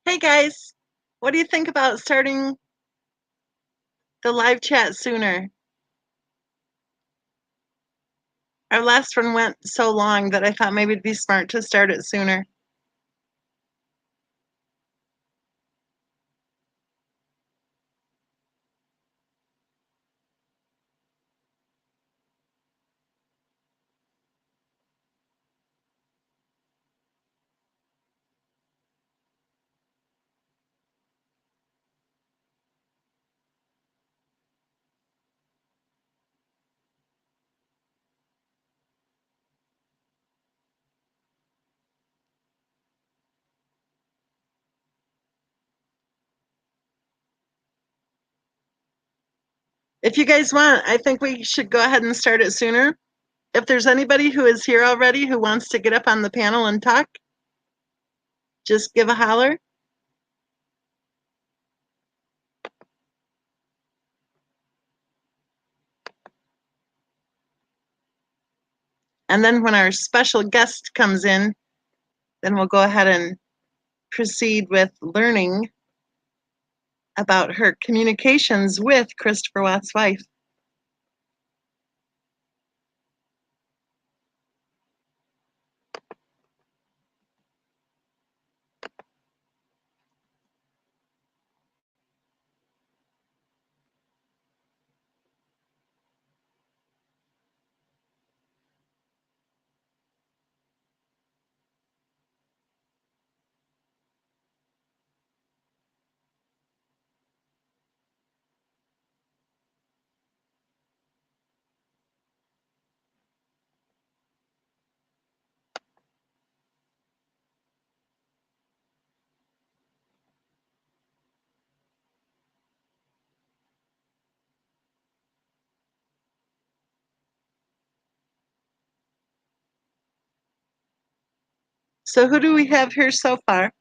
Hey guys, what do you think about starting the live chat sooner? Our last one went so long that I thought maybe it'd be smart to start it sooner. If you guys want, I think we should go ahead and start it sooner. If there's anybody who is here already who wants to get up on the panel and talk, just give a holler. And then when our special guest comes in, then we'll go ahead and proceed with learning about her communications with Christopher Watt's wife. So who do we have here so far?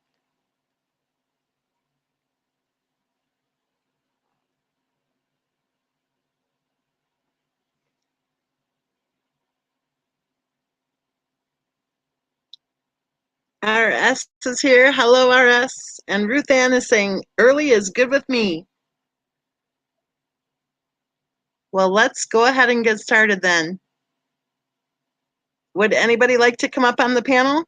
RS is here. Hello, RS. And Ruth Ann is saying, early is good with me. Well, let's go ahead and get started then. Would anybody like to come up on the panel?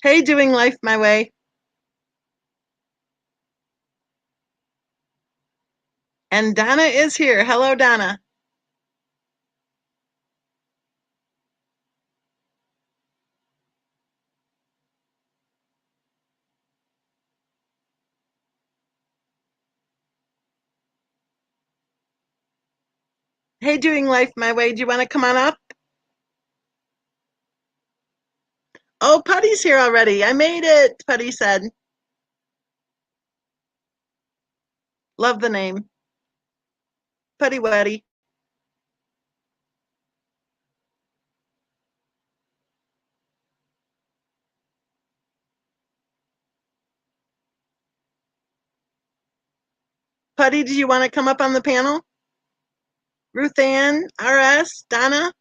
Hey, doing life my way. And Donna is here. Hello, Donna. Hey, doing life my way. Do you want to come on up? Oh, Putty's here already. I made it, Putty said. Love the name. Putty Weddy. Putty, do you want to come up on the panel? Ruth Ann, RS, Donna?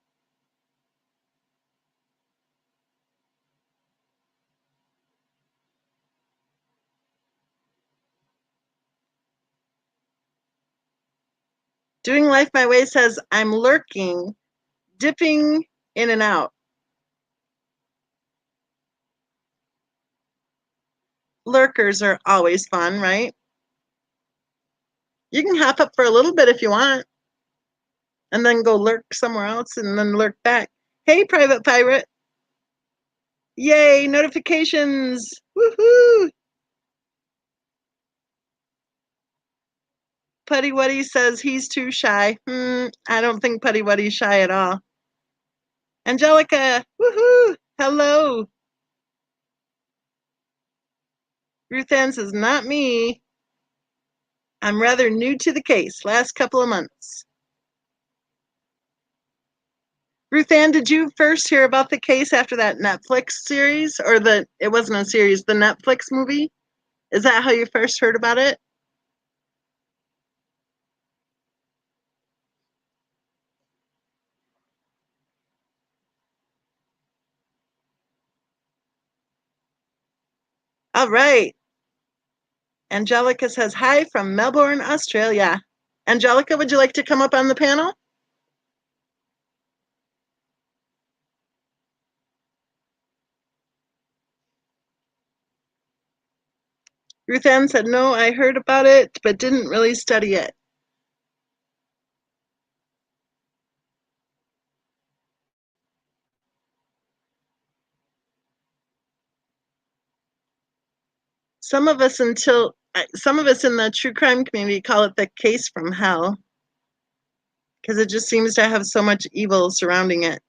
Doing life my way says, I'm lurking, dipping in and out. Lurkers are always fun, right? You can hop up for a little bit if you want, and then go lurk somewhere else and then lurk back. Hey, Private Pirate. Yay, notifications. Woohoo. Putty Wuddy says he's too shy. I don't think Putty Wuddy's shy at all. Angelica, woohoo. Hello. Ruth Ann says, not me. I'm rather new to the case, last couple of months. Ruth Ann, did you first hear about the case after that Netflix series, or it wasn't a series, the Netflix movie? Is that how you first heard about it? All right. Angelica says hi from Melbourne, Australia. Angelica, would you like to come up on the panel? Ruth Ann said, no, I heard about it, but didn't really study it. Some of us in the true crime community call it the case from hell because it just seems to have so much evil surrounding it.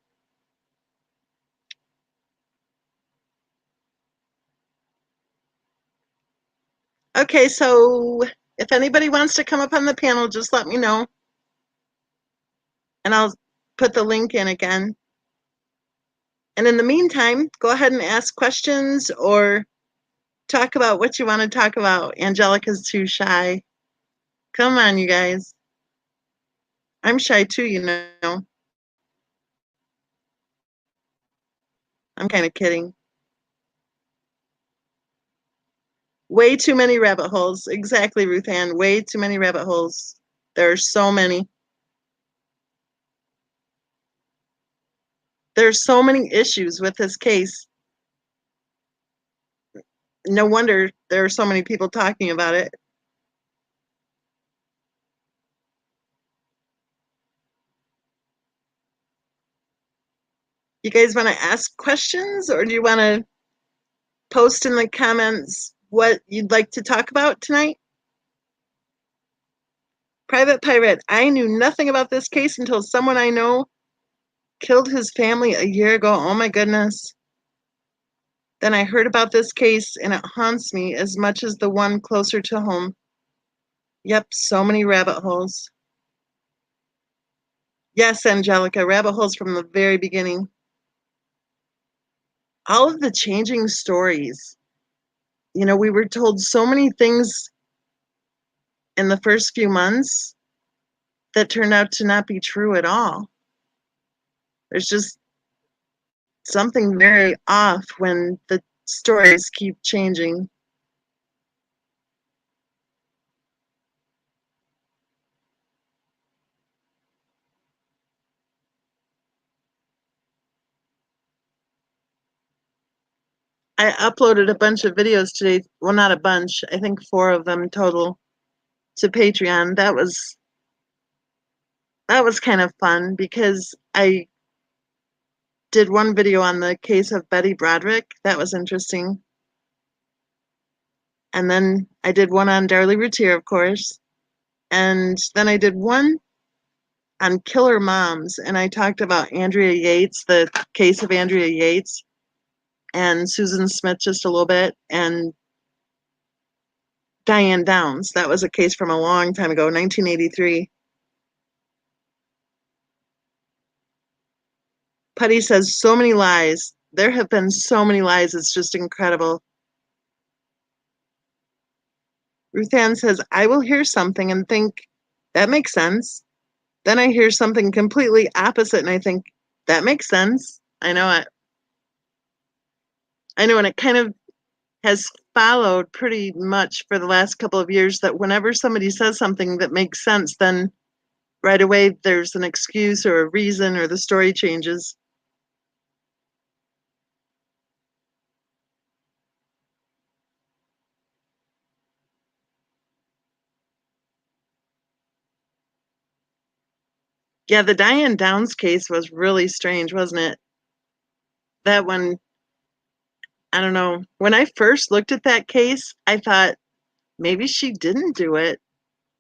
Okay, so if anybody wants to come up on the panel, just let me know. And I'll put the link in again. And in the meantime, go ahead and ask questions or talk about what you want to talk about. Angelica's too shy. Come on, you guys. I'm shy too, you know. I'm kind of kidding. Way too many rabbit holes. Exactly, Ruth Ann. Way too many rabbit holes. There are so many. There's so many issues with this case. No wonder there are so many people talking about it. You guys want to ask questions or do you want to post in the comments what you'd like to talk about tonight? Private Pirate, I knew nothing about this case until someone I know killed his family a year ago. Oh my goodness. Then I heard about this case and it haunts me as much as the one closer to home. Yep, so many rabbit holes. Yes, Angelica, rabbit holes from the very beginning. All of the changing stories. You know, we were told so many things in the first few months that turned out to not be true at all. There's just something very off when the stories keep changing. I uploaded a bunch of videos today. Well, not a bunch. I think 4 of them total to Patreon. That was kind of fun because I did one video on the case of Betty Broderick. That was interesting. And then I did one on Darlie Routier, of course. And then I did one on killer moms. And I talked about Andrea Yates, the case of Andrea Yates, and Susan Smith just a little bit, and Diane Downs. That was a case from a long time ago, 1983. Putty says so many lies. There have been so many lies. It's just incredible. Ruth Ann says, I will hear something and think, that makes sense. Then I hear something completely opposite and I think, that makes sense. I know it. I know, and it kind of has followed pretty much for the last couple of years that whenever somebody says something that makes sense, then right away there's an excuse or a reason or the story changes. Yeah, the Diane Downs case was really strange, wasn't it? That one, I don't know. When I first looked at that case, I thought maybe she didn't do it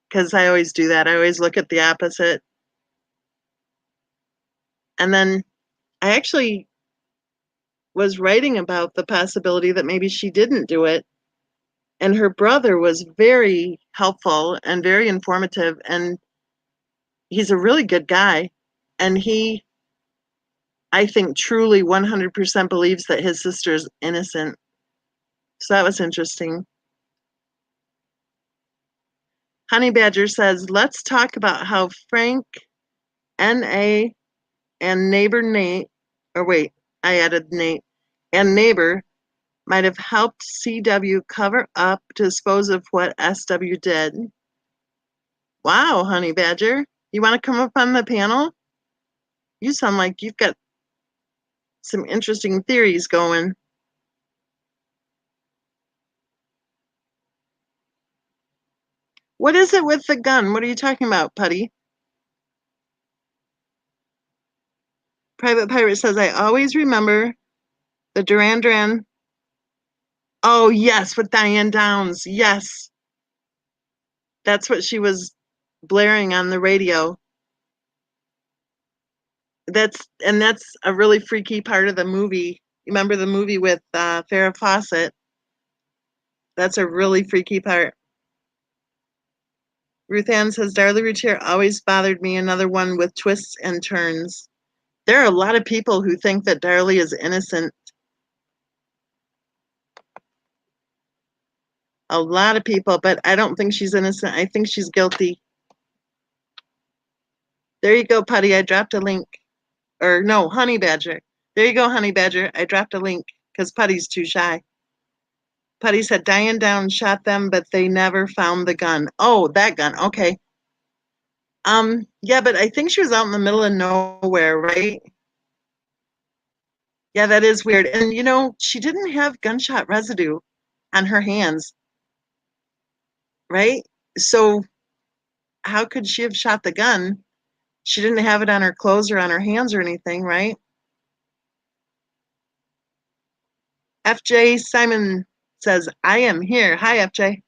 because I always do that. I always look at the opposite. And then I actually was writing about the possibility that maybe she didn't do it. And her brother was very helpful and very informative. And he's a really good guy. And he, I think, truly 100% believes that his sister's innocent. So that was interesting. Honeybadger says, let's talk about how Frank, N.A., and neighbor Nate, or wait, I added Nate, and neighbor might have helped CW cover up, dispose of what SW did. Wow, Honeybadger. You want to come up on the panel? You sound like you've got some interesting theories going. What is it with the gun? What are you talking about, Putty? Private Pirate says, I always remember the Duran Duran. Oh, yes, with Diane Downs. Yes. That's what she was blaring on the radio. That's a really freaky part of the movie. Remember the movie with Farrah Fawcett? That's a really freaky part. Ruth Ann says, Darlie Routier always bothered me. Another one with twists and turns. There are a lot of people who think that Darlie is innocent. A lot of people, but I don't think she's innocent. I think she's guilty. There you go, Putty. I dropped a link. Or no, Honeybadger. There you go, Honeybadger. I dropped a link because Putty's too shy. Putty said Diane Downs shot them, but they never found the gun. Oh, that gun. Okay. Yeah, but I think she was out in the middle of nowhere, right? Yeah, that is weird. And she didn't have gunshot residue on her hands, right? So how could she have shot the gun? She didn't have it on her clothes or on her hands or anything, right? FJ Simon says, I am here. Hi, FJ.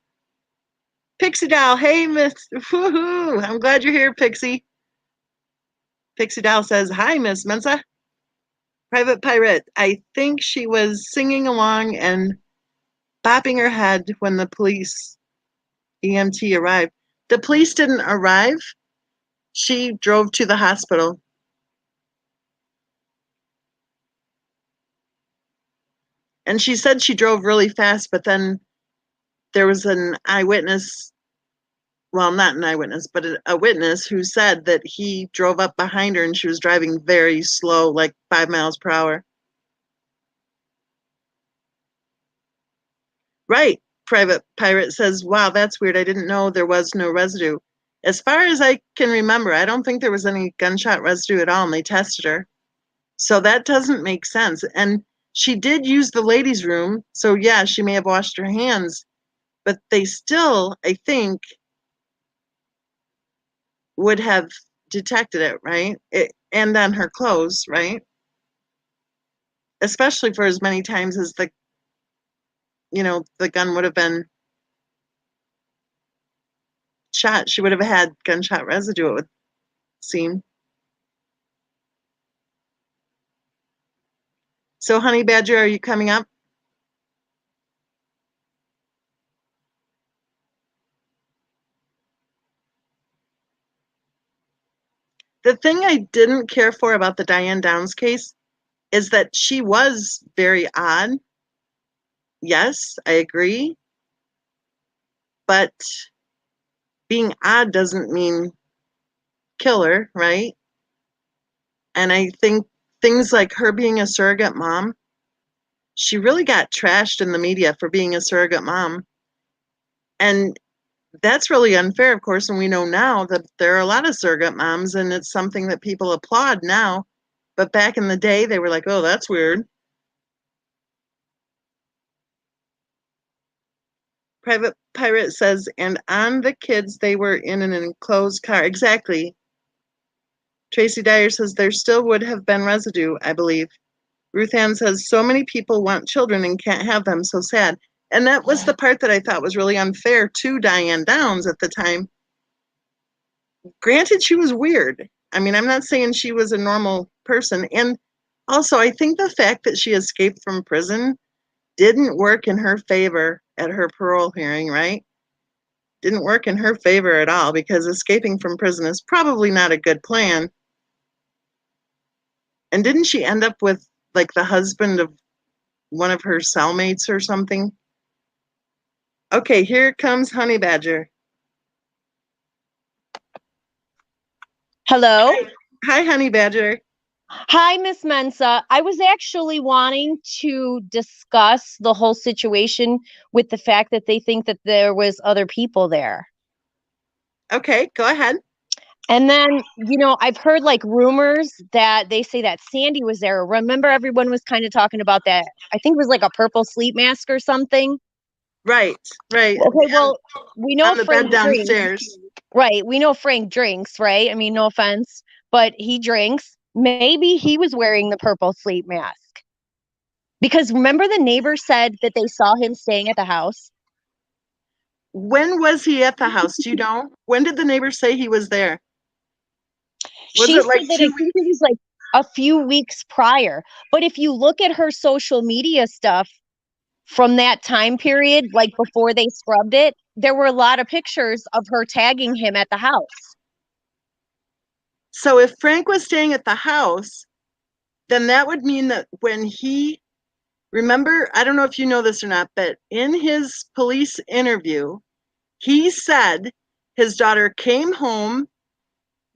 Pixie Doll. Hey, Miss. Woohoo. I'm glad you're here, Pixie. Pixie Doll says, hi, Miss Mensa. Private Pirate. I think she was singing along and bopping her head when the police EMT arrived. The police didn't arrive. She drove to the hospital. And she said she drove really fast, but then there was an eyewitness, well, not an eyewitness, but a witness who said that he drove up behind her and she was driving very slow, like 5 miles per hour. Right. Private Pirate says, wow, that's weird. I didn't know there was no residue. As far as I can remember, I don't think there was any gunshot residue at all, and they tested her. So that doesn't make sense. And she did use the ladies' room. So, yeah, she may have washed her hands, but they still, I think, would have detected it, right? And on her clothes, right? Especially for as many times as the gun would have been shot. She would have had gunshot residue, it would seem. So, Honeybadger, are you coming up? The thing I didn't care for about the Diane Downs case is that she was very odd. Yes, I agree. But being odd doesn't mean killer, right? And I think things like her being a surrogate mom, she really got trashed in the media for being a surrogate mom. And that's really unfair, of course, and we know now that there are a lot of surrogate moms, and it's something that people applaud now. But back in the day, they were like, oh, that's weird. Private Pirate says, and on the kids, they were in an enclosed car. Exactly. Tracy Dyer says, there still would have been residue, I believe. Ruth Ann says, so many people want children and can't have them, so sad. And that was the part that I thought was really unfair to Diane Downs at the time. Granted, she was weird. I mean, I'm not saying she was a normal person. And also, I think the fact that she escaped from prison didn't work in her favor at her parole hearing, right? Didn't work in her favor at all, because escaping from prison is probably not a good plan. And didn't she end up with like the husband of one of her cellmates or something? Okay, here comes Honeybadger. Hello. Hi, Honeybadger. Hi, Miss Mensa. I was actually wanting to discuss the whole situation with the fact that they think that there was other people there. Okay, go ahead. And then, I've heard like rumors that they say that Sandy was there. Remember, everyone was kind of talking about that. I think it was like a purple sleep mask or something. Right, right. Okay, well, we know On the bed Frank drinks. downstairs. Right. We know Frank drinks, right? I mean, no offense, but he drinks. Maybe he was wearing the purple sleep mask. Because remember, the neighbor said that they saw him staying at the house. When was he at the house? Do you know? When did the neighbor say he was there? Was She it said like that I 2 weeks? think it was like a few weeks prior. But if you look at her social media stuff from that time period, like before they scrubbed it, there were a lot of pictures of her tagging him at the house. So if Frank was staying at the house, then that would mean that when he, remember, I don't know if you know this or not, but in his police interview, he said his daughter came home,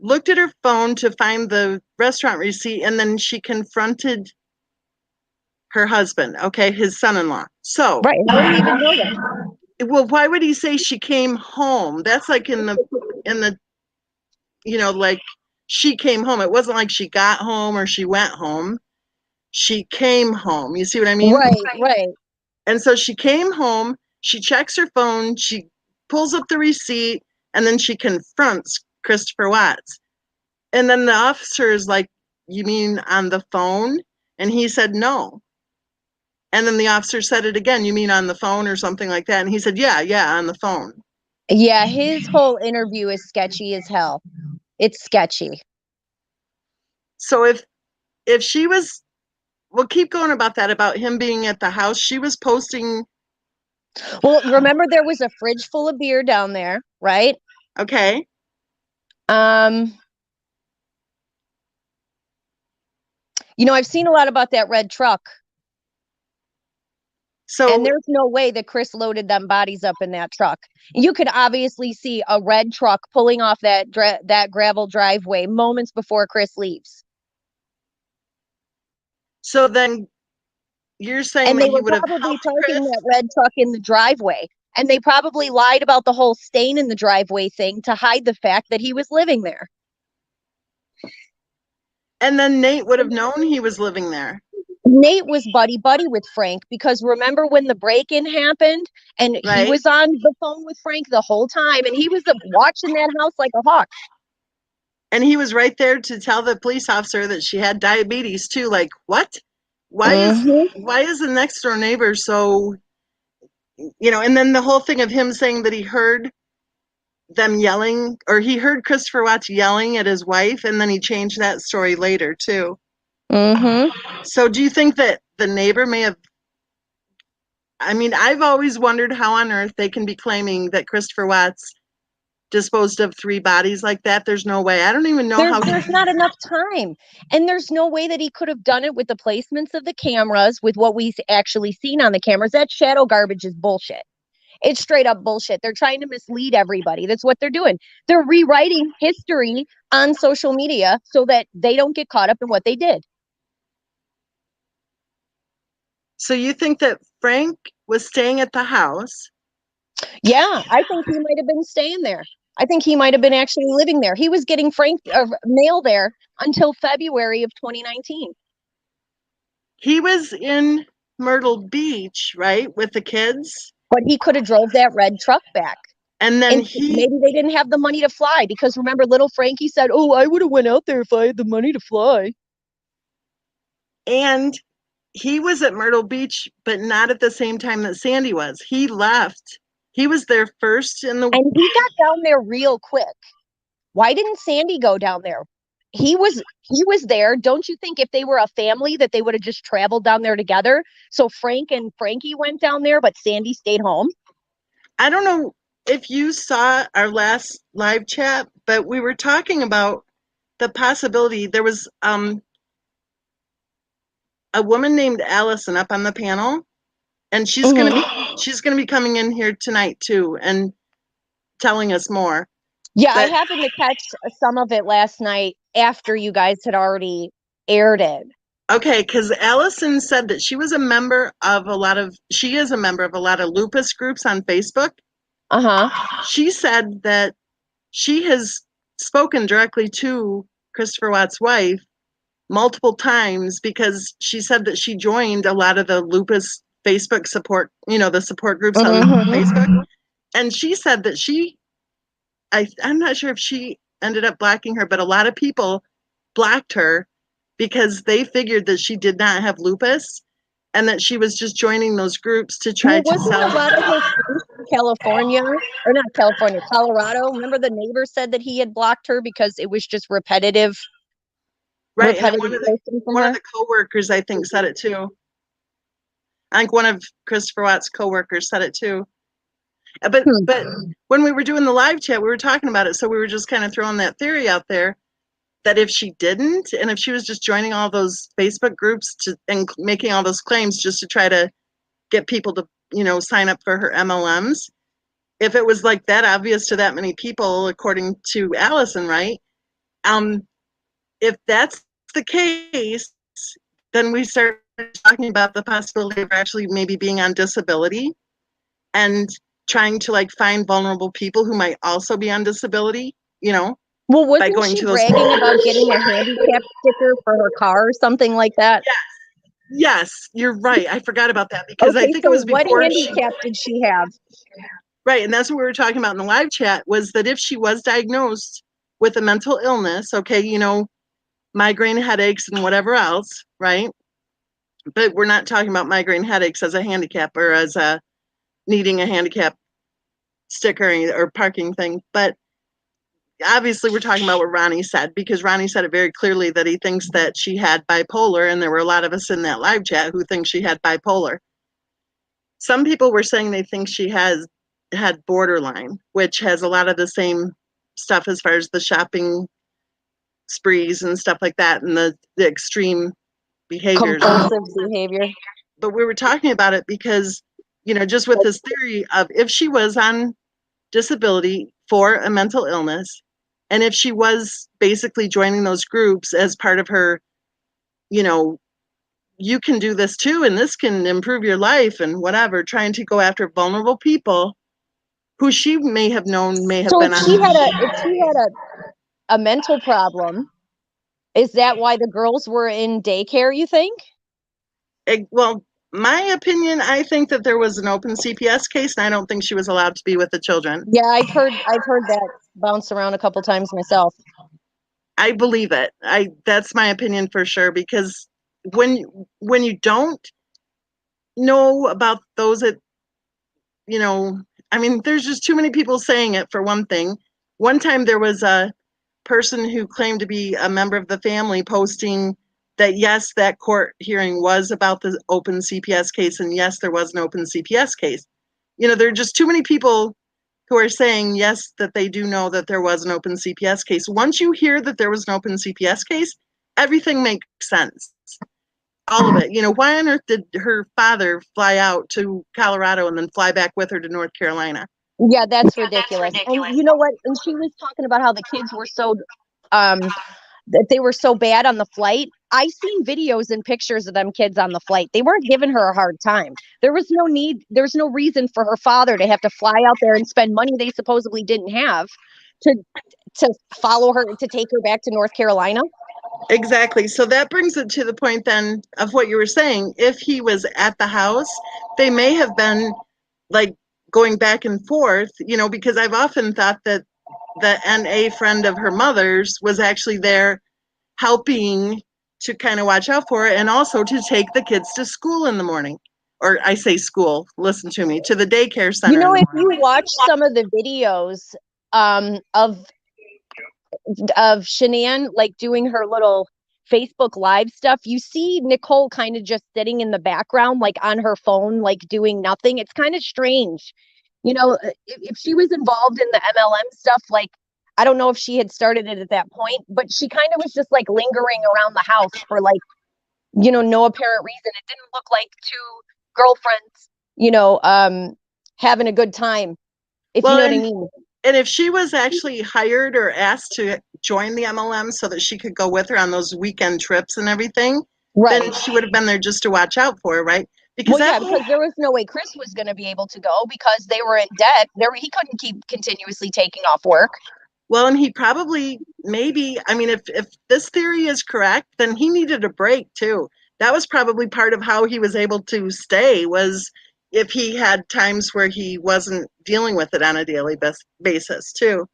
looked at her phone to find the restaurant receipt, and then she confronted her husband, okay, his son-in-law. So, Right. How do we even know that? well, why would he say she came home? That's like in the like she came home. It wasn't like she got home or she went home. She came home. You see what I mean? Right, right. And so she came home, she checks her phone, she pulls up the receipt, and then she confronts Christopher Watts. And then the officer is like, "You mean on the phone?" And he said, "No." And then the officer said it again, "You mean on the phone," or something like that. And he said, "Yeah, yeah, on the phone." Yeah, his whole interview is sketchy as hell. It's sketchy. So if she was, we'll keep going about that, about him being at the house. She was posting, Well, remember there was a fridge full of beer down there, right? okay. Um, I've seen a lot about that red truck, and So there's no way that Chris loaded them bodies up in that truck. You could obviously see a red truck pulling off that gravel driveway moments before Chris leaves. so then you're saying And that they he were would have probably helped parking Chris, that red truck in the driveway. And they probably lied about the whole stain in the driveway thing to hide the fact that he was living there. and then Nate would have known he was living there, Nate was buddy buddy with Frank because remember when the break-in happened and he right? was on the phone with Frank the whole time and he was watching that house like a hawk. And he was right there to tell the police officer that she had diabetes too. Like, what? Why is Mm-hmm. why is the next door neighbor so, and then the whole thing of him saying that he heard them yelling, or he heard Christopher Watts yelling at his wife, and then he changed that story later too. Mm-hmm. So do you think that the neighbor may have, I mean, I've always wondered how on earth they can be claiming that Christopher Watts disposed of 3 bodies like that. There's no way. I don't even know how. There's not enough time. And there's no way that he could have done it with the placements of the cameras, with what we've actually seen on the cameras. That shadow garbage is bullshit. It's straight up bullshit. They're trying to mislead everybody. That's what they're doing. They're rewriting history on social media so that they don't get caught up in what they did. So you think that Frank was staying at the house? Yeah, I think he might have been staying there. I think he might have been actually living there. He was getting Frank mail there until February of 2019. He was in Myrtle Beach, right, with the kids? But he could have drove that red truck back. And then And maybe they didn't have the money to fly because remember little Frankie said, "Oh, I would have went out there if I had the money to fly." and he was at Myrtle Beach, but not at the same time that Sandy was. He left. He was there first in the, And he got down there real quick. Why didn't Sandy go down there? He was there. Don't you think if they were a family that they would have just traveled down there together? So Frank and Frankie went down there, but Sandy stayed home. I don't know if you saw our last live chat, but we were talking about the possibility. There was a woman named Allison up on the panel, and she's gonna be coming in here tonight too and telling us more. Yeah, I But happened to catch some of it last night after you guys had already aired it. Okay, because Allison said that she is a member of a lot of lupus groups on Facebook. Uh-huh. She said that she has spoken directly to Christopher Watt's wife multiple times because she said that she joined a lot of the lupus Facebook support, the support groups on Facebook. And she said that I'm not sure if she ended up blocking her, but a lot of people blocked her because they figured that she did not have lupus and that she was just joining those groups to try Well, to wasn't sell. a lot of her friends from California, or not California, Colorado? Remember the neighbor said that he had blocked her because it was just repetitive Right, and then posting from one of her? the coworkers I think said it too. I think one of Christopher Watt's coworkers said it too. But when we were doing the live chat, we were talking about it, so we were just kind of throwing that theory out there that if she didn't, and if she was just joining all those Facebook groups and making all those claims just to try to get people to, sign up for her MLMs, if it was like that obvious to that many people, according to Allison, right? If that's the case, then we start talking about the possibility of actually maybe being on disability and trying to like find vulnerable people who might also be on disability, Well, by wasn't going she to those. bragging about getting a handicap sticker for her car or something like that? Yes, you're right. I forgot about that because I Okay, think it so was what before handicap did she have? right. And that's what we were talking about in the live chat was that if she was diagnosed with a mental illness, okay, migraine headaches and whatever else, right? But we're not talking about migraine headaches as a handicap or as a needing a handicap sticker or parking thing. But obviously we're talking about what Ronnie said because Ronnie said it very clearly that he thinks that she had bipolar, and there were a lot of us in that live chat who think she had bipolar. Some people were saying they think she had borderline, which has a lot of the same stuff as far as the shopping sprees and stuff like that and the extreme behaviors. Compulsive behavior. But we were talking about it because, just with this theory of if she was on disability for a mental illness, and if she was basically joining those groups as part of her, you can do this too, and this can improve your life and whatever, trying to go after vulnerable people who she may have known may have So been if on. she had a mental problem, is that why the girls were in daycare, you think? Well, my opinion, I think that there was an open CPS case, and I don't think she was allowed to be with the children. Yeah, I've heard that bounce around a couple times myself. I believe it. That's my opinion for sure, because when you don't know about those that, I mean, there's just too many people saying it for one thing. One time there was a person who claimed to be a member of the family posting that yes, that court hearing was about the open CPS case, and yes, there was an open CPS case. There are just too many people who are saying yes, that they do know that there was an open CPS case. Once you hear that there was an open CPS case, everything makes sense. All of it. Why on earth did her father fly out to Colorado and then fly back with her to North Carolina? Yeah, that's ridiculous. And you know what? And she was talking about how the kids were so that they were so bad on the flight. I seen videos and pictures of them kids on the flight. They weren't giving her a hard time. There's no reason for her father to have to fly out there and spend money they supposedly didn't have to to follow her, to take her back to North Carolina. Exactly. So that brings it to the point then of what you were saying. If he was at the house, they may have been like going back and forth, because I've often thought that the NA friend of her mother's was actually there helping to kind of watch out for it and also to take the kids to school in the morning. Or I say school, listen to me, to the daycare You center in know, the if morning. you watch some of the videos of Shanann like doing her little Facebook live stuff, you see Nicole kind of just sitting in the background, like on her phone, like doing nothing. It's kind of strange. If she was involved in the MLM stuff, like, I don't know if she had started it at that point, but she kind of was just like lingering around the house for like, no apparent reason. It didn't look like two girlfriends, having a good time, if you Well, know what I mean. And if she was actually hired or asked to join the MLM so that she could go with her on those weekend trips and everything, Right. then she would have been there just to watch out for her, right? Because Well, that yeah, whole, because there was no way Chris was going to be able to go because they were in debt. He couldn't keep continuously taking off work. well, and he probably, maybe, I mean, if this theory is correct, then he needed a break too. That was probably part of how he was able to stay, was if he had times where he wasn't dealing with it on a daily basis too.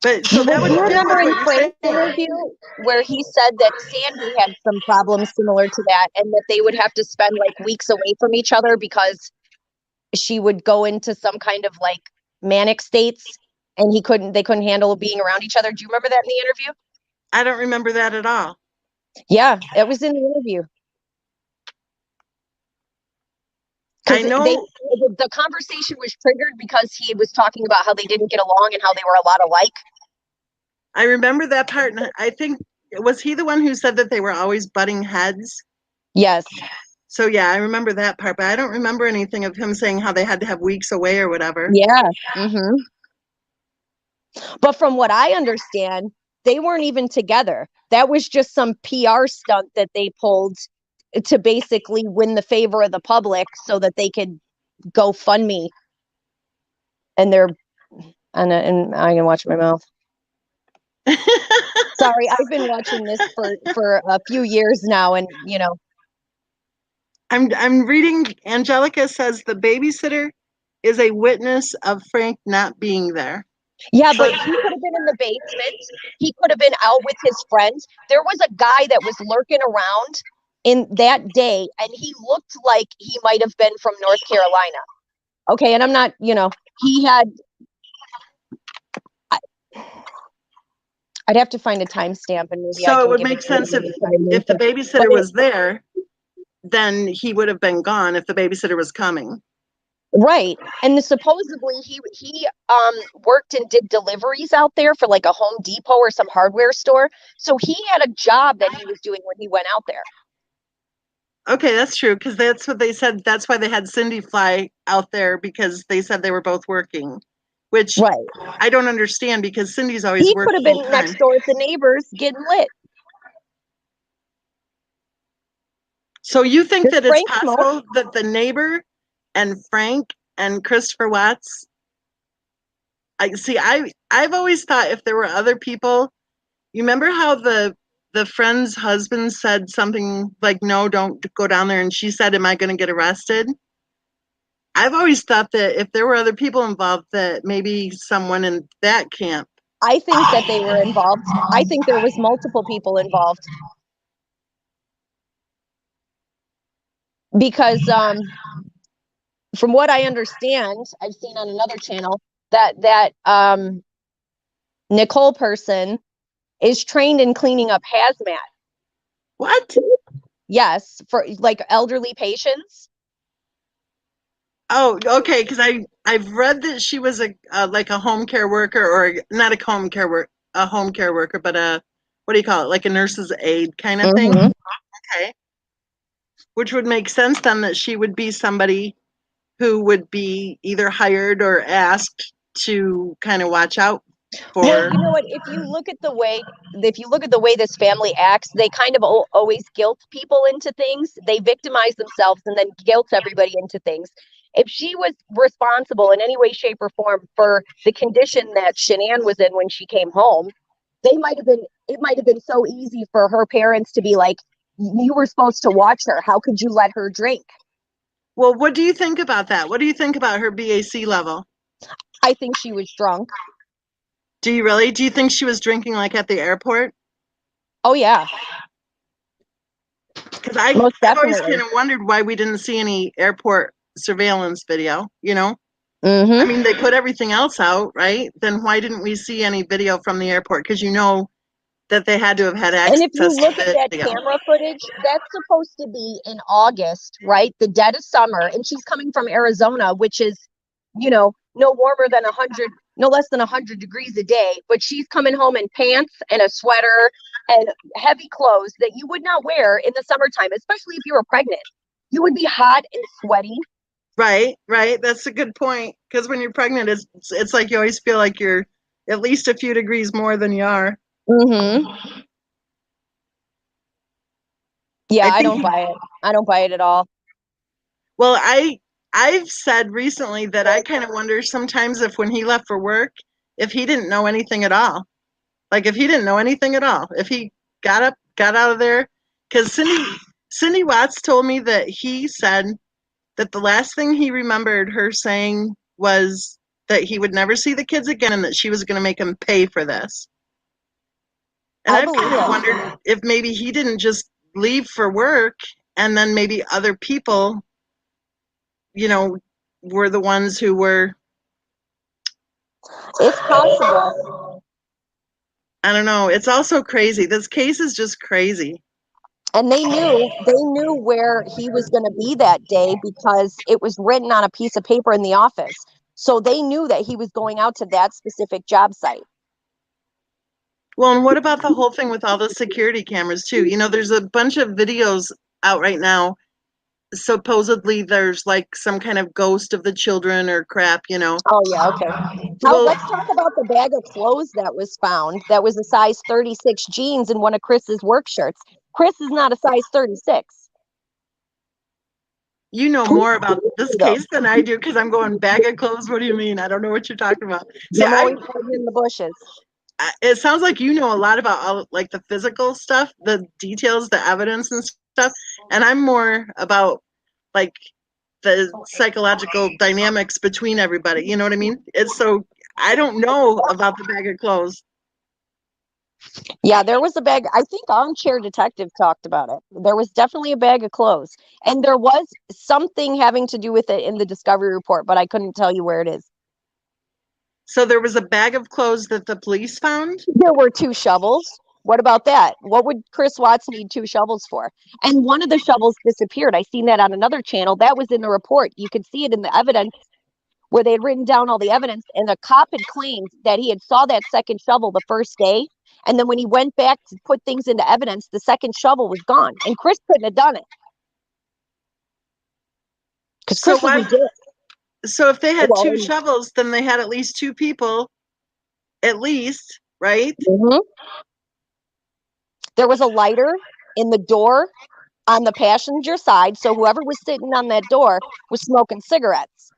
But so that Well, would do you fit remember with in what you're Frank's saying. interview where he said that Sandy had some problems similar to that and that they would have to spend like weeks away from each other because she would go into some kind of like manic states and they couldn't handle being around each other. Do you remember that in the interview? I don't remember that at all. Yeah, it was in the interview. I Because know, the conversation was triggered because he was talking about how they didn't get along and how they were a lot alike. I remember that part, and I think, was he the one who said that they were always butting heads? Yes. So yeah, I remember that part, but I don't remember anything of him saying how they had to have weeks away or whatever. Yeah. Mm-hmm. But from what I understand, they weren't even together. That was just some PR stunt that they pulled to basically win the favor of the public so that they could go fund me. And I can watch my mouth. Sorry, I've been watching this for a few years now, and I'm reading. Angelica says the babysitter is a witness of Frank not being there. yeah, So but he could have been in the basement. He could have been out with his friends. There was a guy that was lurking around in that day, and he looked like he might have been from North Carolina. Okay, and I'm not, he had. I'd have to find a timestamp, and maybe I so it can would give it make to you sense in the if the time. But babysitter was there, then he would have been gone if the babysitter was coming. right, and supposedly he worked and did deliveries out there for like a Home Depot or some hardware store. So he had a job that he was doing when he went out there. Okay, that's true, because that's what they said. That's why they had Cindy fly out there, because they said they were both working, which Right. I don't understand, because Cindy's always He could worked have full been time. next door at the neighbors getting lit. So you think Does that it's Frank smoke? possible that the neighbor and Frank and Christopher Watts, I see, I've always thought if there were other people, you remember how the friend's husband said something like, no, don't go down there, and she said, am I going to get arrested? I've always thought that if there were other people involved, that maybe someone in that camp. I think that they were involved. I think there was multiple people involved because from what I understand, I've seen on another channel that Nicole person is trained in cleaning up hazmat. What? Yes, for like elderly patients. Oh, okay, because I've read that she was a like a home care worker, or not a home care a home care worker, but a, what do you call it, like a nurse's aide kind of thing. Mm-hmm. Okay, which would make sense then, that she would be somebody who would be either hired or asked to kind of watch out Well, for. you know what? If you look at the way this family acts, they kind of always guilt people into things. They victimize themselves and then guilt everybody into things. If she was responsible in any way, shape, or form for the condition that Shanann was in when she came home, they might have been. It might have been so easy for her parents to be like, "You were supposed to watch her. How could you let her drink?" Well, what do you think about that? What do you think about her BAC level? I think she was drunk. Do you really? Do you think she was drinking like at the airport? Oh yeah, Because most I've always definitely. kind of wondered why we didn't see any airport surveillance video, you know? I Mm-hmm. mean, they put everything else out, right? Then why didn't we see any video from the airport? Because you know that they had to have had And if you access look at to that video. camera footage, that's supposed to be in August, right? The dead of summer. And she's coming from Arizona, which is, no warmer than 100, no less than 100 degrees a day. But she's coming home in pants and a sweater and heavy clothes that you would not wear in the summertime, especially if you were pregnant. You would be hot and sweaty. Right, right. That's a good point. Because when you're pregnant, it's like you always feel like you're at least a few degrees more than you are. Mm-hmm. Yeah, I I think. don't buy it. I don't buy it at all. Well, I've said recently that I kind of wonder sometimes if when he left for work, if he didn't know anything at all. Like if he didn't know anything at all, if he got up, got out of there, because Cindy Watts told me that he said that the last thing he remembered her saying was that he would never see the kids again and that she was going to make him pay for this. And I I've believe kind of it. wondered if maybe he didn't just leave for work and then maybe other people, you know, were the ones who were, It's possible. I don't know. It's also crazy. This case is just crazy. And they knew where he was going to be that day because it was written on a piece of paper in the office. So they knew that he was going out to that specific job site. Well, and what about the whole thing with all the security cameras, too? You know, there's a bunch of videos out right now. Supposedly, there's like some kind of ghost of the children or crap, you know. Oh yeah, okay. Now Well, let's talk about the bag of clothes that was found. That was a size 36 jeans in one of Chris's work shirts. Chris is not a size 36. you know more about this case than I do because I'm going bag of clothes. What do you mean? I don't know what you're talking about. See, I'm always in the bushes. it sounds like you know a lot about all like the physical stuff, the details, the evidence and stuff, and I'm more about like the psychological dynamics between everybody. You know what I mean? It's so I don't know about the bag of clothes. Yeah, there was a bag. I think Armchair Detective talked about it. There was definitely a bag of clothes. And there was something having to do with it in the discovery report, but I couldn't tell you where it is. So there was a bag of clothes that the police found. There were 2 shovels. What about that? What would Chris Watts need 2 shovels for? And one of the shovels disappeared. I seen that on another channel. That was in the report. You could see it in the evidence where they had written down all the evidence. And the cop had claimed that he had saw that second shovel the first day. And then when he went back to put things into evidence, the second shovel was gone. And Chris couldn't have done it because So Chris was a why? dick. So if they had Well, two shovels, then they had at least two people, at least, right? mhm. There was a lighter in the door on the passenger side. So whoever was sitting on that door was smoking cigarettes.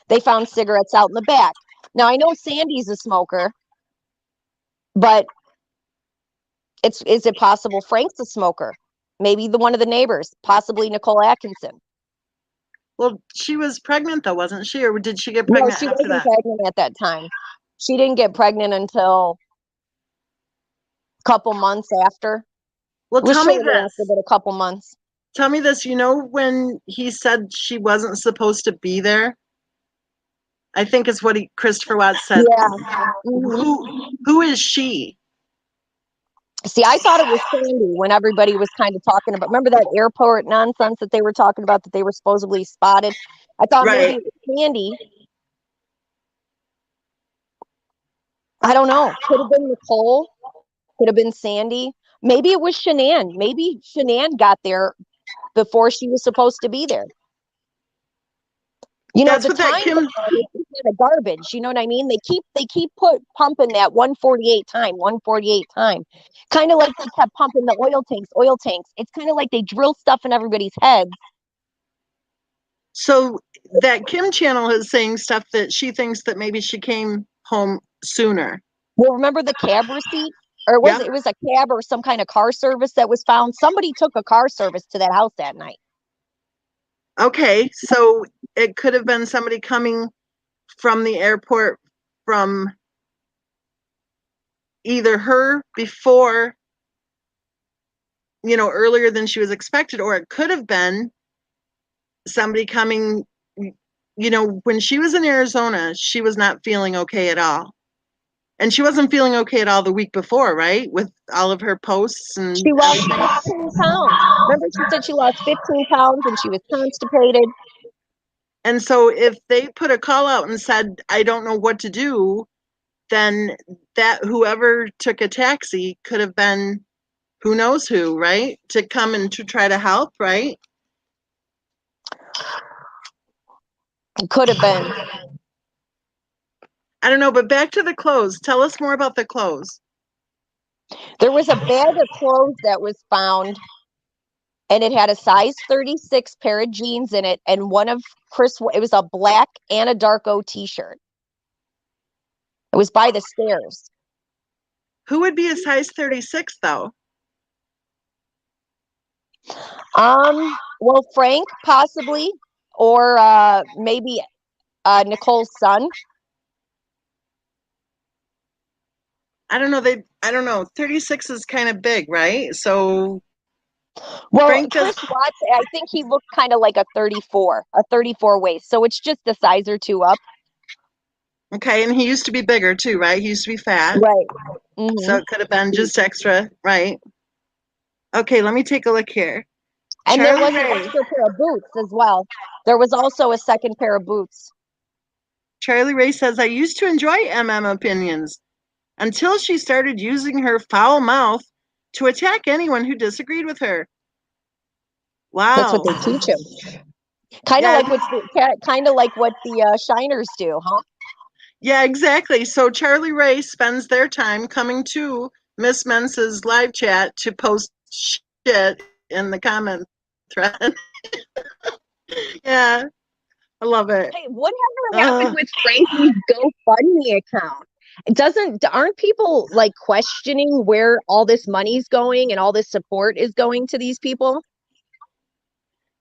They found cigarettes out in the back. Now I know Sandy's a smoker, but is it possible Frank's a smoker? Maybe one of the neighbors, possibly Nicole Atkinson. Well, she was pregnant though, wasn't she? Or did she get No, pregnant she after wasn't that? pregnant at that time. She didn't get pregnant until a couple months after. Well, It was tell me shortly after, this. but a couple months. Tell me this. You know when he said she wasn't supposed to be there? I think it's what Christopher Watts said. Yeah. Hmm. Who is she? See, I thought it was Sandy when everybody was kind of talking about. Remember that airport nonsense that they were talking about that they were supposedly spotted? I thought maybe Right. it was Sandy. I don't know. Could have been Nicole. Could have been Sandy. Maybe it was Shanann. Maybe Shanann got there before she was supposed to be there. You know, That's the what that time Kim. is kind of garbage. You know what I mean? They keep pumping that 148 time. Kind of like they kept pumping the oil tanks. It's kind of like they drill stuff in everybody's heads. So that Kim channel is saying stuff that she thinks that maybe she came home sooner. Well, remember the cab receipt? Or Yep. it was a cab or some kind of car service that was found? Somebody took a car service to that house that night. Okay. So it could have been somebody coming from the airport from either her before, earlier than she was expected, or it could have been somebody coming, when she was in Arizona, she was not feeling okay at all. And she wasn't feeling okay at all the week before, right? With all of her posts and She lost everything. 15 pounds. Remember, she said she lost 15 pounds and she was constipated. And so if they put a call out and said, I don't know what to do, then that whoever took a taxi could have been who knows who, right? To come and to try to help, right? Could have been. I don't know, but back to the clothes. Tell us more about the clothes. There was a bag of clothes that was found, and it had a size 36 pair of jeans in it, and one of it was a black and a dark O t-shirt. It was by the stairs. Who would be a size 36 though? Well, Frank possibly, or maybe Nicole's son. I don't know. I don't know. 36 is kind of big, right? So Well, Frank Chris does. Watts, I think he looked kind of like a 34 waist. So it's just a size or two up. Okay, and he used to be bigger too, right? He used to be fat. Right. So it could have been just extra, right? Okay, let me take a look here. And there was Charlie an Ray. extra pair of boots as well. There was also a second pair of boots. Charlie Ray says, I used to enjoy MM opinions until she started using her foul mouth to attack anyone who disagreed with her. That's Wow. what they teach him. Kind of Yeah, like what the shiners do, huh? yeah, exactly. So Charlie Ray spends their time coming to Miss Mensa's live chat to post shit in the comment thread. Yeah, I love it. Hey, whatever happened with Frankie's GoFundMe account? Aren't people like questioning where all this money's going and all this support is going to these people?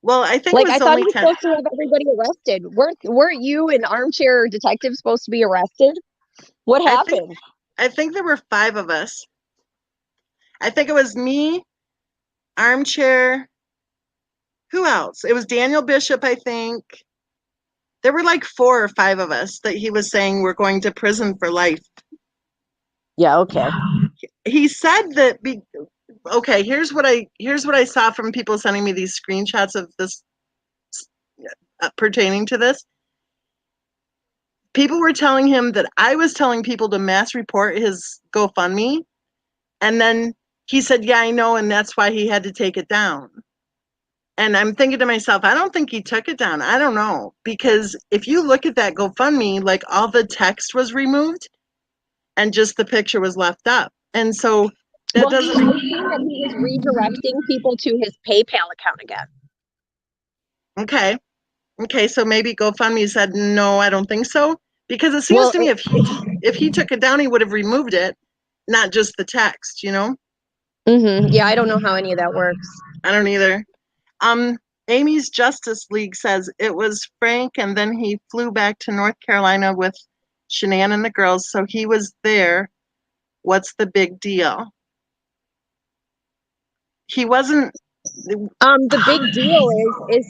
Well, I think Like, it I was thought he only was 10. supposed to have everybody arrested. Weren't you and Armchair Detective supposed to be arrested? What I think happened? I think there were 5 of us. I think it was me, Armchair. Who else? It was Daniel Bishop, I think. There were like 4 or 5 of us that he was saying we're going to prison for life. Yeah, okay. He said that okay, here's what I saw from people sending me these screenshots of this pertaining to this. People were telling him that I was telling people to mass report his GoFundMe, and then he said, "Yeah, I know, and that's why he had to take it down." And I'm thinking to myself, I don't think he took it down. I don't know, because if you look at that GoFundMe, like all the text was removed and just the picture was left up. And so that Well, doesn't. I've seen that he was redirecting people to his PayPal account again. Okay. Okay, so maybe GoFundMe said, no, I don't think so. Because it seems Well, to me if he took it down, he would have removed it, not just the text, you know? yeah, I don't know how any of that works. I don't either. Um, Amy's Justice League says it was Frank, and then he flew back to North Carolina with Shanann and the girls, so he was there. What's the big deal? He wasn't. The big deal is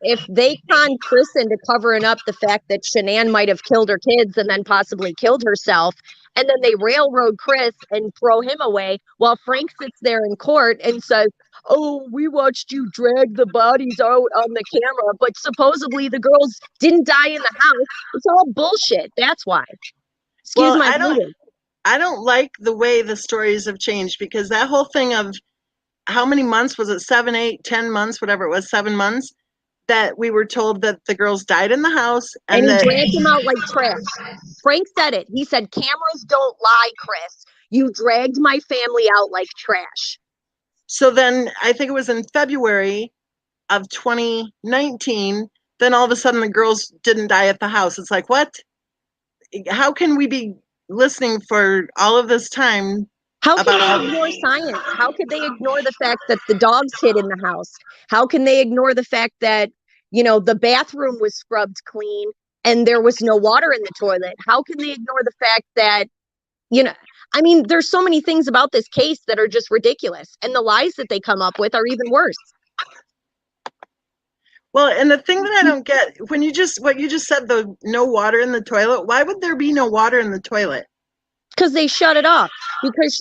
if they conned Chris into covering up the fact that Shanann might have killed her kids and then possibly killed herself, and then they railroad Chris and throw him away while Frank sits there in court and says, "Oh, we watched you drag the bodies out on the camera, but supposedly the girls didn't die in the house." It's all bullshit. That's why. Excuse Well, my language. I don't like the way the stories have changed, because that whole thing of how many months was it? 7, 8, 10 months, whatever it was, 7 months, that we were told that the girls died in the house, And and he that. dragged him out like trash. Frank said it. He said, "Cameras don't lie, Chris. You dragged my family out like trash." So then I think it was in February of 2019, then all of a sudden the girls didn't die at the house. It's like, what? How can we be listening for all of this time How can about they all. ignore science? How could they ignore the fact that the dogs hid in the house? How can they ignore the fact that, the bathroom was scrubbed clean and there was no water in the toilet? How can they ignore the fact that, there's so many things about this case that are just ridiculous. And the lies that they come up with are even worse. Well, and the thing that I don't get, what you just said, the no water in the toilet, why would there be no water in the toilet? Because they shut it off. Because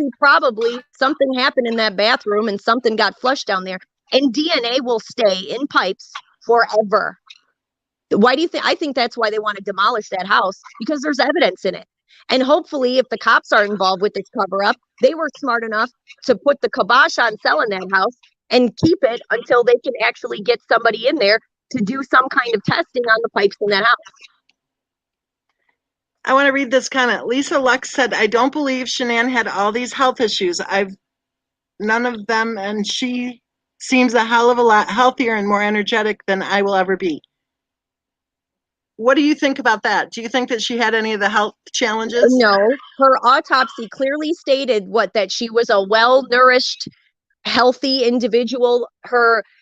something happened in that bathroom and something got flushed down there. And DNA will stay in pipes forever. Why do you think? I think that's why they want to demolish that house, because there's evidence in it. And hopefully, if the cops are involved with this cover up, they were smart enough to put the kibosh on selling that house and keep it until they can actually get somebody in there to do some kind of testing on the pipes in that house. I want to read this comment. Lisa Lux said, I don't believe Shanann had all these health issues. I've none of them, and she seems a hell of a lot healthier and more energetic than I will ever be. What do you think about that? Do you think that she had any of the health challenges? No, her autopsy clearly stated that she was a well-nourished, healthy individual.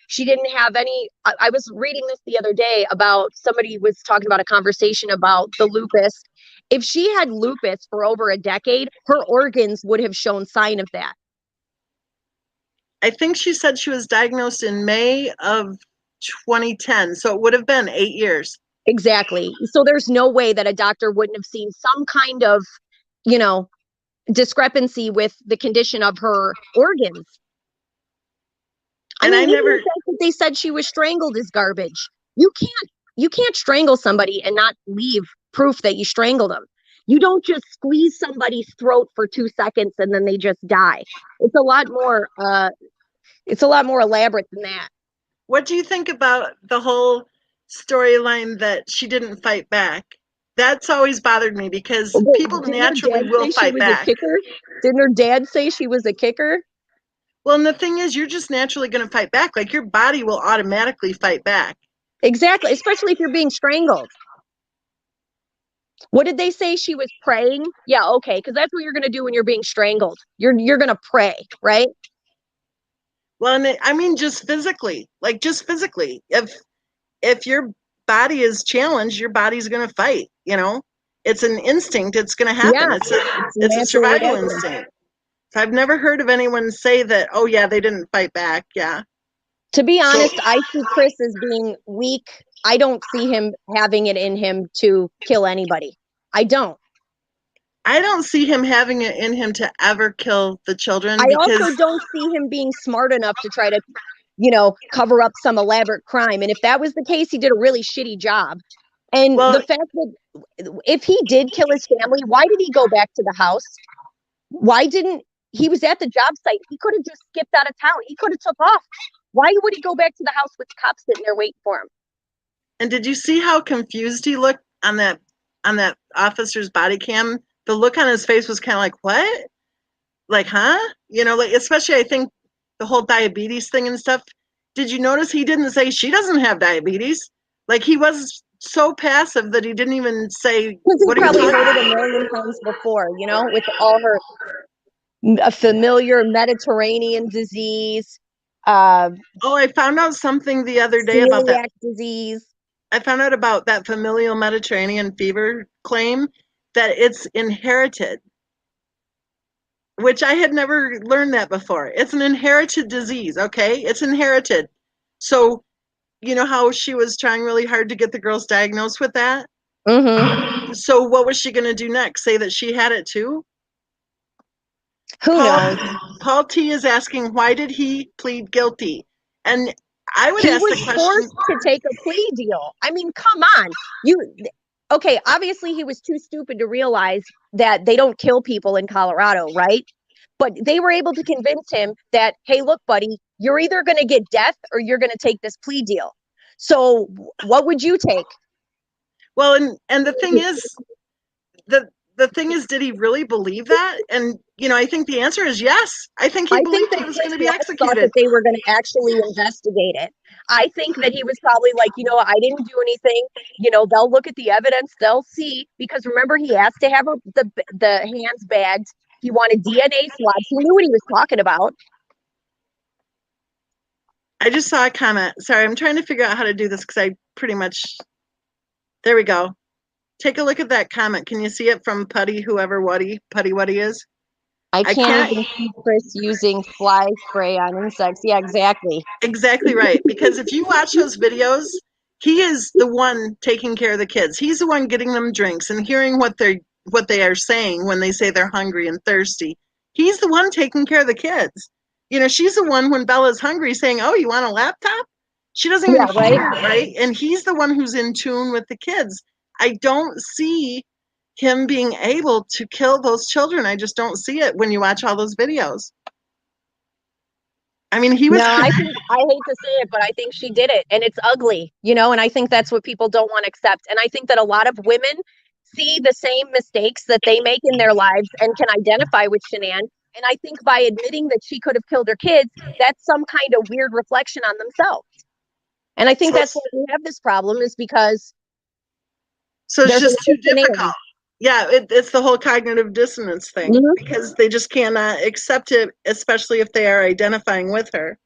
She didn't have any. I was reading this the other day about somebody was talking about a conversation about the lupus. If she had lupus for over a decade, her organs would have shown sign of that. I think she said she was diagnosed in May of 2010, so it would have been 8 years. Exactly. So there's no way that a doctor wouldn't have seen some kind of, discrepancy with the condition of her organs. And even the fact that they said she was strangled is garbage. You can't strangle somebody and not leave proof that you strangled them. You don't just squeeze somebody's throat for 2 seconds and then they just die. It's a lot more elaborate than that. What do you think about the whole storyline that she didn't fight back? That's always bothered me because people naturally will fight back. Didn't her dad say she was a kicker? Well, and the thing is, you're just naturally going to fight back. Like, your body will automatically fight back. Exactly, especially if you're being strangled. What did they say? She was praying? Yeah, okay, because that's what you're going to do when you're being strangled. You're going to pray, right? Well, and I mean, just physically. If your body is challenged, your body's going to fight, It's an instinct. It's going to happen. Yeah, it's a survival instinct. So I've never heard of anyone say that, oh, yeah, they didn't fight back. Yeah. To be honest, I see Chris as being weak. I don't see him having it in him to kill anybody. I don't see him having it in him to ever kill the children. I also don't see him being smart enough to try to, cover up some elaborate crime. And if that was the case, he did a really shitty job. And the fact that if he did kill his family, why did he go back to the house? Why didn't he was at the job site? He could have just skipped out of town. He could have took off. Why would he go back to the house with cops sitting there waiting for him? And did you see how confused he looked on that officer's body cam? The look on his face was kind of like, what? Like, huh? Especially I think the whole diabetes thing and stuff. Did you notice he didn't say she doesn't have diabetes? Like, he was so passive that he didn't even say what he probably heard it a million times before, with all her a familiar Mediterranean disease. I found out something the other day about that disease. I found out about that familial Mediterranean fever claim, that it's inherited, which I had never learned that before. It's an inherited disease, okay? It's inherited. So, you know how she was trying really hard to get the girls diagnosed with that? Mm-hmm. So what was she going to do next? Say that she had it too? Who knows? Paul T is asking, why did he plead guilty? And I would ask the question. He was forced to take a plea deal. I mean, come on. Okay, obviously he was too stupid to realize that they don't kill people in Colorado, right? But they were able to convince him that, hey, look, buddy, you're either going to get death or you're going to take this plea deal. So what would you take? Well, and the thing is, did he really believe that? And, I think the answer is yes. I think he believed he was going to be executed. Thought that they were going to actually investigate it. I think that he was probably like, I didn't do anything. They'll look at the evidence. They'll see. Because remember, he asked to have the hands bagged. He wanted DNA swabs. He knew what he was talking about. I just saw a comment. Sorry, I'm trying to figure out how to do this because I pretty much... There we go. Take a look at that comment. Can you see it from Putty Wuddy is? I can't even see Chris using fly spray on insects. Yeah, exactly. Exactly right. Because if you watch those videos, he is the one taking care of the kids. He's the one getting them drinks and hearing what they are saying when they say they're hungry and thirsty. He's the one taking care of the kids. She's the one when Bella's hungry saying, "Oh, you want a laptop?" She doesn't even hear, right? And he's the one who's in tune with the kids. I don't see him being able to kill those children. I just don't see it when you watch all those videos. I mean, he was. No, I think I hate to say it, but I think she did it and it's ugly, and I think that's what people don't want to accept. And I think that a lot of women see the same mistakes that they make in their lives and can identify with Shanann. And I think by admitting that she could have killed her kids, that's some kind of weird reflection on themselves. And I think that's why we have this problem is because So it's there's just too another difficult. Shanann. Yeah, it's the whole cognitive dissonance thing because they just cannot accept it, especially if they are identifying with her.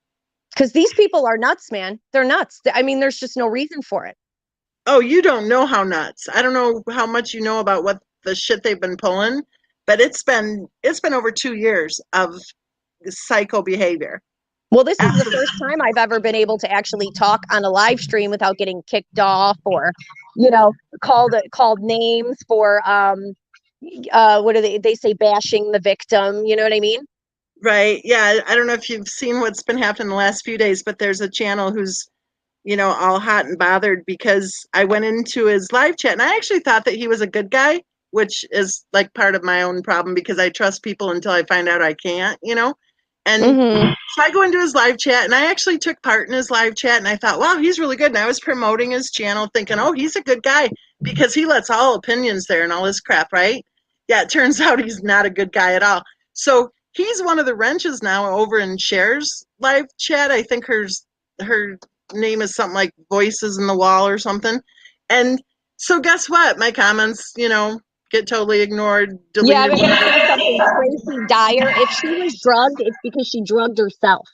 Because these people are nuts, man. They're nuts. I mean, there's just no reason for it. Oh, you don't know how nuts. I don't know how much you know about what the shit they've been pulling, but it's been over 2 years of psycho behavior. Well, this is the first time I've ever been able to actually talk on a live stream without getting kicked off or, called names for what do they say, bashing the victim, you know what I mean? Right. Yeah, I don't know if you've seen what's been happening the last few days, but there's a channel who's all hot and bothered because I went into his live chat and I actually thought that he was a good guy, which is like part of my own problem because I trust people until I find out I can't. And so I go into his live chat and I actually took part in his live chat and I thought, wow, he's really good. And I was promoting his channel thinking, oh, he's a good guy because he lets all opinions there and all this crap, right? Yeah, it turns out he's not a good guy at all. So he's one of the wrenches now over in Cher's live chat. I think her name is something like Voices in the Wall or something. And so guess what? My comments, get totally ignored, deleted. Yeah, I'm going to say something crazy dire. If she was drugged, it's because she drugged herself.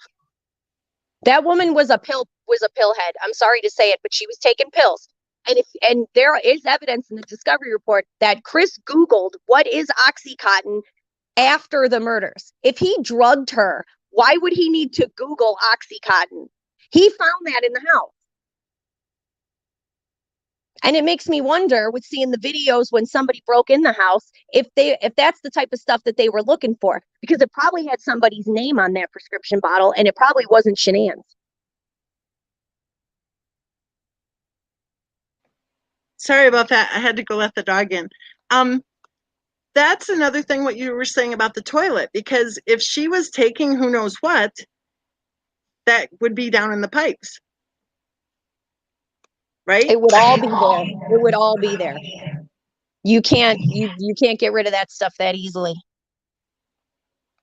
That woman was a pillhead. I'm sorry to say it, but she was taking pills. And there is evidence in the discovery report that Chris Googled what is Oxycontin after the murders. If he drugged her, why would he need to Google Oxycontin? He found that in the house. And it makes me wonder with seeing the videos when somebody broke in the house, if that's the type of stuff that they were looking for, because it probably had somebody's name on that prescription bottle and it probably wasn't Shanann's. Sorry about that. I had to go let the dog in. That's another thing what you were saying about the toilet, because if she was taking who knows what, that would be down in the pipes. Right? It would all be there. It would all be there. You can't get rid of that stuff that easily.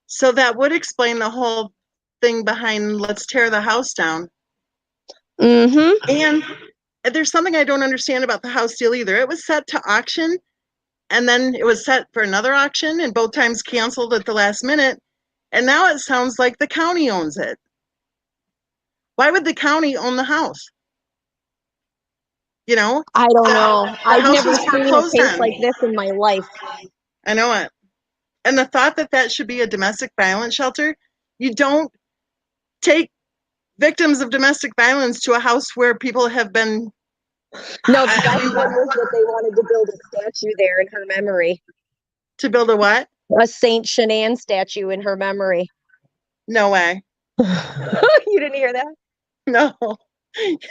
So that would explain the whole thing behind let's tear the house down. And there's something I don't understand about the house deal either. It was set to auction and then it was set for another auction and both times canceled at the last minute. And now it sounds like the county owns it. Why would the county own the house? I don't know. I've never seen a case like this in my life. I know it. And the thought that should be a domestic violence shelter, you don't take victims of domestic violence to a house where people have been. No, the best one was that they wanted to build a statue there in her memory. To build a what? A Saint Shanann statue in her memory. No way. You didn't hear that? No.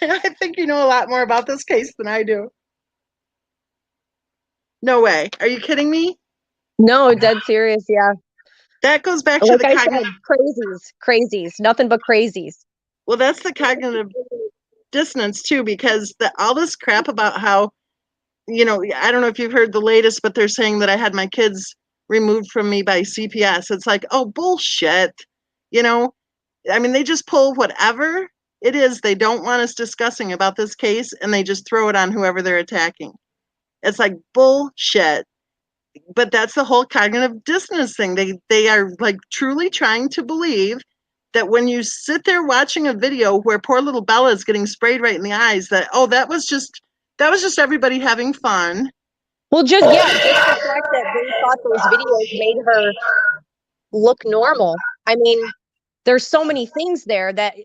I think you know a lot more about this case than I do. No way. Are you kidding me? No, dead serious, yeah. That goes back to the cognitive crazies, nothing but crazies. Well, that's the cognitive dissonance too, because all this crap about how, I don't know if you've heard the latest, but they're saying that I had my kids removed from me by CPS. It's like, oh, bullshit. I mean, they just pull whatever it is they don't want us discussing about this case and they just throw it on whoever they're attacking. It's like bullshit. But that's the whole cognitive dissonance thing. They are like truly trying to believe that when you sit there watching a video where poor little Bella is getting sprayed right in the eyes, that that was just everybody having fun. Well, just the fact that they thought those videos made her look normal. I mean, there's so many things there that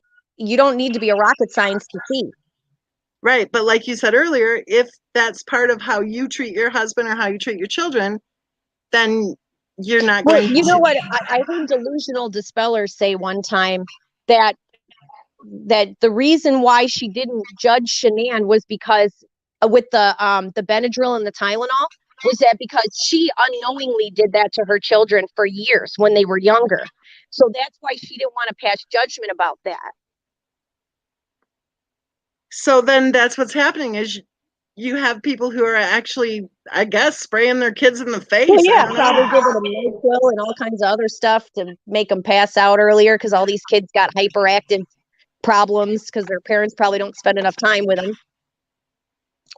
you don't need to be a rocket science to see. Right. But like you said earlier, if that's part of how you treat your husband or how you treat your children, then you're not going to. You know what? I heard delusional dispellers say one time that the reason why she didn't judge Shanann was because with the Benadryl and the Tylenol was that because she unknowingly did that to her children for years when they were younger. So that's why she didn't want to pass judgment about that. So then that's what's happening is you have people who are actually, I guess, spraying their kids in the face. Well, yeah, probably giving them NyQuil and all kinds of other stuff to make them pass out earlier because all these kids got hyperactive problems because their parents probably don't spend enough time with them.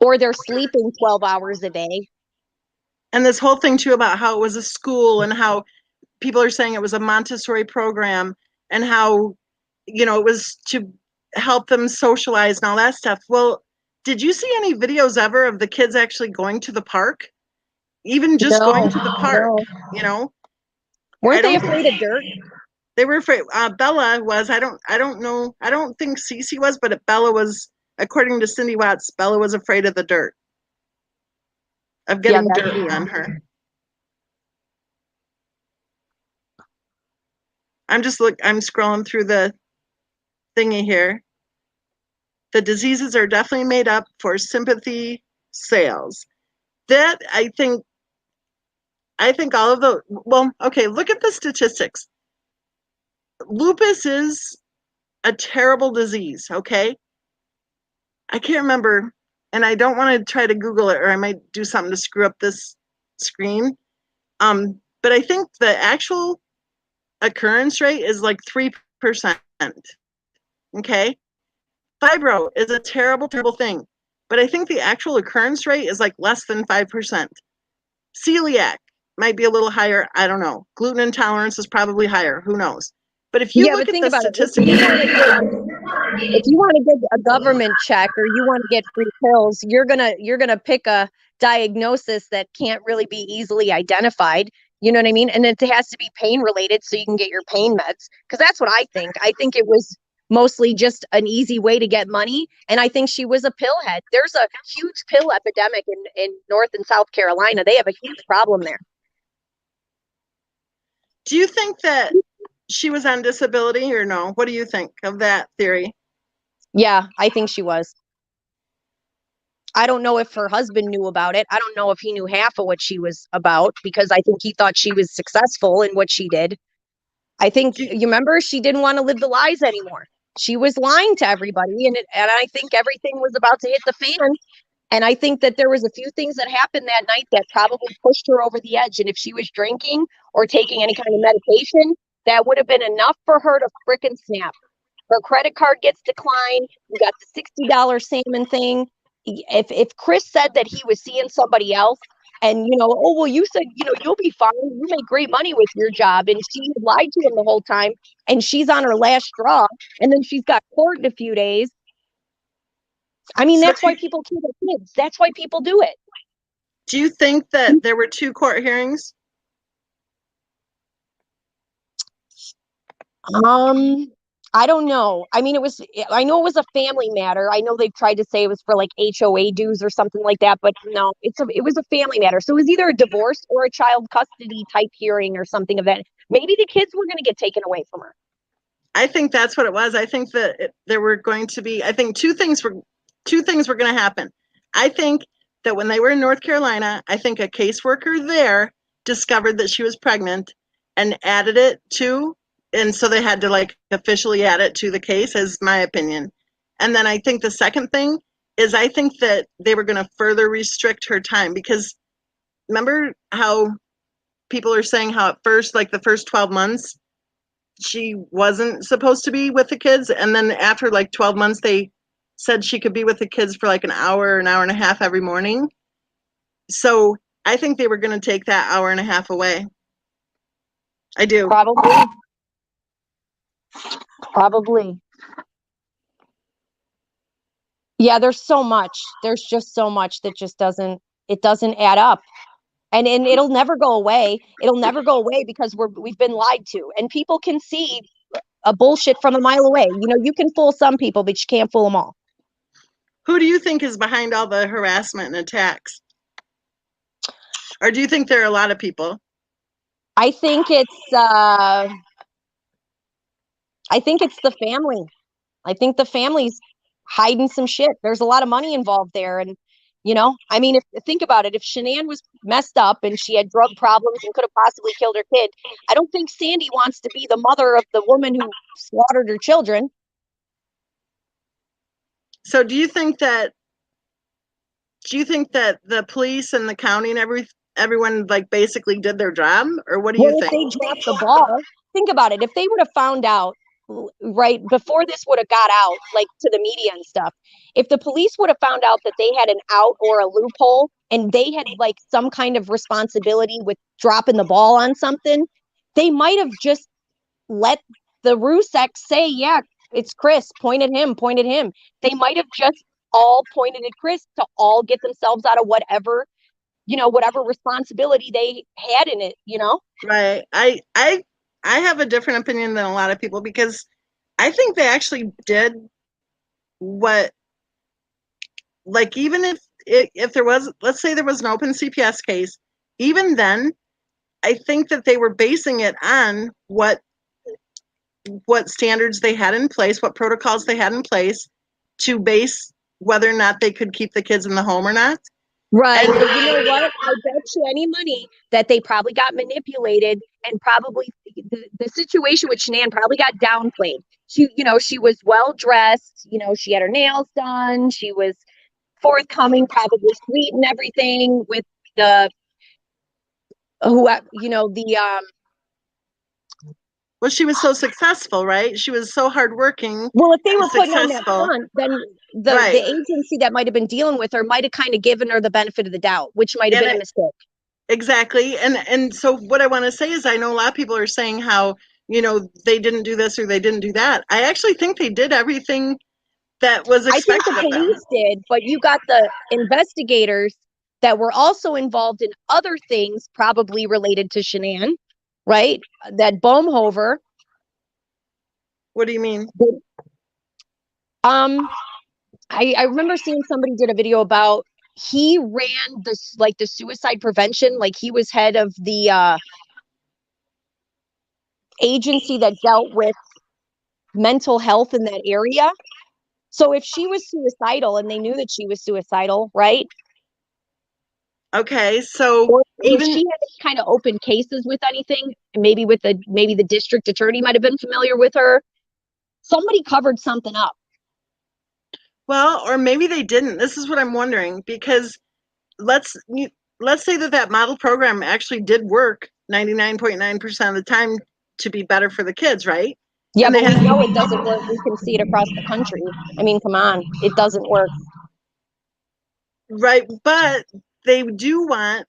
Or they're sleeping 12 hours a day. And this whole thing, too, about how it was a school and how people are saying it was a Montessori program and how, it was to help them socialize and all that stuff. Well, did you see any videos ever of the kids actually going to the park? Even just going to the park, Weren't they afraid of dirt? They were afraid. Bella was. I don't know. I don't think Cece was, but Bella was. According to Cindy Watts, Bella was afraid of the dirt, of getting dirty on her. I'm scrolling through the thingy here. The diseases are definitely made up for sympathy sales. That I think all of the, well, okay, look at the statistics. Lupus is a terrible disease, okay? I can't remember, and I don't want to try to Google it or I might do something to screw up this screen. But I think the actual occurrence rate is like 3%. Okay? Fibro is a terrible, terrible thing. But I think the actual occurrence rate is like less than 5%. Celiac might be a little higher. I don't know. Gluten intolerance is probably higher. Who knows? But if you look at the statistics, if you want to get a government check or you want to get free pills, you're gonna pick a diagnosis that can't really be easily identified. You know what I mean? And it has to be pain related so you can get your pain meds. Because that's what I think. I think it was mostly just an easy way to get money. And I think she was a pillhead. There's a huge pill epidemic in North and South Carolina. They have a huge problem there. Do you think that she was on disability or no? What do you think of that theory? Yeah, I think she was. I don't know if her husband knew about it. I don't know if he knew half of what she was about because I think he thought she was successful in what she did. I think you remember she didn't want to live the lies anymore. She was lying to everybody, and I think everything was about to hit the fan. And I think that there was a few things that happened that night that probably pushed her over the edge. And if she was drinking or taking any kind of medication, that would have been enough for her to frickin' snap. Her credit card gets declined. You got the $60 salmon thing. If Chris said that he was seeing somebody else and, oh, well, you said, you'll be fine. You make great money with your job. And she lied to him the whole time. And she's on her last straw. And then she's got court in a few days. I mean, that's why people kill their kids. That's why people do it. Do you think that there were 2 court hearings? I don't know. I mean, I know it was a family matter. I know they've tried to say it was for like HOA dues or something like that, but no, it was a family matter. So it was either a divorce or a child custody type hearing or something of that. Maybe the kids were going to get taken away from her. I think that's what it was. I think that there were going to be, I think two things were going to happen. I think that when they were in North Carolina, I think a caseworker there discovered that she was pregnant and added it to, and so they had to like officially add it to the case, is my opinion. And then I think the second thing is I think that they were going to further restrict her time because remember how people are saying how at first, like the first 12 months, she wasn't supposed to be with the kids. And then after like 12 months, they said she could be with the kids for like an hour and a half every morning. So I think they were going to take that hour and a half away. I do. Probably. Yeah, there's so much. There's just so much that just doesn't add up. And it'll never go away. It'll never go away because we've been lied to. And people can see a bullshit from a mile away. You can fool some people, but you can't fool them all. Who do you think is behind all the harassment and attacks? Or do you think there are a lot of people? I think it's the family. I think the family's hiding some shit. There's a lot of money involved there. And, You know, I mean, think about it, if Shanann was messed up and she had drug problems and could have possibly killed her kid, I don't think Sandy wants to be the mother of the woman who slaughtered her children. So do you think that the police and the county and everyone like basically did their job, or what do Well, you if think? they dropped the ball, think about it. If they would have found out right before this would have got out, like to the media and stuff, if the police would have found out that they had an out or a loophole and they had like some kind of responsibility with dropping the ball on something, they might have just let the Rusek say, yeah, it's Chris, point at him, point at him. They might have just all pointed at Chris to all get themselves out of whatever, whatever responsibility they had in it, Right. I have a different opinion than a lot of people, because I think they actually did what, like, even if there was, let's say there was an open CPS case, even then I think that they were basing it on what standards they had in place, what protocols they had in place to base whether or not they could keep the kids in the home or not. Right. And But you know what? I bet you any money that they probably got manipulated, and probably the situation with Shanann probably got downplayed. She was well dressed, she had her nails done, she was forthcoming, probably sweet and everything with the the well, she was so successful, right? She was so hardworking well, if they and were putting on that successful. front, then the Right. agency that might have been dealing with her might have kind of given her the benefit of the doubt, which might have And been a mistake. exactly. And so what I want to say is, I know a lot of people are saying how, they didn't do this or they didn't do that. I actually think they did everything that was I think the expected of them. police did, but you got the investigators that were also involved in other things, probably related to Shanann, right? That Bohmhover. What do you mean? Um, I remember seeing somebody did a video about he ran this like the suicide prevention, like he was head of the agency that dealt with mental health in that area. So if she was suicidal and they knew that she was suicidal, right? Okay, so Or she even had kind of open cases with anything, maybe the district attorney might have been familiar with her. Somebody covered something up. well, or maybe they didn't. This is what I'm wondering, because let's let's say that model program actually did work 99.9% of the time to be better for the kids, right? Yeah, And they but we had, know it doesn't work. We can see it across the country. I mean, come on, it doesn't work. right, but they do want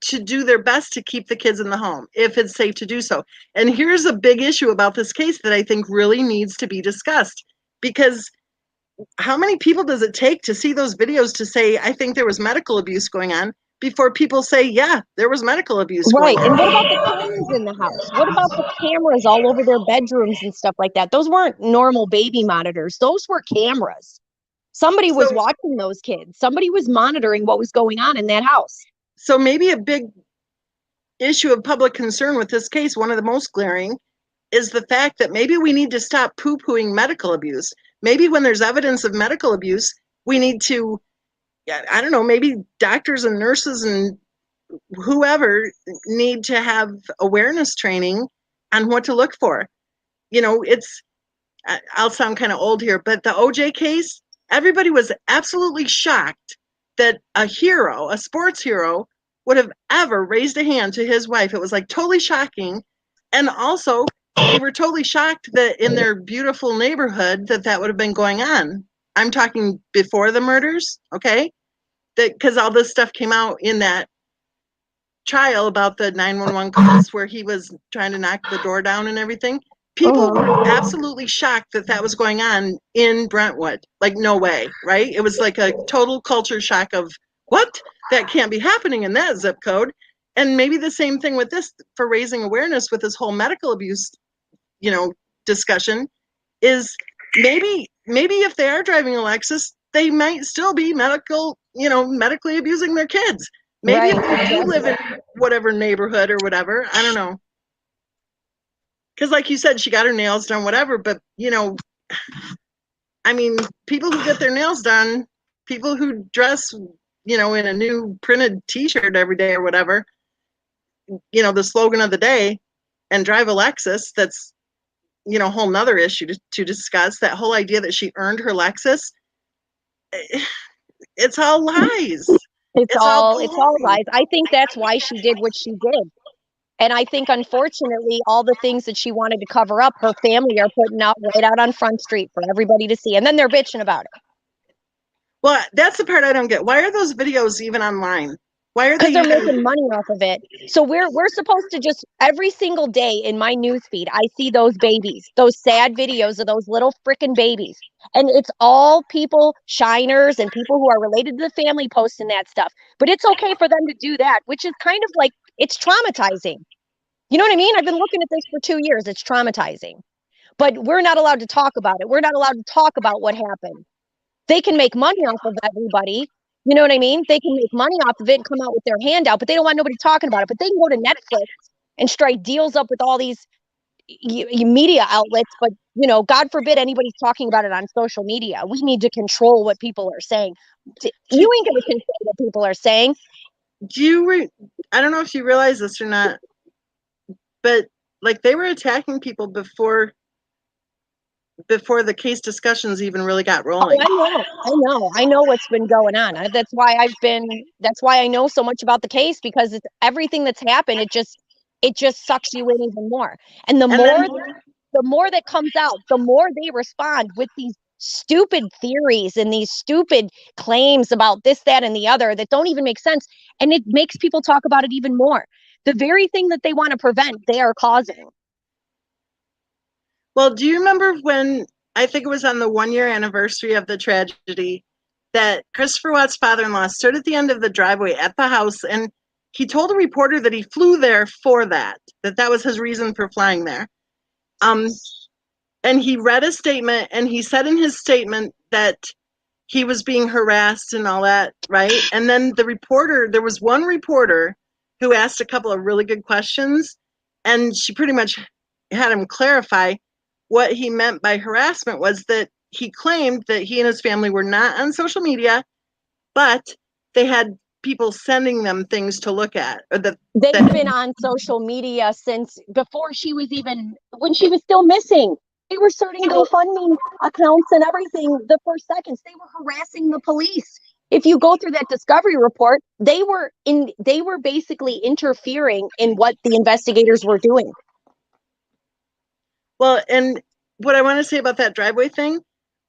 to do their best to keep the kids in the home if it's safe to do so. And here's a big issue about this case that I think really needs to be discussed, because how many people does it take to see those videos to say, I think there was medical abuse going on, before people say, yeah, there was medical abuse Right. going And what on? about the cameras in the house? What about the cameras all over their bedrooms and stuff like that? Those weren't normal baby monitors. Those were cameras. Somebody was So, watching those kids. Somebody was monitoring what was going on in that house. so maybe a big issue of public concern with this case, one of the most glaring, is the fact that maybe we need to stop poo-pooing medical abuse. Maybe when there's evidence of medical abuse, we need to, I don't know, maybe doctors and nurses and whoever need to have awareness training on what to look for. It's, I'll sound kind of old here, but the OJ case, everybody was absolutely shocked that a hero, a sports hero, would have ever raised a hand to his wife. It was like totally shocking. And also, they were totally shocked that in their beautiful neighborhood that would have been going on. I'm talking before the murders, okay? That because all this stuff came out in that trial about the 911 calls where he was trying to knock the door down and everything. People were absolutely shocked that was going on in Brentwood. Like, no way, right? It was like a total culture shock of, what? That can't be happening in that zip code. And maybe the same thing with this, for raising awareness with this whole medical abuse, discussion, is maybe if they are driving a Lexus, they might still be medically abusing their kids. Maybe Right. if they do live in whatever neighborhood or whatever, I don't know. Because like you said, she got her nails done, whatever, but I mean, people who get their nails done people who dress, in a new printed T-shirt every day or whatever, the slogan of the day, and drive a Lexus. That's, a whole nother issue to discuss. That whole idea that she earned her Lexus, it's all lies. It's all lies. I think that's why she did what she did. And I think, unfortunately, all the things that she wanted to cover up, her family are putting out right out on Front Street for everybody to see. And then they're bitching about it. Well, that's the part I don't get. Why are those videos even online? Why are Because they they're even... making money off of it. So we're supposed to just every single day in my newsfeed, I see those babies, those sad videos of those little freaking babies. And it's all people, shiners, and people who are related to the family posting that stuff. But it's okay for them to do that, which is kind of like, it's traumatizing. You know what I mean? I've been looking at this for 2 years. It's traumatizing. But we're not allowed to talk about it. We're not allowed to talk about what happened. They can make money off of everybody. You know what I mean? They can make money off of it and come out with their handout, but they don't want nobody talking about it. But they can go to Netflix and strike deals up with all these media outlets. But, God forbid anybody's talking about it on social media. We need to control what people are saying. You ain't going to control what people are saying. I don't know if you realize this or not, but like they were attacking people before the case discussions even really got rolling. I know what's been going on. That's why I know so much about the case, because it's everything that's happened. It just sucks you in even more. And the more that comes out, the more they respond with these stupid theories and these stupid claims about this, that, and the other that don't even make sense. And it makes people talk about it even more. The very thing that they want to prevent, they are causing. Well, do you remember when, I think it was on the 1-year anniversary of the tragedy, that Christopher Watt's father-in-law stood at the end of the driveway at the house, and he told a reporter that he flew there for that was his reason for flying there. And he read a statement, and he said in his statement that he was being harassed and all that, right? And then there was one reporter who asked a couple of really good questions, and she pretty much had him clarify what he meant by harassment was that he claimed that he and his family were not on social media, but they had people sending them things to look at. They've been on social media since before when she was still missing. They were starting GoFundMe accounts and everything the first seconds. They were harassing the police. If you go through that discovery report, they were basically interfering in what the investigators were doing. Well, and what I want to say about that driveway thing,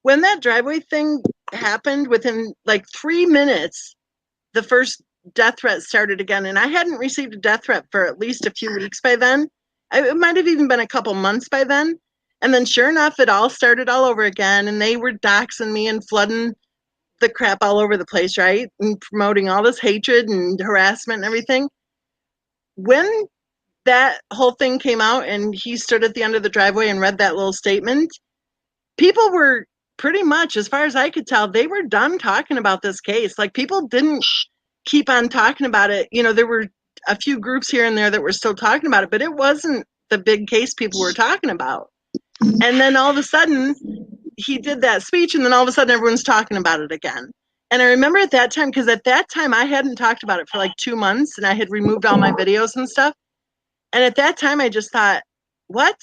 when that driveway thing happened, within like 3 minutes, the first death threat started again. And I hadn't received a death threat for at least a few weeks by then. It might have even been a couple months by then. And then sure enough, it all started all over again. And they were doxing me and flooding the crap all over the place, right? And promoting all this hatred and harassment and everything. When that whole thing came out and he stood at the end of the driveway and read that little statement, people were pretty much, as far as I could tell, they were done talking about this case. Like, people didn't keep on talking about it. There were a few groups here and there that were still talking about it, but it wasn't the big case people were talking about. And then all of a sudden, he did that speech, and then all of a sudden everyone's talking about it again. And I remember at that time, because at that time I hadn't talked about it for like 2 months, and I had removed all my videos and stuff. And at that time I just thought, what?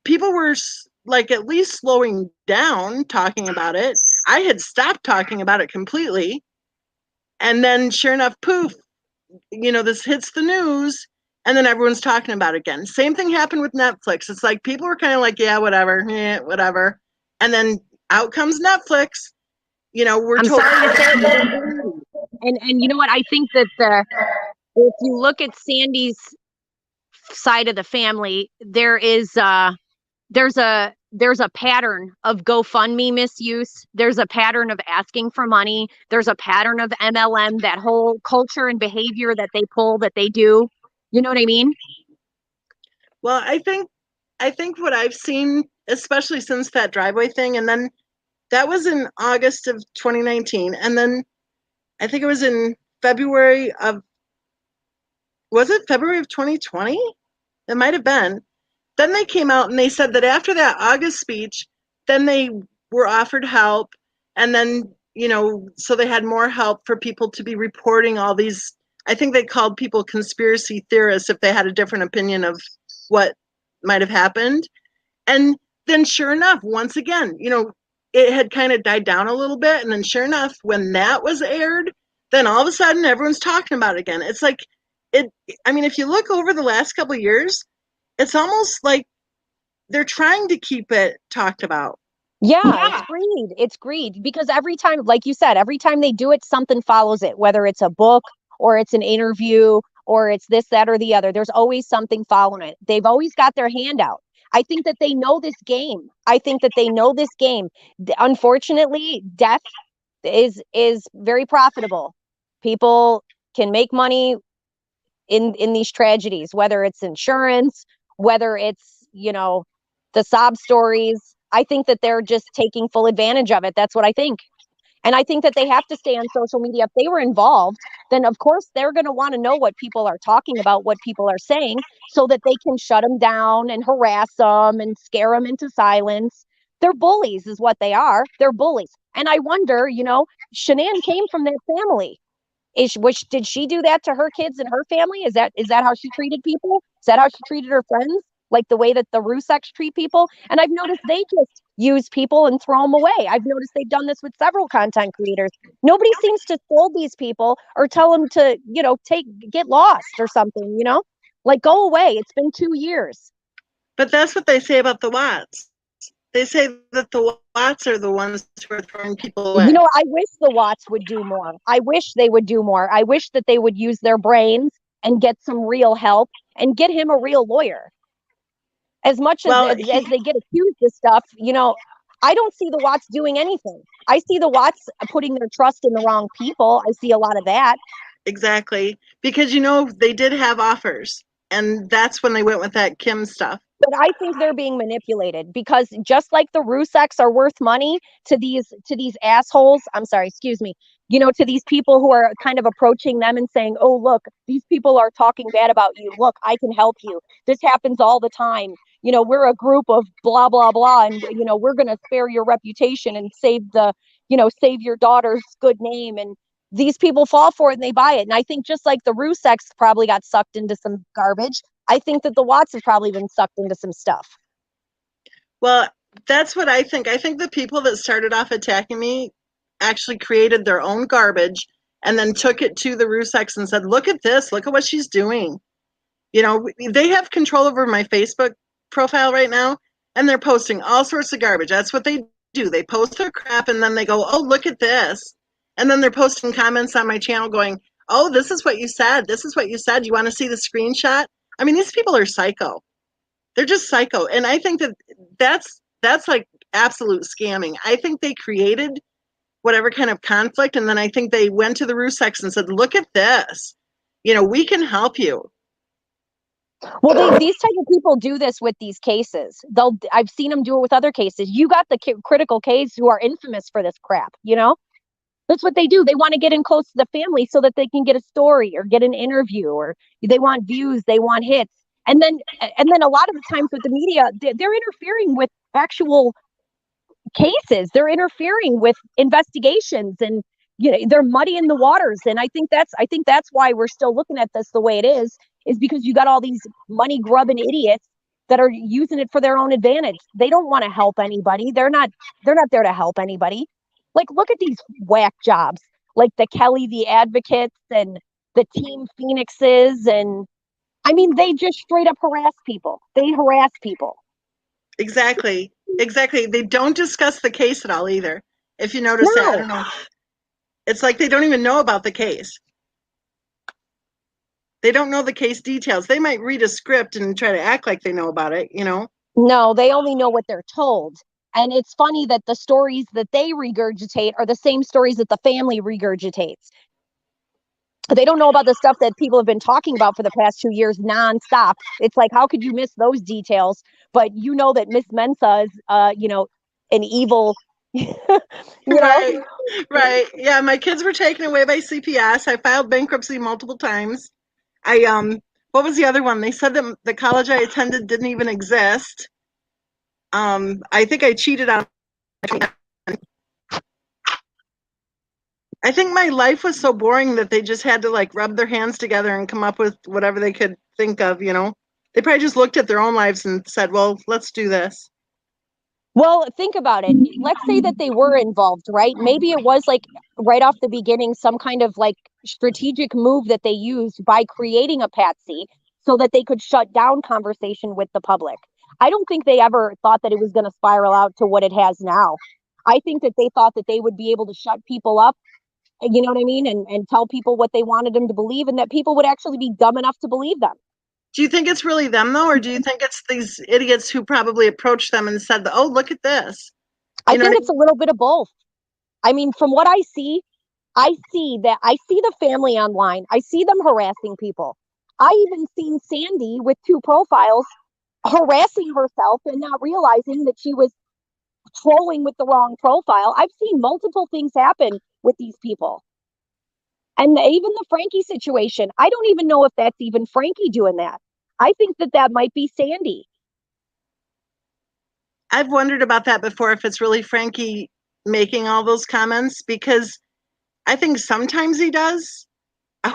People were like at least slowing down talking about it. I had stopped talking about it completely. And then sure enough, poof, this hits the news, and then everyone's talking about it again. Same thing happened with Netflix. It's like people were kind of like, yeah, whatever. And then out comes Netflix. We're told. Sorry to say it, and you know what? I think that if you look at Sandy's side of the family, there's a pattern of GoFundMe misuse. There's a pattern of asking for money. There's a pattern of MLM, that whole culture and behavior that they pull, that they do. You know what I mean? Well, I think what I've seen, especially since that driveway thing, and then that was in August of 2019, and then I think it was in February of, was it February of 2020? It might have been. Then they came out and they said that after that August speech, then they were offered help. And then, so they had more help for people to be reporting all these. I think they called people conspiracy theorists if they had a different opinion of what might have happened. And then sure enough, once again, it had kind of died down a little bit. And then sure enough, when that was aired, then all of a sudden everyone's talking about it again. It's like, if you look over the last couple of years, it's almost like they're trying to keep it talked about. Yeah, it's greed. It's greed because every time, like you said, every time they do it, something follows it, whether it's a book or it's an interview or it's this, that, or the other. There's always something following it. They've always got their hand out. I think that they know this game. Unfortunately, death is very profitable. People can make money in these tragedies, whether it's insurance, whether it's, the sob stories. I think that they're just taking full advantage of it. That's what I think. And I think that they have to stay on social media. If they were involved, then of course they're going to want to know what people are talking about, what people are saying, so that they can shut them down and harass them and scare them into silence. They're bullies is what they are. They're bullies. And I wonder, Shanann came from that family. Did she do that to her kids and her family? Is that how she treated people? Is that how she treated her friends? Like the way that the Ruseks treat people? And I've noticed they just use people and throw them away. I've noticed they've done this with several content creators. Nobody seems to scold these people or tell them to, get lost or something, like go away. It's been 2 years. But that's what they say about the Watts. They say that the Watts are the ones who are throwing people away. I wish the Watts would do more. I wish they would do more. I wish that they would use their brains and get some real help and get him a real lawyer. As much as they get accused of stuff, I don't see the Watts doing anything. I see the Watts putting their trust in the wrong people. I see a lot of that. Exactly. Because, they did have offers. And that's when they went with that Kim stuff. But I think they're being manipulated because just like the Ruseks are worth money to these assholes, I'm sorry, excuse me, to these people who are kind of approaching them and saying, oh, look, these people are talking bad about you. Look, I can help you. This happens all the time. We're a group of blah, blah, blah. And, we're going to spare your reputation and save your daughter's good name. And these people fall for it and they buy it. And I think just like the Ruseks probably got sucked into some garbage, I think that the Watts have probably been sucked into some stuff. Well, that's what I think. I think the people that started off attacking me actually created their own garbage and then took it to the Ruseks and said, look at this. Look at what she's doing. They have control over my Facebook profile right now, and they're posting all sorts of garbage. That's what they do. They post their crap, and then they go, oh, look at this. And then they're posting comments on my channel going, oh, this is what you said. This is what you said. You want to see the screenshot? I mean, these people are psycho. They're just psycho. And I think that's like absolute scamming. I think they created whatever kind of conflict. And then I think they went to the Ruseks and said, look at this. We can help you. Well, these type of people do this with these cases. I've seen them do it with other cases. You got the critical case who are infamous for this crap, That's what they do. They want to get in close to the family so that they can get a story or get an interview, or they want views, they want hits. And then a lot of the times with the media, they're interfering with actual cases. They're interfering with investigations, and they're muddying the waters. And I think that's why we're still looking at this the way it is because you got all these money grubbing idiots that are using it for their own advantage. They don't want to help anybody. They're not there to help anybody. Like, look at these whack jobs, like the Kelly the Advocates and the Team Phoenixes. And I mean, they just straight up harass people. They harass people. Exactly. They don't discuss the case at all either. If you notice that, I don't know. It's like they don't even know about the case. They don't know the case details. They might read a script and try to act like they know about it, No, they only know what they're told. And it's funny that the stories that they regurgitate are the same stories that the family regurgitates. They don't know about the stuff that people have been talking about for the past 2 years nonstop. It's like, how could you miss those details? But that Miss Mensa is, an evil. Right. Yeah, my kids were taken away by CPS. I filed bankruptcy multiple times. What was the other one? They said that the college I attended didn't even exist. I think I cheated on. I think my life was so boring that they just had to like rub their hands together and come up with whatever they could think of, you know? They probably just looked at their own lives and said, well, let's do this. Well, think about it. Let's say that they were involved, right? Maybe it was like right off the beginning, some kind of like strategic move that they used by creating a patsy so that they could shut down conversation with the public. I don't think they ever thought that it was going to spiral out to what it has now. I think that they thought that they would be able to shut people up, you know what I mean? And tell people what they wanted them to believe, and that people would actually be dumb enough to believe them. Do you think it's really them though, or do you think it's these idiots who probably approached them and said, "Oh, look at this"? I You know what think I it's a little bit of both. I mean, from what I see the family online. I see them harassing people. I even seen Sandy with two profiles harassing herself and not realizing that she was trolling with the wrong profile. I've seen multiple things happen with these people. And even the Frankie situation, I don't even know if that's even Frankie doing that. I think that that might be Sandy. I've wondered about that before, if it's really Frankie making all those comments, because I think sometimes he does.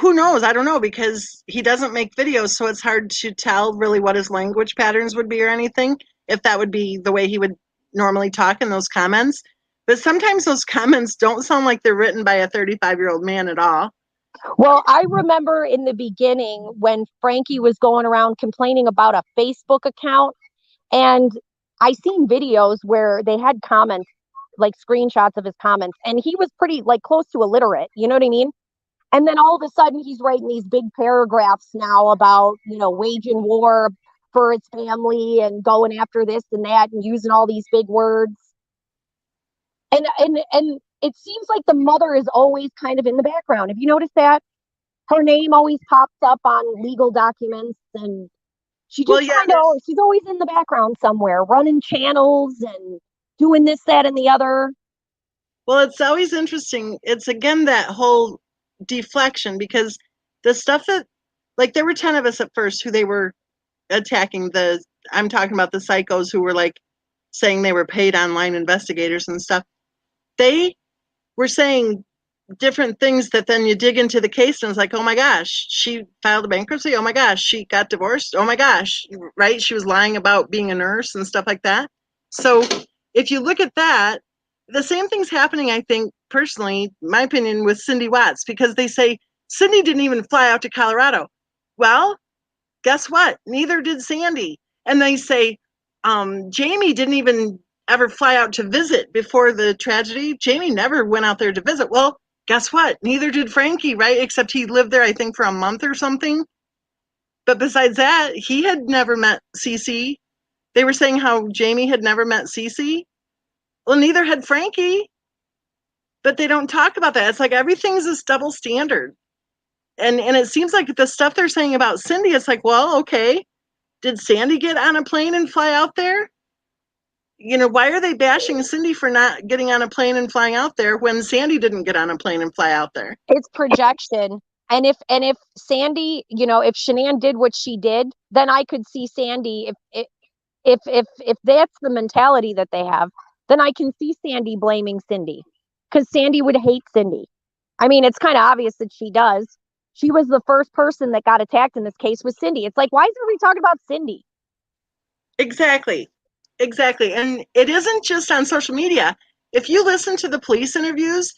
Who knows? I don't know, because he doesn't make videos, so it's hard to tell really what his language patterns would be or anything, if that would be the way he would normally talk in those comments. But sometimes those comments don't sound like they're written by a 35-year-old man at all. Well, I remember in the beginning when Frankie was going around complaining about a Facebook account, and I seen videos where they had comments, like screenshots of his comments, and he was pretty like close to illiterate, you know what I mean? And then all of a sudden he's writing these big paragraphs now about, waging war for his family and going after this and that and using all these big words. And it seems like the mother is always kind of in the background. Have you noticed that? Her name always pops up on legal documents, and she Well, just yeah, kind of, she's always in the background somewhere, running channels and doing this, that, and the other. well, it's always interesting. It's again that whole deflection, because the stuff that, like, there were 10 of us at first who they were attacking. I'm talking about the psychos who were like saying they were paid online investigators and stuff. They were saying different things that then you dig into the case and it's like, oh my gosh, she filed a bankruptcy. Oh my gosh, she got divorced. Oh my gosh, right? She was lying about being a nurse and stuff like that. So if you look at that, the same thing's happening, I think, personally, my opinion, with Cindy Watts, because they say Cindy didn't even fly out to Colorado. Well, guess what? Neither did Sandy. And they say Jamie didn't even ever fly out to visit before the tragedy. Jamie never went out there to visit. Well, guess what? Neither did Frankie, right? Except he lived there, I think, for a month or something. But besides that, he had never met Cece. They were saying how Jamie had never met Cece. Well, neither had Frankie. But they don't talk about that. It's like everything's this double standard. And it seems like the stuff they're saying about Cindy, it's like, well, okay, did Sandy get on a plane and fly out there? Why are they bashing Cindy for not getting on a plane and flying out there when Sandy didn't get on a plane and fly out there? It's projection. And if Sandy, if Shanann did what she did, then I could see Sandy, if that's the mentality that they have, then I can see Sandy blaming Cindy, because Sandy would hate Cindy. I mean, it's kind of obvious that she does. She was the first person that got attacked in this case with Cindy. It's like, why is everybody talking about Cindy? Exactly. Exactly. And it isn't just on social media. If you listen to the police interviews,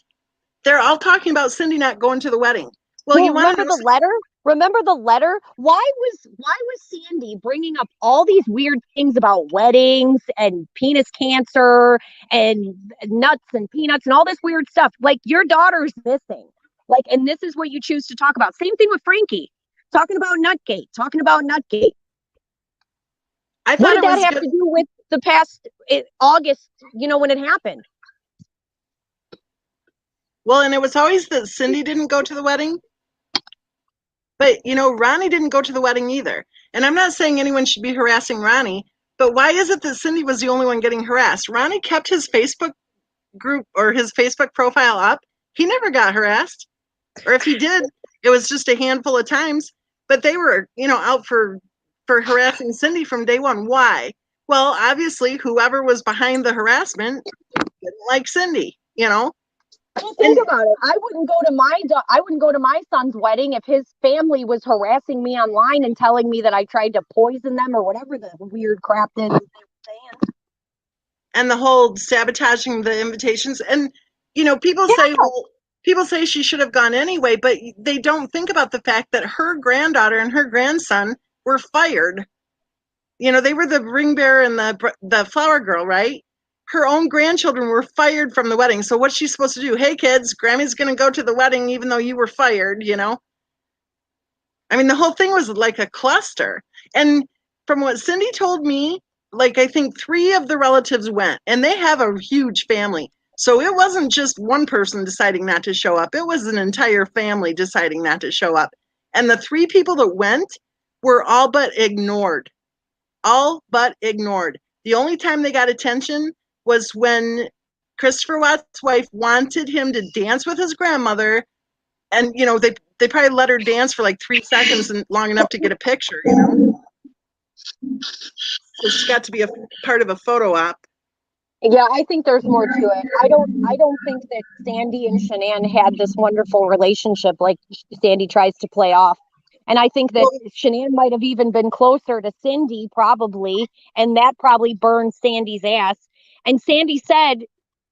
they're all talking about Cindy not going to the wedding. Well, Well, you want to remember know the letter? Remember the letter? Why was Sandy bringing up all these weird things about weddings and penis cancer and nuts and peanuts and all this weird stuff? Like, your daughter's missing. Like, and this is what you choose to talk about. Same thing with Frankie. Talking about Nutgate. I What thought did it that was have good. to do with the past August, when it happened? Well, and it was always that Cindy didn't go to the wedding. But, Ronnie didn't go to the wedding either. And I'm not saying anyone should be harassing Ronnie, but why is it that Cindy was the only one getting harassed? Ronnie kept his Facebook group or his Facebook profile up. He never got harassed. Or if he did, it was just a handful of times. But they were, out for harassing Cindy from day one. Why? Well, obviously, whoever was behind the harassment didn't like Cindy. Just think about it. I wouldn't go to my son's wedding if his family was harassing me online and telling me that I tried to poison them or whatever the weird crap is they were saying. And the whole sabotaging the invitations. And, people Yeah. say, well, people say she should have gone anyway, but they don't think about the fact that her granddaughter and her grandson were fired. They were the ring bearer and the flower girl, right? Her own grandchildren were fired from the wedding. So what's she supposed to do? Hey, kids, Grammy's going to go to the wedding even though you were fired. I mean, the whole thing was like a cluster. And from what Cindy told me, like I think 3 of the relatives went, and they have a huge family. So it wasn't just one person deciding not to show up. It was an entire family deciding not to show up. And the 3 people that went were all but ignored. All but ignored. The only time they got attention was when Christopher Watt's wife wanted him to dance with his grandmother, and they probably let her dance for like 3 seconds and long enough to get a picture. So she got to be a part of a photo op. Yeah, I think there's more to it. I don't think that Sandy and Shanann had this wonderful relationship like Sandy tries to play off. And I think that Shanann might have even been closer to Cindy, probably, and that probably burned Sandy's ass. And Sandy said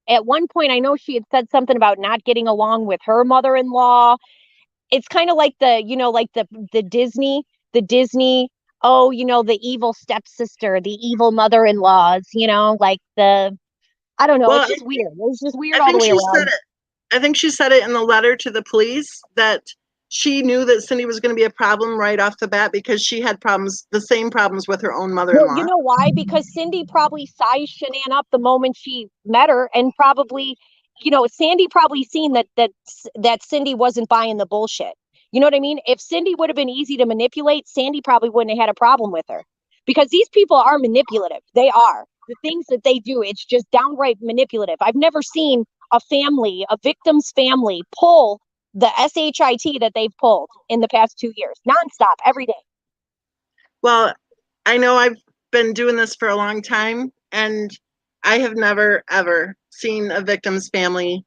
at one point, I know she had said something about not getting along with her mother-in-law. It's kind of like like the Disney, oh, the evil stepsister, the evil mother-in-laws, like I don't know. Well, It's just weird. It's just weird I all the think way she said around. it. I think she said it in the letter to the police that she knew that Cindy was going to be a problem right off the bat because she had the same problems with her own Well, you mother-in-law. know why? Because Cindy probably sized Shanann up the moment she met her, and probably, Sandy probably seen that Cindy wasn't buying the bullshit. You know what I mean? If Cindy would have been easy to manipulate, Sandy probably wouldn't have had a problem with her. Because these people are manipulative. They are. The things that they do, it's just downright manipulative. I've never seen a victim's family, pull the SHIT that they've pulled in the past 2 years, nonstop, every day. Well, I know I've been doing this for a long time, and I have never, ever seen a victim's family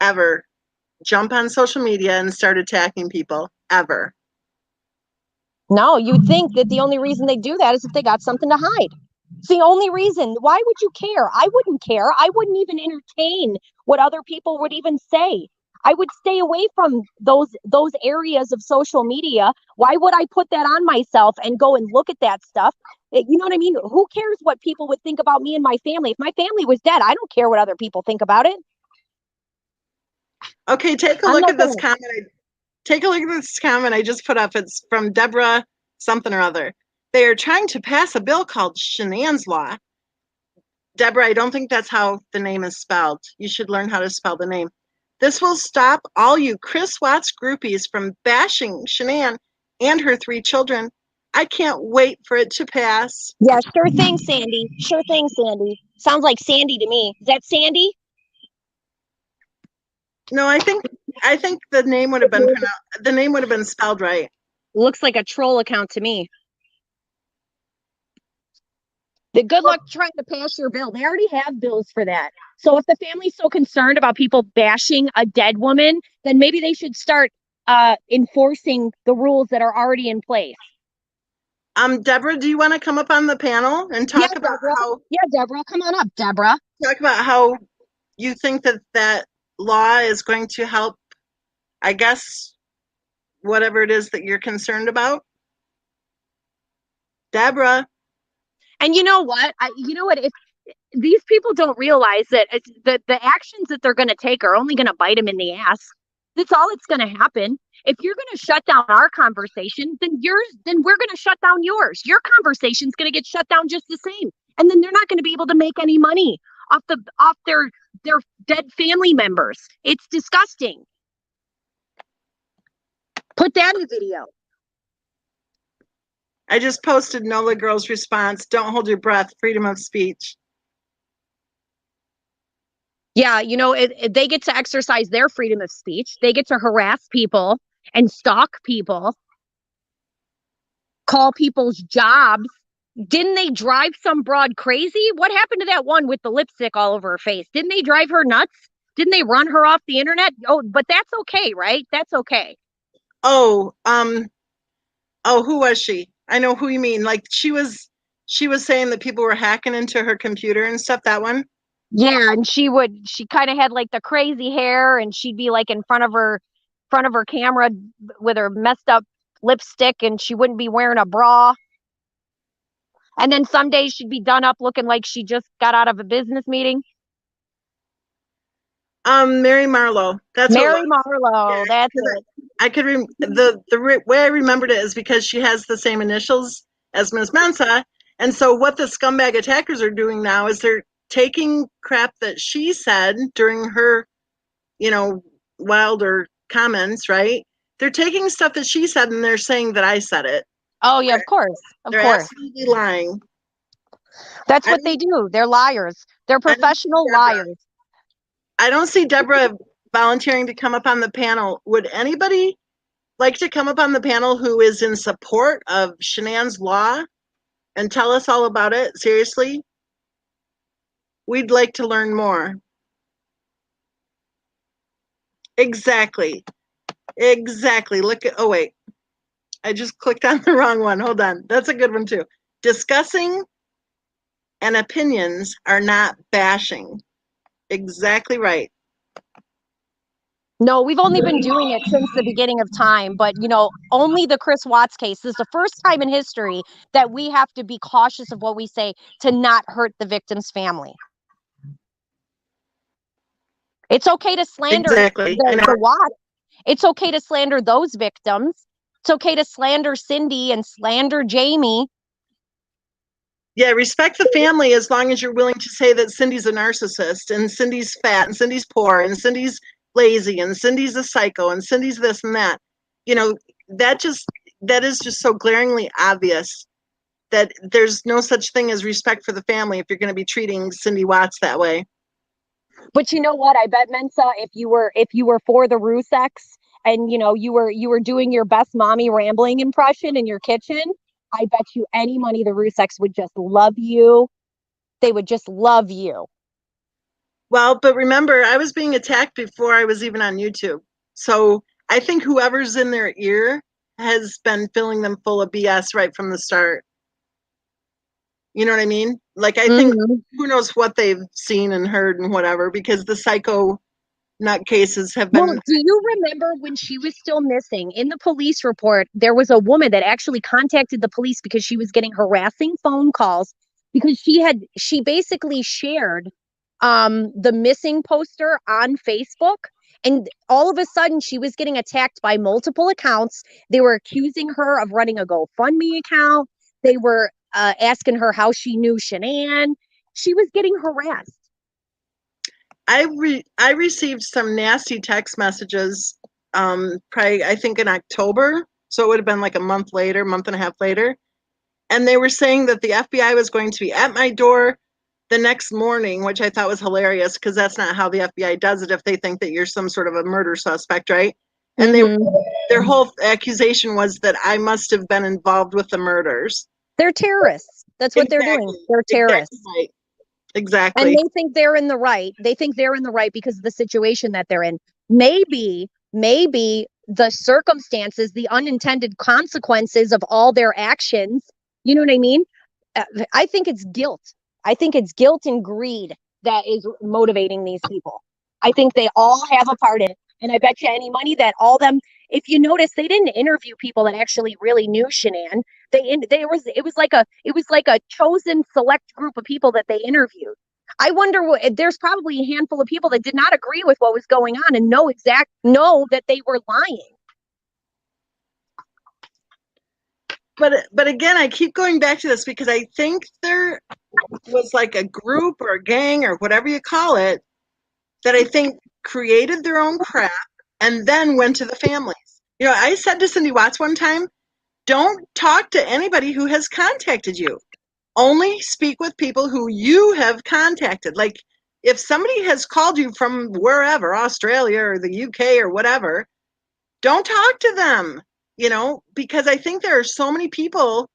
ever jump on social media and start attacking people, ever. No, you'd think that the only reason they do that is if they got something to hide. It's the only reason. Why would you care? I wouldn't care. I wouldn't even entertain what other people would even say. I would stay away from those areas of social media. Why would I put that on myself and go and look at that stuff? You know what I mean? Who cares what people would think about me and my family? If my family was dead, I don't care what other people think about it. Okay, take a I'm look not at this gonna. comment. Take a look at this comment I just put up. It's from Deborah something or other. They are trying to pass a bill called Shanann's Law. Deborah, I don't think that's how the name is spelled. You should learn how to spell the name. This will stop all you Chris Watts groupies from bashing Shanann and her 3 children. I can't wait for it to pass. Yeah, sure thing, Sandy. Sure thing, Sandy. Sounds like Sandy to me. Is that Sandy? No, I think the name would have been spelled right. Looks like a troll account to me. The good luck trying to pass your bill. They already have bills for that. So if the family's so concerned about people bashing a dead woman, then maybe they should start enforcing the rules that are already in place. Deborah, do you want to come up on the panel and Yeah, talk about Deborah. Yeah, Deborah. Come on up, Deborah. how you think that law is going to help, I guess, whatever it is that you're concerned about? Deborah. And you know what? If these people don't realize that the actions that they're going to take are only going to bite them in the ass. That's all it's going to happen. If you're going to shut down our conversation, then we're going to shut down yours. Your conversation's going to get shut down just the same. And then they're not going to be able to make any money off their dead family members. It's disgusting. Put that in the video. I just posted Nola Girl's response. Don't hold your breath. Freedom of speech. Yeah, they get to exercise their freedom of speech. They get to harass people and stalk people, call people's jobs. Didn't they drive some broad crazy? What happened to that one with the lipstick all over her face? Didn't they drive her nuts? Didn't they run her off the internet? Oh, but that's okay, right? That's okay. Oh, who was she? I know who you mean. Like she was saying that people were hacking into her computer and stuff. That one. Yeah, and she kind of had like the crazy hair, and she'd be like in front of her camera with her messed up lipstick, and she wouldn't be wearing a bra. And then some days she'd be done up looking like she just got out of a business meeting. Mary Marlowe. That's what it Mary was. Marlowe, that's Yeah, it. I could the way I remembered it is because she has the same initials as Miss Mensa, and so what the scumbag attackers are doing now is they're taking crap that she said during her, you know, wilder comments, right? They're taking stuff that she said and they're saying that I said it. Oh yeah, of course, of They're course. absolutely lying. That's I what they do. They're liars. They're I don't see professional Deborah. liars. I don't see Deborah volunteering to come up on the panel. Would anybody like to come up on the panel who is in support of Shanann's law and tell us all about it? Seriously, we'd like to learn more. Exactly. Look at, oh wait, I just clicked on the wrong one. Hold on. That's a good one too. Discussing and opinions are not bashing. Exactly right. No, we've only been doing it since the beginning of time, but only the Chris Watts case is the first time in history that we have to be cautious of what we say to not hurt the victim's family. It's okay to slander Exactly. I know. the Watts. It's okay to slander those victims. It's okay to slander Cindy and slander Jamie. Yeah, respect the family as long as you're willing to say that Cindy's a narcissist and Cindy's fat and Cindy's poor and Cindy's lazy and Cindy's a psycho and Cindy's this and that. You know, that is just so glaringly obvious that there's no such thing as respect for the family if you're going to be treating Cindy Watts that way. But you know what? I bet, Mensa, if you were for the Rusex and you were doing your best mommy rambling impression in your kitchen, I bet you any money the Rusex would just love you. They would just love you. Well, but remember, I was being attacked before I was even on YouTube. So I think whoever's in their ear has been filling them full of BS right from the start. You know what I mean? Like, I think who knows what they've seen and heard and whatever, because the psycho nutcases have been. Well, do you remember when she was still missing? In the police report, there was a woman that actually contacted the police because she was getting harassing phone calls because she basically shared the missing poster on Facebook. And all of a sudden, she was getting attacked by multiple accounts. They were accusing her of running a GoFundMe account. They were asking her how she knew Shanann. She was getting harassed. I received some nasty text messages, probably I think in October, so it would have been like a month and a half later, and they were saying that the FBI was going to be at my door the next morning, which I thought was hilarious because that's not how the FBI does it if they think that you're some sort of a murder suspect, right? And their whole accusation was that I must have been involved with the murders. They're terrorists. That's what they're doing. They're terrorists. Exactly right. Exactly. And they think they're in the right. They think they're in the right because of the situation that they're in. Maybe the circumstances, the unintended consequences of all their actions, you know what I mean? I think it's guilt. I think it's guilt and greed that is motivating these people. I think they all have a part in it. And I bet you any money that all them, if you notice, they didn't interview people that actually really knew Shanann. It was like a chosen select group of people that they interviewed. I wonder there's probably a handful of people that did not agree with what was going on and know that they were lying. But again, I keep going back to this because I think there was like a group or a gang or whatever you call it that I think created their own crap and then went to the families. You know, I said to Cindy Watts one time, don't talk to anybody who has contacted you. Only speak with people who you have contacted. Like if somebody has called you from wherever, Australia or the UK or whatever, don't talk to them, because I think there are so many people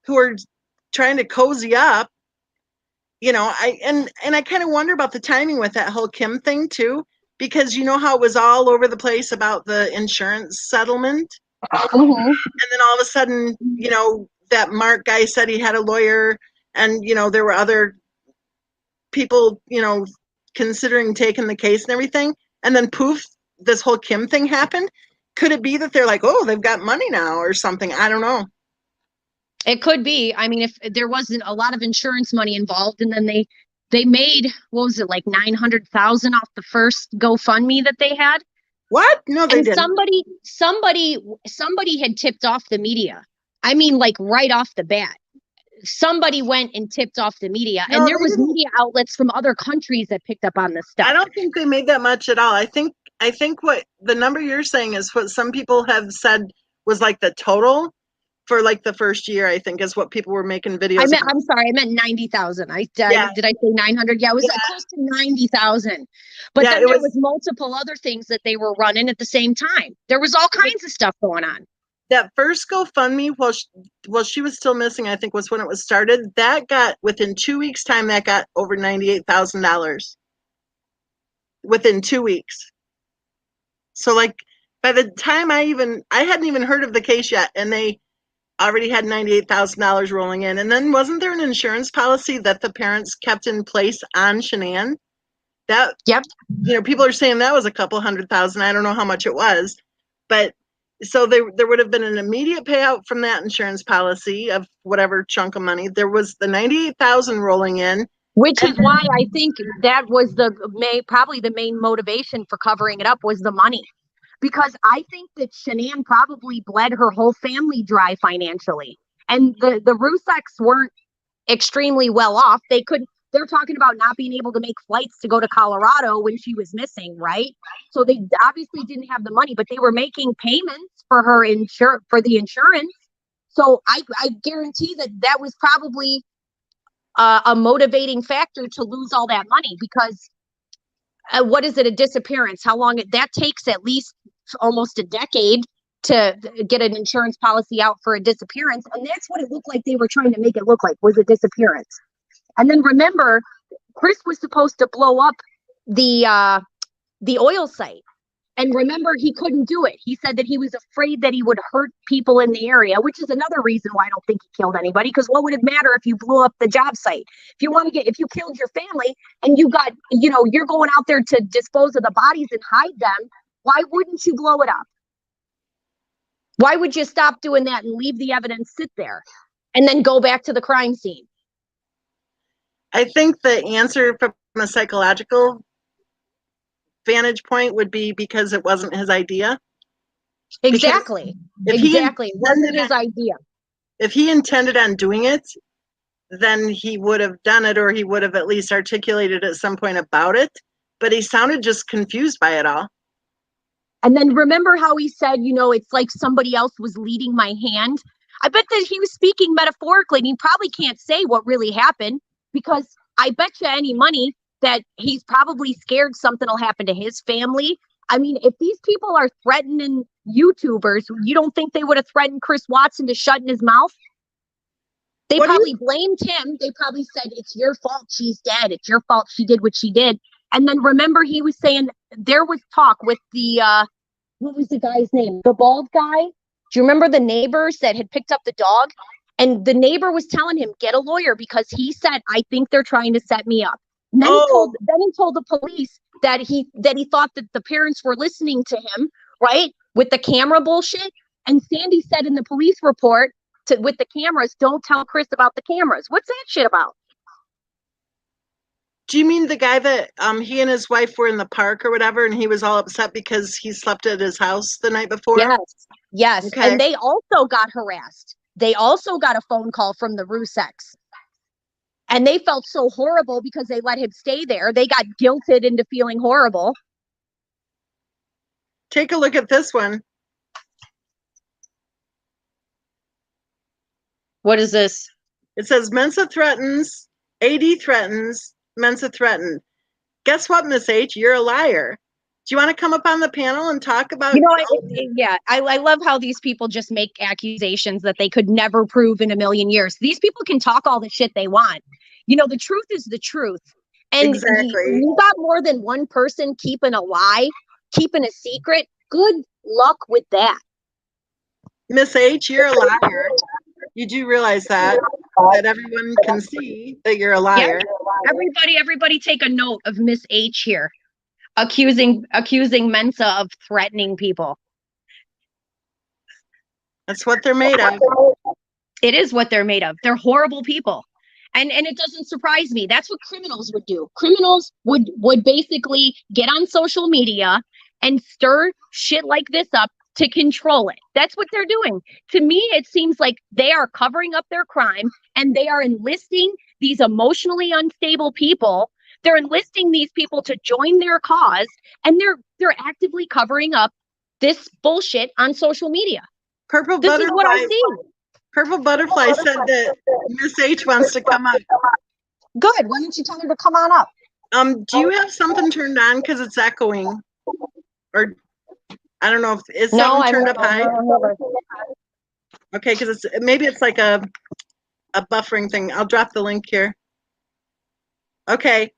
who are trying to cozy up. I kind of wonder about the timing with that whole Kim thing too, because you know how it was all over the place about the insurance settlement? Mm-hmm. And then all of a sudden, that Mark guy said he had a lawyer, and, there were other people, considering taking the case and everything. And then poof, this whole Kim thing happened. Could it be that they're like, oh, they've got money now or something? I don't know. It could be. I mean, if there wasn't a lot of insurance money involved, and then they made, what was it, like 900,000 off the first GoFundMe that they had. What? No, they And didn't. somebody had tipped off the media. I mean, like right off the bat. Somebody went and tipped off the media, No, and there they was didn't. media outlets from other countries that picked up on this stuff. I don't think they made that much at all. I think what the number you're saying is what some people have said was like the total for like the first year, I think, is what people were making videos about. I'm sorry, I meant 90,000. Yeah. Did I say 900? Yeah, it was close to 90,000. But then there was multiple other things that they were running at the same time. There was all kinds of stuff going on. That first GoFundMe, while she was still missing, I think was when it was started. That got, within 2 weeks' time, that got over $98,000 within 2 weeks. So like by the time I hadn't even heard of the case yet, and they already had $98,000 rolling in. And then wasn't there an insurance policy that the parents kept in place on Shanann? That, Yep. People are saying that was a couple $100,000. I don't know how much it was, but so there would have been an immediate payout from that insurance policy of whatever chunk of money. There was the 98,000 rolling in, which is why I think that was probably the main motivation for covering it up was the money. Because I think that Shanann probably bled her whole family dry financially. And the Ruseks weren't extremely well off. They're talking about not being able to make flights to go to Colorado when she was missing, right? So they obviously didn't have the money, but they were making payments for her for the insurance. So I guarantee that was probably a motivating factor to lose all that money, because what is it, a disappearance? How long that takes? At least almost a decade to get an insurance policy out for a disappearance. And that's what it looked like they were trying to make it look like, was a disappearance. And then remember, Chris was supposed to blow up the oil site. And remember, he couldn't do it. He said that he was afraid that he would hurt people in the area, which is another reason why I don't think he killed anybody. Because what would it matter if you blew up the job site? If you killed your family and you're going out there to dispose of the bodies and hide them, why wouldn't you blow it up? Why would you stop doing that and leave the evidence sit there and then go back to the crime scene? I think the answer from a psychological vantage point would be because it wasn't his idea. Exactly. Exactly. It wasn't his idea. If he intended on doing it, then he would have done it, or he would have at least articulated at some point about it. But he sounded just confused by it all. And then remember how he said, it's like somebody else was leading my hand. I bet that he was speaking metaphorically, and he probably can't say what really happened, because I bet you any money that he's probably scared something will happen to his family. I mean, if these people are threatening YouTubers, you don't think they would have threatened Chris Watson to shut in his mouth? They probably blamed him. They probably said, it's your fault she's dead. It's your fault she did what she did. And then remember, he was saying there was talk with the, what was the guy's name? The bald guy? Do you remember the neighbors that had picked up the dog? And the neighbor was telling him, get a lawyer, because he said, I think they're trying to set me up. And then he told the police that he thought that the parents were listening to him, right? With the camera bullshit. And Sandy said in the police report with the cameras, don't tell Chris about the cameras. What's that shit about? Do you mean the guy that he and his wife were in the park or whatever, and he was all upset because he slept at his house the night before? Yes. Okay. And they also got harassed. They also got a phone call from the Ruseks. And they felt so horrible because they let him stay there. They got guilted into feeling horrible. Take a look at this one. What is this? It says Mensa threatens, AD threatens, Mensa threatened. Guess what, Miss H? You're a liar. Do you want to come up on the panel and talk about I love how these people just make accusations that they could never prove in a million years. These people can talk all the shit they want. The truth is the truth. And Exactly. you got more than one person keeping a lie, keeping a secret. Good luck with that. Miss H, you're a liar. You do realize that everyone can see that you're a Yeah. liar. Everybody take a note of Miss H here, accusing Mensa of threatening people. That's what they're made of. It is what they're made of. They're horrible people. And it doesn't surprise me. That's what criminals would do. Criminals would basically get on social media and stir shit like this up to control it. That's what they're doing. To me, it seems like they are covering up their crime and they are enlisting these emotionally unstable people. They're enlisting these people to join their cause, and they're actively covering up this bullshit on social media. Purple This is what I Butterfly. see. Purple Butterfly said that Miss H wants to come up. Good. Why don't you tell her to come on up? Do you have something turned on because it's echoing? Or I don't know if it's something turned up high. Okay, because maybe it's like a buffering thing. I'll drop the link here. Okay.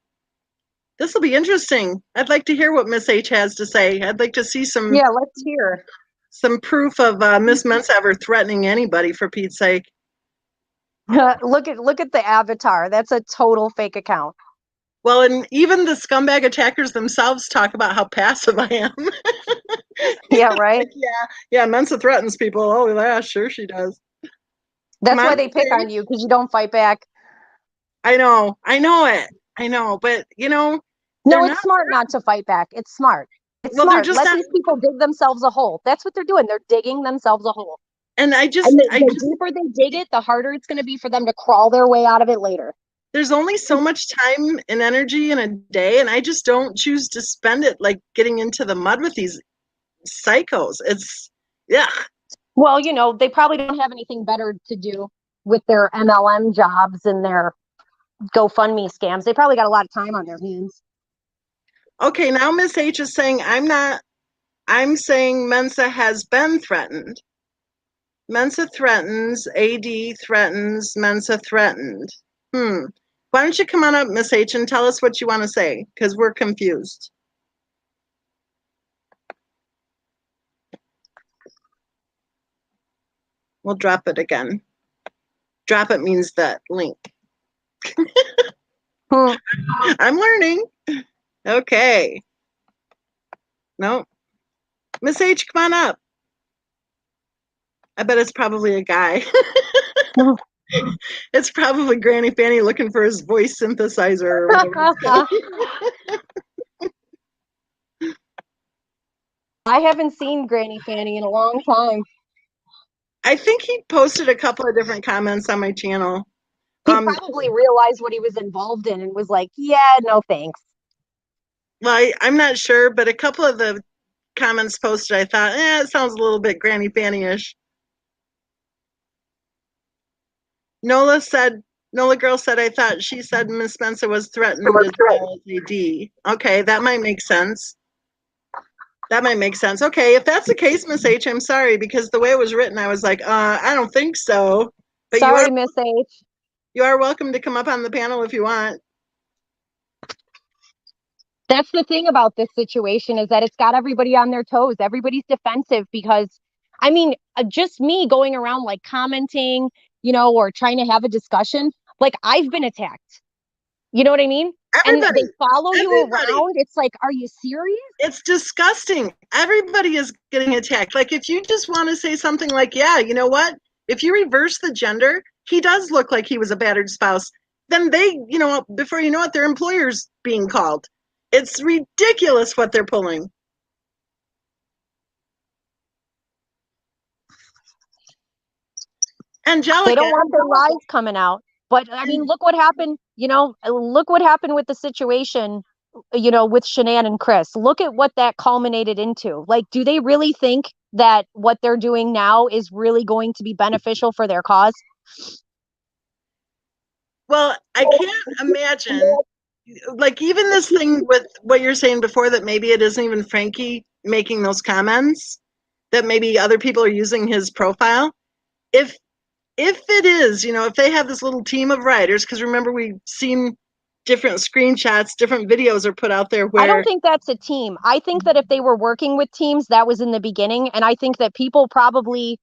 This will be interesting. I'd like to hear what Miss H has to say. I'd like to see some let's hear some proof of Miss Mensa ever threatening anybody, for Pete's sake. look at the avatar. That's a total fake account. Well, and even the scumbag attackers themselves talk about how passive I am. Yeah, right. Like, yeah, Mensa threatens people. Oh, yeah, sure she does. That's why they pick on you, because you don't fight back. I know it. I know, but no, it's smart not to fight back. It's smart. It's smart. Let these people dig themselves a hole. That's what they're doing. They're digging themselves a hole. And the deeper they dig it, the harder it's going to be for them to crawl their way out of it later. There's only so much time and energy in a day, and I just don't choose to spend it like getting into the mud with these psychos. It's Well, they probably don't have anything better to do with their MLM jobs and their GoFundMe scams. They probably got a lot of time on their hands. Okay, now Miss H is saying I'm saying Mensa has been threatened. Mensa threatens, AD threatens, Mensa threatened. Why don't you come on up, Miss H, and tell us what you want to say, because we're confused. We'll drop it again. Drop it means that link. I'm learning. Okay. No. Miss H, come on up. I bet it's probably a guy. It's probably Granny Fanny looking for his voice synthesizer or whatever. I haven't seen Granny Fanny in a long time. I think he posted a couple of different comments on my channel. He probably realized what he was involved in and was like, yeah, no thanks. Well, I'm not sure, but a couple of the comments posted, I thought, it sounds a little bit Granny Fanny-ish. Nola girl said, I thought she said Miss Mensa was threatened as well as AD. Okay, that might make sense. Okay, if that's the case, Miss H, I'm sorry, because the way it was written, I was like, I don't think so. But sorry, Miss H. You are welcome to come up on the panel if you want. That's the thing about this situation, is that it's got everybody on their toes. Everybody's defensive because, just me going around like commenting, or trying to have a discussion, like I've been attacked. You know what I mean? Everybody, and they follow you around. It's like, are you serious? It's disgusting. Everybody is getting attacked. Like, if you just want to say something like, yeah, you know what? If you reverse the gender, he does look like he was a battered spouse. Then they, before you know it, their employer's being called. It's ridiculous what they're pulling. Angelica. They don't want their lies coming out. But look what happened. Look what happened with the situation, with Shanann and Chris. Look at what that culminated into. Like, do they really think that what they're doing now is really going to be beneficial for their cause? Well, I can't imagine, like, even this thing with what you're saying before, that maybe it isn't even Frankie making those comments, that maybe other people are using his profile. If it is, if they have this little team of writers, because remember, we've seen different screenshots, different videos are put out there where I don't think that's a team. I think that if they were working with teams, that was in the beginning. And I think that people probably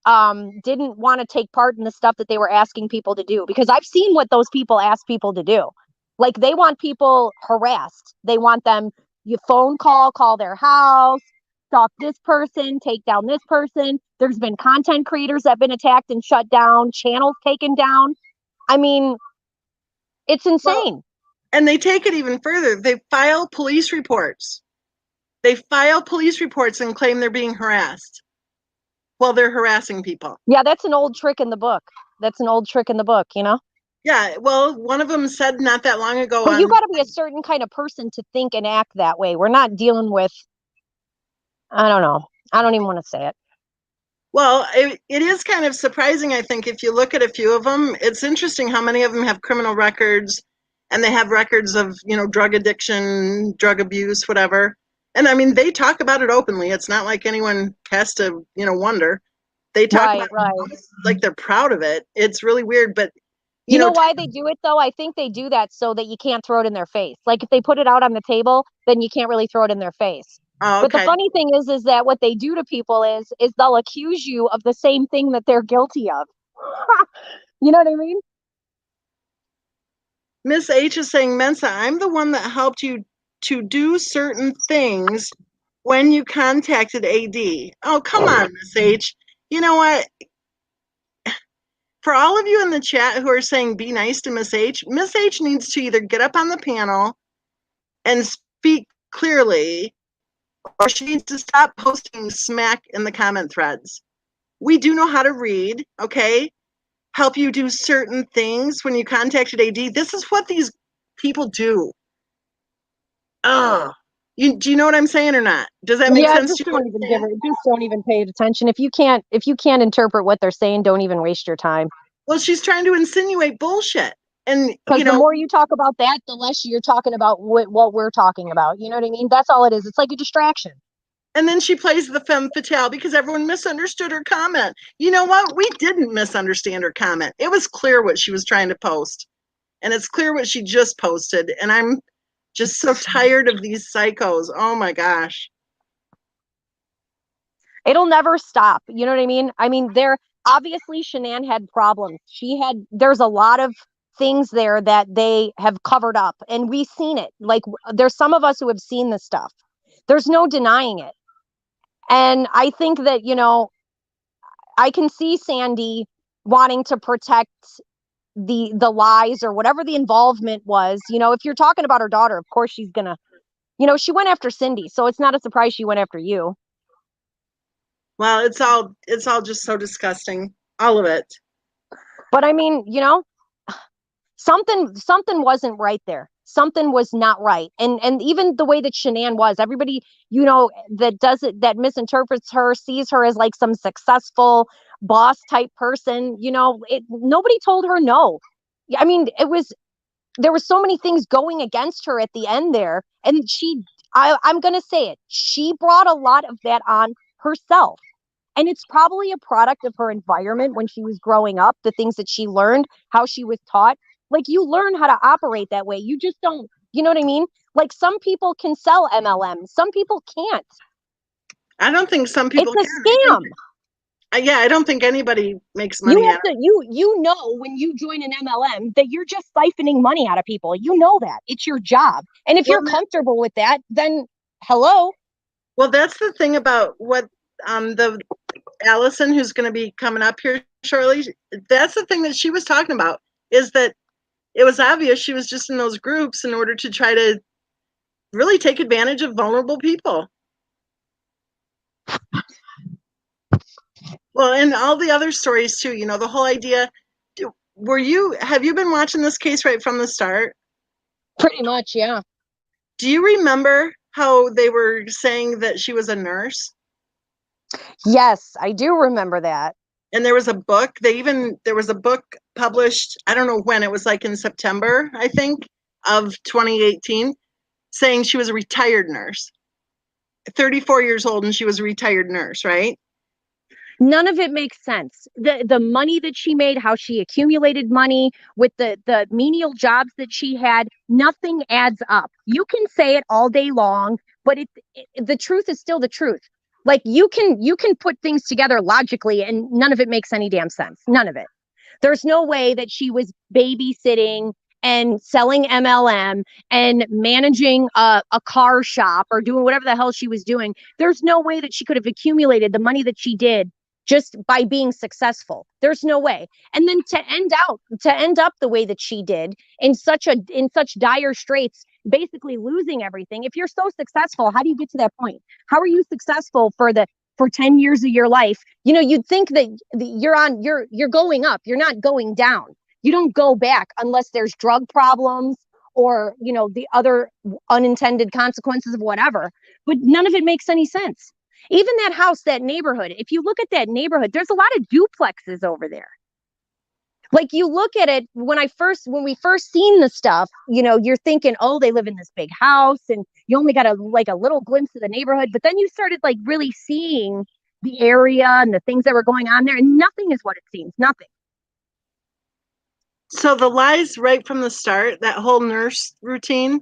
didn't want to take part in the stuff that they were asking people to do, because I've seen what those people ask people to do. Like, they want people harassed. They want them, you phone call their house, stalk this person, take down this person. There's been content creators that have been attacked and shut down, channels taken down. I mean, it's insane. Well, and they take it even further. They file police reports. They file police reports and claim they're being harassed while they're harassing people. Yeah, that's an old trick in the book. That's an old trick in the book, you know? Yeah, well, one of them said not that long ago. But you got to be a certain kind of person to think and act that way. We're not dealing with, I don't know. I don't even want to say it. Well, it is kind of surprising, I think, if you look at a few of them. It's interesting how many of them have criminal records, and they have records of, drug addiction, drug abuse, whatever. And I mean, they talk about it openly. It's not like anyone has to, wonder. They talk about it like they're proud of it. It's really weird, but you know why they do it, though? I think they do that so that you can't throw it in their face. Like, if they put it out on the table, then you can't really throw it in their face. Oh, okay. But the funny thing is that what they do to people is they'll accuse you of the same thing that they're guilty of. You know what I mean? Miss H is saying, Mensa, I'm the one that helped you to do certain things when you contacted AD. Oh, come on, Miss H. You know what? For all of you in the chat who are saying be nice to Miss H needs to either get up on the panel and speak clearly, or she needs to stop posting smack in the comment threads. We do know how to read, okay? Help you do certain things when you contacted AD. This is what these people do. Oh, do you know what I'm saying or not? Does that make sense to you? Just don't even pay attention. If you can't interpret what they're saying, don't even waste your time. Well, she's trying to insinuate bullshit. And because the more you talk about that, the less you're talking about what we're talking about. You know what I mean? That's all it is. It's like a distraction. And then she plays the femme fatale because everyone misunderstood her comment. You know what? We didn't misunderstand her comment. It was clear what she was trying to post. And it's clear what she just posted. And I'm just so tired of these psychos. Oh my gosh. It'll never stop. You know what I mean? I mean, obviously Shanann had problems. There's a lot of things there that they have covered up, and we've seen it. Like, there's some of us who have seen this stuff. There's no denying it. And I think that, I can see Sandy wanting to protect the lies or whatever the involvement was. If you're talking about her daughter, of course she's gonna, she went after Cindy, so it's not a surprise she went after you. Well, it's all just so disgusting, all of it. But I mean, something wasn't right there. Something was not right. And even the way that Shanann was, everybody, that misinterprets her, sees her as like some successful boss type person. Nobody told her no. I mean, there was so many things going against her at the end there. And I'm going to say it, she brought a lot of that on herself. And it's probably a product of her environment when she was growing up, the things that she learned, how she was taught. Like, you learn how to operate that way. You just don't, you know what I mean? Like, some people can sell MLM. Some people can't. I don't think some people can. It's a scam. I don't think anybody makes money out of it. You know when you join an MLM that you're just siphoning money out of people. You know that. It's your job. And if you're comfortable with that, then hello. Well, that's the thing about what the Allison, who's going to be coming up here shortly, that's the thing that she was talking about, is that it was obvious she was just in those groups in order to try to really take advantage of vulnerable people. Well, and all the other stories too, the whole idea. Have you been watching this case right from the start? Pretty much, yeah. Do you remember how they were saying that she was a nurse? Yes, I do remember that. And there was a book. There was a book published, I don't know when, it was like in September, I think, of 2018, saying she was a retired nurse. 34 years old, and she was a retired nurse, right? None of it makes sense. The money that she made, how she accumulated money with the menial jobs that she had, nothing adds up. You can say it all day long, but the truth is still the truth. Like you can put things together logically and none of it makes any damn sense. None of it. There's no way that she was babysitting and selling MLM and managing a car shop or doing whatever the hell she was doing. There's no way that she could have accumulated the money that she did just by being successful. There's no way. And then to end up the way that she did in such dire straits, basically losing everything. If you're so successful, how do you get to that point? How are you successful for 10 years of your life? You'd think that you're going up, you're not going down. You don't go back unless there's drug problems or the other unintended consequences of whatever, but none of it makes any sense. Even that house, that neighborhood, if you look at that neighborhood, there's a lot of duplexes over there. Like you look at it when we first seen the stuff, you're thinking, oh, they live in this big house and you only got a little glimpse of the neighborhood, but then you started like really seeing the area and the things that were going on there, and nothing is what it seems. Nothing. So the lies right from the start, that whole nurse routine,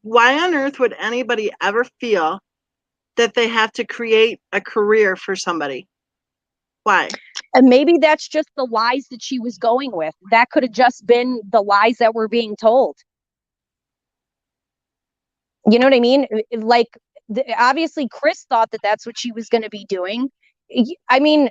why on earth would anybody ever feel that they have to create a career for somebody? Why? And maybe that's just the lies that she was going with. That could have just been the lies that were being told. You know what I mean? Like, obviously, Chris thought that that's what she was going to be doing. I mean,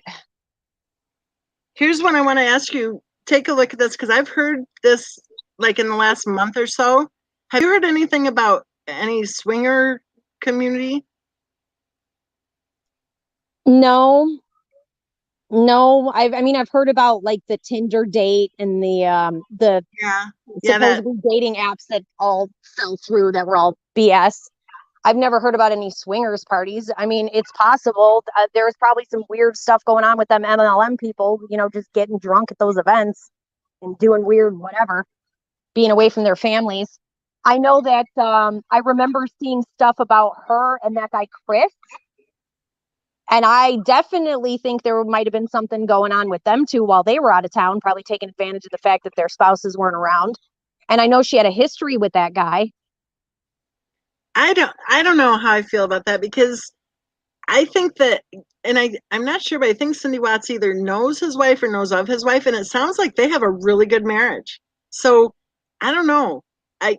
here's what I want to ask you. Take a look at this because I've heard this like in the last month or so. Have you heard anything about any swinger community? no. I've heard about like the Tinder date and the Yeah. supposedly dating apps that all fell through that were all BS. I've never heard about any swingers parties. I mean, it's possible. There was probably some weird stuff going on with them MLM people, just getting drunk at those events and doing weird whatever, being away from their families. I know that I remember seeing stuff about her and that guy Chris. And I definitely think there might have been something going on with them too while they were out of town, probably taking advantage of the fact that their spouses weren't around. And I know she had a history with that guy. I don't know how I feel about that because I think that, and I'm not sure, but I think Cindy Watts either knows his wife or knows of his wife, and it sounds like they have a really good marriage. So I don't know. I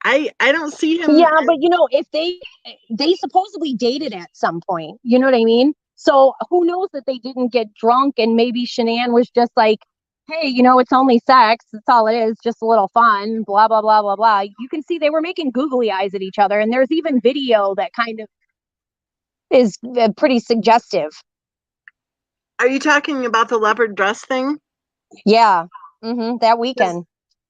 I don't see him. Yeah, but if they supposedly dated at some point, you know what I mean? So who knows that they didn't get drunk and maybe Shanann was just like, hey, it's only sex. That's all it is, just a little fun, blah, blah, blah, blah, blah. You can see they were making googly eyes at each other. And there's even video that kind of is pretty suggestive. Are you talking about the leopard dress thing? Yeah, that weekend.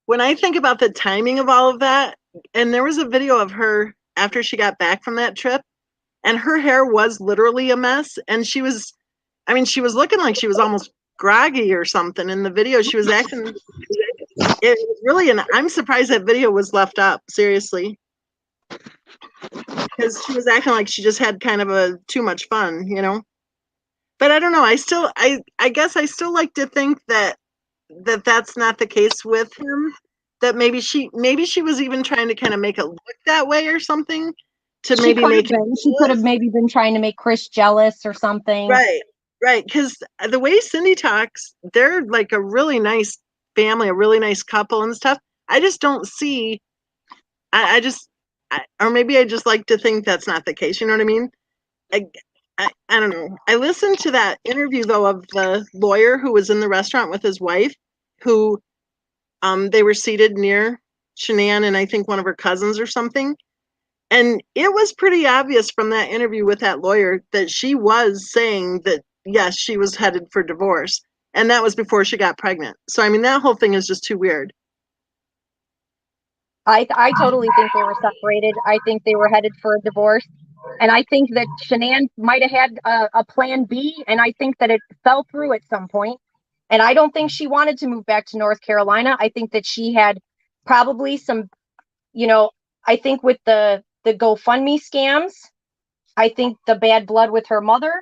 When I think about the timing of all of that, and there was a video of her after she got back from that trip, and her hair was literally a mess. And she was, I mean, she was looking like she was almost groggy or something in the video. She was acting, it was really, and I'm surprised that video was left up, seriously. Because she was acting like she just had kind of a too much fun, But I don't know. I guess I still like to think that that's not the case with him. That maybe she was even trying to kind of make it look that way or something to She maybe could have make been. She could have maybe been trying to make Chris jealous or something. right. Because the way Cindy talks, they're like a really nice family, a really nice couple and stuff. I just don't see. Or maybe I just like to think that's not the case. You know what I mean? I, I don't know. I listened to that interview though of the lawyer who was in the restaurant with his wife, who they were seated near Shanann and I think one of her cousins or something. And it was pretty obvious from that interview with that lawyer that she was saying that, yes, she was headed for divorce. And that was before she got pregnant. So, I mean, that whole thing is just too weird. I totally think they were separated. I think they were headed for a divorce. And I think that Shanann might have had a plan B. And I think that it fell through at some point. And I don't think she wanted to move back to North Carolina. I think that she had probably some, I think with the GoFundMe scams, I think the bad blood with her mother,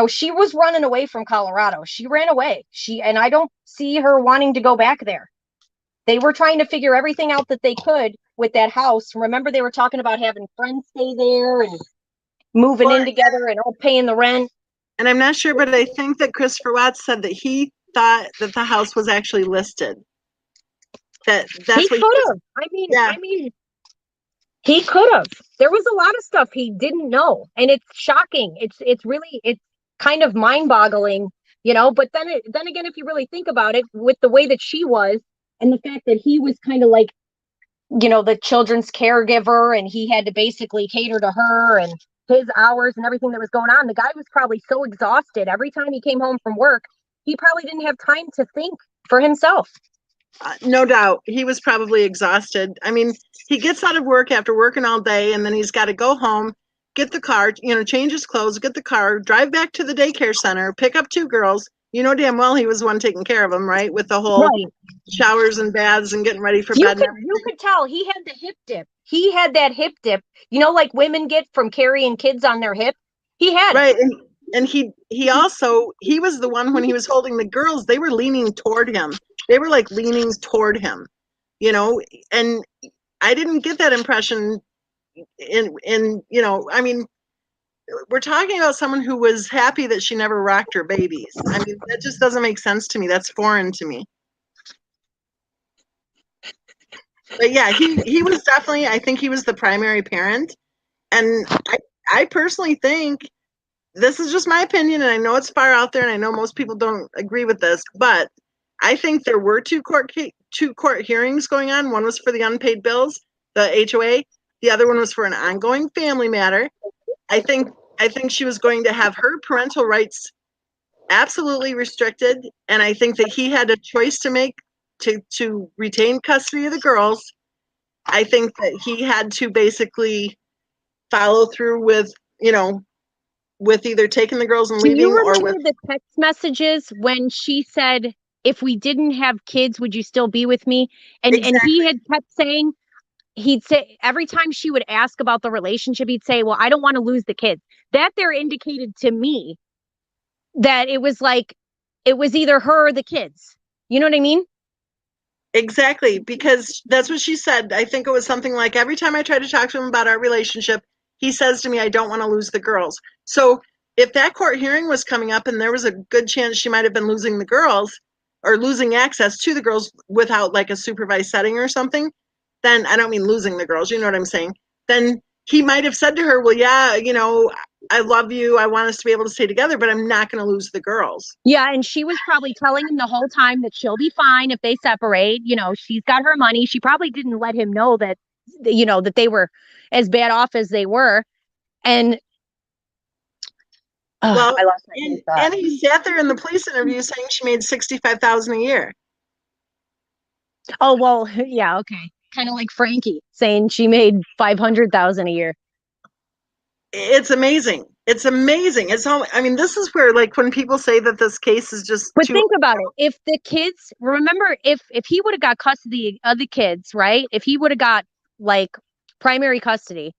she was running away from Colorado. She ran away. And I don't see her wanting to go back there. They were trying to figure everything out that they could with that house. Remember, they were talking about having friends stay there and moving in together and all paying the rent. And I'm not sure, but I think that Christopher Watts said that he thought that the house was actually listed. That's he what could have. I mean, he could have. There was a lot of stuff he didn't know, and it's shocking. It's really kind of mind-boggling, But then again, if you really think about it, with the way that she was, and the fact that he was kind of like, the children's caregiver, and he had to basically cater to her and his hours and everything that was going on. The guy was probably so exhausted. Every time he came home from work, he probably didn't have time to think for himself. No doubt. He was probably exhausted. I mean, he gets out of work after working all day, and then he's got to go home, get the car, change his clothes, get the car, drive back to the daycare center, pick up 2 girls. You know damn well he was the one taking care of them, right? With the whole showers and baths and getting ready for bed. You could tell he had the hip dip. He had that hip dip, like women get from carrying kids on their hip. He had it. And he was the one when he was holding the girls, they were leaning toward him. They were like leaning toward him, and I didn't get that impression I mean, we're talking about someone who was happy that she never rocked her babies. I mean, that just doesn't make sense to me. That's foreign to me. But yeah, he was definitely, I think he was the primary parent. And I personally think, this is just my opinion, and I know it's far out there, and I know most people don't agree with this, but I think there were two court hearings going on. One was for the unpaid bills, the HOA. The other one was for an ongoing family matter. I think she was going to have her parental rights absolutely restricted, and I think that he had a choice to make to retain custody of the girls. I think that he had to basically follow through with, with either taking the girls and leaving or with the text messages when she said, "If we didn't have kids, would you still be with me?" And he had kept saying, he'd say every time she would ask about the relationship, he'd say, "Well, I don't want to lose the kids." That there indicated to me that it was like, it was either her or the kids. You know what I mean? Exactly, because that's what she said. I think it was something like, every time I try to talk to him about our relationship, he says to me, "I don't want to lose the girls." So if that court hearing was coming up and there was a good chance she might have been losing the girls or losing access to the girls without like a supervised setting or something, then I don't mean losing the girls, you know what I'm saying? Then he might have said to her, "Well, yeah, I love you. I want us to be able to stay together, but I'm not going to lose the girls." Yeah, and she was probably telling him the whole time that she'll be fine if they separate. She's got her money. She probably didn't let him know that, that they were as bad off as they were. And well, I lost my and he sat there in the police interview saying she made $65,000 a year. Oh, well, yeah, okay. Kind of like Frankie saying she made $500,000 a year. It's amazing. It's amazing. This is where, like, when people say that this case is just But think about it. If the kids, remember, if he would have got custody of the kids, right? If he would have got like primary custody,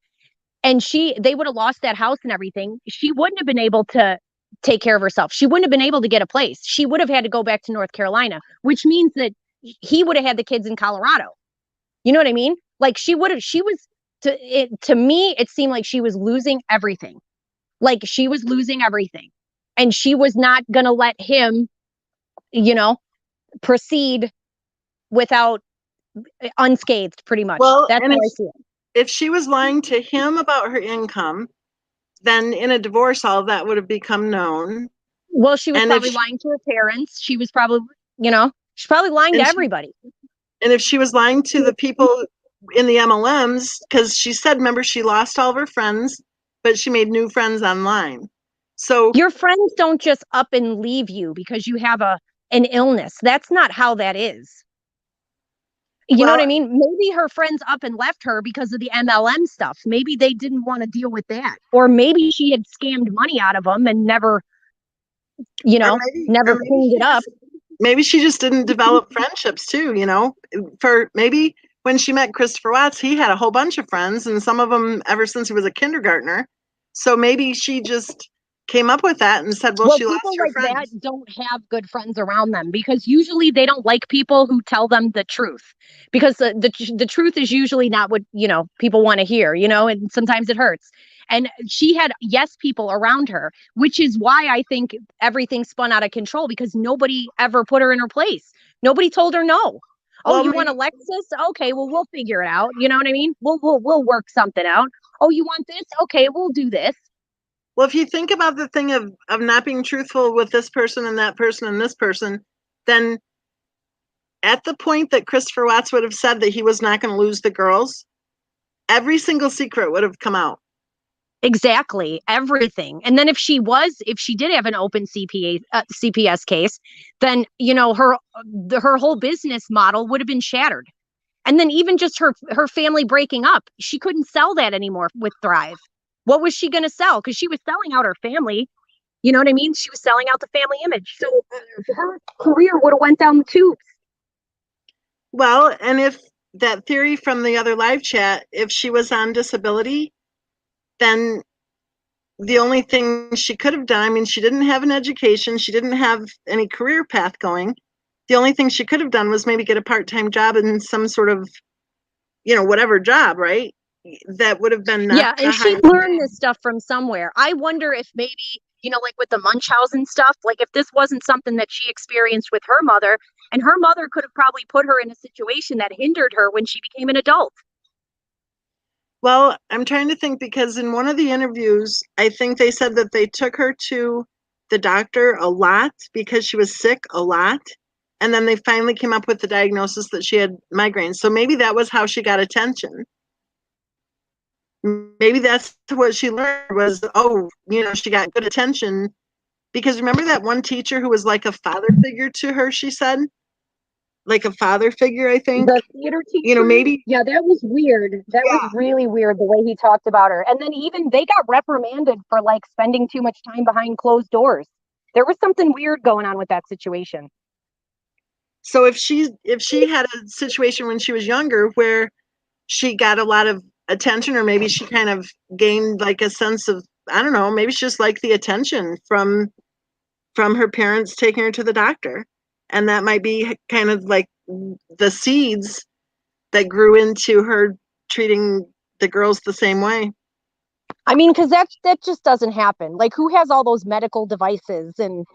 and they would have lost that house and everything, she wouldn't have been able to take care of herself. She wouldn't have been able to get a place. She would have had to go back to North Carolina, which means that he would have had the kids in Colorado. You know what I mean? Like to me, it seemed like she was losing everything. Like she was losing everything. And she was not going to let him, proceed without unscathed, pretty much. Well, that's how I see it. If she was lying to him about her income, then in a divorce, all of that would have become known. Well, she was probably lying to her parents. She was probably, she's probably lying to everybody. And if she was lying to the people in the MLMs, because she said, remember, she lost all of her friends, but she made new friends online. So your friends don't just up and leave you because you have an illness. That's not how that is. You know what I mean? Maybe her friends up and left her because of the MLM stuff. Maybe they didn't want to deal with that. Or maybe she had scammed money out of them and never, never cleaned it up. Maybe she just didn't develop friendships too, For maybe when she met Christopher Watts, he had a whole bunch of friends, and some of them ever since he was a kindergartner. So maybe she just came up with that and said, well, Well, she lost people her like that friends. don't have good friends around them because usually they don't like people who tell them the truth because the truth is usually not what, people want to hear, and sometimes it hurts. And she had yes people around her, which is why I think everything spun out of control because nobody ever put her in her place. Nobody told her no. Oh, Well, you want Alexis? Okay, well, we'll figure it out. You know what I mean? We'll work something out. Oh, you want this? Okay, we'll do this. well, if you think about the thing of not being truthful with this person and that person and this person, then at the point that Christopher Watts would have said that he was not going to lose the girls, every single secret would have come out. Exactly, everything. And then if she did have an open CPS case, then her whole business model would have been shattered. And then even just her family breaking up, she couldn't sell that anymore with Thrive. What was she going to sell? Because she was selling out her family. You know what I mean? She was selling out the family image. So her career would have went down the tubes. Well, and if that theory from the other live chat, if she was on disability, then the only thing she could have done, I mean, she didn't have an education, she didn't have any career path going. The only thing she could have done was maybe get a part-time job in some sort of, whatever job, right? That would have been not Yeah, a and she high. learned this stuff from somewhere. I wonder if maybe, like with the Munchausen stuff, like if this wasn't something that she experienced with her mother, and her mother could have probably put her in a situation that hindered her when she became an adult. Well, I'm trying to think because in one of the interviews, I think they said that they took her to the doctor a lot because she was sick a lot. And then they finally came up with the diagnosis that she had migraines. So maybe that was how she got attention. Maybe that's what she learned was, she got good attention. Because remember that one teacher who was like a father figure to her, she said? Like a father figure, I think. The theater teacher, Maybe. yeah, that was weird. That was Yeah. really weird the way he talked about her. And then even they got reprimanded for like spending too much time behind closed doors. There was something weird going on with that situation. So if she had a situation when she was younger where she got a lot of attention, or maybe she kind of gained like a sense of, I don't know, maybe it's just like the attention from her parents taking her to the doctor, and that might be kind of like the seeds that grew into her treating the girls the same way. I mean, because that just doesn't happen. Like, who has all those medical devices? And,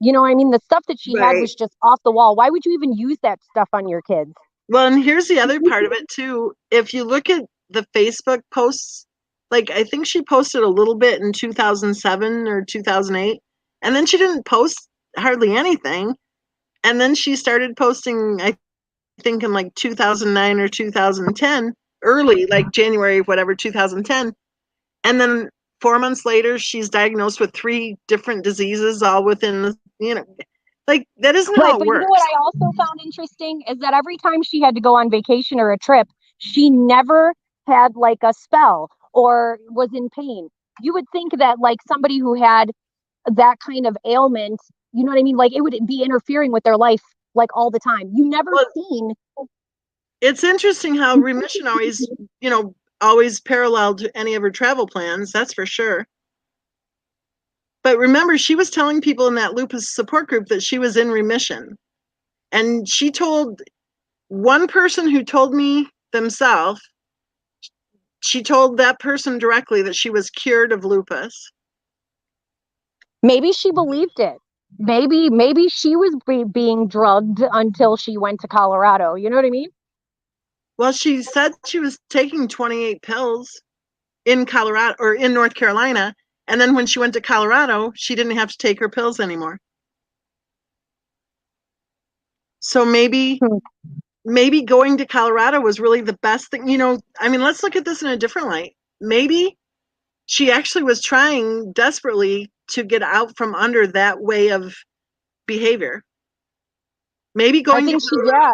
I mean, the stuff that she had Right. was just off the wall. Why would you even use that stuff on your kids? Well, and here's the other part of it too. If you look at the Facebook posts, like I think she posted a little bit in 2007 or 2008, and then she didn't post hardly anything. And then she started posting, I think, in like 2009 or 2010, early, like January, whatever, 2010. And then 4 months later, she's diagnosed with 3 different diseases, all within like that isn't Right. how it But you know works. what I also found interesting is that every time she had to go on vacation or a trip, she never had like a spell or was in pain. You would think that like somebody who had that kind of ailment, you know what I mean? Like it would be interfering with their life like all the time. You never Well, seen. it's interesting how remission always paralleled any of her travel plans, that's for sure. But remember, she was telling people in that lupus support group that she was in remission. And she told one person who told me themselves, she told that person directly that she was cured of lupus. Maybe she believed it. Maybe she was being drugged until she went to Colorado. You know what I mean? Well, she said she was taking 28 pills in Colorado or in North Carolina. And then when she went to Colorado, she didn't have to take her pills anymore. So maybe going to Colorado was really the best thing. I mean, let's look at this in a different light. Maybe she actually was trying desperately to get out from under that way of behavior. Maybe I going to think yeah.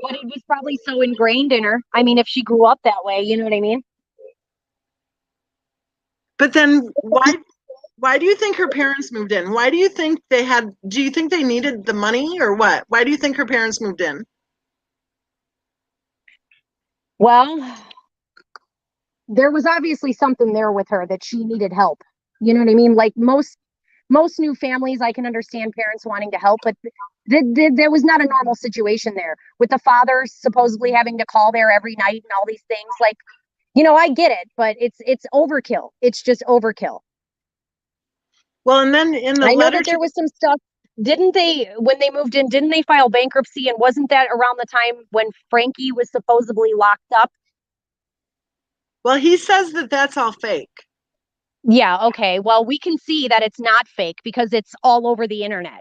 But it was probably so ingrained in her. I mean, if she grew up that way, you know what I mean? But then why do you think her parents moved in? Why do you think do you think they needed the money or what? Why do you think her parents moved in? Well, there was obviously something there with her that she needed help. You know what I mean? Like most new families, I can understand parents wanting to help, but there was not a normal situation there with the father supposedly having to call there every night and all these things. Like, I get it, but it's overkill. It's just overkill. Well, and then in the I know letter that to there was some stuff. Didn't they, when they moved in, didn't they file bankruptcy? And wasn't that around the time when Frankie was supposedly locked up? well, he says that that's all fake. Yeah, okay. Well, we can see that it's not fake because it's all over the internet.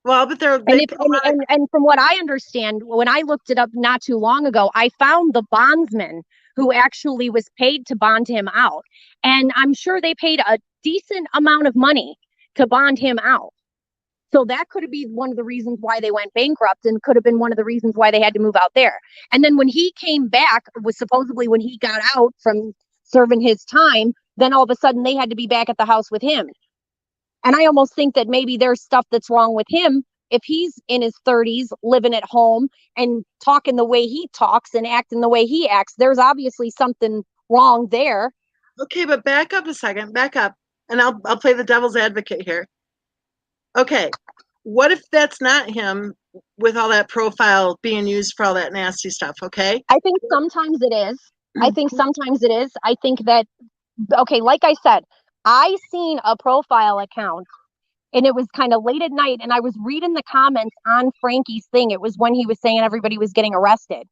Well, but And they if put a lot of and from what I understand, when I looked it up not too long ago, I found the bondsman who actually was paid to bond him out. And I'm sure they paid a decent amount of money to bond him out. So that could have been one of the reasons why they went bankrupt and could have been one of the reasons why they had to move out there. And then when he came back, was supposedly when he got out from serving his time, then all of a sudden they had to be back at the house with him. And I almost think that maybe there's stuff that's wrong with him if he's in his 30s, living at home and talking the way he talks and acting the way he acts. There's obviously something wrong there. Okay, but back up a second. Back up, and I'll play the devil's advocate here. Okay, what if that's not him with all that profile being used for all that nasty stuff? Okay. I think sometimes it is. I think sometimes it is. I think that, okay, like I said, I seen a profile account and it was kind of late at night and I was reading the comments on Frankie's thing. It was when he was saying everybody was getting arrested.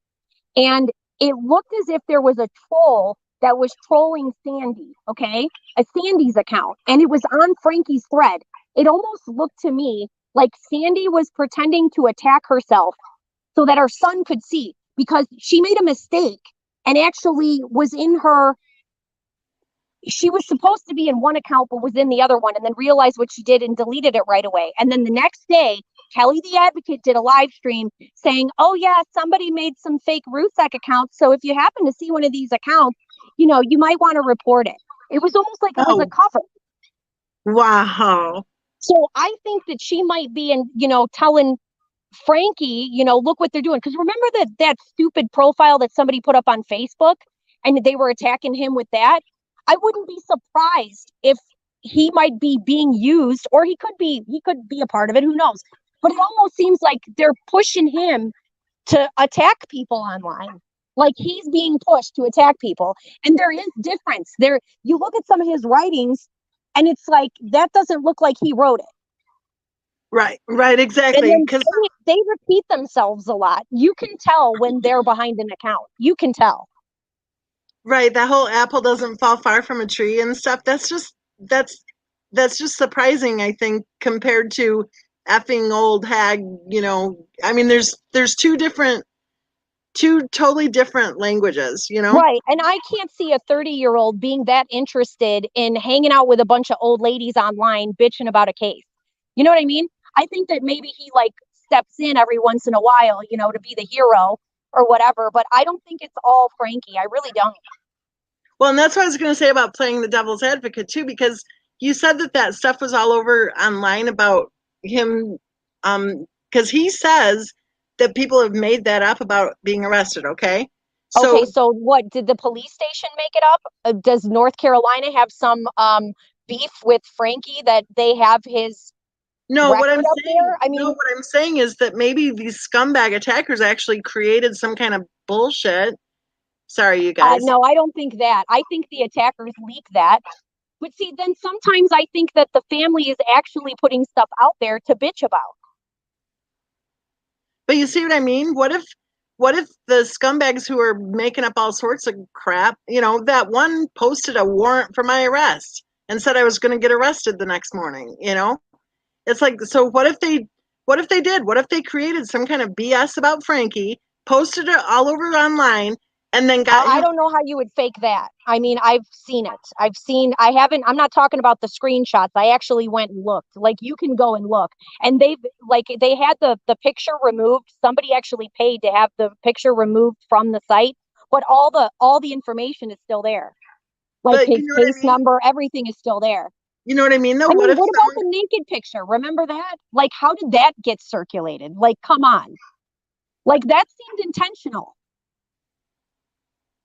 And it looked as if there was a troll that was trolling Sandy, okay? A Sandy's account. And it was on Frankie's thread. It almost looked to me like Sandy was pretending to attack herself so that her son could see because she made a mistake and actually was in her, she was supposed to be in one account but was in the other one and then realized what she did and deleted it right away. And then the next day, Kelly the Advocate did a live stream saying, oh yeah, somebody made some fake Rusek accounts. So if you happen to see one of these accounts, you might want to report it. It was almost like it was a Oh, cover. wow. So I think that she might be telling Frankie, look what they're doing. Because remember that stupid profile that somebody put up on Facebook and they were attacking him with that? I wouldn't be surprised if he might be being used, or he could be a part of it. Who knows? But it almost seems like they're pushing him to attack people online. Like he's being pushed to attack people. And there is difference. There, you look at some of his writings, and it's like that doesn't look like he wrote it. Right, And exactly. then Because they repeat themselves a lot. You can tell when they're behind an account. You can tell. right, that whole apple doesn't fall far from a tree and stuff. That's just surprising, I think, compared to effing old hag. I mean, there's two totally different languages. Right. And I can't see a 30-year-old being that interested in hanging out with a bunch of old ladies online bitching about a case. You know what I mean? I think that maybe he like steps in every once in a while, to be the hero or whatever. But I don't think it's all Frankie. I really don't. Well, and that's what I was going to say about playing the devil's advocate too, because you said that stuff was all over online about him, because he says that people have made that up about being arrested. Okay, Okay, so so what did the police station make it up? Does North Carolina have some beef with Frankie that they have his no, record up there? I mean, what I'm saying is that maybe these scumbag attackers actually created some kind of bullshit. Sorry, you guys. no, I don't think that. I think the attackers leak that. But see, then sometimes I think that the family is actually putting stuff out there to bitch about. But you see what I mean? What if the scumbags who are making up all sorts of crap, that one posted a warrant for my arrest and said I was going to get arrested the next morning? It's like, so what if they did? What if they created some kind of BS about Frankie, posted it all over online, and then got I him? don't know how you would fake that. I mean, I've seen it. I haven't, I'm not talking about the screenshots. I actually went and looked. Like, you can go and look. And they had the picture removed. Somebody actually paid to have the picture removed from the site, but all the information is still there. Like But you his know what I case mean? number, everything is still there. You know what I mean, though? I What mean, if what about someone the naked picture? Remember that? Like, how did that get circulated? Like, come on. Like, that seemed intentional.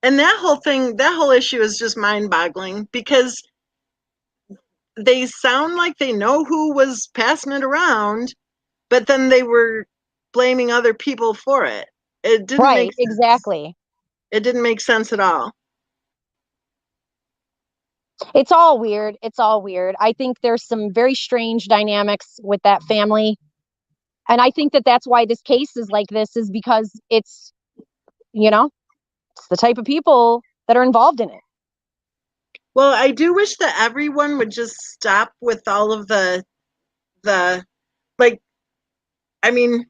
and that whole issue is just mind-boggling because they sound like they know who was passing it around, but then they were blaming other people for it. It didn't make Right, sense. exactly. It didn't make sense at all. It's all weird. It's all weird. I think there's some very strange dynamics with that family. And I think that that's why this case is like this, is because it's, you know, it's the type of people that are involved in it. Well, I do wish that everyone would just stop with all of the like I mean,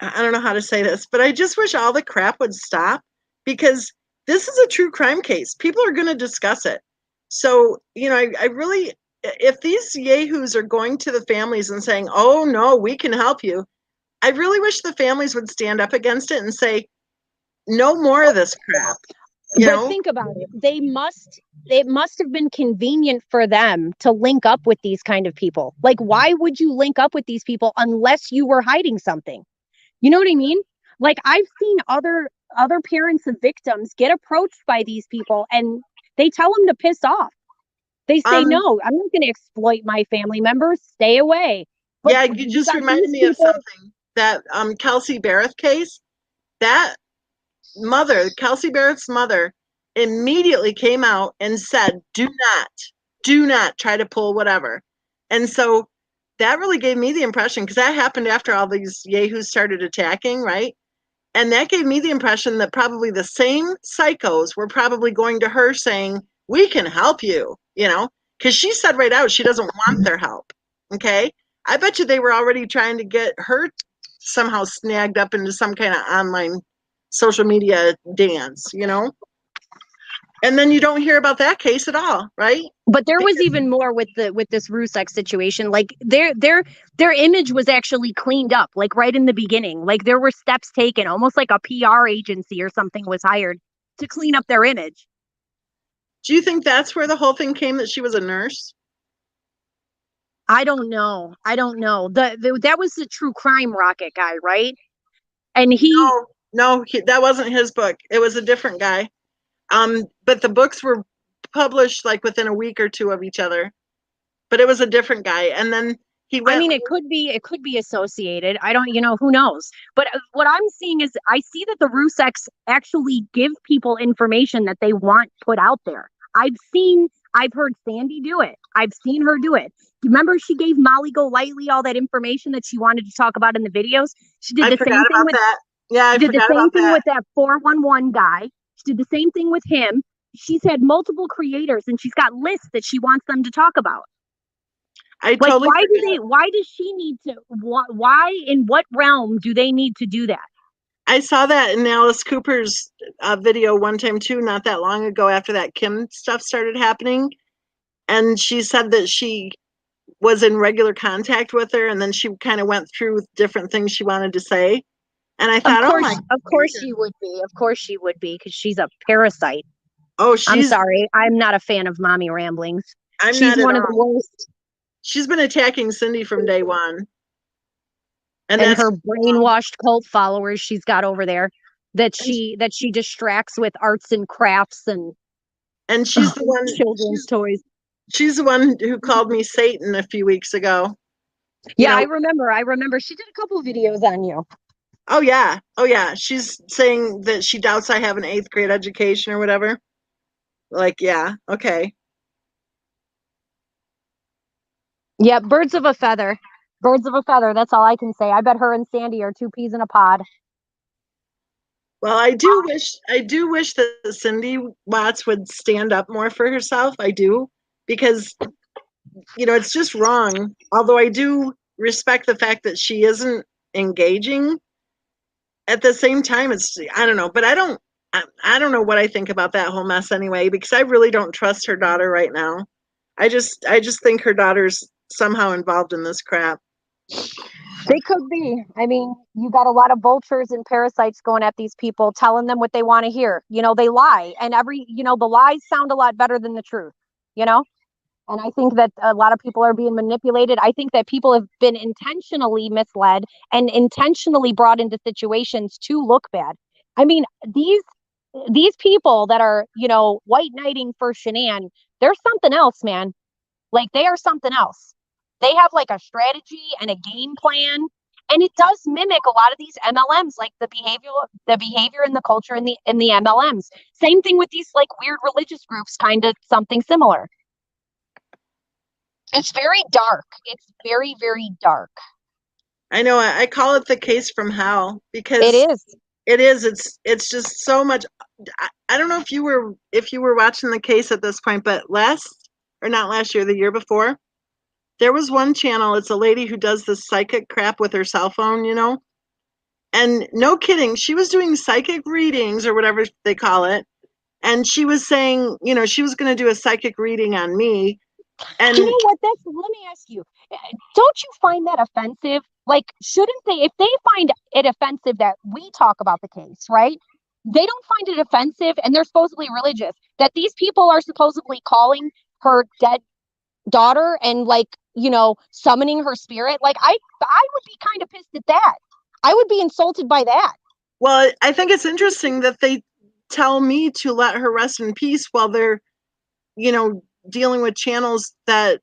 I don't know how to say this, but I just wish all the crap would stop because this is a true crime case. People are going to discuss it. So, I really, if these yahoos are going to the families and saying, oh, no, we can help you, I really wish the families would stand up against it and say, no more of this crap, you But know? think about it. It must have been convenient for them to link up with these kind of people. Like, why would you link up with these people unless you were hiding something? You know what I mean? Like, I've seen other parents of victims get approached by these people and they tell them to piss off. They say, Um, no, I'm not going to exploit my family members. Stay away. But yeah, you you just got reminded these me of people. something. That Kelsey Barrett case, that Kelsey Barrett's mother, immediately came out and said, do not try to pull whatever. And so that really gave me the impression, because that happened after all these yahoos started attacking, right? And that gave me the impression that probably the same psychos were probably going to her saying, we can help you, because she said right out she doesn't want their help. Okay. I bet you they were already trying to get her somehow snagged up into some kind of online social media dance. And then you don't hear about that case at all, right? But there was Because even more with this Rusex situation. Like their image was actually cleaned up, like right in the beginning. Like there were steps taken, almost like a PR agency or something was hired to clean up their image. do you think that's where the whole thing came, that she was a nurse? I don't know. I don't know. That was the true crime rocket guy, right? And he, No, that wasn't his book. It was a different guy. But the books were published like within a week or two of each other. But it was a different guy, and then he I went. mean, it could be associated. I don't, who knows? But what I'm seeing is I see that the Rusex actually give people information that they want put out there. I've heard Sandy do it. I've seen her do it. Remember, she gave Molly Golightly all that information that she wanted to talk about in the videos. She did I the forgot same thing about with that. Yeah, I did the forgot same about thing that. with that 411 guy. She did the same thing with him. She's had multiple creators and she's got lists that she wants them to talk about. I Like, totally forgot. why does she need to, why, in what realm do they need to do that? I saw that in Alice Cooper's video one time too, not that long ago, after that Kim stuff started happening. And she said that she was in regular contact with her, and then she kind of went through different things she wanted to say. And I thought, oh my Of course goodness. she would be. Of course she would be, because she's a parasite. Oh, I'm sorry. I'm not a fan of mommy ramblings. I'm She's not at one of all. the worst. She's been attacking Cindy from day one. And And that's her brainwashed cult followers she's got over there that she distracts with arts and crafts and and she's the one children's toys. she's the one who called me Satan a few weeks ago. You Yeah, I know, remember. I remember she did a couple videos on you. oh yeah. Oh yeah. She's saying that she doubts I have an 8th grade education or whatever. Like, yeah, okay. Yeah, birds of a feather. Birds of a feather. That's all I can say. I bet her and Sandy are two peas in a pod. Well, I do wish that Cindy Watts would stand up more for herself. I do, because it's just wrong. Although I do respect the fact that she isn't engaging, at the same time, I don't know, but I don't know what I think about that whole mess anyway, because I really don't trust her daughter right now. I just think her daughter's somehow involved in this crap. They could be. I mean, you got a lot of vultures and parasites going at these people, telling them what they want to hear. They lie, and the lies sound a lot better than the truth. You know, and I think that a lot of people are being manipulated. I think that people have been intentionally misled and intentionally brought into situations to look bad. I mean, these people that are, white knighting for Shanann They're something else, man. Like they are something else. They have like a strategy and a game plan. And it does mimic a lot of these MLMs, like the behavior and the culture in the MLMs. Same thing with these like weird religious groups, kind of something similar. It's very dark. It's very, very dark. I know. I call it the case from hell It because is. it is. It's just so much. I don't know if you were watching the case at this point, but not last year, the year before, there was one channel. It's a lady who does this psychic crap with her cell phone, and no kidding, she was doing psychic readings or whatever they call it, and she was saying, she was going to do a psychic reading on me, You and know what? Let me ask you. Don't you find that offensive? Like, shouldn't they, if they find it offensive that we talk about the case, right? They don't find it offensive, and they're supposedly religious, that these people are supposedly calling her dead daughter and like, summoning her spirit. Like, I would be kind of pissed at that. I would be insulted by that. well, I think it's interesting that they tell me to let her rest in peace while they're, dealing with channels that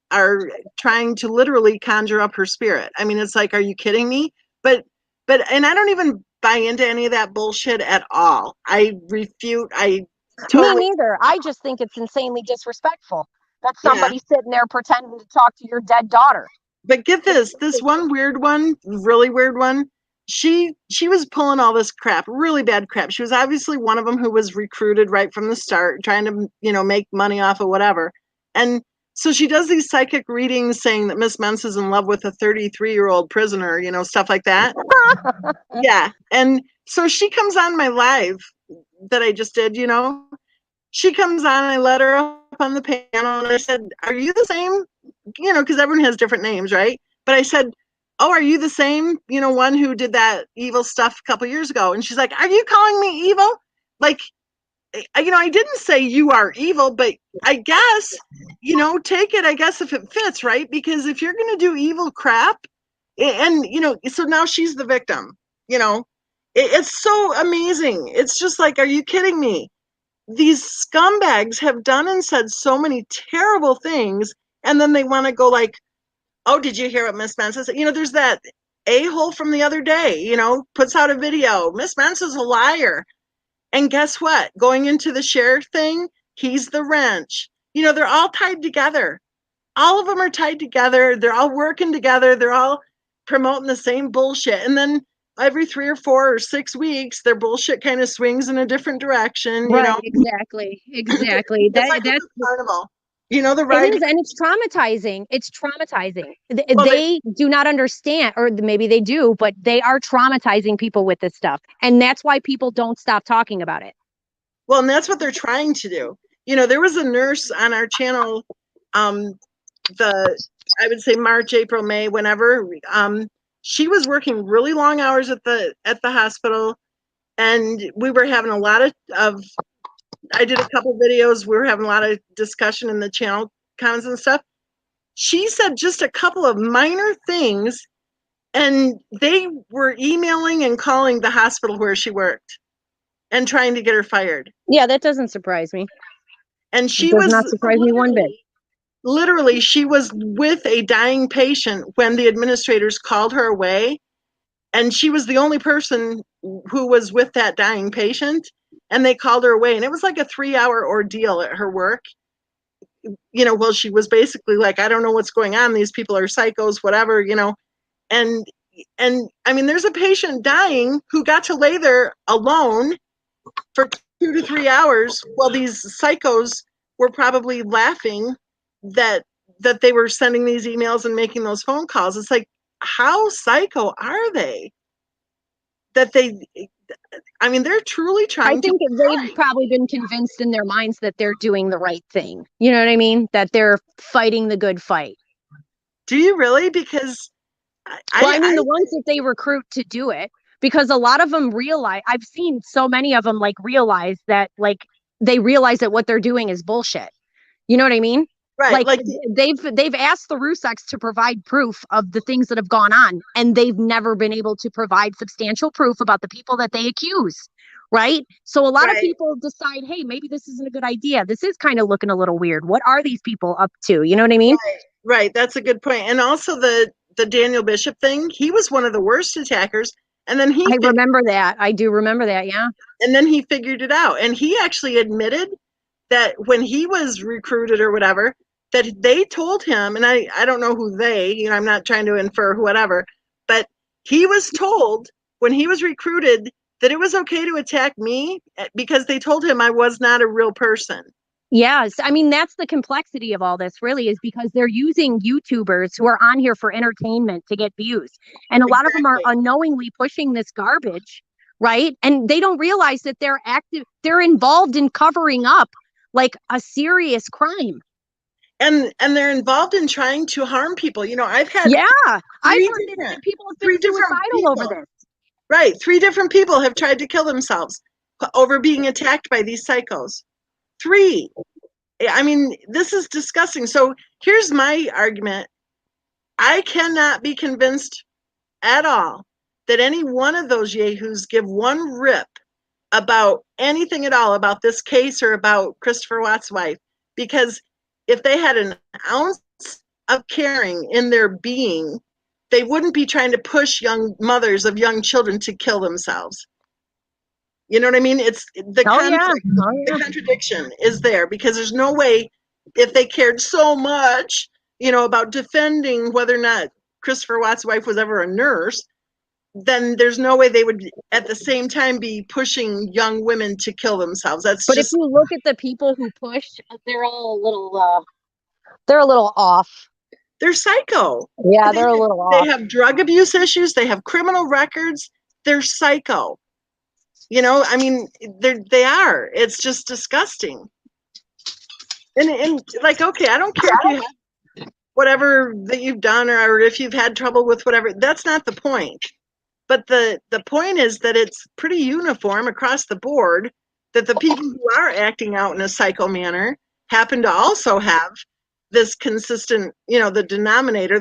are trying to literally conjure up her spirit. I mean, it's like, are you kidding me? And I don't even buy into any of that bullshit at all. I refute. I Me totally, neither. I just think it's insanely disrespectful that yeah. somebody's sitting there pretending to talk to your dead daughter. But get this one weird one, really weird one. She was pulling all this crap, really bad crap. She was obviously one of them who was recruited right from the start, trying to, make money off of whatever. And so she does these psychic readings saying that Miss Mensa's in love with a 33-year-old prisoner, stuff like that. Yeah. And so she comes on my live that I just did, she comes on, I let her up on the panel and I said, are you the same? Because everyone has different names, right? But I said, oh, are you the same, one who did that evil stuff a couple years ago? And she's like, are you calling me evil? Like, I didn't say you are evil, but I guess, take it, I guess, if it fits, right? Because if you're going to do evil crap, and, so now she's the victim, it's so amazing. It's just like, are you kidding me? These scumbags have done and said so many terrible things, and then they want to go like, oh, did you hear what Miss Mensa said? There's that a-hole from the other day, puts out a video. Miss Mensa's a liar. And guess what? Going into the sheriff thing, he's the wrench. They're all tied together. All of them are tied together. They're all working together. They're all promoting the same bullshit. And then every 3 or 4 or 6 weeks, their bullshit kind of swings in a different direction, Right, exactly. Exactly. It's like That's a carnival. The it ride. is, and it's traumatizing. It's traumatizing. Well, They do not understand, or maybe they do, but they are traumatizing people with this stuff. And that's why people don't stop talking about it. and that's what they're trying to do. There was a nurse on our channel, um, I would say March, April, May, whenever. She was working really long hours at the hospital, and we were having a lot of I did a couple videos. We were having a lot of discussion in the channel comments and stuff. She said just a couple of minor things, and they were emailing and calling the hospital where she worked and trying to get her fired. Yeah, that doesn't surprise me. And It she does was not surprise me one bit. literally, she was with a dying patient when the administrators called her away. And she was the only person who was with that dying patient. And they called her away. And it was like a 3-hour ordeal at her work. Well, she was basically like, I don't know what's going on. These people are psychos, whatever, And I mean, there's a patient dying who got to lay there alone for 2 to 3 hours while these psychos were probably laughing that they were sending these emails and making those phone calls. It's like, how psycho are they? That I mean, they're truly I trying to. think they've probably been convinced in their minds that they're doing the right thing. You know what I mean? That they're fighting the good fight. Do you really? Because Well, I mean, the ones that they recruit to do it, because a lot of them realize, I've seen so many of them like realize that, like, they realize that what they're doing is bullshit. You know what I mean? Right. Like they've asked the Ruseks to provide proof of the things that have gone on, and they've never been able to provide substantial proof about the people that they accuse. Right. So a lot of right, people decide, hey, maybe this isn't a good idea. This is kind of looking a little weird. What are these people up to? You know what I mean? right. That's a good point. And also the Daniel Bishop thing, he was one of the worst attackers. And then I remember that. I do remember that. Yeah. and then he figured it out. And he actually admitted that when he was recruited or whatever, that they told him, and I don't know who they, you know, I'm not trying to infer whatever, but he was told when he was recruited that it was okay to attack me because they told him I was not a real person. Yes. I mean, that's the complexity of all this, really, is because they're using YouTubers who are on here for entertainment to get views. And a lot of them are Exactly. unknowingly pushing this garbage, right? And they don't realize that they're involved in covering up like a serious crime. And they're involved in trying to harm people. You know, I've had Yeah. I've three heard different that people have been three different suicidal over people. this. Right, three different people have tried to kill themselves over being attacked by these psychos. Three. I mean, this is disgusting. So here's my argument. I cannot be convinced at all that any one of those yahoos give one rip about anything at all about this case or about Christopher Watt's wife. Because if they had an ounce of caring in their being, they wouldn't be trying to push young mothers of young children to kill themselves. You know what I mean? It's the Oh, yeah. conflict, Oh, yeah. the contradiction is there because there's no way if they cared so much, you know, about defending whether or not Christopher Watt's wife was ever a nurse, then there's no way they would at the same time be pushing young women to kill themselves. That's But if just you look at the people who push, they're all they're a little off. they're psycho. Yeah, they're a little They off. have drug abuse issues, they have criminal records, they're psycho. You know, I mean, they are. It's just disgusting. And like, okay, I don't care if you have whatever that you've done or if you've had trouble with whatever. That's not the point. But the point is that it's pretty uniform across the board that the people who are acting out in a psycho manner happen to also have this consistent, you know, the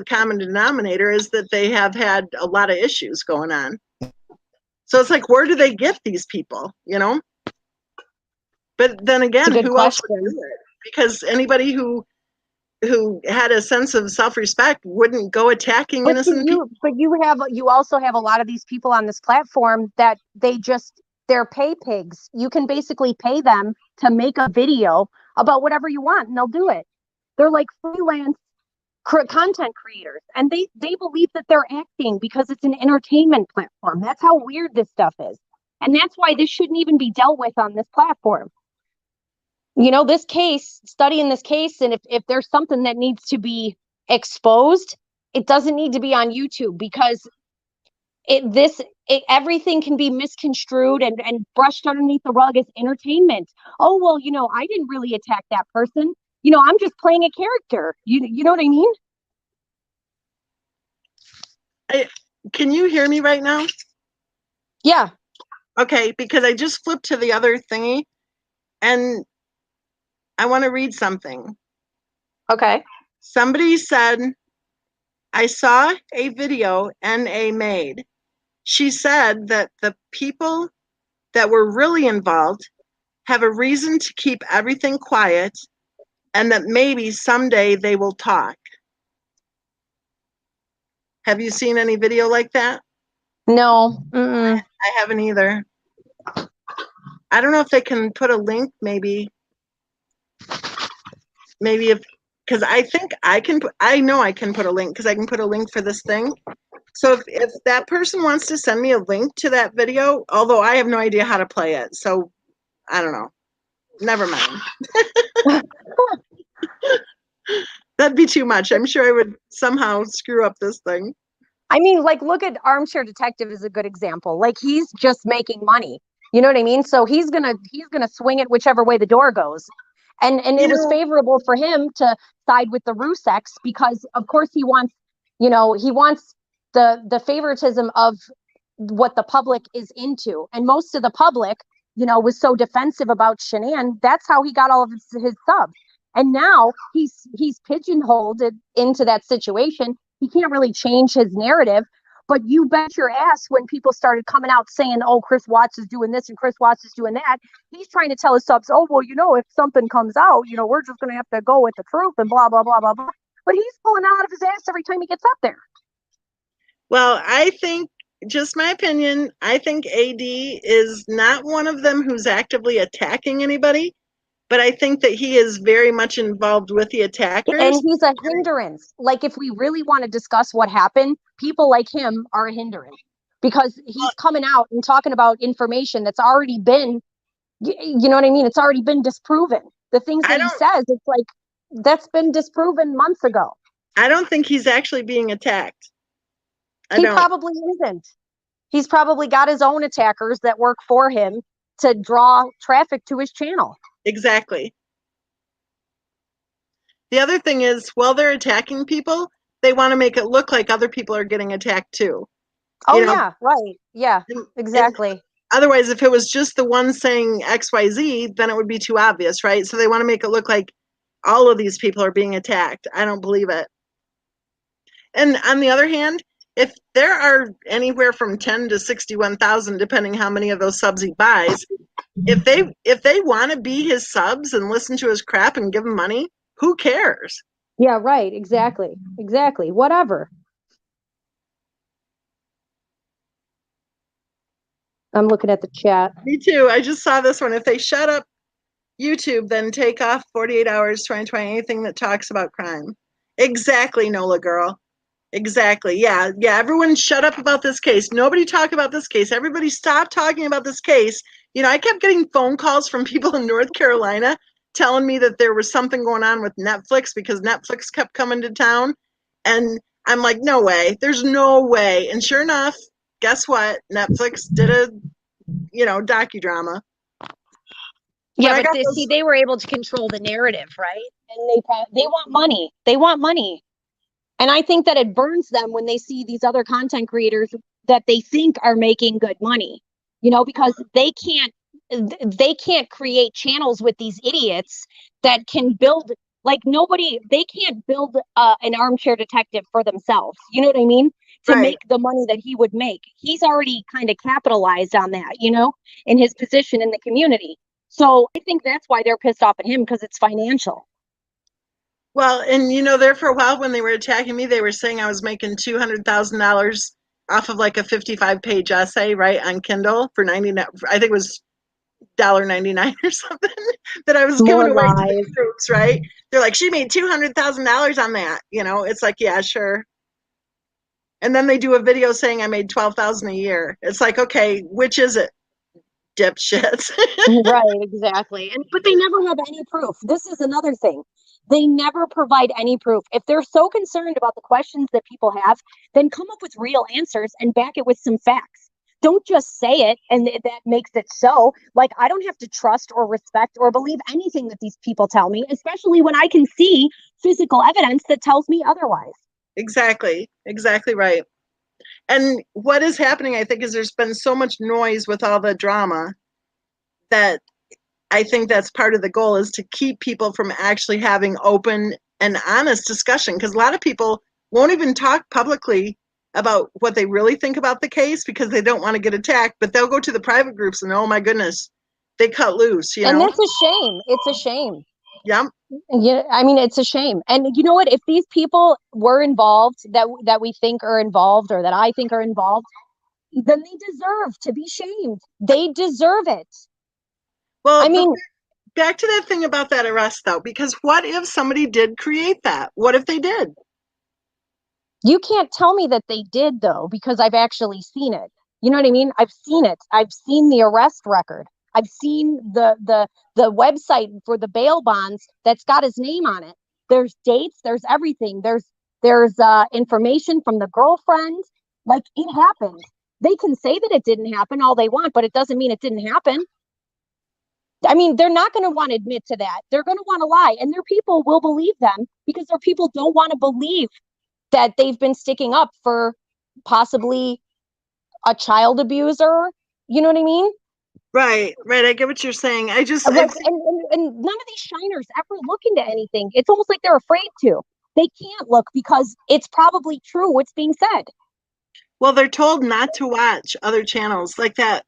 common denominator is that they have had a lot of issues going on. So it's like, where do they get these people, you know? But then again, who else would do it? Because anybody who had a sense of self-respect wouldn't go attacking innocent people. But you also have a lot of these people on this platform that they're pay pigs. You can basically pay them to make a video about whatever you want and they'll do it. They're like freelance content creators and they believe that they're acting because it's an entertainment platform. That's how weird this stuff is. And that's why this shouldn't even be dealt with on this platform. You know, studying this case, and if there's something that needs to be exposed, it doesn't need to be on YouTube because everything can be misconstrued and brushed underneath the rug as entertainment. Oh, well, you know, I didn't really attack that person. You know, I'm just playing a character. You know what I mean? Can you hear me right now? Yeah. Okay, because I just flipped to the other thingy and I want to read something. Okay. Somebody said, I saw a video NA made. She said that the people that were really involved have a reason to keep everything quiet and that maybe someday they will talk. Have you seen any video like that? No. I haven't either. I don't know if they can put a link, maybe if, because I think I know I can put a link because I can put a link for this thing. So if that person wants to send me a link to that video, although I have no idea how to play it, so I don't know. Never mind. That'd be too much. I'm sure I would somehow screw up this thing. I mean, like, look at Armchair Detective is a good example. Like, he's just making money. You know what I mean? So he's gonna swing it whichever way the door goes. And it was favorable for him to side with the Ruseks because, of course, he wants the favoritism of what the public is into. And most of the public, you know, was so defensive about Shanann. That's how he got all of his subs. And now he's pigeonholed it into that situation. He can't really change his narrative. But you bet your ass when people started coming out saying, oh, Chris Watts is doing this and Chris Watts is doing that, he's trying to tell his subs, oh, well, if something comes out, we're just going to have to go with the truth and blah, blah, blah, blah, blah. But he's pulling out of his ass every time he gets up there. Well, I think, just my opinion, I think AD is not one of them who's actively attacking anybody, but I think that he is very much involved with the attackers. And he's a hindrance. Like, if we really want to discuss what happened, people like him are a hindrance because he's coming out and talking about information that's already been, you know what I mean? It's already been disproven. The things that he says, it's like, that's been disproven months ago. I don't think he's actually being attacked. He probably isn't. He's probably got his own attackers that work for him to draw traffic to his channel. Exactly. The other thing is, while they're attacking people, they want to make it look like other people are getting attacked too. Oh, yeah, right. Yeah, exactly. And otherwise, if it was just the one saying XYZ, then it would be too obvious, right? So they want to make it look like all of these people are being attacked. I don't believe it. And on the other hand, if there are anywhere from 10 to 61,000, depending how many of those subs he buys, if they want to be his subs and listen to his crap and give him money, who cares? Yeah, right. Exactly. Whatever. I'm looking at the chat. Me too. I just saw this one. If they shut up YouTube, then take off 48 hours, 2020, anything that talks about crime. Exactly, Nola girl. Exactly. Yeah. Everyone shut up about this case. Nobody talk about this case. Everybody stop talking about this case. I kept getting phone calls from people in North Carolina telling me that there was something going on with Netflix because Netflix kept coming to town. And I'm like, no way. There's no way. And sure enough, guess what? Netflix did a, docudrama. Yeah, but they were able to control the narrative, right? And they want money. They want money. And I think that it burns them when they see these other content creators that they think are making good money, because they can't create channels with these idiots that can build, like, they can't build an armchair detective for themselves. You know what I mean? To make the money that he would make. He's already kind of capitalized on that, in his position in the community. So I think that's why they're pissed off at him, because it's financial. Well, and there for a while when they were attacking me, they were saying I was making $200,000 off of like a 55-page essay, right, on Kindle for 99. I think it was $1.99 or something that I was giving away to the groups, right? They're like, she made $200,000 on that. It's like, yeah, sure. And then they do a video saying I made $12,000 a year. It's like, okay, which is it? Dipshits. Right, exactly. But they never have any proof. This is another thing. They never provide any proof. If they're so concerned about the questions that people have, then come up with real answers and back it with some facts. Don't just say it and that makes it so. Like, I don't have to trust or respect or believe anything that these people tell me, especially when I can see physical evidence that tells me otherwise. Exactly right. And what is happening, I think, is there's been so much noise with all the drama that I think that's part of the goal, is to keep people from actually having open and honest discussion. Because a lot of people won't even talk publicly about what they really think about the case because they don't want to get attacked, but they'll go to the private groups and, oh my goodness, they cut loose, And that's a shame. It's a shame. Yep. Yeah, I mean, it's a shame. And you know what? If these people were involved, that we think are involved, or that I think are involved, then they deserve to be shamed. They deserve it. Well, I mean, back to that thing about that arrest, though, because what if somebody did create that? What if they did? You can't tell me that they did, though, because I've actually seen it. You know what I mean? I've seen it. I've seen the arrest record. I've seen the website for the bail bonds that's got his name on it. There's dates. There's everything. There's information from the girlfriend. Like, it happened. They can say that it didn't happen all they want, but it doesn't mean it didn't happen. I mean, they're not going to want to admit to that. They're going to want to lie, and their people will believe them because their people don't want to believe that they've been sticking up for possibly a child abuser. You know what I mean? Right. I get what you're saying. And and none of these shiners ever look into anything. It's almost like they're afraid to. They can't look because it's probably true what's being said. Well, they're told not to watch other channels like that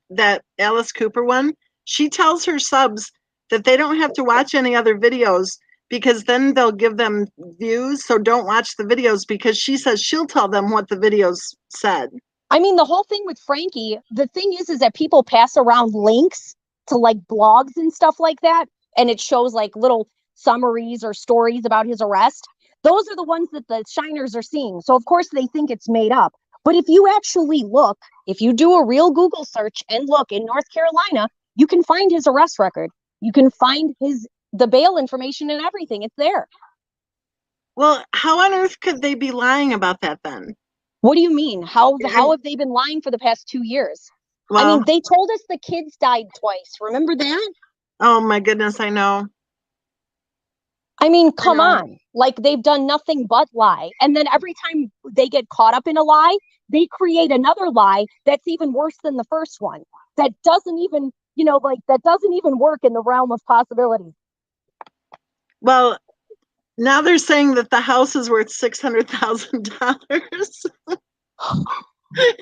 Alice Cooper one. She tells her subs that they don't have to watch any other videos because then they'll give them views. So don't watch the videos because she says she'll tell them what the videos said. I mean, the whole thing with Frankie, the thing is that people pass around links to like blogs and stuff like that, and it shows like little summaries or stories about his arrest. Those are the ones that the shiners are seeing. So of course they think it's made up. But if you actually look, if you do a real Google search and look in North Carolina, you can find his arrest record. You can find the bail information and everything. It's there. Well, how on earth could they be lying about that then? What do you mean? How have they been lying for the past 2 years? Well, I mean, they told us the kids died twice. Remember that? oh my goodness, I know. I mean, come on. Like, they've done nothing but lie. And then every time they get caught up in a lie, they create another lie that's even worse than the first one. That doesn't even, that doesn't even work in the realm of possibility. Well, now they're saying that the house is worth $600,000.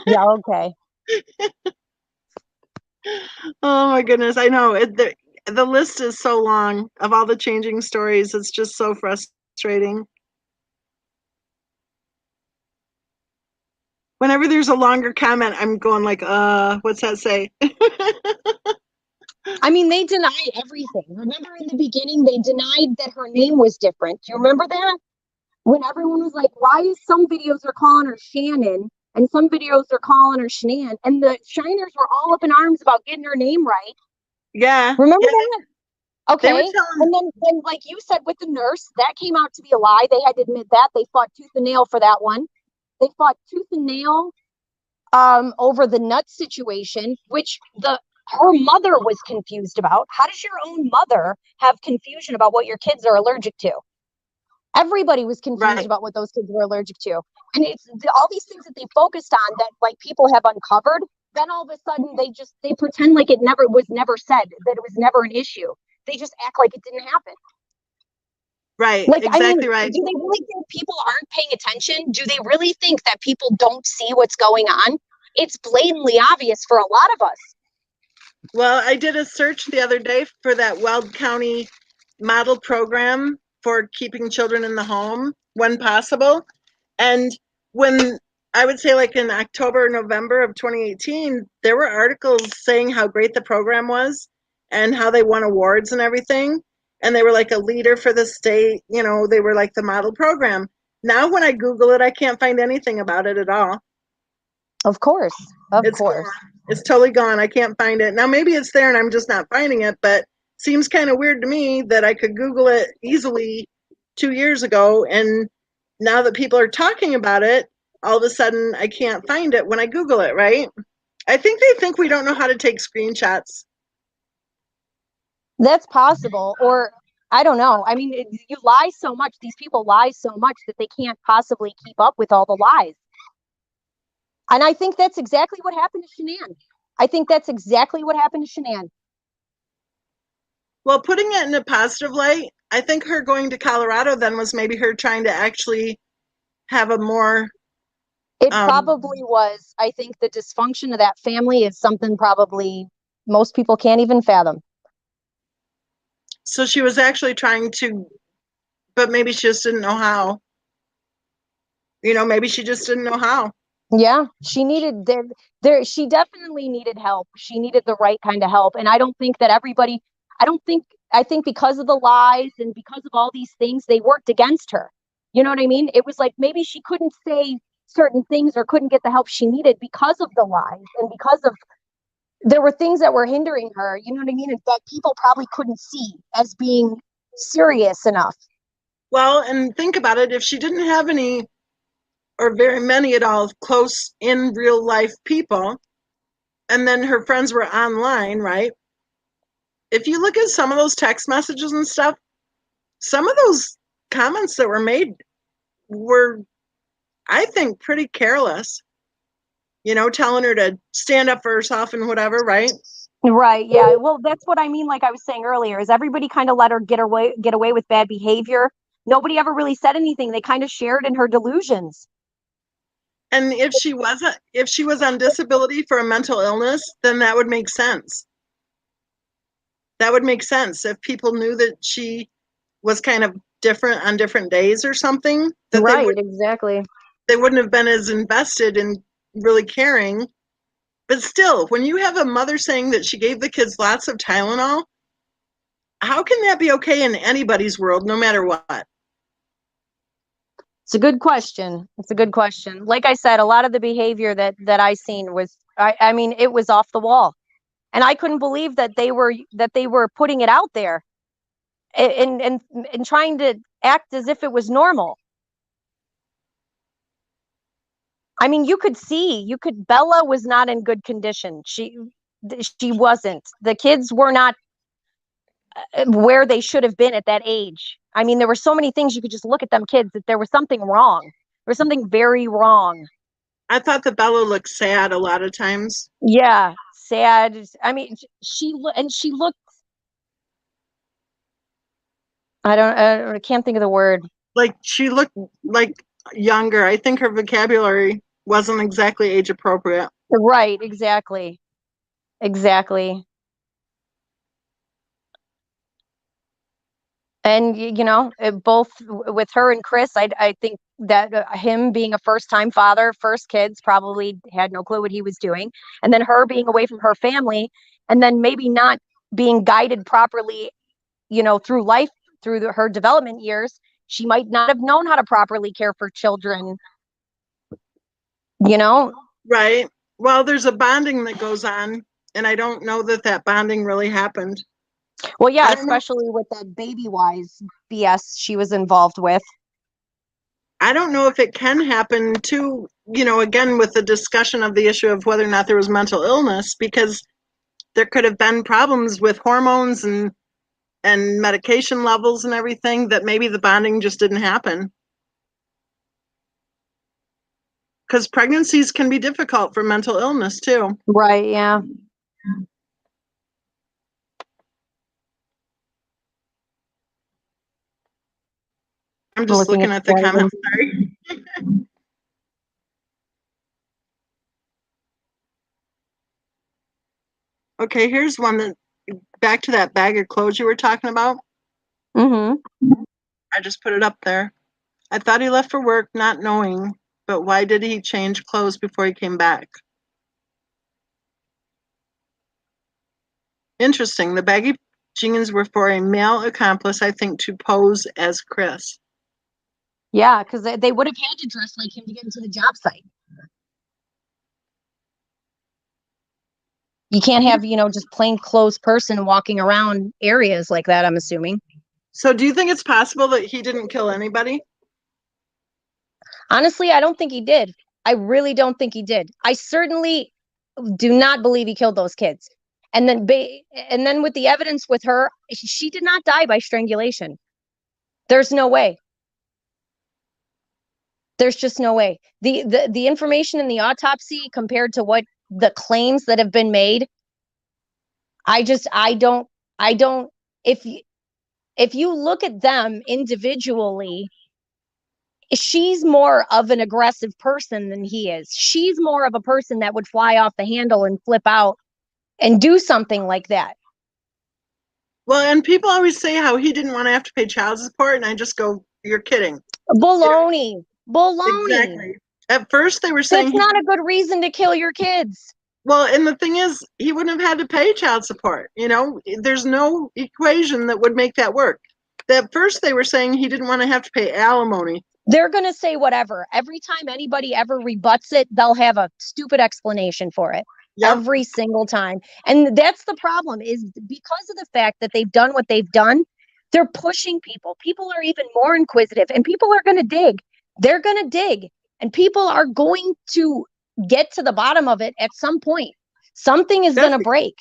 Yeah, okay. Oh my goodness, I know. The list is so long of all the changing stories. It's just so frustrating. Whenever there's a longer comment, I'm going like, what's that say? I mean, they deny everything. Remember in the beginning, they denied that her name was different. Do you remember that? When everyone was like, why is some videos are calling her Shannon and some videos are calling her Shanann? And the shiners were all up in arms about getting her name right. Yeah. Remember yeah, that? Okay. And then, like you said, with the nurse, that came out to be a lie. They had to admit that. They fought tooth and nail for that one. They fought tooth and nail over the nut situation, which her mother was confused about. How does your own mother have confusion about what your kids are allergic to? Everybody was confused about what those kids were allergic to. And it's all these things that they focused on that like people have uncovered. Then all of a sudden they pretend like it was never said, that it was never an issue. They just act like it didn't happen. Right. Like, exactly right. Do they really think people aren't paying attention? Do they really think that people don't see what's going on? It's blatantly obvious for a lot of us. Well, I did a search the other day for that Weld County model program for keeping children in the home when possible. And when I would say like in October, November of 2018, there were articles saying how great the program was and how they won awards and everything. And they were like a leader for the state, they were like the model program. Now when I Google it, I can't find anything about it at all. Of course. It's gone. It's totally gone. I can't find it. Now maybe it's there and I'm just not finding it, but seems kind of weird to me that I could Google it easily 2 years ago, and now that people are talking about it, all of a sudden I can't find it when I Google it, right? I think they think we don't know how to take screenshots. That's possible. Or I don't know. I mean, you lie so much. These people lie so much that they can't possibly keep up with all the lies. And I think that's exactly what happened to Shanann. I think that's exactly what happened to Shanann. Well, putting it in a positive light, I think her going to Colorado then was maybe her trying to actually have a more... It probably was. I think the dysfunction of that family is something probably most people can't even fathom. So she was actually trying to, but maybe she just didn't know how. Maybe she just didn't know how. Yeah, she needed she definitely needed help. She needed the right kind of help. And I don't think that everybody, I think because of the lies and because of all these things, they worked against her. You know what I mean? It was like maybe she couldn't say certain things or couldn't get the help she needed because of the lies and because of there were things that were hindering her, you know what I mean? And that people probably couldn't see as being serious enough. Well, and think about it. If she didn't have any or very many at all close in real life people, and then her friends were online, right? If you look at some of those text messages and stuff, some of those comments that were made were, I think, pretty careless. Telling her to stand up for herself and whatever, right? Right. Yeah. Well, that's what I mean. Like I was saying earlier, is everybody kind of let her get away with bad behavior. Nobody ever really said anything. They kind of shared in her delusions. And if she was on disability for a mental illness, then that would make sense. That would make sense if people knew that she was kind of different on different days or something, that Right. Exactly. they wouldn't have been as invested in really caring. But still, when you have a mother saying that she gave the kids lots of Tylenol, how can that be okay in anybody's world, no matter what? It's a good question. It's a good question. Like I said, a lot of the behavior that I seen was, I mean, it was off the wall, and I couldn't believe that they were putting it out there and trying to act as if it was normal. I mean, Bella was not in good condition. She wasn't. The kids were not where they should have been at that age. I mean, there were so many things you could just look at them kids that there was something wrong. There was something very wrong. I thought that Bella looked sad a lot of times. Yeah, sad. I mean, she looked. I can't think of the word. Like she looked like younger. I think her vocabulary wasn't exactly age appropriate. Right, exactly, exactly. And both with her and Chris, I think that him being a first time father, first kids, probably had no clue what he was doing, and then her being away from her family, and then maybe not being guided properly, through life, through her development years, she might not have known how to properly care for children. You know, Right. Well, there's a bonding that goes on, and I don't know that that bonding really happened. well, yeah, I don't know. especially with that baby wise BS she was involved with. I don't know if it can happen too, again, with the discussion of the issue of whether or not there was mental illness, because there could have been problems with hormones and medication levels and everything that maybe the bonding just didn't happen. Because pregnancies can be difficult for mental illness too. Right, yeah. I'm I'm just looking at looking at the the comments. Sorry. Okay, here's one that back to that bag of clothes you were talking about. Mm-hmm. I just put it up there. I thought he left for work not knowing, but why did he change clothes before he came back? Interesting. The baggy jeans were for a male accomplice, I think, to pose as Chris. Yeah, because they would have had to dress like him to get into the job site. You can't have, just plain clothes person walking around areas like that, I'm assuming. So do you think it's possible that he didn't kill anybody? Honestly, I don't think he did. I really don't think he did. I certainly do not believe he killed those kids. And then with the evidence with her, she did not die by strangulation. There's no way. There's just no way. The information in the autopsy compared to what the claims that have been made, I don't if you look at them individually, she's more of an aggressive person than he is. She's more of a person that would fly off the handle and flip out and do something like that. Well, and people always say how he didn't want to have to pay child support, and I just go, "You're kidding." Baloney. Baloney. Exactly. At first, they were saying That's not a good reason to kill your kids. well, and the thing is, he wouldn't have had to pay child support. There's no equation that would make that work. At first, they were saying he didn't want to have to pay alimony. They're going to say whatever. Every time anybody ever rebuts it, they'll have a stupid explanation for it. Yep. Every single time. And that's the problem, is because of the fact that they've done what they've done, they're pushing people. People are even more inquisitive, and people are going to dig. They're going to dig, and people are going to get to the bottom of it at some point. Something is going to break.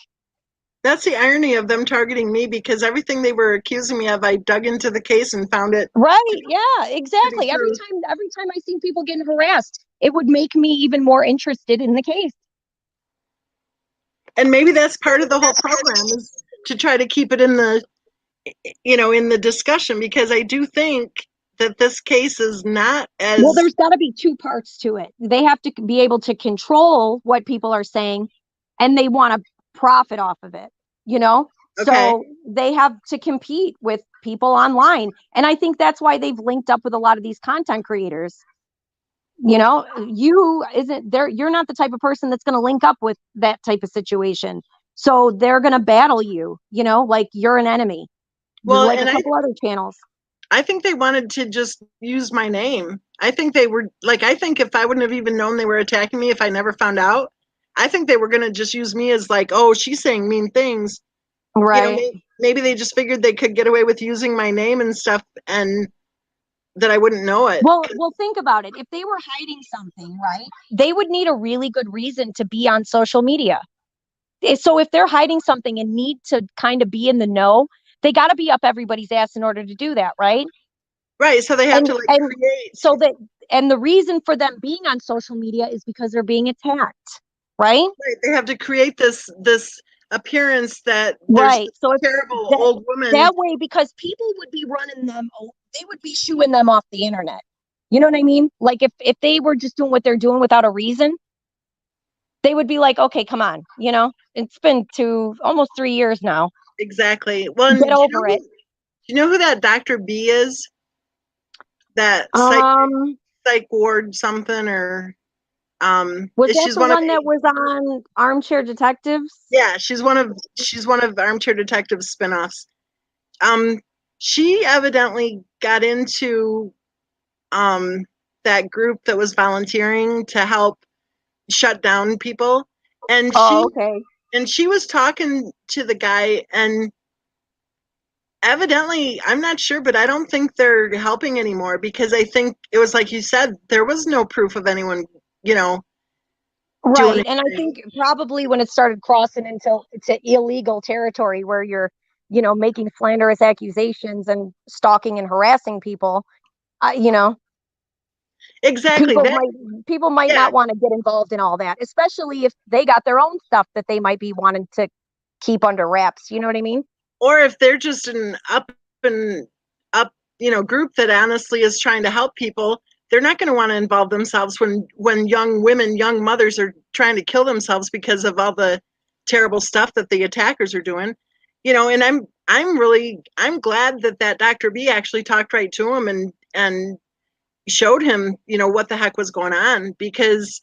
That's the irony of them targeting me, because everything they were accusing me of, I dug into the case and found it. Right. Yeah, exactly. Every time I see people getting harassed, it would make me even more interested in the case. And maybe that's part of the whole program, is to try to keep it in the, in the discussion, because I do think that this case is not as. Well, there's got to be two parts to it. They have to be able to control what people are saying, and they want to profit off of it, you know? Okay. So they have to compete with people online. And I think that's why they've linked up with a lot of these content creators. You know, you're not the type of person that's going to link up with that type of situation. So they're going to battle you, like you're an enemy, Well, like a and couple other channels. I think they wanted to just use my name. I think they were like, I think if I wouldn't have even known they were attacking me, if I never found out, I think they were going to just use me as like, oh, she's saying mean things. Right. Maybe they just figured they could get away with using my name and stuff, and that I wouldn't know it. Well, think about it. If they were hiding something, right, they would need a really good reason to be on social media. So if they're hiding something and need to kind of be in the know, they got to be up everybody's ass in order to do that, right? Right. So they have to create. So that, and the reason for them being on social media is because they're being attacked, right? Right. They have to create this appearance that there's right. So terrible old woman. That way, because people would be running them, they would be shooing them off the internet. You know what I mean? Like if they were just doing what they're doing without a reason, they would be like, okay, come on. It's been almost 3 years now. Exactly. Well, get over it. Do you know who that Dr. B is? That psych ward something, or was that the one that was on Armchair Detectives? Yeah, she's one of Armchair Detectives spinoffs. She evidently got into that group that was volunteering to help shut down people, and she was talking to the guy, and evidently, I'm not sure, but I don't think they're helping anymore, because I think it was like you said, there was no proof of anyone, right. And I think probably when it started crossing into illegal territory where you're, making slanderous accusations and stalking and harassing people, exactly, people might not want to get involved in all that, especially if they got their own stuff that they might be wanting to keep under wraps. You know what I mean? Or if they're just an up group that honestly is trying to help people, they're not going to want to involve themselves when young women, young mothers are trying to kill themselves because of all the terrible stuff that the attackers are doing. And I'm glad that Dr. B actually talked right to him and showed him, what the heck was going on, because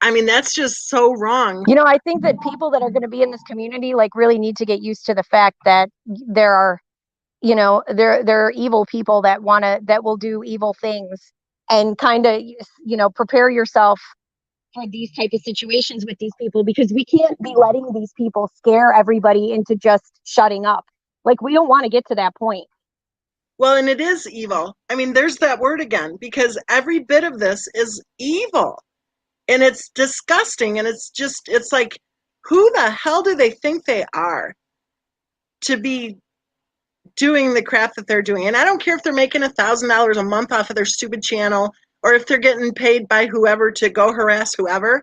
I mean, that's just so wrong. I think that people that are going to be in this community really need to get used to the fact that there are, there are evil people that will do evil things, and kind of, prepare yourself for these type of situations with these people, because we can't be letting these people scare everybody into just shutting up. We don't want to get to that point. Well, and it is evil. I mean, there's that word again, because every bit of this is evil. And it's disgusting, and it's like, who the hell do they think they are to be doing the crap that they're doing? And I don't care if they're making $1,000 a month off of their stupid channel, or if they're getting paid by whoever to go harass whoever.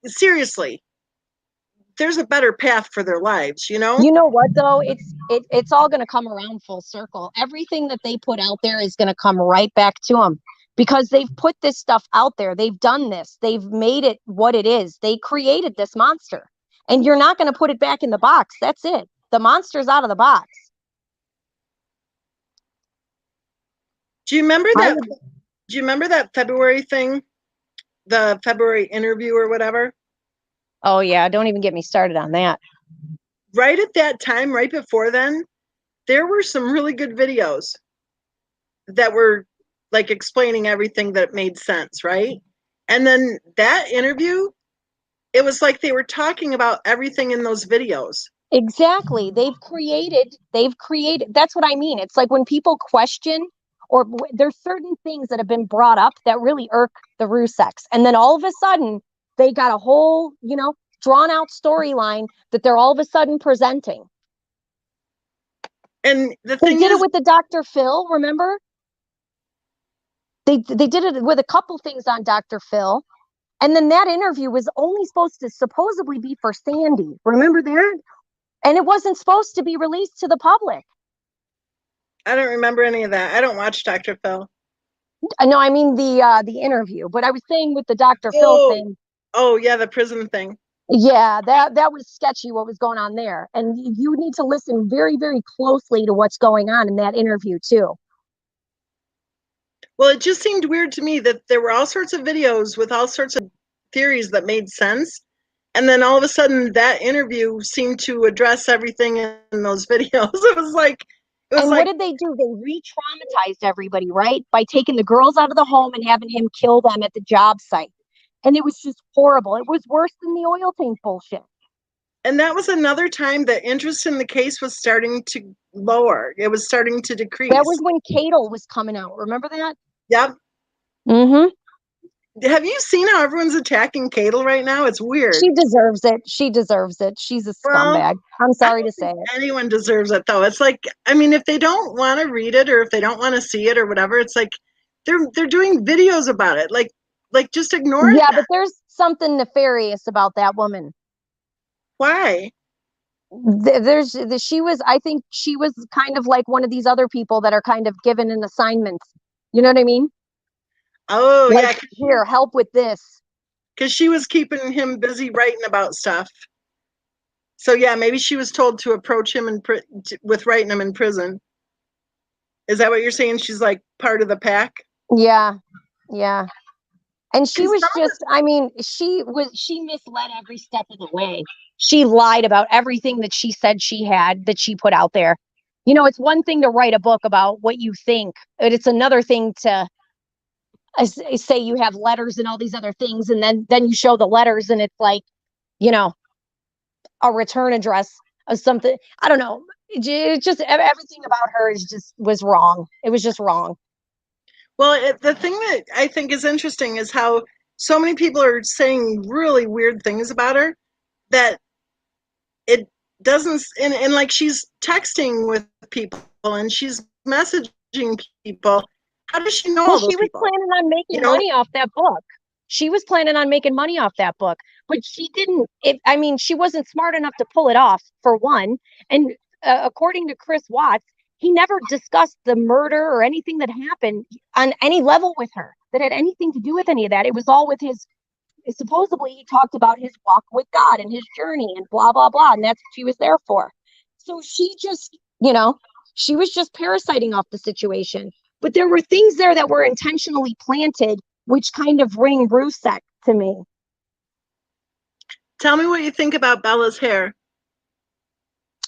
Seriously, there's a better path for their lives. You know what, though? It's all going to come around full circle. Everything that they put out there is going to come right back to them, because they've put this stuff out there. They've done this. They've made it what it is. They created this monster, and you're not going to put it back in the box. That's it. The monster's out of the box. Do you remember that? Do you remember that February thing? The February interview or whatever? Oh, yeah. Don't even get me started on that. Right at that time, right before then, there were some really good videos that were explaining everything that made sense, right? And then that interview, it was like they were talking about everything in those videos. Exactly. They've created, that's what I mean. It's like when people question, or there's certain things that have been brought up that really irk the Ruseks. And then all of a sudden they got a whole, drawn out storyline that they're all of a sudden presenting. And they did it with the Dr. Phil, remember? They did it with a couple things on Dr. Phil. And then that interview was only supposed to supposedly be for Sandy. Remember that? And it wasn't supposed to be released to the public. I don't remember any of that. I don't watch Dr. Phil. No, I mean the interview. But I was saying with the Dr. Phil Oh, thing. oh yeah, the prison thing. Yeah, that was sketchy what was going on there. And you need to listen very, very closely to what's going on in that interview too. Well, it just seemed weird to me that there were all sorts of videos with all sorts of theories that made sense. And then all of a sudden that interview seemed to address everything in those videos. And what did they do? They re-traumatized everybody, right? By taking the girls out of the home and having him kill them at the job site. And it was just horrible. It was worse than the oil tank bullshit. And that was another time that interest in the case was starting to lower. It was starting to decrease. That was when Cadle was coming out. Remember that? Yep. Mm-hmm. Have you seen how everyone's attacking Cadle right now? It's weird. She deserves it. She deserves it. She's a scumbag. I'm sorry to say it. Anyone deserves it, though. It's like, I mean, if they don't want to read it or if they don't want to see it or whatever, it's like they're doing videos about it. Like just ignore it. Yeah, but there's something nefarious about that woman. Why? I think she was kind of like one of these other people that are kind of given an assignment. You know what I mean? Oh, like, yeah. Here, help with this. Because she was keeping him busy writing about stuff. So, yeah, maybe she was told to approach him with writing him in prison. Is that what you're saying? She's like part of the pack? Yeah. Yeah. And she was just, I mean, she misled every step of the way. She lied about everything that she said she had, that she put out there. You know, it's one thing to write a book about what you think, but it's another thing to say you have letters and all these other things. And then you show the letters and it's like, you know, a return address of something. I don't know. It just everything about her was wrong. It was just wrong. Well, the thing that I think is interesting is how so many people are saying really weird things about her that it doesn't, and like she's texting with people and she's messaging people. How does she know all those people? Well, she was planning on making money off that book. She was planning on making money off that book, but she didn't. I mean, she wasn't smart enough to pull it off, for one. And according to Chris Watts, he never discussed the murder or anything that happened on any level with her that had anything to do with any of that. It was all with his, supposedly he talked about his walk with God and his journey and blah, blah, blah. And that's what she was there for. So she just, she was just parasiting off the situation. But there were things there that were intentionally planted, which kind of ring Rusek to me. Tell me what you think about Bella's hair.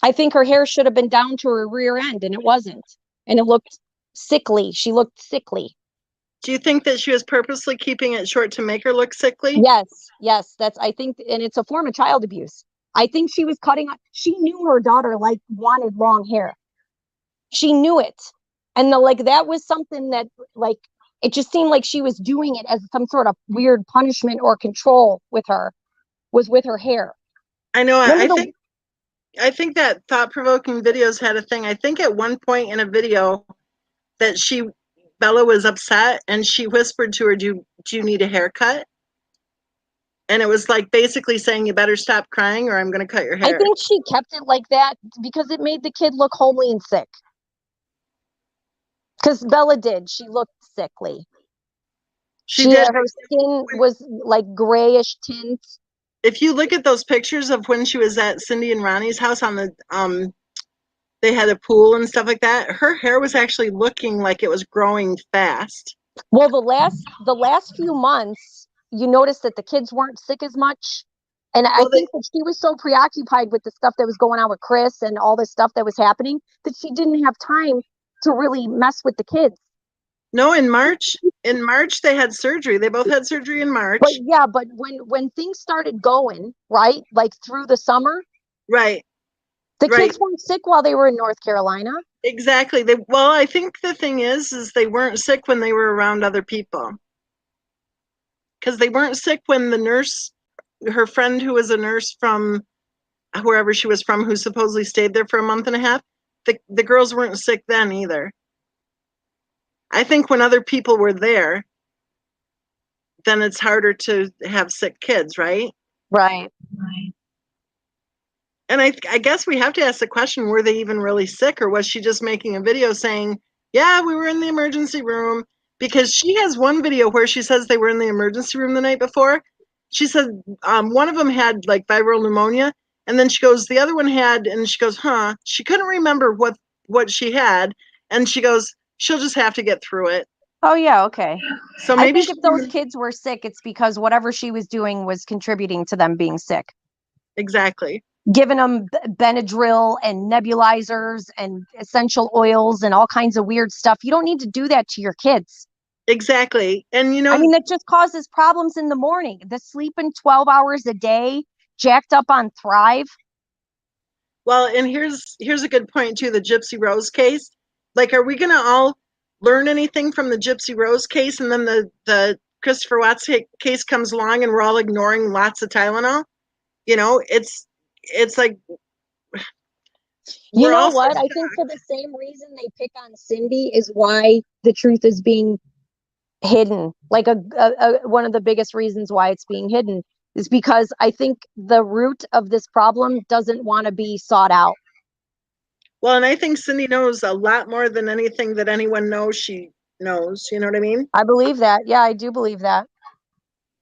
I think her hair should have been down to her rear end, and it wasn't. And it looked sickly. She looked sickly. Do you think that she was purposely keeping it short to make her look sickly? Yes. I think, and it's a form of child abuse. I think she was she knew her daughter wanted long hair. She knew it. And that was something that it just seemed like she was doing it as some sort of weird punishment or control with her hair. I know. I think that thought-provoking videos had a thing. I think at one point in a video that Bella was upset and she whispered to her, do you need a haircut? And it was like basically saying, you better stop crying or I'm going to cut your hair. I think she kept it like that because it made the kid look homely and sick. Because Bella did. She looked sickly. She did. Her skin was like grayish tint. If you look at those pictures of when she was at Cindy and Ronnie's house on the, they had a pool and stuff like that, her hair was actually looking like it was growing fast. Well, the last few months, you noticed that the kids weren't sick as much. And I think that she was so preoccupied with the stuff that was going on with Chris and all this stuff that was happening that she didn't have time to really mess with the kids. No, in March they had surgery. They both had surgery in March. But when things started going, right, like through the summer, right, the kids weren't sick while they were in North Carolina. Exactly. I think the thing is they weren't sick when they were around other people. Because they weren't sick when the nurse, her friend who was a nurse from wherever she was from, who supposedly stayed there for a month and a half, the girls weren't sick then either. I think when other people were there, then it's harder to have sick kids, right? Right. And I guess we have to ask the question, were they even really sick, or was she just making a video saying, yeah, we were in the emergency room? Because she has one video where she says they were in the emergency room the night before. She said one of them had like viral pneumonia, and then she goes, the other one had, and she goes, she couldn't remember what she had, and she goes, she'll just have to get through it. Oh, yeah, okay. So I maybe think if those kids were sick, it's because whatever she was doing was contributing to them being sick. Exactly. Giving them Benadryl and nebulizers and essential oils and all kinds of weird stuff. You don't need to do that to your kids. Exactly. And I mean, that just causes problems in the morning. The sleeping 12 hours a day, jacked up on Thrive. Well, and here's a good point too, the Gypsy Rose case. Like, are we gonna all learn anything from the Gypsy Rose case, and then the Christopher Watts case comes along and we're all ignoring lots of Tylenol? It's like You we're know all so what? I think for the same reason they pick on Cindy is why the truth is being hidden. Like one of the biggest reasons why it's being hidden is because I think the root of this problem doesn't want to be sought out. well, and I think Cindy knows a lot more than anything that anyone knows she knows. You know what I mean? I believe that. Yeah, I do believe that.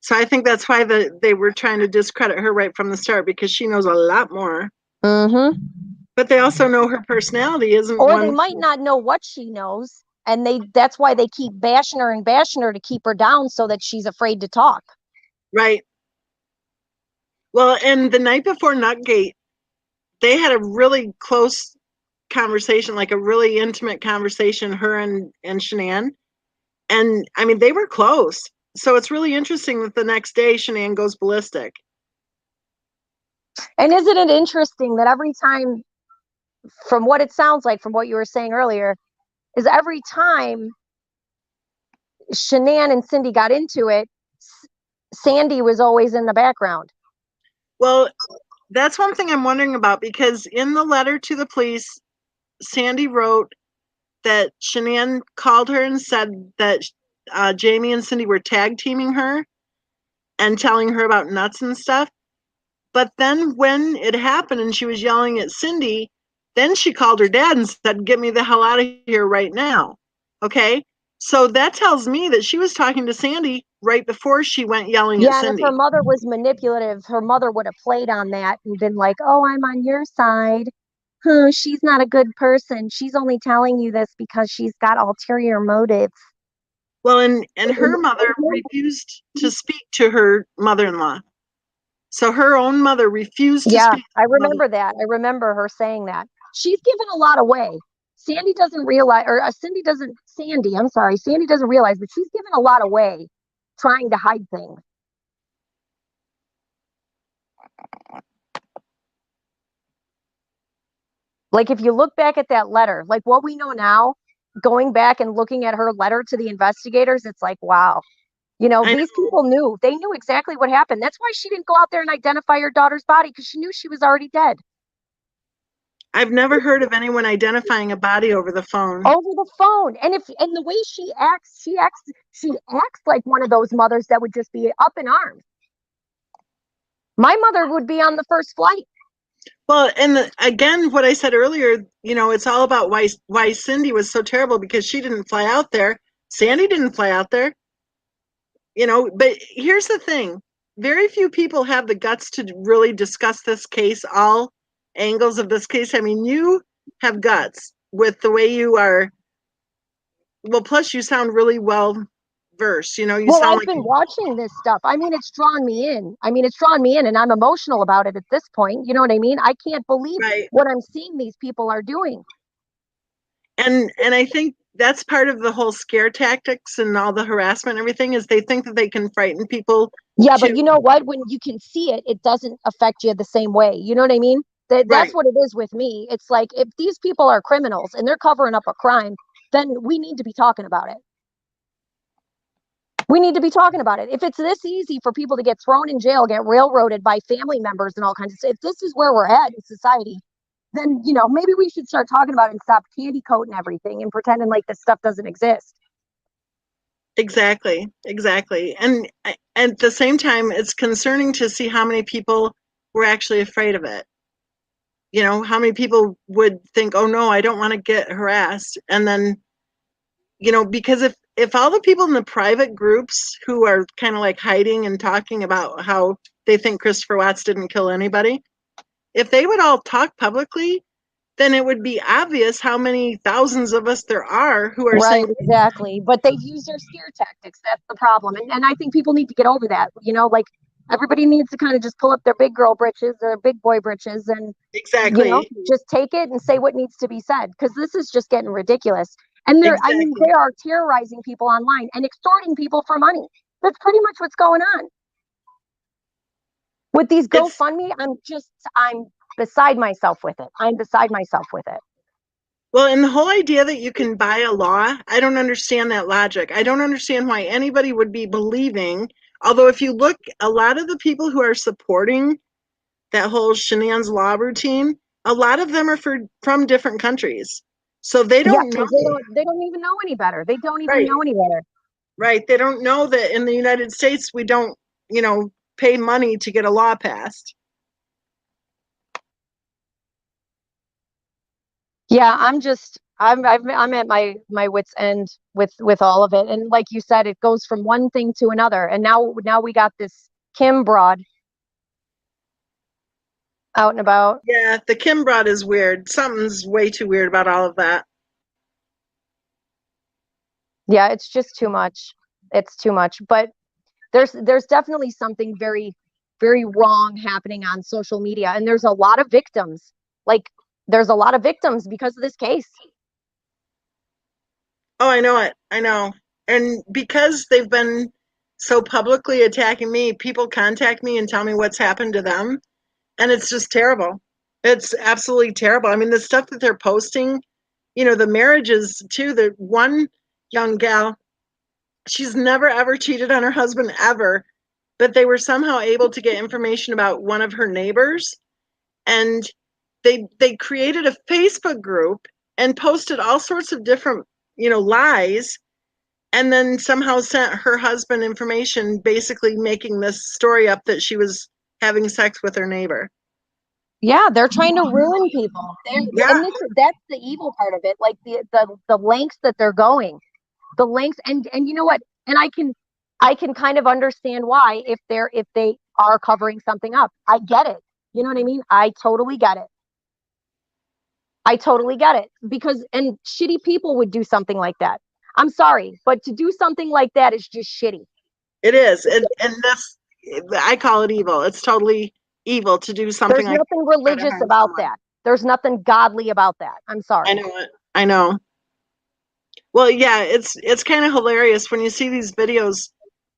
So I think that's why they were trying to discredit her right from the start, because she knows a lot more. Mm-hmm. But they also know her personality isn't Or one. they might not know what she knows, and that's why they keep bashing her and bashing her to keep her down so that she's afraid to talk. Right. Well, and the night before Nutgate, they had a really close conversation, like a really intimate conversation, her and Shanann. And I mean, they were close. So it's really interesting that the next day Shanann goes ballistic. And isn't it interesting that every time, from what it sounds like, from what you were saying earlier, is every time Shanann and Cindy got into it, Sandy was always in the background. Well, that's one thing I'm wondering about, because in the letter to the police, Sandy wrote that Shanann called her and said that Jamie and Cindy were tag teaming her and telling her about nuts and stuff. But then when it happened and she was yelling at Cindy, then she called her dad and said, get me the hell out of here right now. Okay. So that tells me that she was talking to Sandy right before she went yelling at Yeah, and if Cindy. her mother was manipulative, her mother would have played on that and been like, oh, I'm on your side. She's not a good person. She's only telling you this because she's got ulterior motives. Well, and her mother refused to speak to her mother-in-law. So her own mother refused to Yeah, speak to I her mother. remember that. I remember her saying that. She's given a lot away. Sandy doesn't realize, or Sandy, I'm sorry, Sandy doesn't realize, but she's given a lot away trying to hide things. Like, if you look back at that letter, like what we know now, going back and looking at her letter to the investigators, it's like, wow. These people knew. They knew exactly what happened. That's why she didn't go out there and identify her daughter's body, because she knew she was already dead. I've never heard of anyone identifying a body over the phone. Over the phone. And the way she acts like one of those mothers that would just be up in arms. My mother would be on the first flight. Well, and again, what I said earlier, it's all about why Cindy was so terrible, because she didn't fly out there. Sandy didn't fly out there. But here's the thing. Very few people have the guts to really discuss this case, all angles of this case. I mean, you have guts with the way you are. Well, plus you sound really well versed. I've been watching this stuff. I mean, it's drawn me in. And I'm emotional about it at this point. You know what I mean? I can't believe right. what I'm seeing these people are doing. And I think that's part of the whole scare tactics and all the harassment and everything, is they think that they can frighten people. Yeah, but you know what? When you can see it, it doesn't affect you the same way. You know what I mean? That's right. what it is with me. It's like, if these people are criminals and they're covering up a crime, then we need to be talking about it. We need to be talking about it. If it's this easy for people to get thrown in jail, get railroaded by family members and all kinds of stuff, if this is where we're at in society, then, maybe we should start talking about it and stop candy coating everything and pretending like this stuff doesn't exist. Exactly, exactly. And at the same time, it's concerning to see how many people were actually afraid of it. You know, how many people would think, "Oh no, I don't want to get harassed." And then, because if all the people in the private groups who are kind of like hiding and talking about how they think Christopher Watts didn't kill anybody, if they would all talk publicly, then it would be obvious how many thousands of us there are who are Right, saying, exactly. But they've used their scare tactics. That's the problem. And I think people need to get over that. Like everybody needs to kind of just pull up their big girl britches, their big boy britches, and, exactly, just take it and say what needs to be said. Because this is just getting ridiculous. And they exactly. are terrorizing people online and extorting people for money. That's pretty much what's going on. With these It's GoFundMe, I'm beside myself with it. I'm beside myself with it. Well, and the whole idea that you can buy a law, I don't understand that logic. I don't understand why anybody would be believing. Although, if you look, a lot of the people who are supporting that whole Shenan's law routine, a lot of them are from different countries. So they Yeah, don't know, because they don't even know any better. They don't even right? know any better. Right. They don't know that in the United States, we don't, pay money to get a law passed. Yeah, I'm at my wits end with all of it. And like you said, it goes from one thing to another. And now we got this Kim broad out and about. Yeah, the Kim broad is weird. Something's way too weird about all of that. Yeah, it's just too much. It's too much. But there's definitely something very, very wrong happening on social media. And there's a lot of victims. Like there's a lot of victims because of this case. Oh, I know it. I know. And because they've been so publicly attacking me, people contact me and tell me what's happened to them. And it's just terrible. It's absolutely terrible. I mean, the stuff that they're posting, the marriages too. The one young gal, she's never ever cheated on her husband ever, but they were somehow able to get information about one of her neighbors. And they created a Facebook group and posted all sorts of different, lies, and then somehow sent her husband information basically making this story up that she was having sex with her neighbor. Yeah, they're trying to ruin people. Yeah, And that's the evil part of it. Like the lengths that they're going, the lengths, and you know what? And I can kind of understand why if they are covering something up. I get it. You know what I mean? I totally get it. I totally get it because and shitty people would do something like that. I'm sorry, but to do something like that is just shitty. it is. And that's, I call it evil. It's totally evil to do something There's like nothing that to try to religious harm about someone. that. There's nothing godly about that. I'm I sorry. know it. I know. Well, yeah, it's kind of hilarious when you see these videos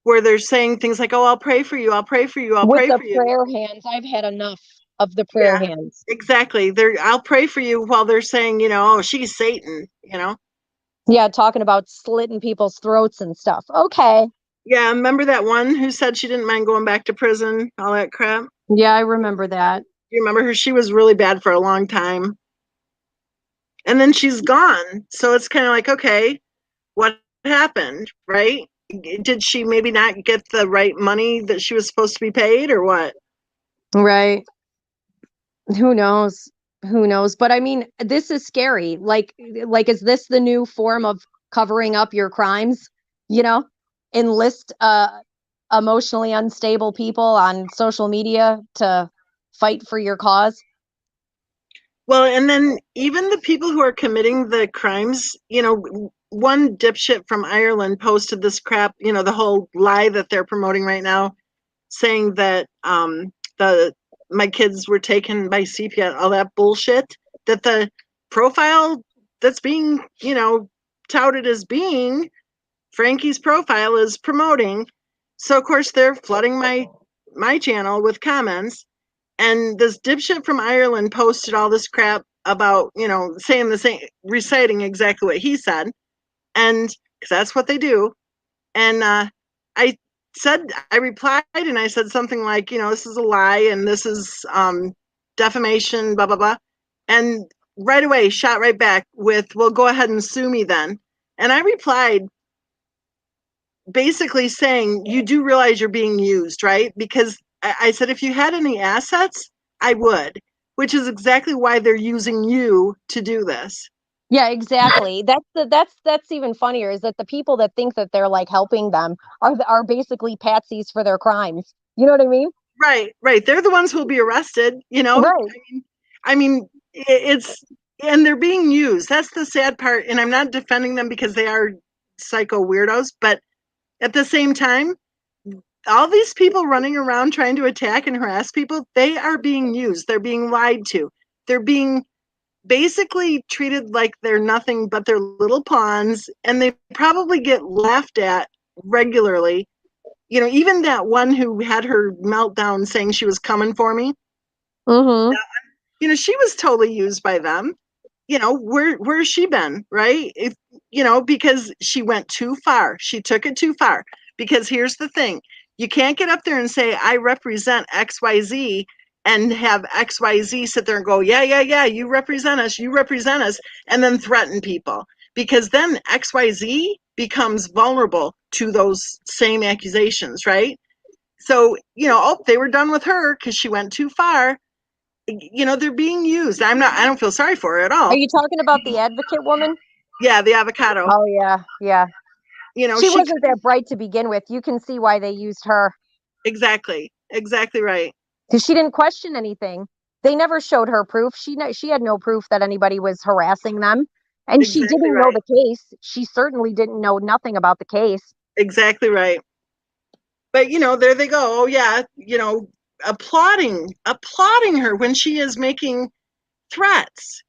where they're saying things like, "Oh, I'll pray for you. I'll pray for you. I'll With pray the for you." prayer hands, I've had enough of the prayer Yeah, hands. exactly. I'll pray for you while they're saying, "Oh, she's Satan." Yeah, talking about slitting people's throats and stuff. Okay. Yeah, remember that one who said she didn't mind going back to prison, all that crap? Yeah, I remember that. You remember her? She was really bad for a long time. And then she's gone. So it's kind of like, okay, what happened, right? Did she maybe not get the right money that she was supposed to be paid or what? Right. Who knows? Who knows? But I mean, this is scary. Like is this the new form of covering up your crimes? You know, enlist emotionally unstable people on social media to fight for your cause. Well, and then even the people who are committing the crimes, one dipshit from Ireland posted this crap, the whole lie that they're promoting right now, saying that the my kids were taken by sepia, all that bullshit. That the profile that's being, touted as being Frankie's profile is promoting. So of course they're flooding my channel with comments, and this dipshit from Ireland posted all this crap about, saying the same, reciting exactly what he said, and because that's what they do. And I I replied and I said something like, this is a lie and this is defamation, blah, blah, blah. And right away, shot right back with, well, go ahead and sue me then. And I replied, basically saying, you do realize you're being used, right? Because I said, if you had any assets, I would, which is exactly why they're using you to do this. Yeah, exactly. That's even funnier is that the people that think that they're like helping them are basically patsies for their crimes. You know what I mean? Right, right. They're the ones who will be arrested, you know? Right. I mean, it's, and they're being used. That's the sad part. And I'm not defending them because they are psycho weirdos, but at the same time, all these people running around trying to attack and harass people, they are being used. They're being lied to. They're being basically treated like they're nothing but their little pawns, and they probably get laughed at regularly. You know, even that one who had her meltdown saying she was coming for me, Mm-hmm. you know, she was totally used by them. You know, where's she been, right? If, you know, because she went too far. She took it too far. Because here's the thing. You can't get up there and say, I represent XYZ, and have XYZ sit there and go, yeah, yeah, yeah, you represent us, and then threaten people. Because then XYZ becomes vulnerable to those same accusations, right? So, you know, oh, they were done with her because she went too far. You know, they're being used. I don't feel sorry for her at Are all. you talking about the advocate woman? Yeah, the avocado. Oh yeah, yeah. You know, She she wasn't that bright to begin with. You can see why they used her exactly right. because she didn't question anything. They never showed her proof. She had no proof that anybody was harassing them, and she Exactly didn't know right. the case. She certainly didn't know nothing about the case. Exactly right. But you know, there they go. Oh yeah, you know, applauding her when she is making threats,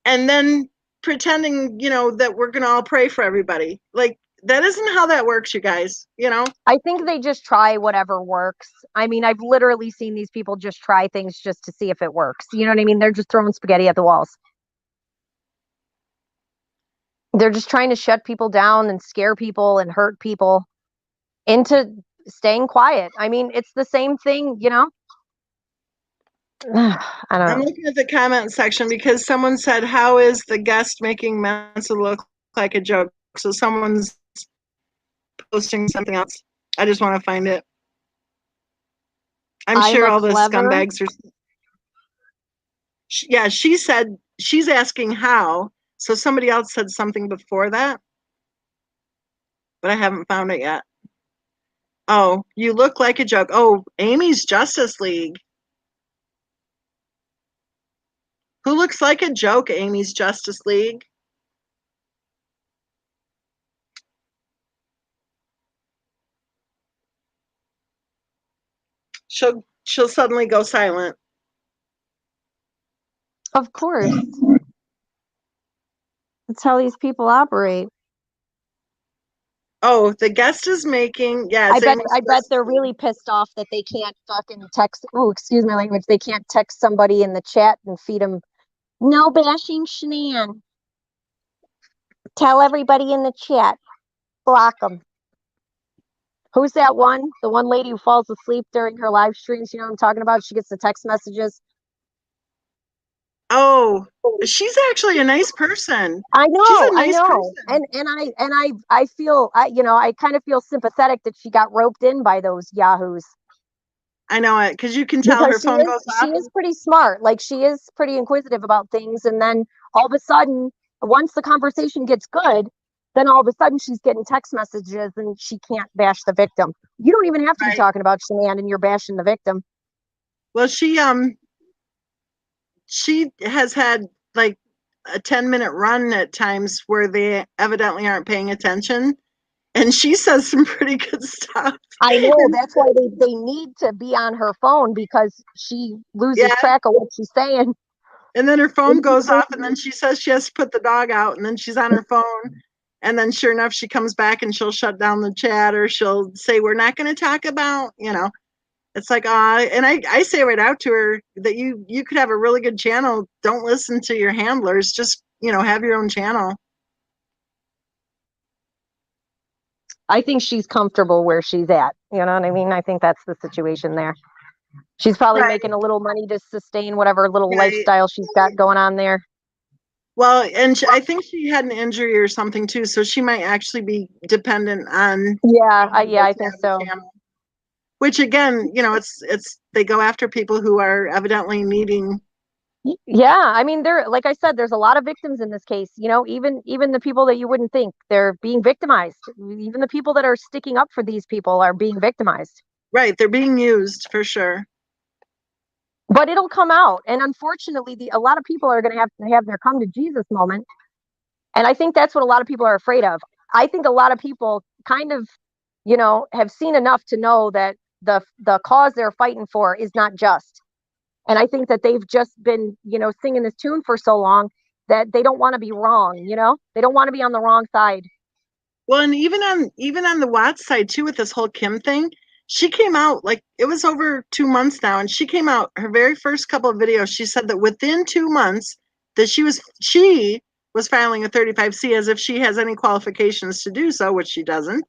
and then pretending, you know, that we're gonna all pray for everybody. Like, that isn't how that works, you guys. You know. I think they just try whatever works. I mean, I've literally seen these people just try things just to see if it works. You know what I mean? They're just throwing spaghetti at the walls. They're just trying to shut people down and scare people and hurt people into staying quiet. I mean, it's the same thing, you know? I don't I'm know. looking at the comment section because someone said, "How is the guest making Mensa look like a joke?" So someone's posting something else. I just want to find it. I'm I'm sure a all the clever. scumbags are. Yeah, she said she's asking how. So somebody else said something before that, but I haven't found it yet. Oh, you look like a joke. Oh, Amy's Justice League. Who looks like a joke? Amy's Justice League. She'll suddenly go silent. Of course. That's how these people operate. Oh, the guest is making, yeah, I it's bet Amy's I bet Justice they're League. really pissed off that they can't fucking text. Oh, excuse my language. They can't text somebody in the chat and feed them no bashing shenan. Tell everybody in the chat. Block them. Who's that one? The one lady who falls asleep during her live streams. You know what I'm talking about? She gets the text messages. Oh, she's actually a nice person. She's a I nice know. person. I feel I kind of feel sympathetic that she got roped in by those yahoos I know it because you can tell her because phone goes she off. is pretty smart. Like she is pretty inquisitive about things, and then all of a sudden, once the conversation gets good, then all of a sudden she's getting text messages and she can't bash the victim. You don't even have to be Right. talking about Shanann and you're bashing the victim. Well, she has had like a 10-minute run at times where they evidently aren't paying attention, and she says some pretty good stuff. I know And that's why they need to be on her phone because she loses yeah, track of what she's saying. and then her phone goes off, and then she says she has to put the dog out, and then she's on her phone, and then sure enough, she comes back and she'll shut down the chat, or she'll say, "We're not going to talk about," you know. It's like, and I say right out to her that you could have a really good channel. Don't listen to your handlers. Just, you know, have your own channel. I think she's comfortable where she's at. You know what I mean? I think that's the situation there. She's probably Right, making a little money to sustain whatever little right. lifestyle she's got going on there. Well, and I think she had an injury or something too, so she might actually be dependent on Yeah, being able I to think have the so. channel. Which again, it's they go after people who are evidently needing. Yeah, I mean, like I said, there's a lot of victims in this case. Even the people that you wouldn't think, they're being victimized. Even the people that are sticking up for these people are being victimized. Right, they're being used for sure. But it'll come out, and unfortunately, a lot of people are going to have their come to Jesus moment, and I think that's what a lot of people are afraid of. I think a lot of people kind of, have seen enough to know that the cause they're fighting for is not just. And I think that they've just been, singing this tune for so long that they don't want to be wrong, They don't want to be on the wrong side. Well, and even on the Watts side too, with this whole Kim thing, she came out like it was over 2 months now, and she came out her very first couple of videos. She said that within 2 months that she was filing a 35C as if she has any qualifications to do so, which she doesn't.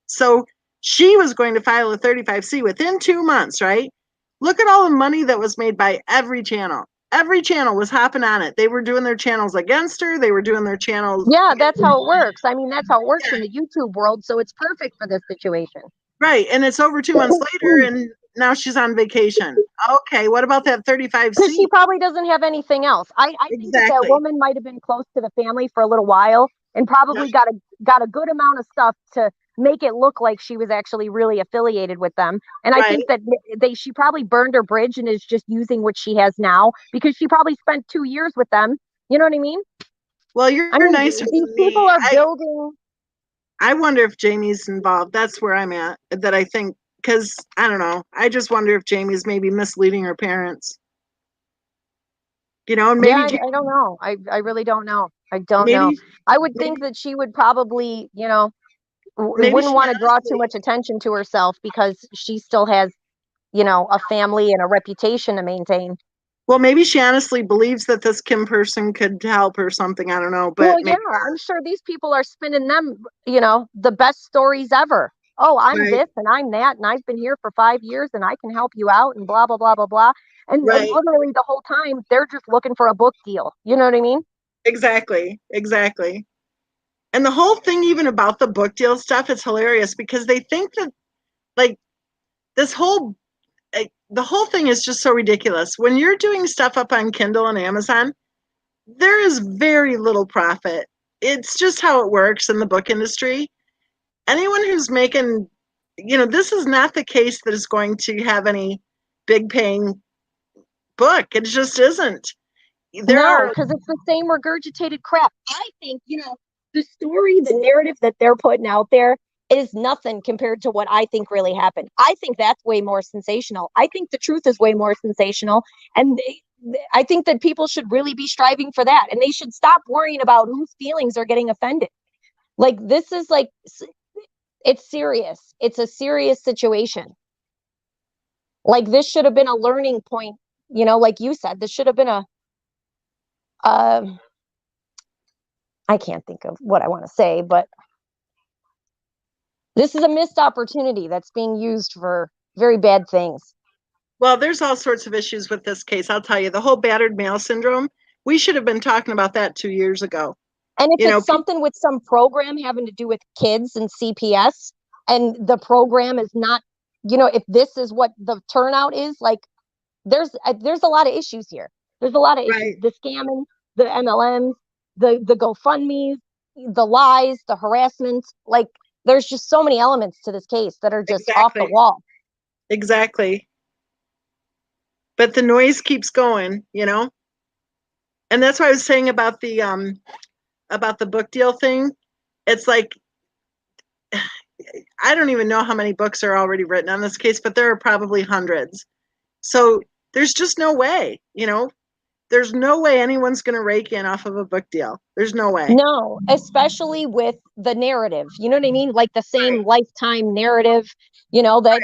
So she was going to file a 35C within 2 months, right? Look at all the money that was made by every channel. Every channel was hopping on it. They were doing their channels against her. They were doing their channels. Yeah, that's how it works. I mean, that's how it works in the YouTube world. So it's perfect for this situation. Right. And it's over 2 months later, and now she's on vacation. Okay. What about that Because 35C? she probably doesn't have anything else. I think that Exactly. woman might have been close to the family for a little while and Yeah. probably got a good amount of stuff to make it look like she was actually really affiliated with them. And I Right. think that she probably burned her bridge and is just using what she has now because she probably spent 2 years with them. You know what I mean? Well, I you're mean, nicer these than people me. are I, building. I wonder if Jamie's involved. That's where I'm at. That I think, because I don't know. I just wonder if Jamie's maybe misleading her parents. And Yeah, maybe, I don't know. I really don't know. I don't know. maybe, I would think maybe, that she would probably, maybe wouldn't she want to draw too honestly, much attention to herself because she still has, a family and a reputation to maintain. well, maybe she honestly believes that this Kim person could help or something. I don't know, Well, but yeah, maybe I'm sure these people are spinning them, the best stories ever. Oh, I'm right, this and I'm that, and I've been here for 5 years and I can help you out and blah, blah, blah, blah, blah. And right, literally the whole time they're just looking for a book deal. You know what I mean? exactly, exactly. And the whole thing, even about the book deal stuff, is hilarious because they think that, like, this whole, the whole thing is just so ridiculous. When you're doing stuff up on Kindle and Amazon, there is very little profit. It's just how it works in the book industry. Anyone who's making, this is not the case that is going to have any big paying book. It just isn't. There No, are, because it's the same regurgitated crap. I think, the story, the narrative that they're putting out there is nothing compared to what I think really happened. I think that's way more sensational. I think the truth is way more sensational. And I think that people should really be striving for that. And they should stop worrying about whose feelings are getting offended. Like, this is like, it's serious. It's a serious situation. Like, this should have been a learning point, like you said, this should have been um, I can't think of what I want to say, but this is a missed opportunity that's being used for very bad things. well, there's all sorts of issues with this case. I'll tell you, the whole battered male syndrome, we should have been talking about that 2 years ago. And if You know, it's something with some program having to do with kids and CPS, and the program is not, if this is what the turnout is, like there's a lot of issues here. There's a lot of issues. right, The scamming, the MLMs, the GoFundMe's, the lies, the harassment. Like, there's just so many elements to this case that are just off the exactly, wall. exactly. But the noise keeps going. And that's why I was saying about the book deal thing. It's like, I don't even know how many books are already written on this case, but there are probably hundreds. So there's just no way. There's no way anyone's going to rake in off of a book deal. There's no way. No, especially with the narrative. You know what I mean? Like the same Right. lifetime narrative, that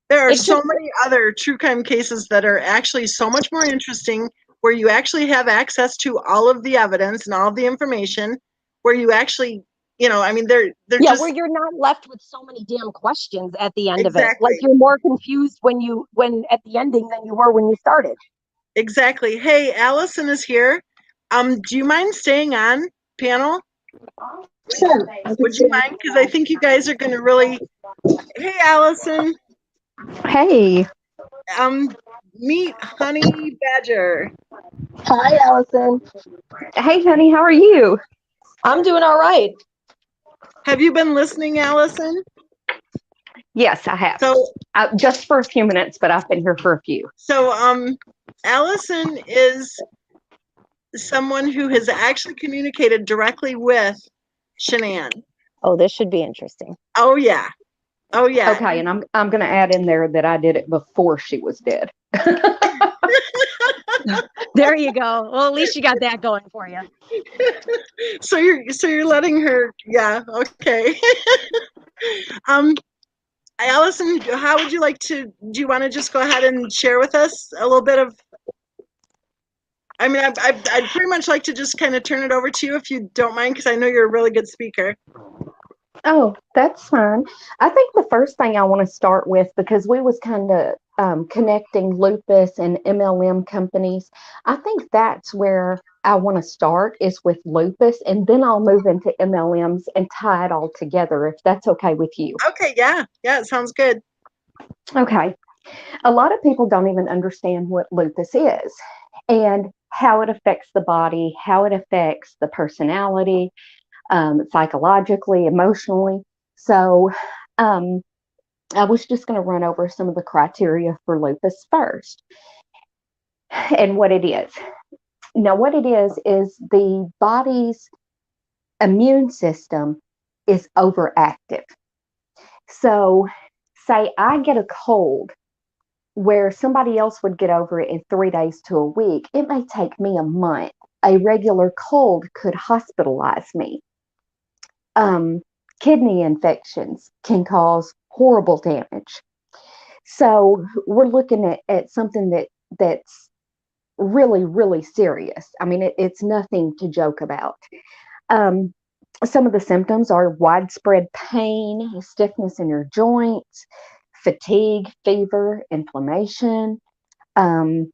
There are it so just, many other true crime cases that are actually so much more interesting, where you actually have access to all of the evidence and all of the information, where you actually, I mean, they're yeah, where just you're not left with so many damn questions at the end of it. Like, exactly, you're more confused when at the ending than you were when you started. exactly. Hey, Allison is here. Do you mind staying on panel? Sure. Would you mind? Because I think you guys are going to really. Hey, Allison. Hey. Meet Honeybadger. Hi, Allison. Hey, honey, how are you? I'm doing all right. Have you been listening, Allison? Yes, I have. So, Just for a few minutes, but I've been here for a few. so Allison is someone who has actually communicated directly with Shanann. Oh, this should be interesting. Oh yeah. Oh yeah. Okay, and I'm going to add in there that I did it before she was dead. There you go. Well, at least you got that going for you. So you're letting her. Yeah. Okay. Allison, how would you like to? Do you want to just go ahead and share with us a little bit of? I mean, I'd pretty much like to just kind of turn it over to you if you don't mind, because I know you're a really good speaker. Oh, that's fine. I think the first thing I want to start with, because we was kind of connecting Lupus and MLM companies, I think that's where I want to start is with Lupus, and then I'll move into MLMs and tie it all together, if that's okay with you. Okay, yeah, it sounds good. Okay. A lot of people don't even understand what lupus is and how it affects the body, how it affects the personality, psychologically, emotionally. So I was just going to run over some of the criteria for lupus first and what it is. Now, what it is the body's immune system is overactive. So, say I get a cold where somebody else would get over it in 3 days to a week, it may take me a month. A regular cold could hospitalize me. Kidney infections can cause horrible damage. So we're looking at something that's really, really serious. I mean, it's nothing to joke about. Some of the symptoms are widespread pain, stiffness in your joints, fatigue, fever, inflammation. A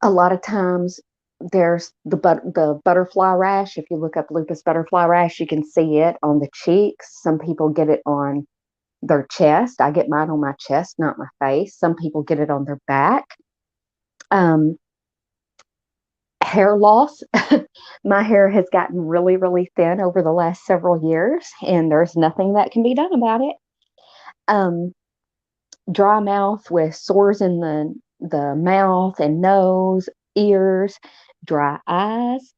lot of times there's the butterfly rash. If you look up lupus butterfly rash, you can see it on the cheeks. Some people get it on their chest. I get mine on my chest, not my face. Some people get it on their back. Hair loss. My hair has gotten really, really thin over the last several years, and there's nothing that can be done about it. Dry mouth with sores in the mouth and nose, ears, dry eyes.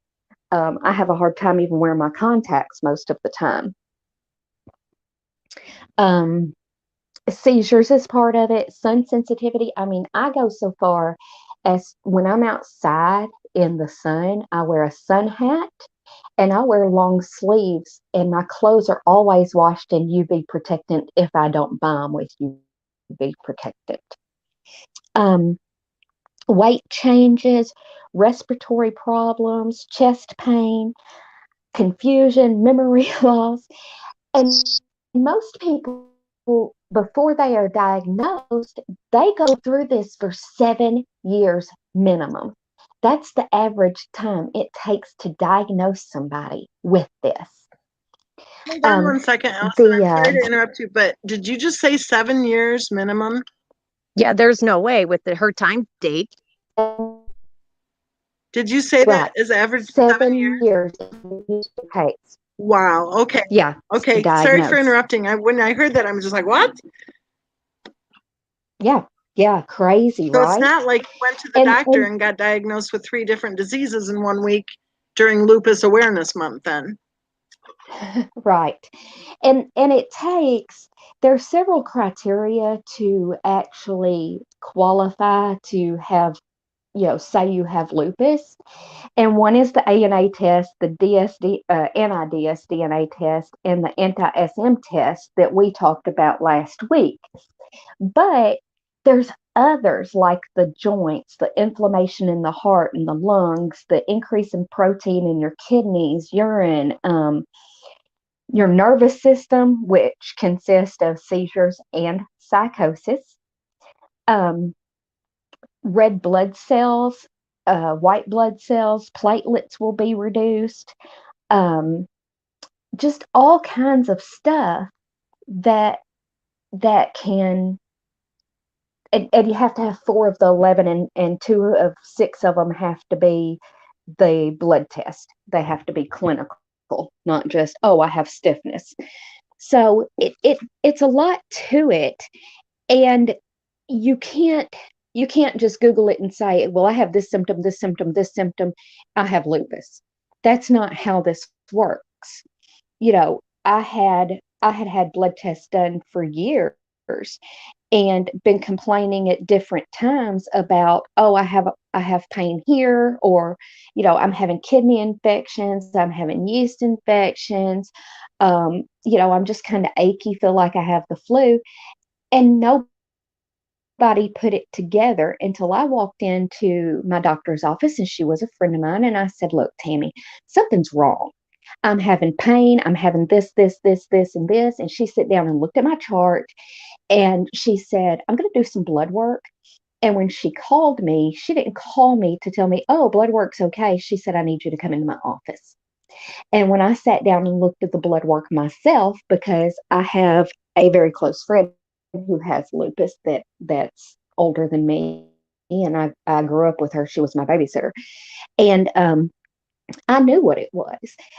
I have a hard time even wearing my contacts most of the time. Seizures is part of it. Sun sensitivity. I mean, I go so far as when I'm outside in the sun, I wear a sun hat and I wear long sleeves, and my clothes are always washed in UV protectant if I don't buy them with UV protectant. Weight changes, respiratory problems, chest pain, confusion, memory loss. And most people, before they are diagnosed, they go through this for 7 years minimum. That's the average time it takes to diagnose somebody with this. Hold on 1 second, Allison. I'm sorry to interrupt you, but did you just say 7 years minimum? Yeah, there's no way with her time date. Did you say that is average 7 years? It takes. Wow. Okay. Yeah. Okay. Sorry for interrupting. When I heard that, I was just like, what? Yeah. Yeah. Crazy, so right? It's not like you went to the doctor and got diagnosed with 3 different diseases in 1 week during Lupus Awareness Month then. Right. And it takes, there's several criteria to actually qualify to have, say you have lupus. And one is the ANA test, the NIDS DNA test, and the anti-SM test that we talked about last week. But there's others like the joints, the inflammation in the heart and the lungs, the increase in protein in your kidneys, urine, your nervous system, which consists of seizures and psychosis, red blood cells, white blood cells, platelets will be reduced, just all kinds of stuff that can, and you have to have 4 of the 11, and 2 of 6 of them have to be the blood test. They have to be clinical, not just, oh, I have stiffness. So it's a lot to it, and you can't just Google it and say, well, I have this symptom, this symptom, this symptom, I have lupus. That's not how this works. I had blood tests done for years and been complaining at different times about, oh, I have pain here, or I'm having kidney infections, I'm having yeast infections, I'm just kind of achy, feel like I have the flu, and nobody put it together until I walked into my doctor's office, and she was a friend of mine, and I said, look, Tammy, something's wrong. I'm having pain, I'm having this, and this. And she sat down and looked at my chart, and she said, I'm going to do some blood work. And when she called me, she didn't call me to tell me, oh, blood work's okay. She said, I need you to come into my office. And when I sat down and looked at the blood work myself, because I have a very close friend who has lupus that's older than me, and I grew up with her. She was my babysitter. And I knew what it was.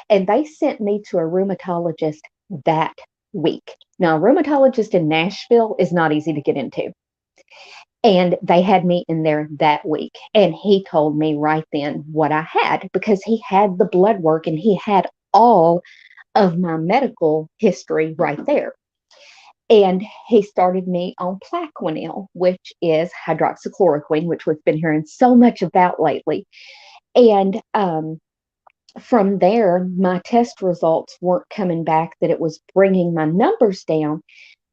And they sent me to a rheumatologist that week. Now, a rheumatologist in Nashville is not easy to get into. And they had me in there that week. And he told me right then what I had, because he had the blood work and he had all of my medical history right there. And he started me on Plaquenil, which is hydroxychloroquine, which we've been hearing so much about lately. And from there, my test results weren't coming back, that it was bringing my numbers down.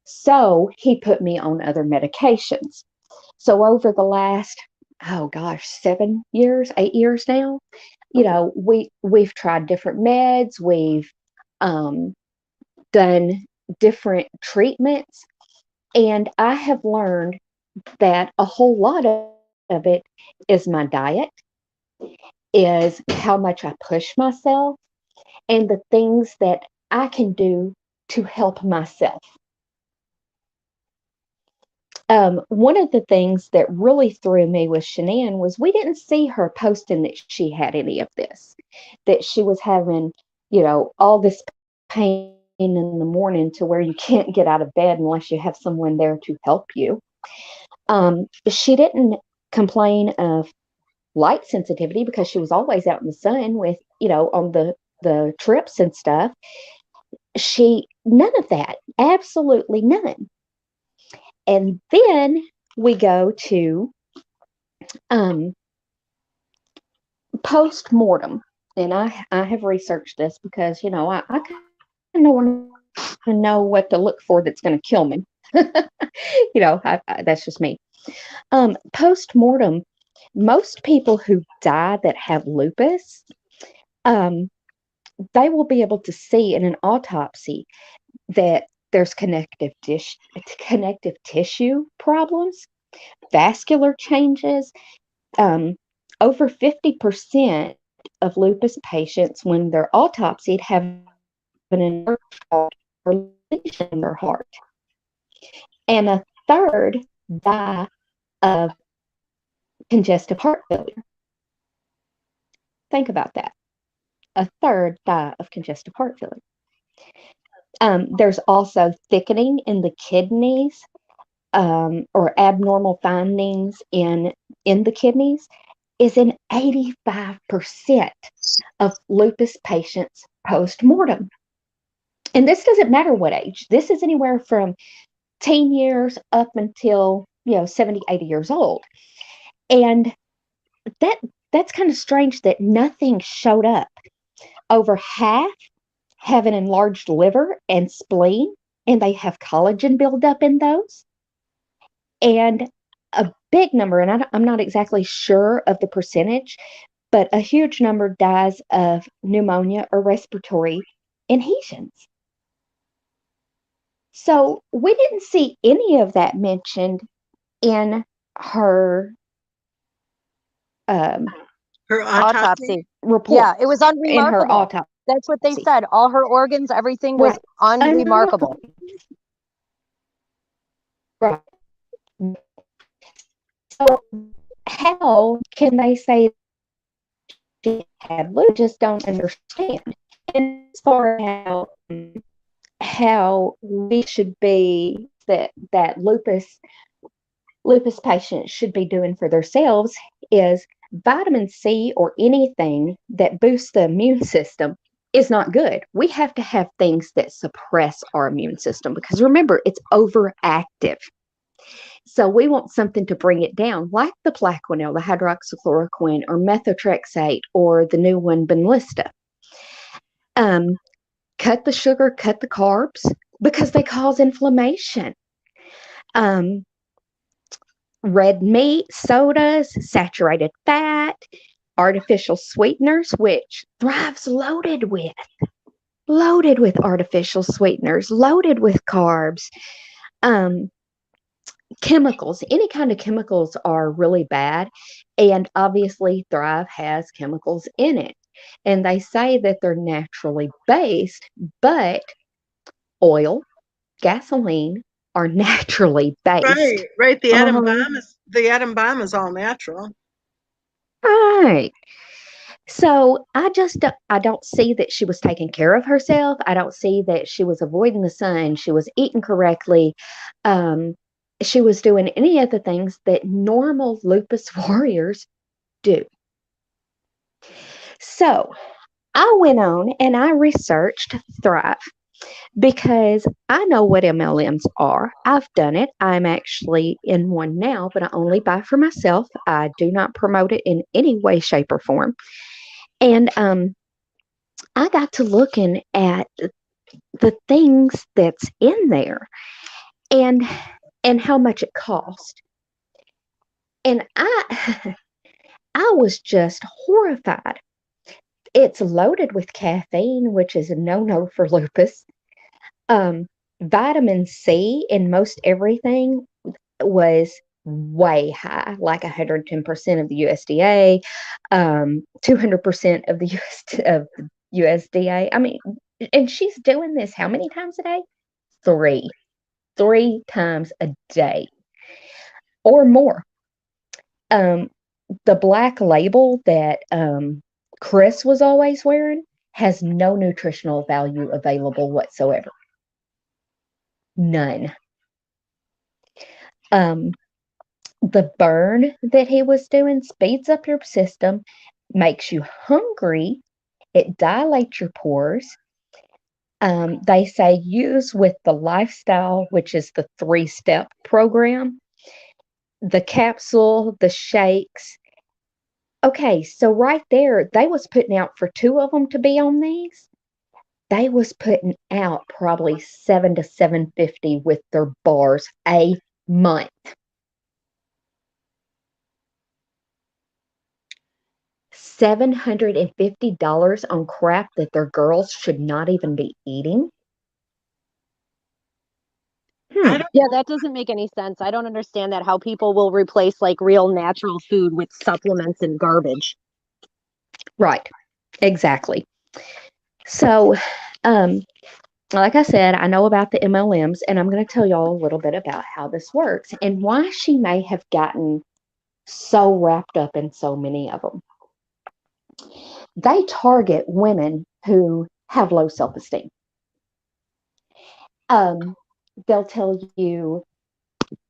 So he put me on other medications. So over the last, 7 years, 8 years now, we've tried different meds. We've done different treatments. And I have learned that a whole lot of it is my diet, is how much I push myself, and the things that I can do to help myself. One of the things that really threw me with Shanann was we didn't see her posting that she had any of this, that she was having, all this pain in the morning to where you can't get out of bed unless you have someone there to help you. She didn't complain of light sensitivity because she was always out in the sun with, on the trips and stuff. None of that, absolutely none. And then we go to post-mortem. And I have researched this because, I kind of want to know what to look for that's going to kill me. That's just me. Post-mortem, most people who die that have lupus, they will be able to see in an autopsy that there's connective tissue problems, vascular changes. Over 50% of lupus patients, when they're autopsied, have an infarction or lesion in their heart. And a third die of congestive heart failure. Think about that. A third die of congestive heart failure. There's also thickening in the kidneys, or abnormal findings in the kidneys is in 85% of lupus patients post-mortem. And this doesn't matter what age. This is anywhere from teen years up until 70, 80 years old. And that's kind of strange that nothing showed up. Over half have an enlarged liver and spleen, and they have collagen buildup in those. And a big number, and I'm not exactly sure of the percentage, but a huge number dies of pneumonia or respiratory adhesions. So we didn't see any of that mentioned in her Her autopsy. report. Yeah, it was in her unremarkable. autopsy. That's what they said. All her organs, everything was unremarkable. Right. So how can they say she had lupus? Just don't understand. And as far as how we should be that lupus patients should be doing for themselves is vitamin C or anything that boosts the immune system is not good. We have to have things that suppress our immune system because remember, it's overactive. So we want something to bring it down, like the Plaquenil, the hydroxychloroquine, or methotrexate, or the new one, Benlysta. Cut the sugar, cut the carbs, because they cause inflammation. Red meat, sodas, saturated fat, artificial sweeteners, which Thrive's loaded with artificial sweeteners, loaded with carbs. Chemicals, any kind of chemicals are really bad. And obviously, Thrive has chemicals in it. And they say that they're naturally based, but oil, gasoline are naturally based. Right. The atom bomb is all natural. Right. So I don't see that she was taking care of herself. I don't see that she was avoiding the sun. She was eating correctly. She was doing any of the things that normal lupus warriors do. So I went on and I researched Thrive because I know what MLMs are. I've done it. I'm actually in one now, but I only buy for myself. I do not promote it in any way, shape, or form. And I got to looking at the things that's in there and how much it cost. And I I was just horrified. It's loaded with caffeine, which is a no-no for lupus. Vitamin C in most everything was way high, like 110% of the USDA, 200% of the USDA. I mean, and she's doing this how many times a day? Three times a day or more. The black label that Chris was always wearing has no nutritional value available whatsoever. None. The burn that he was doing speeds up your system, makes you hungry, it dilates your pores. They say use with the lifestyle, which is the 3-step program, the capsule, the shakes. Okay, so right there, they was putting out for 2 of them to be on these. They was putting out probably $700 to $750 with their bars a month. $750 on crap that their girls should not even be eating. Yeah, that doesn't make any sense. I don't understand that, how people will replace like real natural food with supplements and garbage. Right. Exactly. So, like I said, I know about the MLMs, and I'm going to tell y'all a little bit about how this works and why she may have gotten so wrapped up in so many of them. They target women who have low self-esteem. They'll tell you,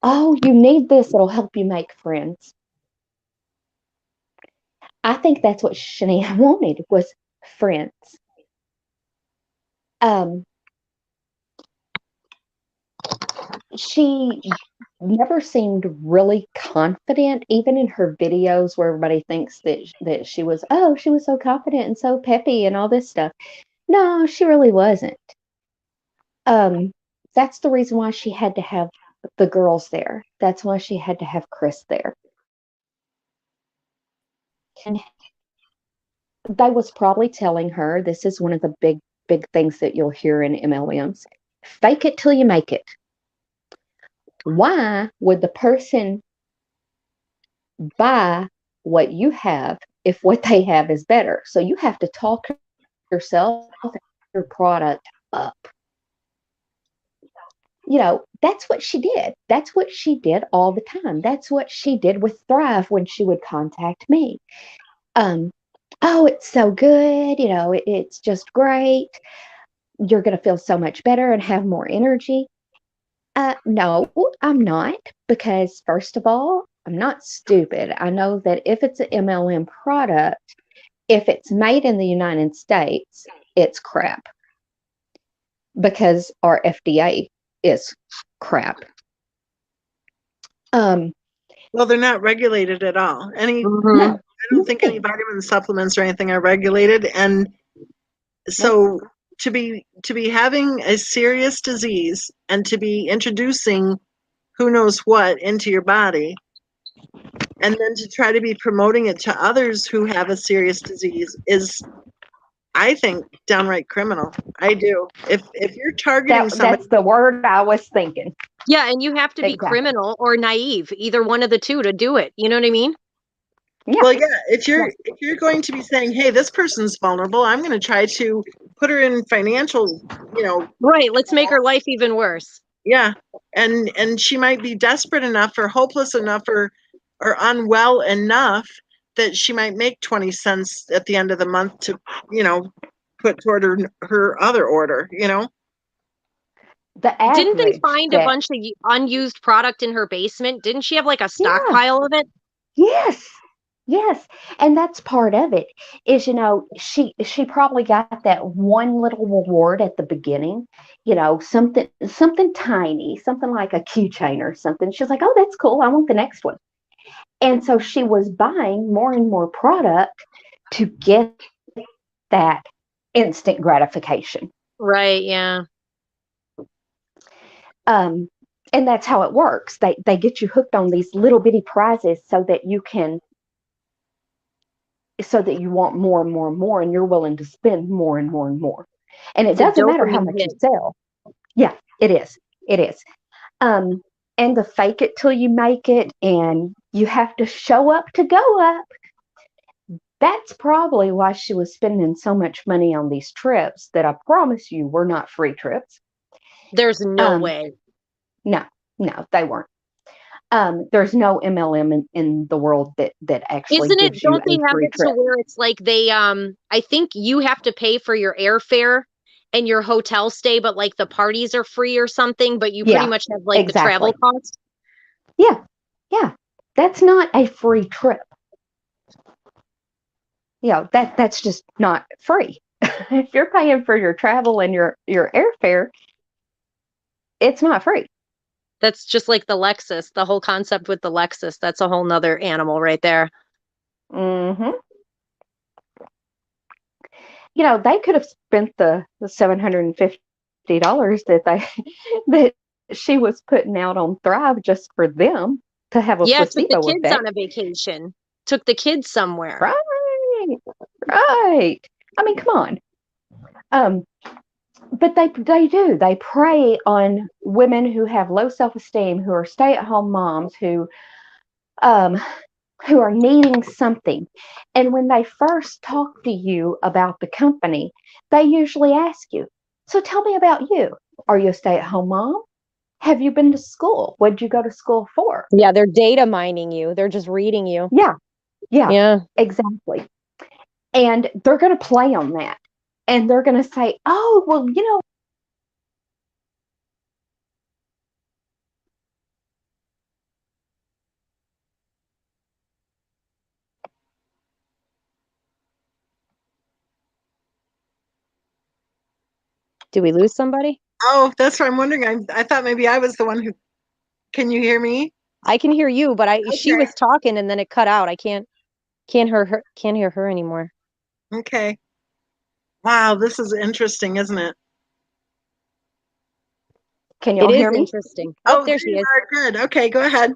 oh, you need this, it'll help you make friends. I think that's what Shania wanted, was friends. She never seemed really confident, even in her videos where everybody thinks that she was, oh, she was so confident and so peppy and all this stuff. No, she really wasn't. That's the reason why she had to have the girls there. That's why she had to have Chris there. And they was probably telling her, this is one of the big things that you'll hear in MLMs, fake it till you make it. Why would the person buy what you have if what they have is better. So you have to talk yourself and your product up. That's what she did. That's what she did all the time. That's what she did with Thrive when she would contact me. Oh, it's so good. It's just great. You're going to feel so much better and have more energy. No, I'm not, because first of all, I'm not stupid. I know that if it's an MLM product, if it's made in the United States, it's crap, because our FDA is crap. Well, they're not regulated at all. No, I don't think any vitamin supplements or anything are regulated, and so to be having a serious disease and to be introducing who knows what into your body, and then to try to be promoting it to others who have a serious disease is, I think, downright criminal. I do. If you're targeting somebody, that's the word I was thinking. Yeah, and you have to be Exactly. criminal or naive, either one of the two, to do it. You know what I mean? Yeah. well, yeah, if you're going to be saying, hey, this person's vulnerable, I'm going to try to put her in financial, Right. Let's make her life even worse. yeah, and she might be desperate enough or hopeless enough or unwell enough that she might make 20 cents at the end of the month to, put toward her other order, The Didn't they average find a bunch of unused product in her basement? Didn't she have like a stockpile of it? Yes, and that's part of it. Is she probably got that one little reward at the beginning, something tiny, something like a keychain or something. She's like, oh, that's cool, I want the next one. And so she was buying more and more product to get that instant gratification. Right, yeah. And that's how it works. They get you hooked on these little bitty prizes so that you want more and more and more, and you're willing to spend more and more and more. And it doesn't matter how much you sell. Yeah, it is. It is. And the fake it till you make it, and you have to show up to go up. That's probably why she was spending so much money on these trips that I promise you were not free trips. There's no way. No, they weren't. There's no MLM in the world that actually Isn't it? gives you Don't they a have free it trip. to where it's like they I think you have to pay for your airfare and your hotel stay, but like the parties are free or something, but you pretty much have like the travel cost. Yeah. That's not a free trip. That's just not free. If you're paying for your travel and your airfare, it's not free. That's just like the Lexus, the whole concept with the Lexus. That's a whole nother animal right there. Mm-hmm. They could have spent the $750 that she was putting out on Thrive just for them to have a placebo took the kids effect. On a vacation. Took the kids somewhere. Right. I mean, come on. But they do. They prey on women who have low self-esteem, who are stay-at-home moms, who are needing something. And when they first talk to you about the company, they usually ask you, so tell me about you. Are you a stay-at-home mom? Have you been to school? What did you go to school for? Yeah, they're data mining you. They're just reading you. Yeah, exactly. And they're going to play on that. And they're going to say, oh, well, Did we lose somebody? Oh, that's what I'm wondering. I thought maybe I was the one who. Can you hear me? I can hear you, but she was talking and then it cut out. I can't hear her anymore. Okay. Wow, this is interesting, isn't it? Can y'all hear me? It is interesting. Oh, there she is. Good. Okay, go ahead.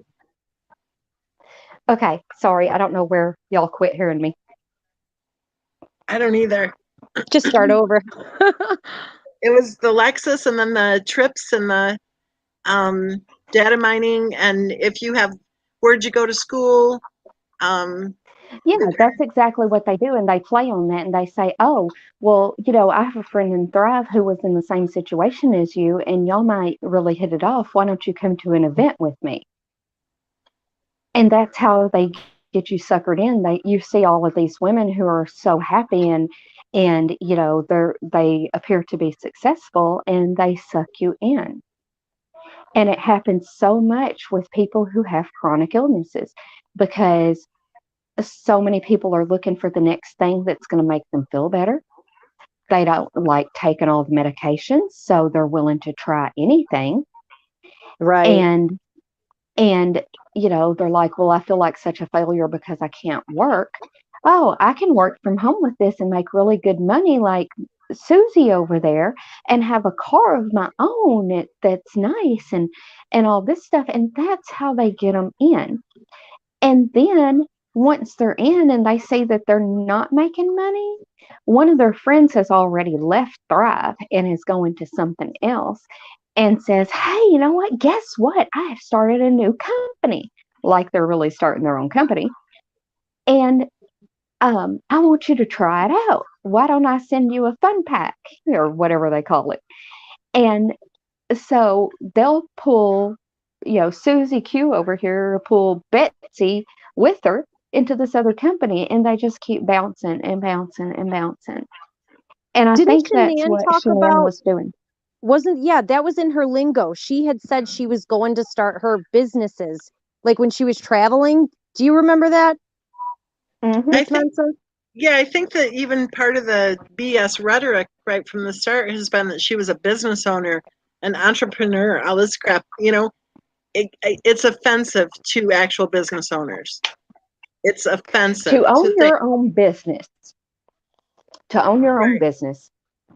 Okay, sorry. I don't know where y'all quit hearing me. I don't either. Just start over. It was the Lexus and then the trips and the data mining, and if you have, where'd you go to school? Yeah, that's exactly what they do. And they play on that and they say, oh, well, I have a friend in Thrive who was in the same situation as you, and y'all might really hit it off. Why don't you come to an event with me? And that's how they get you suckered in. You see all of these women who are so happy and they appear to be successful and they suck you in. And it happens so much with people who have chronic illnesses because so many people are looking for the next thing that's going to make them feel better. They don't like taking all the medications, so they're willing to try anything. Right. And they're like, well, I feel like such a failure because I can't work. Oh, I can work from home with this and make really good money like Susie over there and have a car of my own that's nice and all this stuff. And that's how they get them in. And then once they're in and they see that they're not making money, one of their friends has already left Thrive and is going to something else and says, hey, you know what? Guess what? I have started a new company. Like they're really starting their own company. And I want you to try it out. Why don't I send you a fun pack or whatever they call it? And so they'll pull, Susie Q over here, pull Betsy with her into this other company, and they just keep bouncing and bouncing and bouncing. And I Didn't think that's Shanann what talk Shanann about, was doing. that was in her lingo. She had said she was going to start her businesses, like when she was traveling. Do you remember that, Mm-hmm. I Miss think, Mensa? yeah, I think that even part of the BS rhetoric right from the start has been that she was a business owner, an entrepreneur, all this crap. It's offensive to actual business owners. It's offensive To own to think, your own business, right.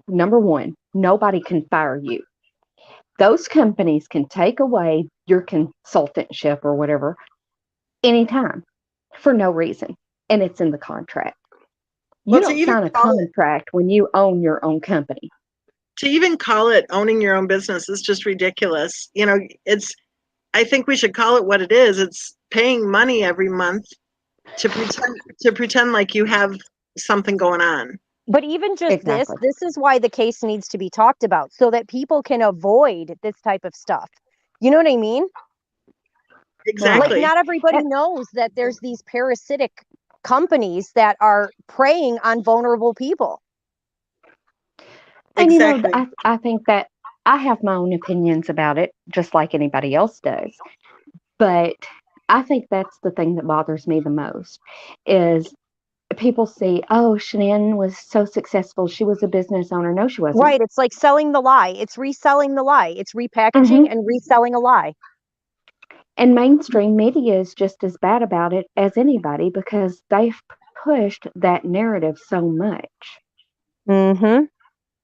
number one, nobody can fire you. Those companies can take away your consultantship or whatever anytime for no reason. And it's in the contract. You Well, to don't even sign a call it contract when you own your own company. owning your own business is just ridiculous. I think we should call it what it is. It's paying money every month to pretend like you have something going on. But even just Exactly. this is why the case needs to be talked about so that people can avoid this type of stuff. You know what I mean? Like, Exactly. not everybody knows that there's these parasitic companies that are preying on vulnerable people. And Exactly. I think that I have my own opinions about it, just like anybody else does. But I think that's the thing that bothers me the most is people see, oh, Shanann was so successful. She was a business owner. No, she wasn't. Right. It's like selling the lie. It's reselling the lie. It's repackaging Mm-hmm. and reselling a lie. And mainstream media is just as bad about it as anybody because they've pushed that narrative so much. Mm-hmm.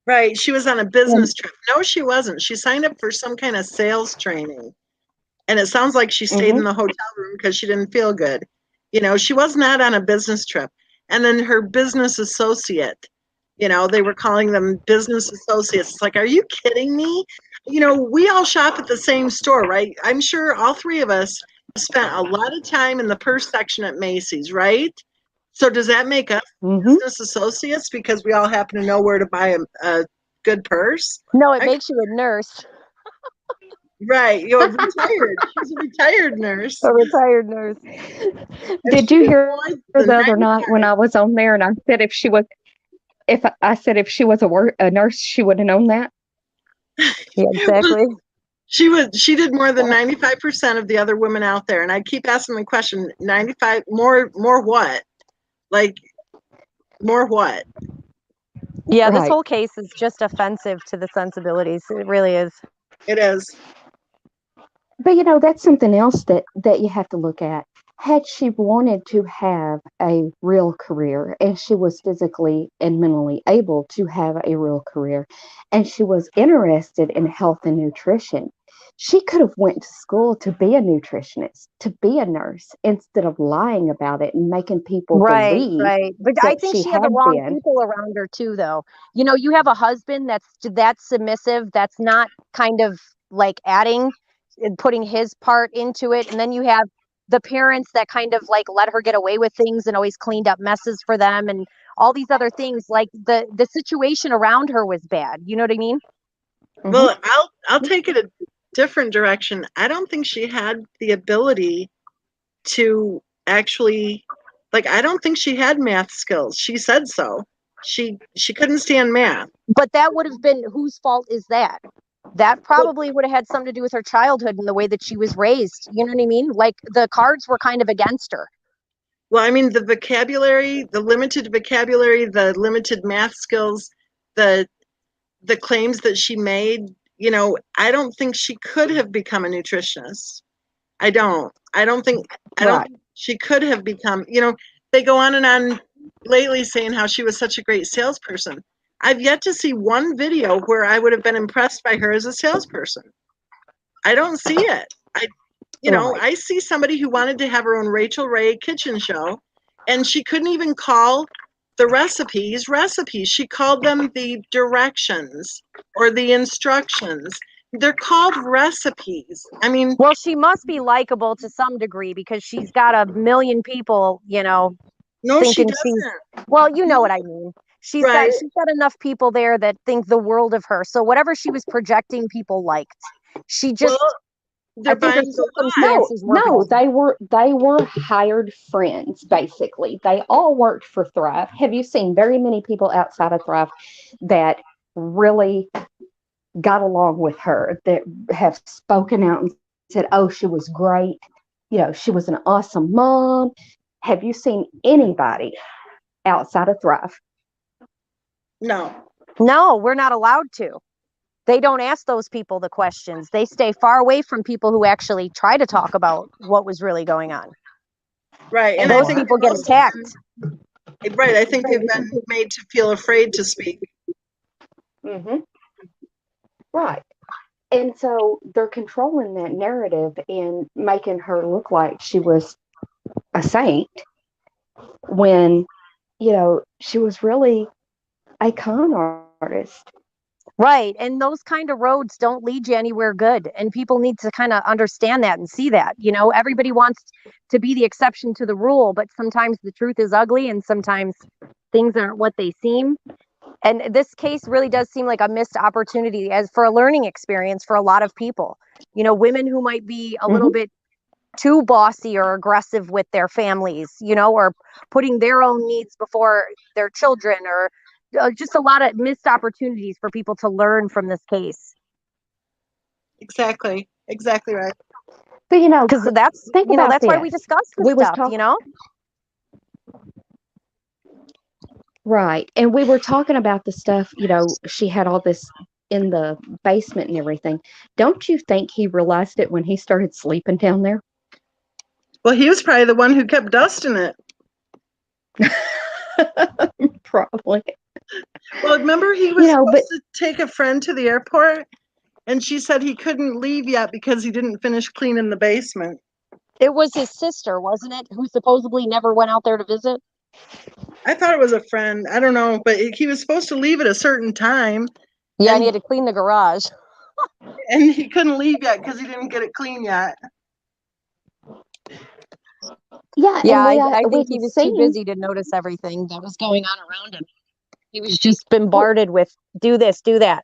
Right. She was on a business And, trip. No, she wasn't. She signed up for some kind of sales training. And it sounds like she stayed mm-hmm. in the hotel room because she didn't feel good. She was not on a business trip. And then her business associate, they were calling them business associates. It's like, are you kidding me? We all shop at the same store, right? I'm sure all three of us spent a lot of time in the purse section at Macy's, right? So does that make us Mm-hmm. business associates because we all happen to know where to buy a good purse? No, it makes you a nurse. Right. You're retired. She's a retired nurse. A retired nurse. And Did she you hear employed the the other night 95. when I was on there and I said if she was a nurse, she would have known that? Yeah, exactly. She did more than 95% of the other women out there. And I keep asking the question, 95 more what? Like more what? Yeah, this Right. whole case is just offensive to the sensibilities. It really is. It is. But that's something else that you have to look at. Had she wanted to have a real career and she was physically and mentally able to have a real career and she was interested in health and nutrition, she could have went to school to be a nutritionist, to be a nurse, instead of lying about it and making people Right, believe right. But I that think she she had the had wrong been. people around her too, though. You have a husband that's submissive, that's not kind of like adding and putting his part into it. And then you have the parents that kind of like let her get away with things and always cleaned up messes for them and all these other things. Like the situation around her was bad. You know what I mean? Well, I'll take it a different direction. I don't think she had the ability to actually, like, I don't think she had math skills. She said so. She couldn't stand math. But that would have been, whose fault is that? That probably would have had something to do with her childhood and the way that she was raised. You know what I mean? Like the cards were kind of against her. Well, I mean, the vocabulary, the limited vocabulary, the limited math skills, the claims that she made, you know, I don't think she could have become a nutritionist. I don't think she could have become, you know, they go on and on lately saying how she was such a great salesperson. I've yet to see one video where I would have been impressed by her as a salesperson. I don't see it. I see somebody who wanted to have her own Rachel Ray kitchen show, and she couldn't even call the recipes. She called them the directions or the instructions. They're called recipes. I mean, well, she must be likable to some degree because she's got a million people, you know, no, thinking she doesn't. Well, you know what I mean. She's right. got enough people there that think the world of her. So whatever she was projecting, people liked. She just, I think her circumstances no, they were hired friends, basically. They all worked for Thrive. Have you seen very many people outside of Thrive that really got along with her, that have spoken out and said, oh, she was great, you know, she was an awesome mom? Have you seen anybody outside of Thrive? No, we're not allowed to. They don't ask those people the questions. They stay far away from people who actually try to talk about what was really going on. Right. And those people get attacked. Right. I think they've been made to feel afraid to speak. Mm-hmm. Right. And so they're controlling that narrative and making her look like she was a saint when, you know, she was really a con artist. Right. And those kind of roads don't lead you anywhere good. And people need to kind of understand that and see that. You know, everybody wants to be the exception to the rule, but sometimes the truth is ugly and sometimes things aren't what they seem. And this case really does seem like a missed opportunity as for a learning experience for a lot of people. You know, women who might be a little bit too bossy or aggressive with their families, you know, or putting their own needs before their children, or just a lot of missed opportunities for people to learn from this case. Exactly right. But you know, because that's why we discussed this stuff, you know. Right. And we were talking about the stuff, you know, she had all this in the basement and everything. Don't you think he realized it when he started sleeping down there? Well, he was probably the one who kept dusting it. Probably. Well, remember he was supposed to take a friend to the airport, and she said he couldn't leave yet because he didn't finish cleaning the basement. It was his sister, wasn't it, who supposedly never went out there to visit? I thought it was a friend. I don't know, but he was supposed to leave at a certain time. Yeah, and he had to clean the garage. And he couldn't leave yet because he didn't get it clean yet. Yeah, I think he was too busy to notice everything that was going on around him. He was just bombarded with do this, do that.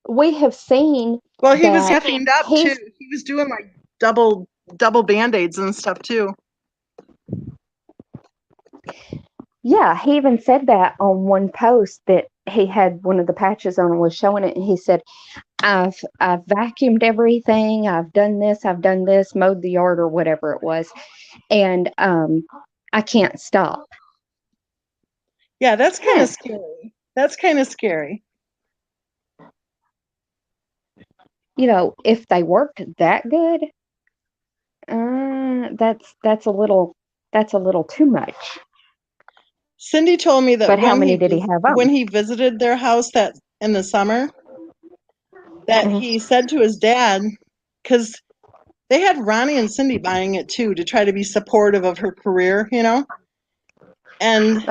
We have seen. Well, he was caffeined up too. He was doing like double Band-Aids and stuff too. Yeah, he even said that on one post that he had one of the patches on and was showing it, and he said, I've vacuumed everything, I've done this, mowed the yard or whatever it was, and I can't stop. Yeah, that's kind of scary. That's kind of scary. You know, if they worked that good, that's a little too much. Cindy told me that but how many did he have on? When he visited their house that in the summer, that he said to his dad, because they had Ronnie and Cindy buying it too to try to be supportive of her career, you know, and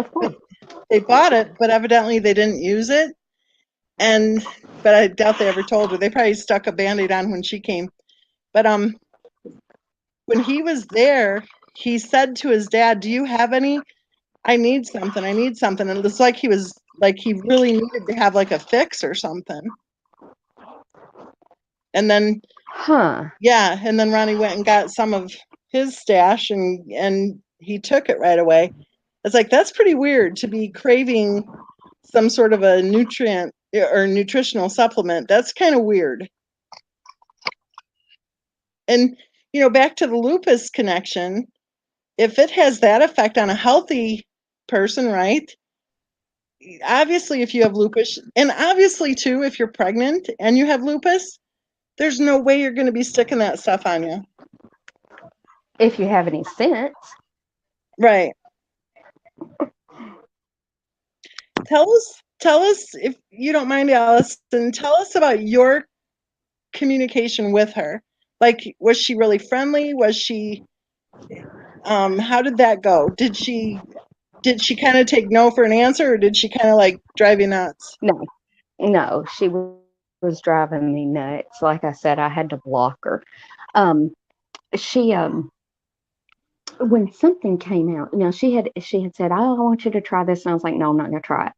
they bought it, but evidently they didn't use it. But I doubt they ever told her. They probably stuck a Band-Aid on when she came. But when he was there, he said to his dad, "Do you have any? I need something. I need something." And it's like he was like he really needed to have like a fix or something. And then yeah, and then Ronnie went and got some of his stash and he took it right away. It's like that's pretty weird to be craving some sort of a nutrient or nutritional supplement. That's kind of weird. And back to the lupus connection, if it has that effect on a healthy person, right? Obviously, if you have lupus, and obviously too, if you're pregnant and you have lupus, there's no way you're going to be sticking that stuff on you. If you have any sense. Right. Tell us, if you don't mind, Allison, tell us about your communication with her. Like, was she really friendly? Was she, how did that go? Did she kind of take no for an answer, or did she kind of like drive you nuts? No, she was driving me nuts. Like I said, I had to block her. She when something came out, she had said, "Oh, I want you to try this," and I was like, "No, I'm not going to try it."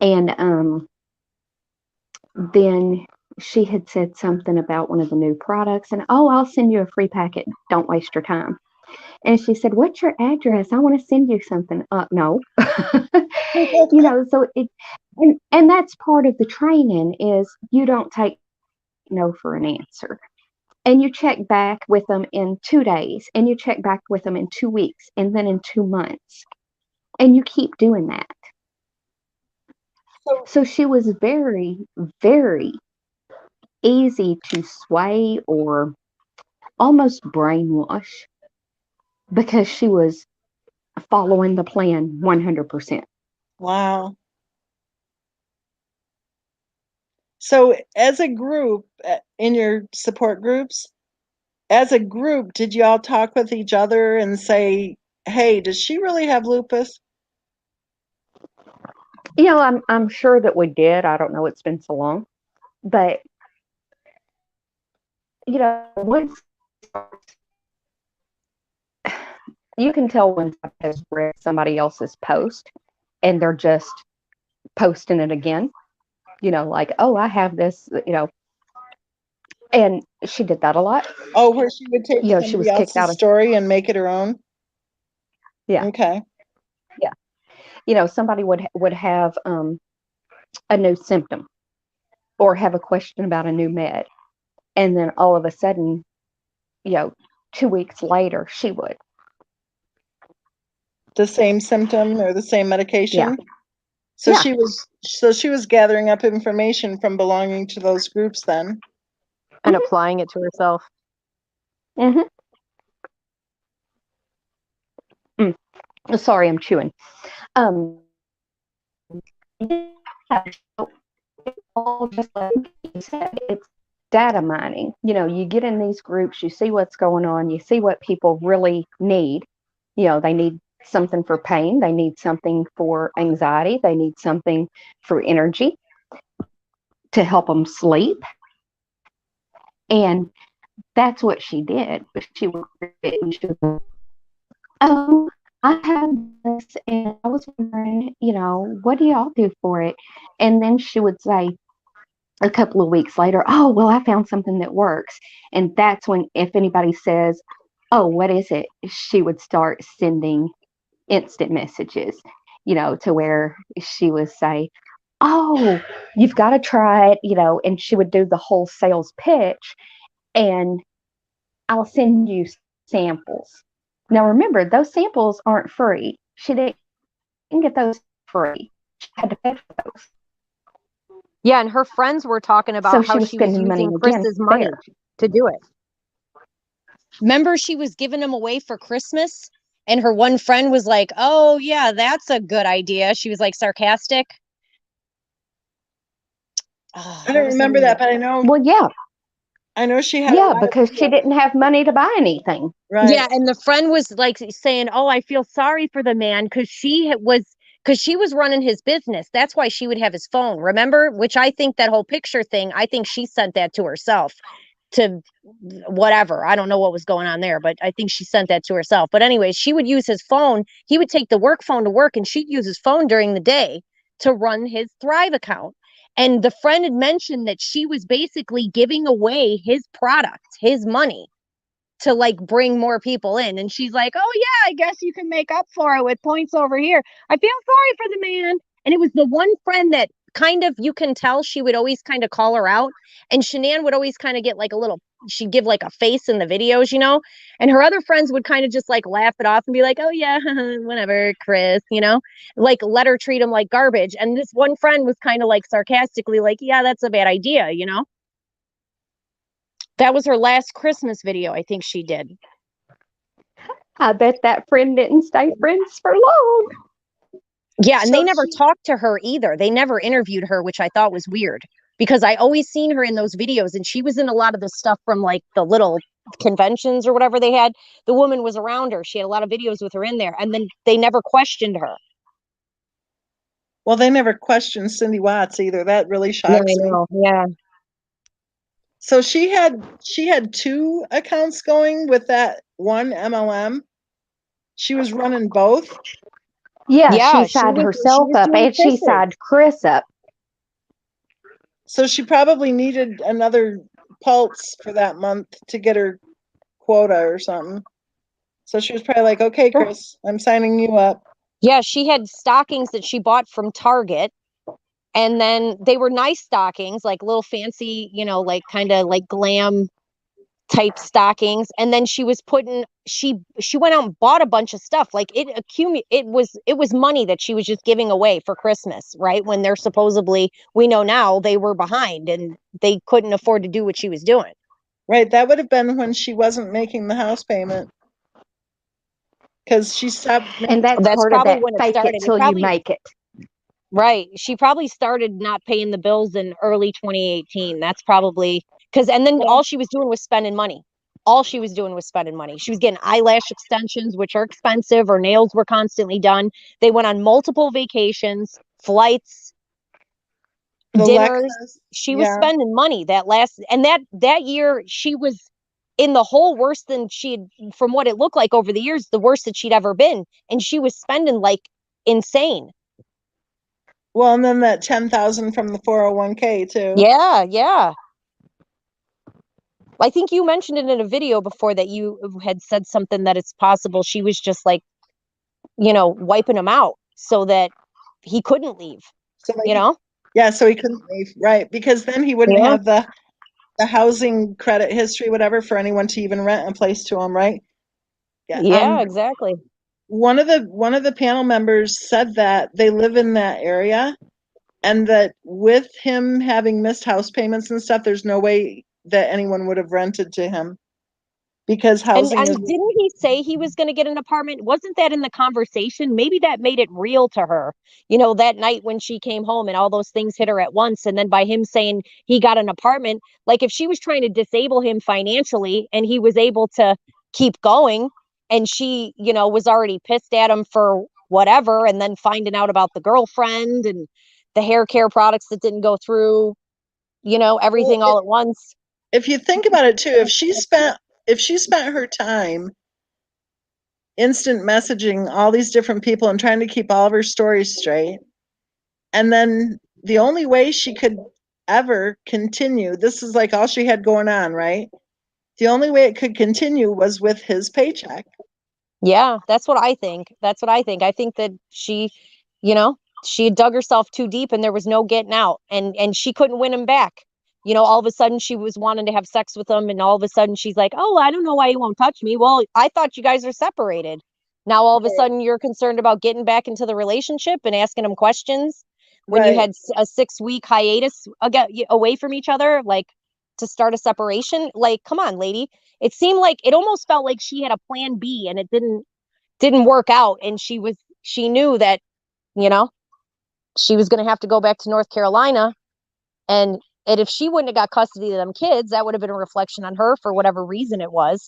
And then she had said something about one of the new products, and, "Oh, I'll send you a free packet. Don't waste your time." And she said, "What's your address? I want to send you something." No. So it, and that's part of the training is you don't take no for an answer. And you check back with them in 2 days, and you check back with them in 2 weeks, and then in 2 months. And you keep doing that. So she was very, very easy to sway or almost brainwash because she was following the plan 100%. Wow. So as a group, in your support groups, as a group, did you all talk with each other and say, "Hey, does she really have lupus?" I'm sure that we did. I don't know. It's been so long. But, once you can tell when somebody has read somebody else's post and they're just posting it again, like, "Oh, I have this," and she did that a lot. Oh, where she would take She somebody was kicked out else's of, story and make it her own? yeah. Okay. Yeah. Somebody would have a new symptom or have a question about a new med. And then all of a sudden, 2 weeks later, she would. The same symptom or the same medication? Yeah. So Yeah. she was gathering up information from belonging to those groups then. And applying it to herself. Mm-hmm. Sorry, I'm chewing. Yeah, all just like you said, it's data mining. You get in these groups, you see what's going on, you see what people really need. They need something for pain, they need something for anxiety, they need something for energy to help them sleep. And that's what she did. She would, "Oh, I have this, and I was wondering, what do y'all do for it?" And then she would say a couple of weeks later, "Oh, well, I found something that works." And that's when, if anybody says, "Oh, what is it?" she would start sending instant messages, to where she would say, "Oh, you've got to try it," and she would do the whole sales pitch, and "I'll send you samples." Now, remember, those samples aren't free. She didn't get those free. She had to pay for those. Yeah, and her friends were talking about how she was using Chris's money to do it. Remember, she was giving them away for Christmas, and her one friend was like, "Oh, yeah, that's a good idea." She was like sarcastic. I don't remember that, but I know. Well, yeah. I know she had. Yeah, because she didn't have money to buy anything. Right. Yeah, and the friend was like saying, "Oh, I feel sorry for the man because she was running his business. That's why she would have his phone. Remember?" Which I think that whole picture thing, I think she sent that to herself. to whatever. I don't know what was going on there, but I think she sent that to herself. But anyway, she would use his phone. He would take the work phone to work, and she'd use his phone during the day to run his Thrive account. And the friend had mentioned that she was basically giving away his product, his money, to like bring more people in. And she's like, oh yeah, I guess you can make up for it with points over here. I feel sorry for the man. And it was the one friend that kind of, you can tell she would always kind of call her out. And Shanann would always kind of get like a little, she'd give like a face in the videos, you know, and her other friends would kind of just like laugh it off and be like, oh yeah, whatever, Chris, you know, like let her treat him like garbage. And this one friend was kind of like sarcastically like, yeah, that's a bad idea, you know. That was her last Christmas video, I think she did. I bet that friend didn't stay friends for long. Yeah, and So they never talked to her either. They never interviewed her, which I thought was weird because I always seen her in those videos, and she was in a lot of the stuff from like the little conventions or whatever they had. The woman was around her. She had a lot of videos with her in there, and then they never questioned her. Well, they never questioned Cindy Watts either. That really Yeah, shocks I me. know. Yeah. So she had two accounts going with that one MLM. She was running both. Yeah, Yeah, she signed herself was up doing and she Chris's. signed Chris up. So she probably needed another pulse for that month to get her quota or something. So she was probably like, okay, Chris, I'm signing you up. Yeah, she had stockings that she bought from Target. And then they were nice stockings, like little fancy, you know, like kind of like glam type stockings. And then she was she went out and bought a bunch of stuff. Like it was money that she was just giving away for Christmas, right? When they're supposedly, we know now, they were behind and they couldn't afford to do what she was doing. Right. That would have been when she wasn't making the house payment. Because she stopped. And that's That's part of probably that when it fake started. it till you make it. Right. She probably started not paying the bills in early 2018. That's probably because, and then all she was doing was spending money. All she was doing was spending money. She was getting eyelash extensions, which are expensive. Her nails were constantly done. They went on multiple vacations, flights, The dinners. Lexus, She was yeah. spending money and that year she was in the hole worse than from what it looked like over the years, the worst that she'd ever been. And she was spending like insane. Well, and then that 10,000 from the 401k too. Yeah, yeah. I think you mentioned it in a video before that you had said something that it's possible she was just like, you know, wiping him out so that he couldn't leave, So like, you know? yeah, so he couldn't leave, right? Because then he wouldn't Yeah. have the housing credit history, whatever, for anyone to even rent a place to him, right? Yeah, exactly. One of the panel members said that they live in that area, and that with him having missed house payments and stuff, there's no way that anyone would have rented to him because housing And is. didn't he say he was going to get an apartment? Wasn't that in the conversation? Maybe that made it real to her, you know, that night when she came home and all those things hit her at once. And then by him saying he got an apartment, like if she was trying to disable him financially and he was able to keep going and she, you know, was already pissed at him for whatever. And then finding out about the girlfriend and the hair care products that didn't go through, you know, everything all at once. If you think about it too, if she spent her time instant messaging all these different people and trying to keep all of her stories straight, and then the only way she could ever continue, this is like all she had going on, right? The only way it could continue was with his paycheck. Yeah, that's what I think. That's what I think. I think that she, you know, she had dug herself too deep and there was no getting out and she couldn't win him back. You know, all of a sudden she was wanting to have sex with him and all of a sudden she's like, "Oh, I don't know why you won't touch me." Well, I thought you guys are separated. Now all of a sudden you're concerned about getting back into the relationship and asking him questions when you Right. had a 6-week hiatus away from each other, like to start a separation. Like, come on, lady. It seemed like it almost felt like she had a plan B and it didn't work out. And she knew that, you know, she was going to have to go back to North Carolina. And if she wouldn't have got custody of them kids, that would have been a reflection on her for whatever reason it was.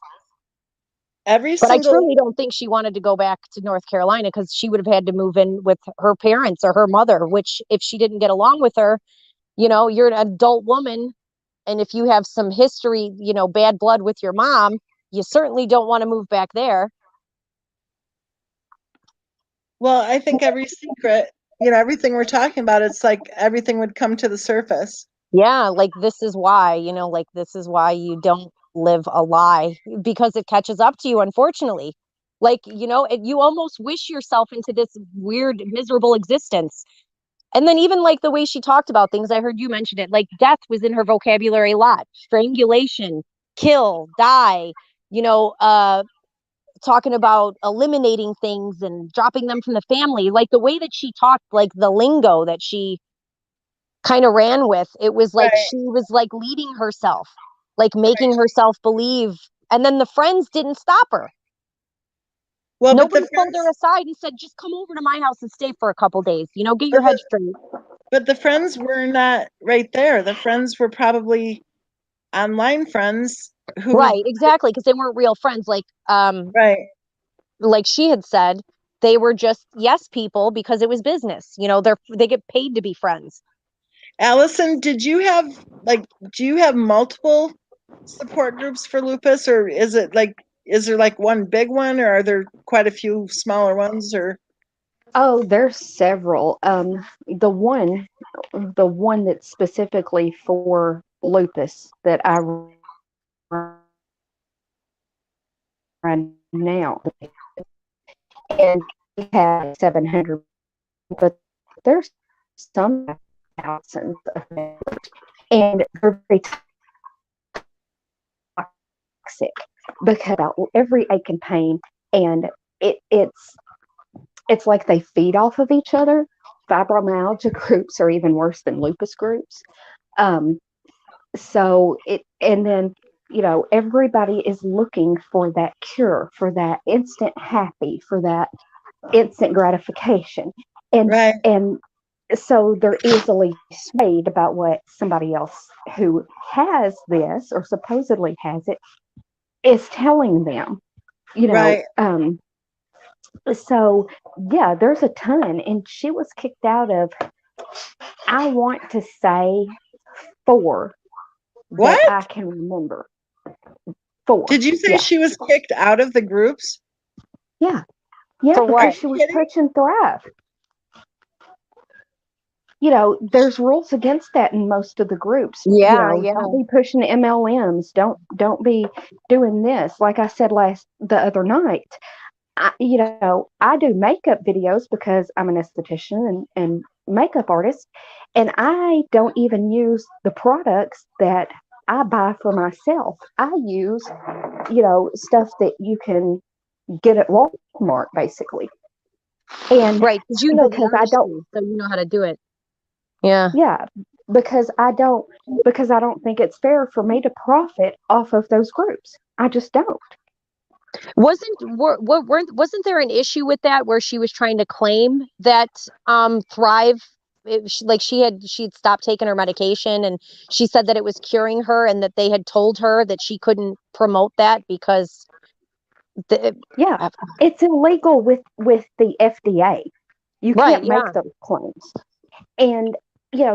But I truly don't think she wanted to go back to North Carolina because she would have had to move in with her parents or her mother, which if she didn't get along with her, you know, you're an adult woman. And if you have some history, bad blood with your mom, you certainly don't want to move back there. Well, I think every secret, everything we're talking about, it's like everything would come to the surface. Yeah, like this is why, this is why you don't live a lie, because it catches up to you, unfortunately. Like, you almost wish yourself into this weird, miserable existence. And then even like the way she talked about things, I heard you mention it, like death was in her vocabulary a lot. Strangulation, kill, die, you know, uh, talking about eliminating things and dropping them from the family. Like the way that she talked, like the lingo that she kind of ran with, it was like Right. she was like leading herself, like making herself believe. And then the friends didn't stop her. Well, but Nobody pulled her aside and said, just come over to my house and stay for a couple days, get your head straight. But the friends were not right there. The friends were probably online friends who. Right, exactly, because they weren't real friends. Right. Like she had said, they were just yes people because it was business. They get paid to be friends. Allison, do you have multiple support groups for lupus, or is there like one big one, or are there quite a few smaller ones, or? Oh, there's several. The one that's specifically for lupus that I run now, and we have 700, but there's some thousands of members, and they're very toxic because about every ache and pain, and it's like they feed off of each other. Fibromyalgia groups are even worse than lupus groups. Um, so and then everybody is looking for that cure, for that instant happy, for that instant gratification, and Right. and so they're easily swayed about what somebody else who has this or supposedly has it is telling them. Right. So yeah, there's a ton, and she was kicked out of, I want to say, 4 that What? I can remember. 4. Did you say Yeah. she was kicked out of the groups? Yeah. Yeah, For because what? she was pushing Thrive. There's rules against that in most of the groups. Yeah. Don't be pushing MLMs. Don't be doing this. Like I said the other night, I do makeup videos because I'm an esthetician and makeup artist, and I don't even use the products that I buy for myself. I use, stuff that you can get at Walmart, basically. And Right, because you know the because I don't, industry, so you know how to do it. Yeah. yeah, because I don't think it's fair for me to profit off of those groups. I just don't. Wasn't there an issue with that where she was trying to claim that Thrive, she'd stopped taking her medication, and she said that it was curing her, and that they had told her that she couldn't promote that because Yeah, it's illegal with the FDA. You right, can't yeah. make those claims. And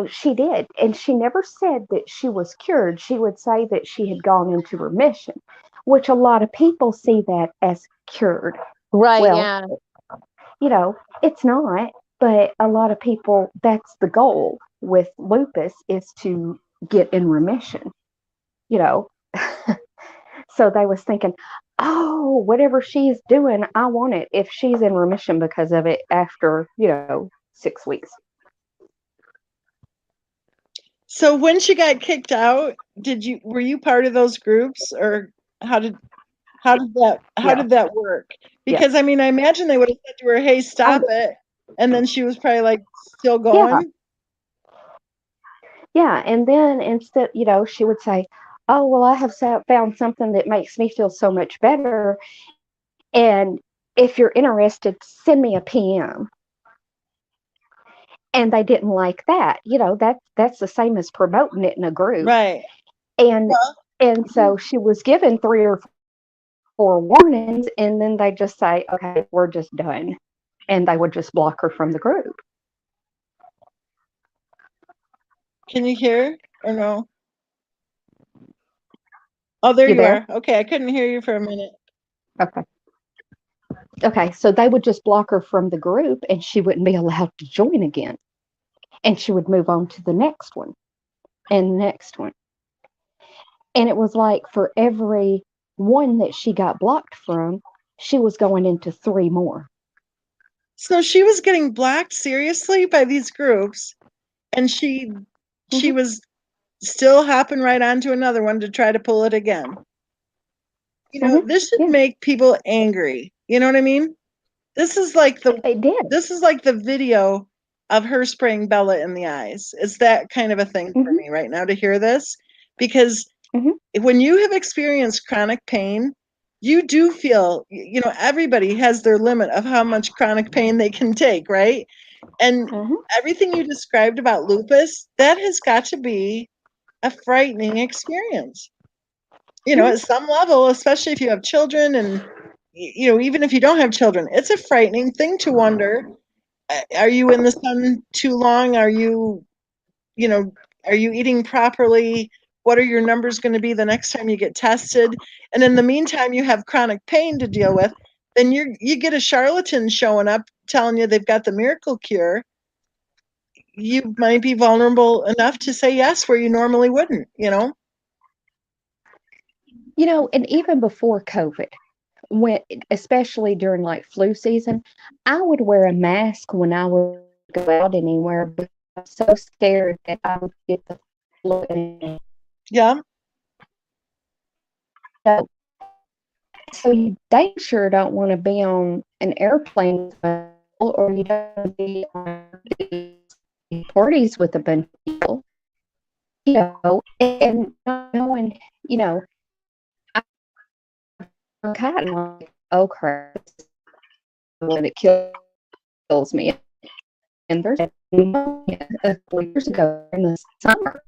she did, and she never said that she was cured. She would say that she had gone into remission, which a lot of people see that as cured. Right, Well, yeah. It's not, but a lot of people, that's the goal with lupus, is to get in remission. you know so they was thinking, oh, whatever she's doing, I want it if she's in remission because of it after 6 weeks. So when she got kicked out, were you part of those groups, or how did that work? Because I mean, I imagine they would have said to her, "Hey, stop it," and then she was probably like still going. Yeah, and then instead, she would say, oh, well, I have found something that makes me feel so much better, and if you're interested, send me a PM. And they didn't like that. That's the same as promoting it in a group. Right. And so she was given 3 or 4 warnings, and then they just say, okay, we're just done. And they would just block her from the group. Can you hear or no? Oh, there You you there? are. Okay, I couldn't hear you for a minute. Okay. Okay, so they would just block her from the group and she wouldn't be allowed to join again. And she would move on to the next one and the next one. And it was like for every one that she got blocked from, she was going into three more. So she was getting blocked seriously by these groups, and she Mhm. was still hopping right onto another one to try to pull it again. This should Yeah, make people angry. You know what I mean? This is like the it did. this is like the video of her spraying Bella in the eyes. It's that kind of a thing for Hmm. me right now to hear this, because Hmm. when you have experienced chronic pain, you do feel, everybody has their limit of how much chronic pain they can take, right? And Hmm. everything you described about lupus, that has got to be a frightening experience. Hmm. At some level, especially if you have children, and even if you don't have children, it's a frightening thing to wonder, are you in the sun too long? You know, are you eating properly? What are your numbers going to be the next time you get tested? And in the meantime, you have chronic pain to deal with. Then you get a charlatan showing up telling you they've got the miracle cure. You might be vulnerable enough to say yes where you normally wouldn't. And even before COVID, when especially during like flu season, I would wear a mask when I would go out anywhere because I was so scared that I would get the flu. Yeah. So, so you dang sure don't want to be on an airplane or you don't want to be on parties with a bunch of people, and not knowing, you know, I'm kind of like, oh crap, when it kills me. And there's pneumonia a couple years ago in the summer.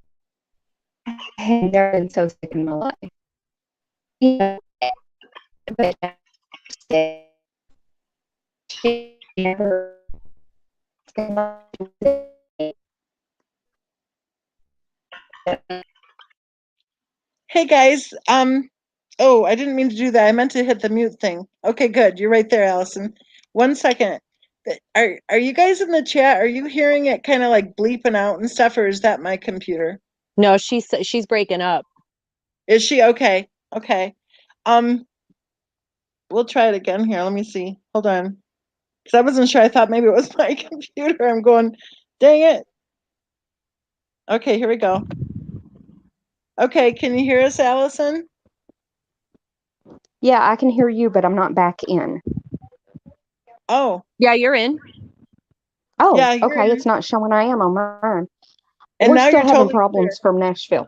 I had never been so sick in my life. You know, but she never. Hey guys. Oh, I didn't mean to do that. I meant to hit the mute thing. Okay, good. You're right there, Allison. 1 second. Are you guys in the chat? Are you hearing it kind of like bleeping out and stuff, or is that my computer? No, she's breaking up. Is she okay? Okay. Um, we'll try it again here. Let me see. Hold on. Because I wasn't sure. I thought maybe it was my computer. I'm going, dang it. Okay, here we go. Okay, can you hear us, Allison? Yeah, I can hear you, but I'm not back in. Oh, Yeah, you're in. Oh, yeah, you're okay. in. It's not showing I am on mine. And We're now still you're having totally clear. problems from Nashville.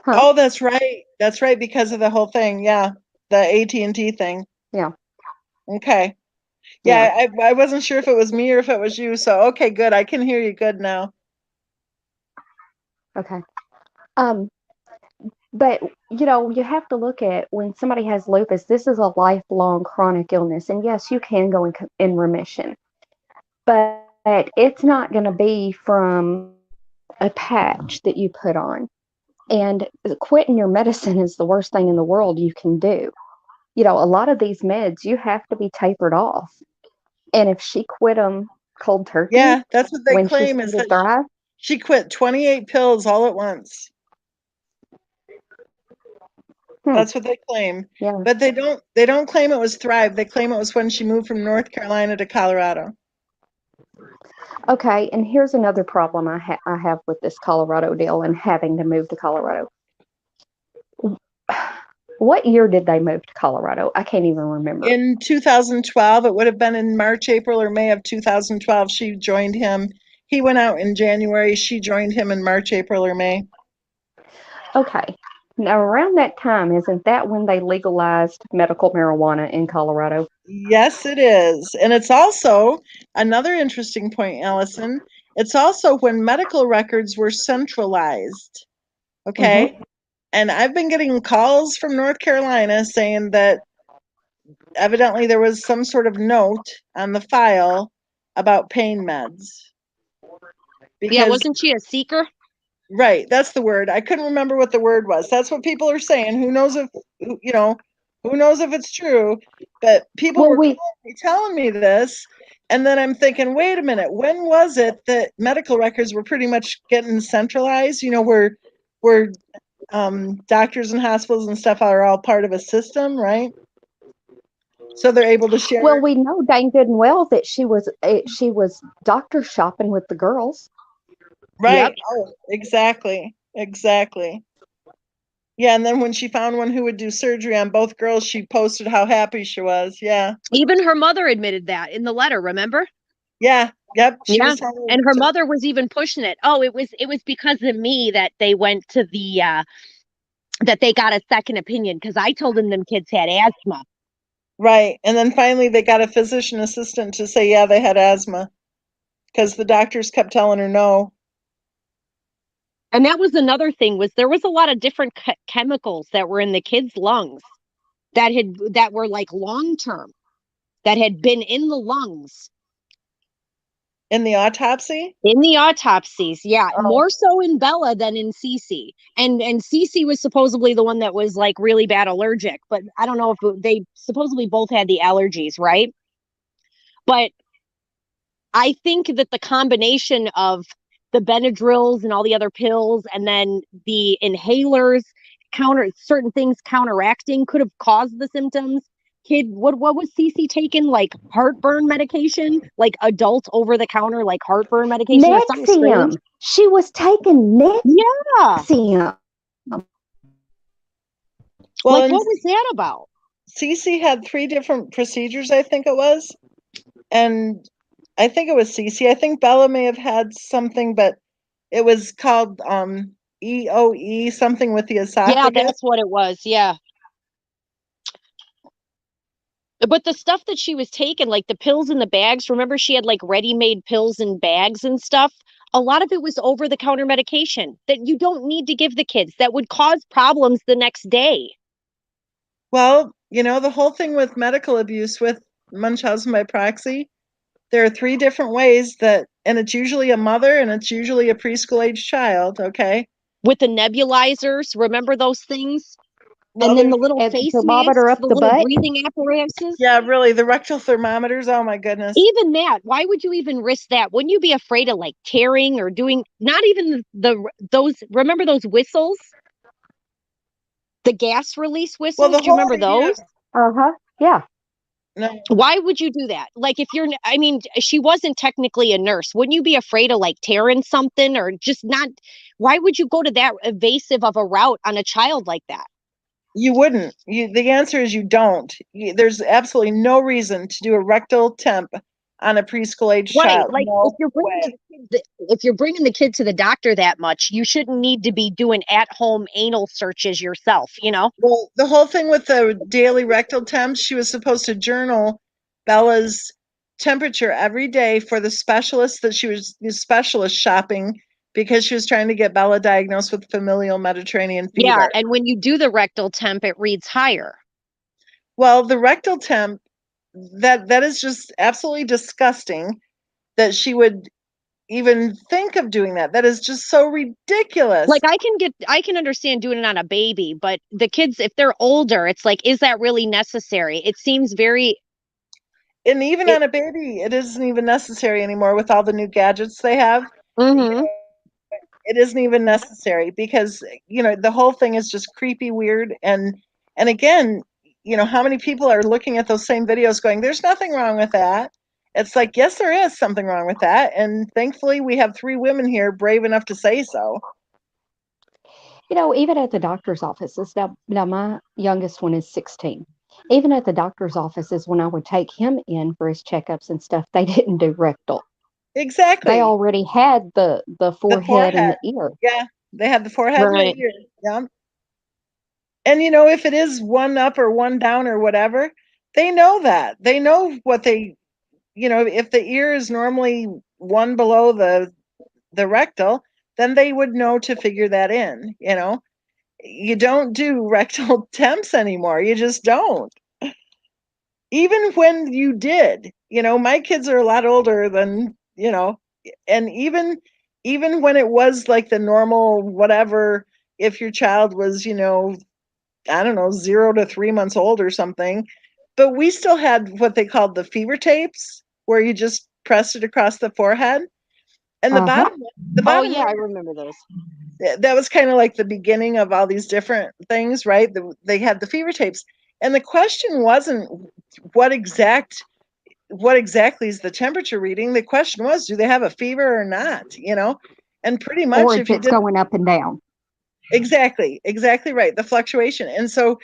Huh? Oh, that's right. That's right, because of the whole thing. Yeah, the AT&T thing. Yeah, Okay. yeah. Yeah, I wasn't sure if it was me or if it was you. So, okay, good. I can hear you good now. Okay. Um, but you have to look at when somebody has lupus, this is a lifelong chronic illness. And yes, you can go in remission, but it's not going to be from a patch that you put on. And quitting your medicine is the worst thing in the world you can do. A lot of these meds, you have to be tapered off. And if she quit them cold turkey Yeah, that's what they when she claim, is started that Thrive, she quit 28 pills all at once. hmm, That's what they claim. yeah. But they don't claim it was Thrive. They claim it was when she moved from North Carolina to Colorado. Okay, and here's another problem I have with this Colorado deal and having to move to Colorado. What year did they move to Colorado? I can't even remember. In 2012, it would have been in March, April, or May of 2012, she joined him. He went out in January. She joined him in March, April, or May. Okay. Now, around that time, isn't that when they legalized medical marijuana in Colorado? Yes, it is. And it's also another interesting point, Allison. It's also when medical records were centralized. Okay. Mm-hmm. And I've been getting calls from North Carolina saying that evidently there was some sort of note on the file about pain meds. Yeah, Because wasn't she a seeker? Right, that's the word. I couldn't remember what the word was. That's what people are saying. Who knows if, who knows if it's true? But people Well, were we telling me this, and then I'm thinking, wait a minute, when was it that medical records were pretty much getting centralized? Where doctors and hospitals and stuff are all part of a system, right? So they're able to share. well we know dang good and well that she was doctor shopping with the girls. Right. Yep. Oh, exactly. Exactly. Yeah, and then when she found one who would do surgery on both girls, she posted how happy she was. Yeah. Even her mother admitted that in the letter, remember? Yeah. Yep. She Yeah. was telling And her to, mother was even pushing it. Oh, it was because of me that they went to the that they got a second opinion because I told them kids had asthma. right. And then finally they got a physician assistant to say, yeah, they had asthma because the doctors kept telling her no. And that was another thing was there was a lot of different chemicals that were in the kids' lungs that were like long term that had been in the lungs In the autopsy? in the autopsies. Yeah, Oh, more so in Bella than in Cece. And Cece was supposedly the one that was like really bad allergic, but I don't know if they supposedly both had the allergies, right? But I think that the combination of the Benadryls and all the other pills and then the inhalers certain things counteracting could have caused the symptoms. Kid, what was Cece taking? Like heartburn medication, like adult over the counter, like heartburn medication or something strange. Nexium. She was taking Yeah. Nexium. well, Like and what was that about? Cece had 3 different procedures, I think it was. And I think it was Cece. I think Bella may have had something, but it was called EOE, something with the Yeah, esophagus. that's what it was. Yeah. But the stuff that she was taking, like the pills in the bags, remember she had like ready-made pills in bags and stuff? A lot of it was over-the-counter medication that you don't need to give the kids that would cause problems the next day. Well, the whole thing with medical abuse with Munchausen by proxy, there are 3 different ways and it's usually a mother and it's usually a preschool age child, okay? With the nebulizers, remember those things? Well, And then there's, the little And the face thermometer masks, up the the little butt. breathing apparatuses. yeah, really, the rectal thermometers, oh my goodness. Even that, why would you even risk that? Wouldn't you be afraid of like tearing or doing not even those remember those whistles? The gas release Well, whistles? the Do you whole remember idea, those? Uh-huh. Yeah. no, Why would you do that? Like if you're I mean, she wasn't technically a nurse. Wouldn't you be afraid of like tearing something or just not why would you go to that evasive of a route on a child like that? you wouldn't. The answer is you don't. There's absolutely no reason to do a rectal temp on a preschool age Right. child. Like No way. if you're bringing the kid to the doctor that much, you shouldn't need to be doing at-home anal searches yourself, you know? Well, the whole thing with the daily rectal temps, she was supposed to journal Bella's temperature every day for the specialist that she was specialist shopping because she was trying to get Bella diagnosed with familial Mediterranean Yeah, fever. and when you do the rectal temp, it reads higher. Well, the rectal temp, that is just absolutely disgusting that she would even think of doing that. That is just so ridiculous. Like I can understand doing it on a baby, but the kids, if they're older, it's like, is that really necessary? It seems very And even it, on a baby, it isn't even necessary anymore with all the new gadgets they have. mm-hmm. It isn't even necessary because the whole thing is just creepy, weird, and again, how many people are looking at those same videos going, there's nothing wrong with that. It's like, yes, there is something wrong with that, and thankfully we have 3 women here brave enough to say so. Even at the doctor's offices, now my youngest one is 16. Even at the doctor's offices, when I would take him in for his checkups and stuff, they didn't do rectal. They Exactly. already had the The forehead and forehead. the ear. Yeah, they have the forehead and the Right. ear. Yeah. And if it is one up or one down or whatever, they know that. They know what if the ear is normally one below the rectal, then they would know to figure that in. You don't do rectal temps anymore. You just don't. Even when you did, my kids are a lot older than, and even even when it was like the normal whatever, if your child was, I don't know, 0 to 3 months old or something, but we still had what they called the fever tapes, where you just pressed it across the forehead. And the Uh-huh. bottom I line, remember those. that was kind of like the beginning of all these different things, right? They had the fever tapes, and the question wasn't what exact what exactly is the temperature reading. The question was, do they have a fever or not? And pretty much Or if if you it's did going up and down. exactly right, the fluctuation. And so,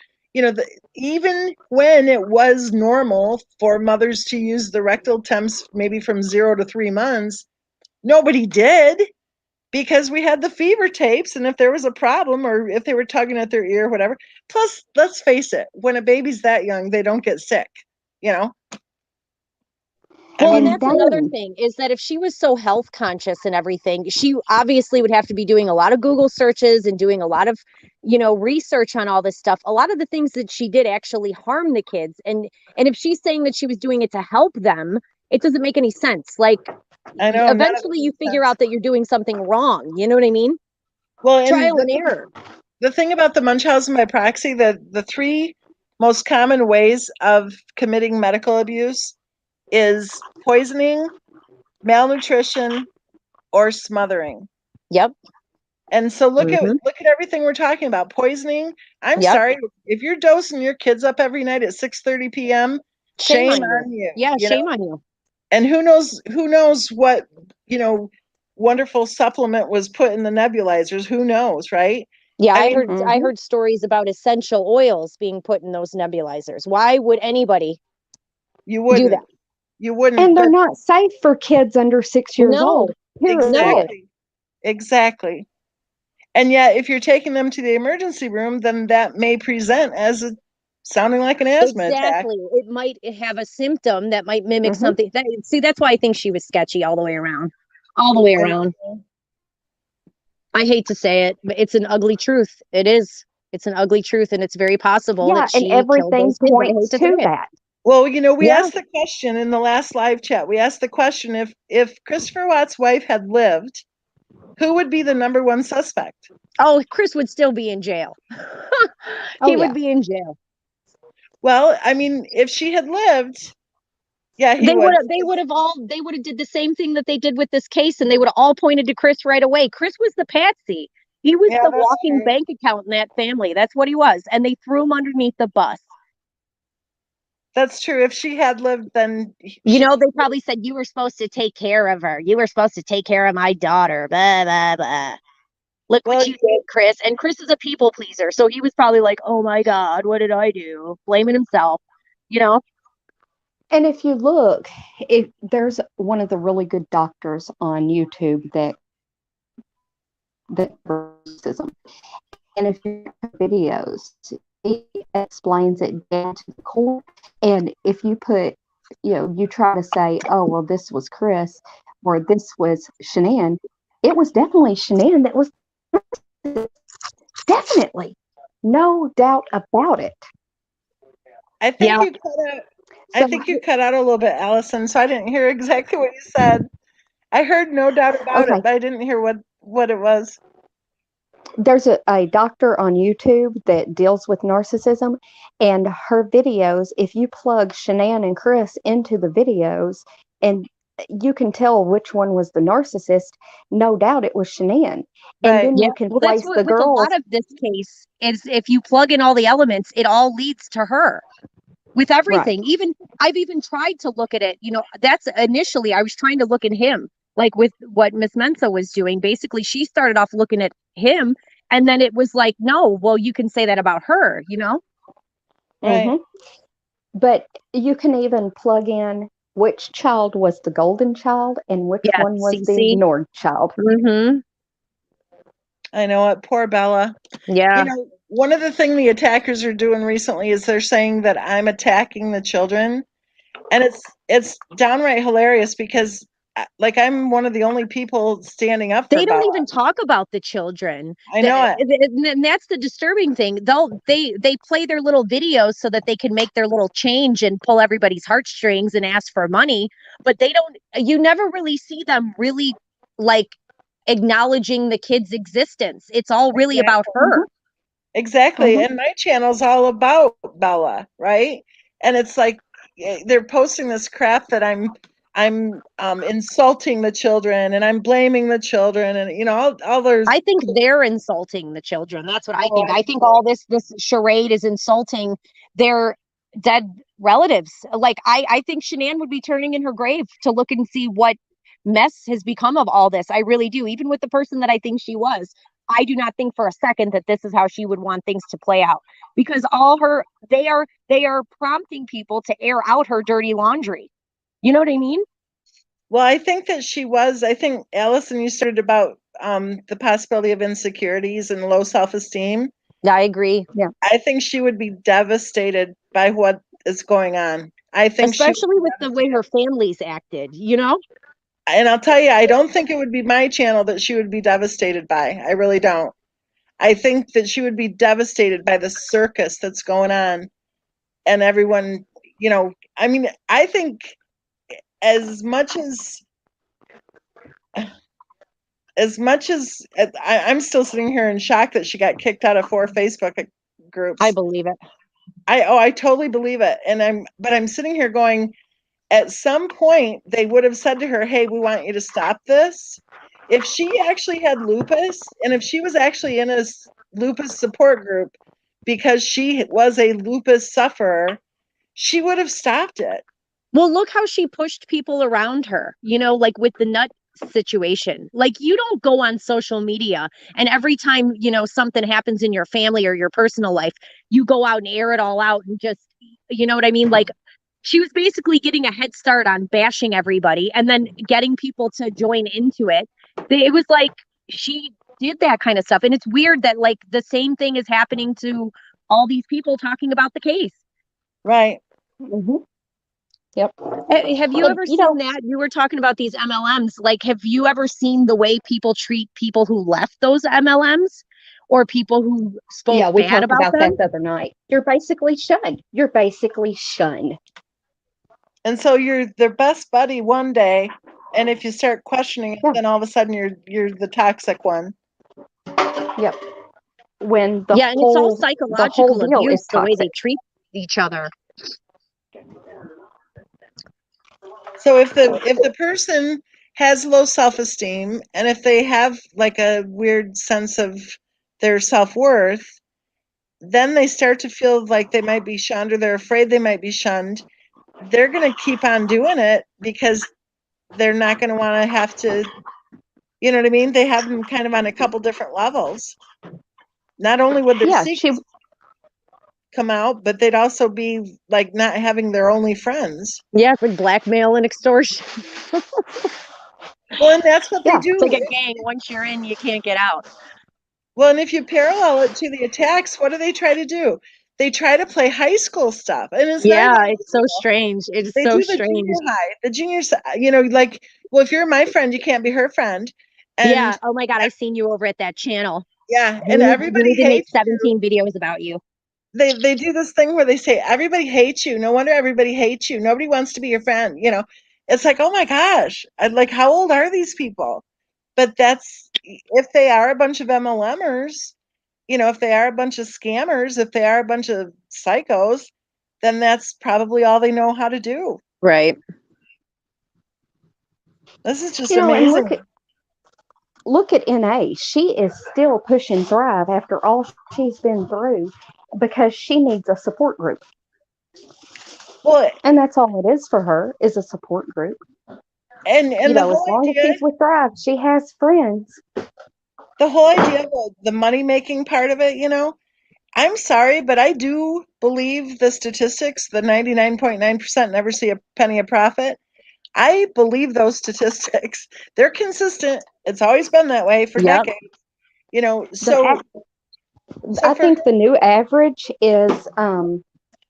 even when it was normal for mothers to use the rectal temps, maybe from 0 to 3 months, nobody did, because we had the fever tapes, and if there was a problem or if they were tugging at their ear or whatever. Plus, let's face it, when a baby's that young, they don't get sick, you know. Well, and And that's another Diane, thing, is that if she was so health conscious and everything, she obviously would have to be doing a lot of Google searches and doing a lot of, research on all this stuff. A lot of the things that she did actually harm the kids. And if she's saying that she was doing it to help them, it doesn't make any sense. Like, I know, none of eventually it you makes figure sense. out that you're doing something wrong. You know what I mean? Well, and Trial and error. the thing about the Munchausen by proxy, the three most common ways of committing medical abuse is poisoning, malnutrition, or smothering. Yep. And so Hmm. look at everything we're talking about. Poisoning. I'm Yep. sorry, if you're dosing your kids up every night at 6:30 p.m., Shame shame on you. on you, Yeah, you know. shame on you. And who knows what, you know, wonderful supplement was put in the nebulizers, who knows, right? Yeah, I I mean, heard I mhm. heard stories about essential oils being put in those nebulizers. Why would anybody you do that? wouldn't. You wouldn't, And they're but not safe for kids under 6 years No, old. Period. no. exactly. Exactly. And yet if you're taking them to the emergency room, then that may present as sounding like an asthma attack. Exactly. It might have a symptom that might mimic Hmm. something. See, that's why I think she was sketchy all the way around. All the way And around. I hate to say it, but it's an ugly truth. It is. It's an ugly truth, and it's very possible Yeah, that and she killed everything those kids. I points hate to say to it. that. well, we Yeah. asked the question in the last live chat. We asked the question, if Christopher Watt's wife had lived, who would be the number one suspect? Oh, Chris would still be in jail. Oh, He would yeah. be in jail. Well, I mean, if she had lived, yeah, he They would would. have they would have did the same thing that they did with this case, and they would have all pointed to Chris right away. Chris was the patsy. He was Yeah, the that's walking true. bank account in that family. That's what he was. And they threw him underneath the bus. That's true. If she had lived, then You she. know, they probably said you were supposed to take care of her. You were supposed to take care of my daughter. Blah blah blah. Look Well, what you did, Chris. And Chris is a people pleaser. So he was probably like, oh my God, what did I do? Blaming himself, you know? And if you look, there's one of the really good doctors on YouTube that racism. And if you look at videos, he explains it down to the core. And if you put, you try to say, oh, well, this was Chris or this was Shanann, it was definitely Shanann that was definitely. No doubt about it. I think Yeah. you cut out. I So, think you cut out a little bit, Allison. So I didn't hear exactly what you said. I heard no doubt about it, okay, but I didn't hear what it was. there's a doctor on YouTube that deals with narcissism, and her videos, if you plug Shanann and Chris into the videos, and you can tell which one was the narcissist, no doubt it was Shanann. And Right. then Yeah. you can Well, that's place what the with a lot girls. of this case is if you plug in all the elements, it all leads to her with Right. everything. Even I've even tried to look at it. That's initially I was trying to look at him, like with what Miss Mensa was doing. Basically, she started off looking at him, and then it was like, no, well, you can say that about her. Right. Hmm. But you can even plug in which child was the golden child and which Yeah, one was the Cece. ignored child. Mm-hmm. I know what. Poor Bella. Yeah. One of the things the attackers are doing recently is they're saying that I'm attacking the children, and it's downright hilarious because, like, I'm one of the only people standing up for They don't Bella. even talk about the children. I know it. And that's the disturbing thing. They play their little videos so that they can make their little change and pull everybody's heartstrings and ask for money, but they don't. You never really see them really like acknowledging the kid's existence. It's all really about her. Exactly. And my channel's all about Bella, right? And it's like they're posting this crap that I'm insulting the children and I'm blaming the children and all those. I think they're insulting the children. That's what I think. I think all this charade is insulting their dead relatives. Like I think Shanann would be turning in her grave to look and see what mess has become of all this. I really do. Even with the person that I think she was, I do not think for a second that this is how she would want things to play out, because they are prompting people to air out her dirty laundry. You know what I mean? Well, I think that I think, Allison, you started about the possibility of insecurities and low self-esteem. Yeah, I agree. Yeah. I think she would be devastated by what is going on. I think especially with the way her family's acted, and I'll tell you, I don't think it would be my channel that she would be devastated by. I really don't. I think that she would be devastated by the circus that's going on and everyone, I mean, I think as much as I'm still sitting here in shock that she got kicked out of 4 Facebook groups. I believe it. I totally believe it. And I'm sitting here going, at some point they would have said to her, hey, we want you to stop this. If she actually had lupus and if she was actually in a lupus support group because she was a lupus sufferer, she would have stopped it. Well, look how she pushed people around her, like with the nut situation. Like, you don't go on social media and every time, something happens in your family or your personal life, you go out and air it all out and just, you know what I mean? Like, she was basically getting a head start on bashing everybody and then getting people to join into it. It was like she did that kind of stuff. And it's weird that like the same thing is happening to all these people talking about the case. Right. Mm-hmm. Yep. Have you ever seen that? You were talking about these MLMs. Like, have you ever seen the way people treat people who left those MLMs or people who spoke we bad talked about them? that the other night. You're basically shunned. And so you're their best buddy one day, and if you start questioning it, then all of a sudden you're the toxic one. Yep. When and it's all psychological abuse, the way they treat each other. So if the person has low self-esteem and if they have like a weird sense of their self-worth, then they start to feel like they might be shunned or they're afraid they might be shunned. They're going to keep on doing it because they're not going to want to have to, you know what I mean? They have them kind of on a couple different levels. Not only would their secrets come out, but they'd also be like not having their only friends. Yeah, for blackmail and extortion. Well, and that's what they do. It's like a gang. Once you're in, you can't get out. Well, and if you parallel it to the attacks, what do they try to do? They try to play high school stuff, and it's it's so strange. It's they so do strange. The junior high, like, well, if you're my friend, you can't be her friend. And oh my God, I seen you over at that channel. Yeah, and everybody hates 17 videos about you. They do this thing where they say everybody hates you. No wonder everybody hates you. Nobody wants to be your friend. It's like, oh my gosh, like, how old are these people? But that's if they are a bunch of MLMers, if they are a bunch of scammers, if they are a bunch of psychos, then that's probably all they know how to do. Right. This is just amazing. Look at NA. She is still pushing Thrive after all she's been through because she needs a support group. Well, and that's all it is for her, is a support group. And as long as she's with Thrive, she has friends. The whole idea of the money-making part of it, I'm sorry, but I do believe the statistics, the 99.9% never see a penny of profit. I believe those statistics. They're consistent. It's always been that way for decades. I think the new average is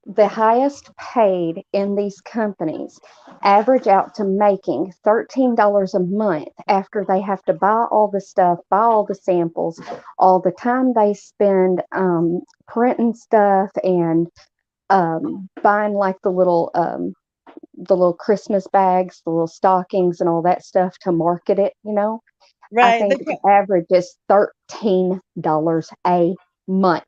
the highest paid in these companies average out to making $13 a month after they have to buy all the stuff, buy all the samples, all the time they spend printing stuff and buying like the little Christmas bags, the little stockings and all that stuff to market it, Right. think the average is $13 a month.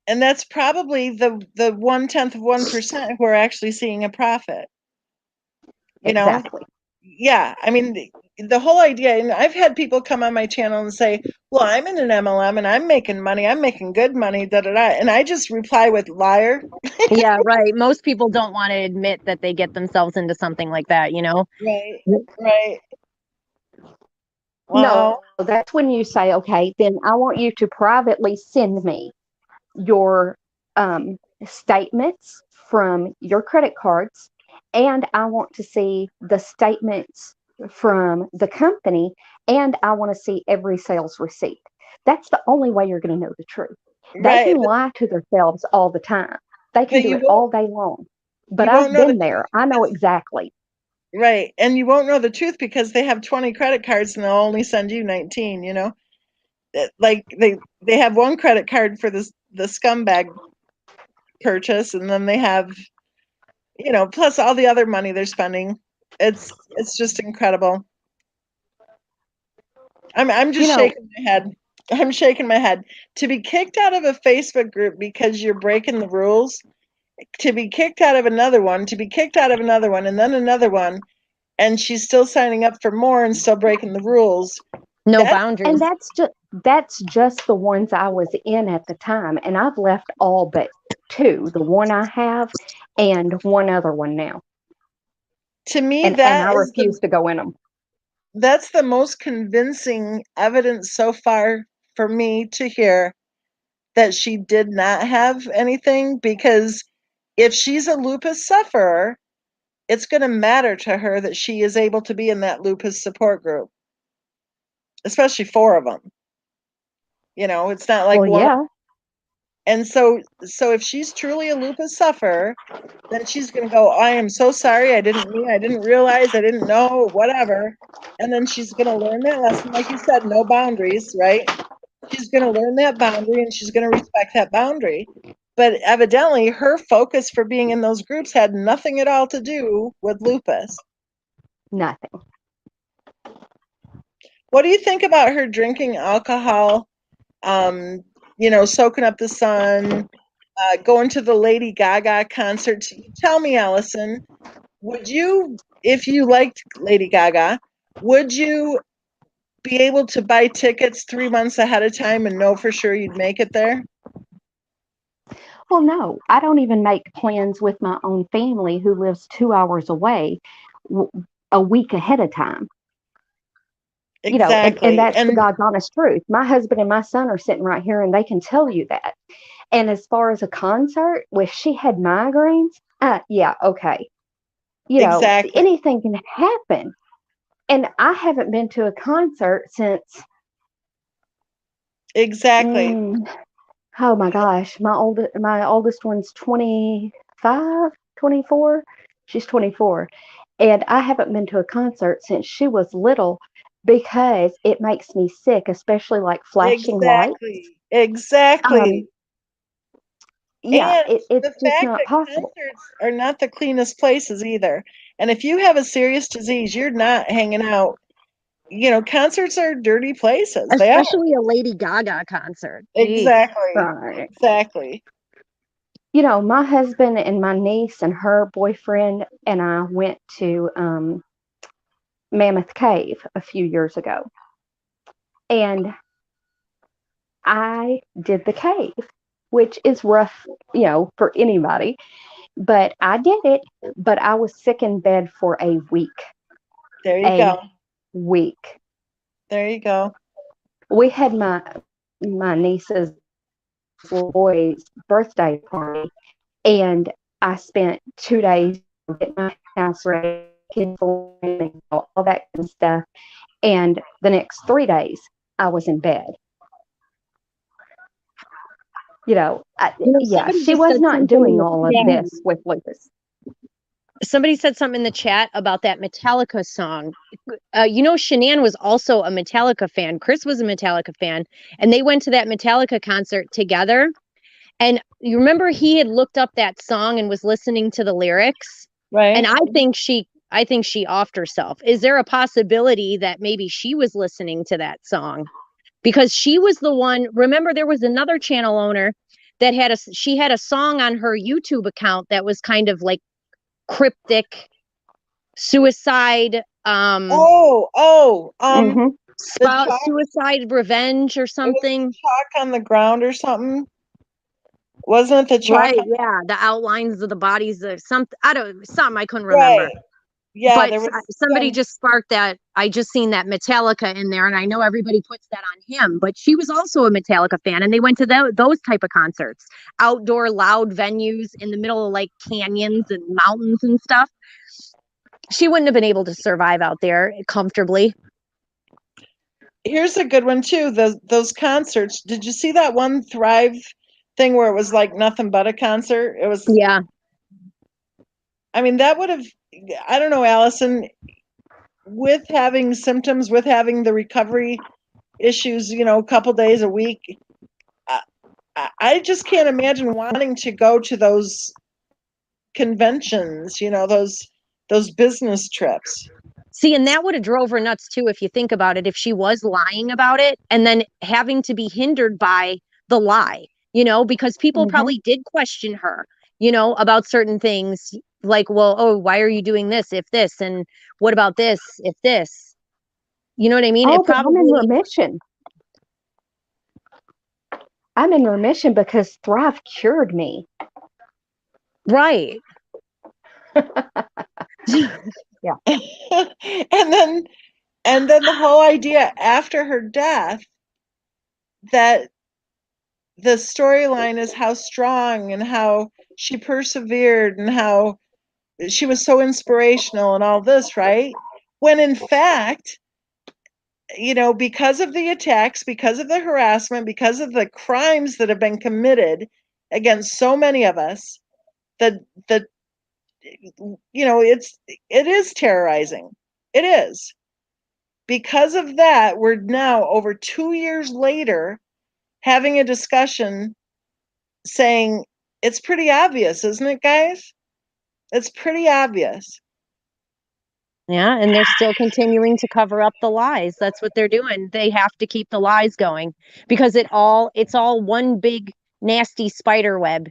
And that's probably the 0.1% who are actually seeing a profit. You know, Exactly. yeah. I mean, the whole idea, and I've had people come on my channel and say, well, I'm in an MLM and I'm making money. I'm making good money, da da da. And I just reply with liar. Yeah, right. Most people don't want to admit that they get themselves into something like that, you know? Right. Right. No, Wow. that's when you say, okay, then I want you to privately send me your statements from your credit cards, and I want to see the statements from the company, and I want to see every sales receipt. That's the only way you're going to know the truth. They Right. can lie to themselves all the time. They can But do you it all won't day long. But you won't I've know the been there. I know truth. exactly. Right. And you won't know the truth because they have 20 credit cards and they'll only send you 19, you know? Like they have one credit card for the scumbag purchase, and then they have, you know, plus all the other money they're spending. It's just incredible. I'm You just know, shaking my head. I'm shaking my head. To be kicked out of a Facebook group because you're breaking the rules, to be kicked out of another one, to be kicked out of another one, and then another one, and she's still signing up for more and still breaking the rules. No That's boundaries. and that's just the ones I was in at the time, and I've left all but two, the one I have and one other one now. to me And I refuse to go in them. that's the most convincing evidence so far for me to hear that she did not have anything, because if she's a lupus sufferer, it's going to matter to her that she is able to be in that lupus support group, especially four of them. You know, it's not like Well, one. yeah, And so if she's truly a lupus sufferer, then she's going to go, I am so sorry. I didn't realize, I didn't know, whatever. And then she's going to learn that lesson. Like you said, no boundaries, right? She's going to learn that boundary and she's going to respect that boundary. But evidently, her focus for being in those groups had nothing at all to do with lupus. nothing. What do you think about her drinking alcohol, um, soaking up the sun, going to the Lady Gaga concerts? Tell me, Allison, would you, if you liked Lady Gaga, would you be able to buy tickets 3 months ahead of time and know for sure you'd make it there? Well, no, I don't even make plans with my own family who lives 2 hours away a week ahead of time. And Exactly. that's the And God's honest truth. My husband and my son are sitting right here and they can tell you that. And as far as a concert, if she had migraines, yeah, okay. exactly. Anything can happen. And I haven't been to a concert since, Exactly. mm, oh my gosh, my oldest one's 25, 24. She's 24. And I haven't been to a concert since she was little because it makes me sick, especially like flashing lights. Exactly. Exactly. Um, yeah, And it's the just fact not that possible. concerts are not the cleanest places either. And if you have a serious disease, you're not hanging out. Concerts are dirty places. They are. Especially a Lady Gaga concert. Jeez. Exactly. Right. Exactly. My husband and my niece and her boyfriend and I went to Mammoth Cave a few years ago. And I did the cave, which is rough, for anybody. But I did it. But I was sick in bed for a week. There you A go. week. There you go. We had my niece's boy's birthday party, and I spent 2 days getting my house ready, all that kind of stuff. And the next 3 days, I was in bed. Yeah, Somebody she just was said not something in doing the all of chat. this with lupus. Somebody said something in the chat about that Metallica song. Shanann was also a Metallica fan. Chris was a Metallica fan, and they went to that Metallica concert together. And you remember he had looked up that song and was listening to the lyrics. Right. And I think she I think she offed herself. Is there a possibility that maybe she was listening to that song? Because she was the one, remember there was another channel owner that she had a song on her YouTube account that was kind of like cryptic, suicide, Mhm. the chalk, suicide revenge or it was something. the chalk on the ground or something. Wasn't it the chalk? Right, yeah, the outlines of the bodies of something I couldn't remember. Right. Yeah, But there was somebody some, just sparked that. I just seen that Metallica in there, and I know everybody puts that on him, but she was also a Metallica fan, and they went to those type of concerts, outdoor loud venues in the middle of like canyons and mountains and stuff. She wouldn't have been able to survive out there comfortably. here's a good one too. Those concerts. Did you see that one Thrive thing where it was like nothing but a concert? It was, Yeah. I mean, that would have, I don't know, Allison, with having symptoms, with having the recovery issues, a couple days a week, I just can't imagine wanting to go to those conventions, those business trips. See, and that would have drove her nuts too, if you think about it, if she was lying about it and then having to be hindered by the lie, because people Mhm. probably did question her, about certain things like, well, oh, why are you doing this if this? And what about this if this? You know what I mean? Oh, It but I'm in probably, remission. I'm in remission because Thrive cured me. right. Yeah. and then the whole idea after her death that the storyline is how strong and how she persevered and how she was so inspirational and all this, right? When in fact, because of the attacks, because of the harassment, because of the crimes that have been committed against so many of us, the it is terrorizing. It is. Because of that, we're now over 2 years later having a discussion saying it's pretty obvious, isn't it, guys? It's pretty obvious. Yeah, and they're still continuing to cover up the lies. That's what they're doing. They have to keep the lies going because it's all one big nasty spider web,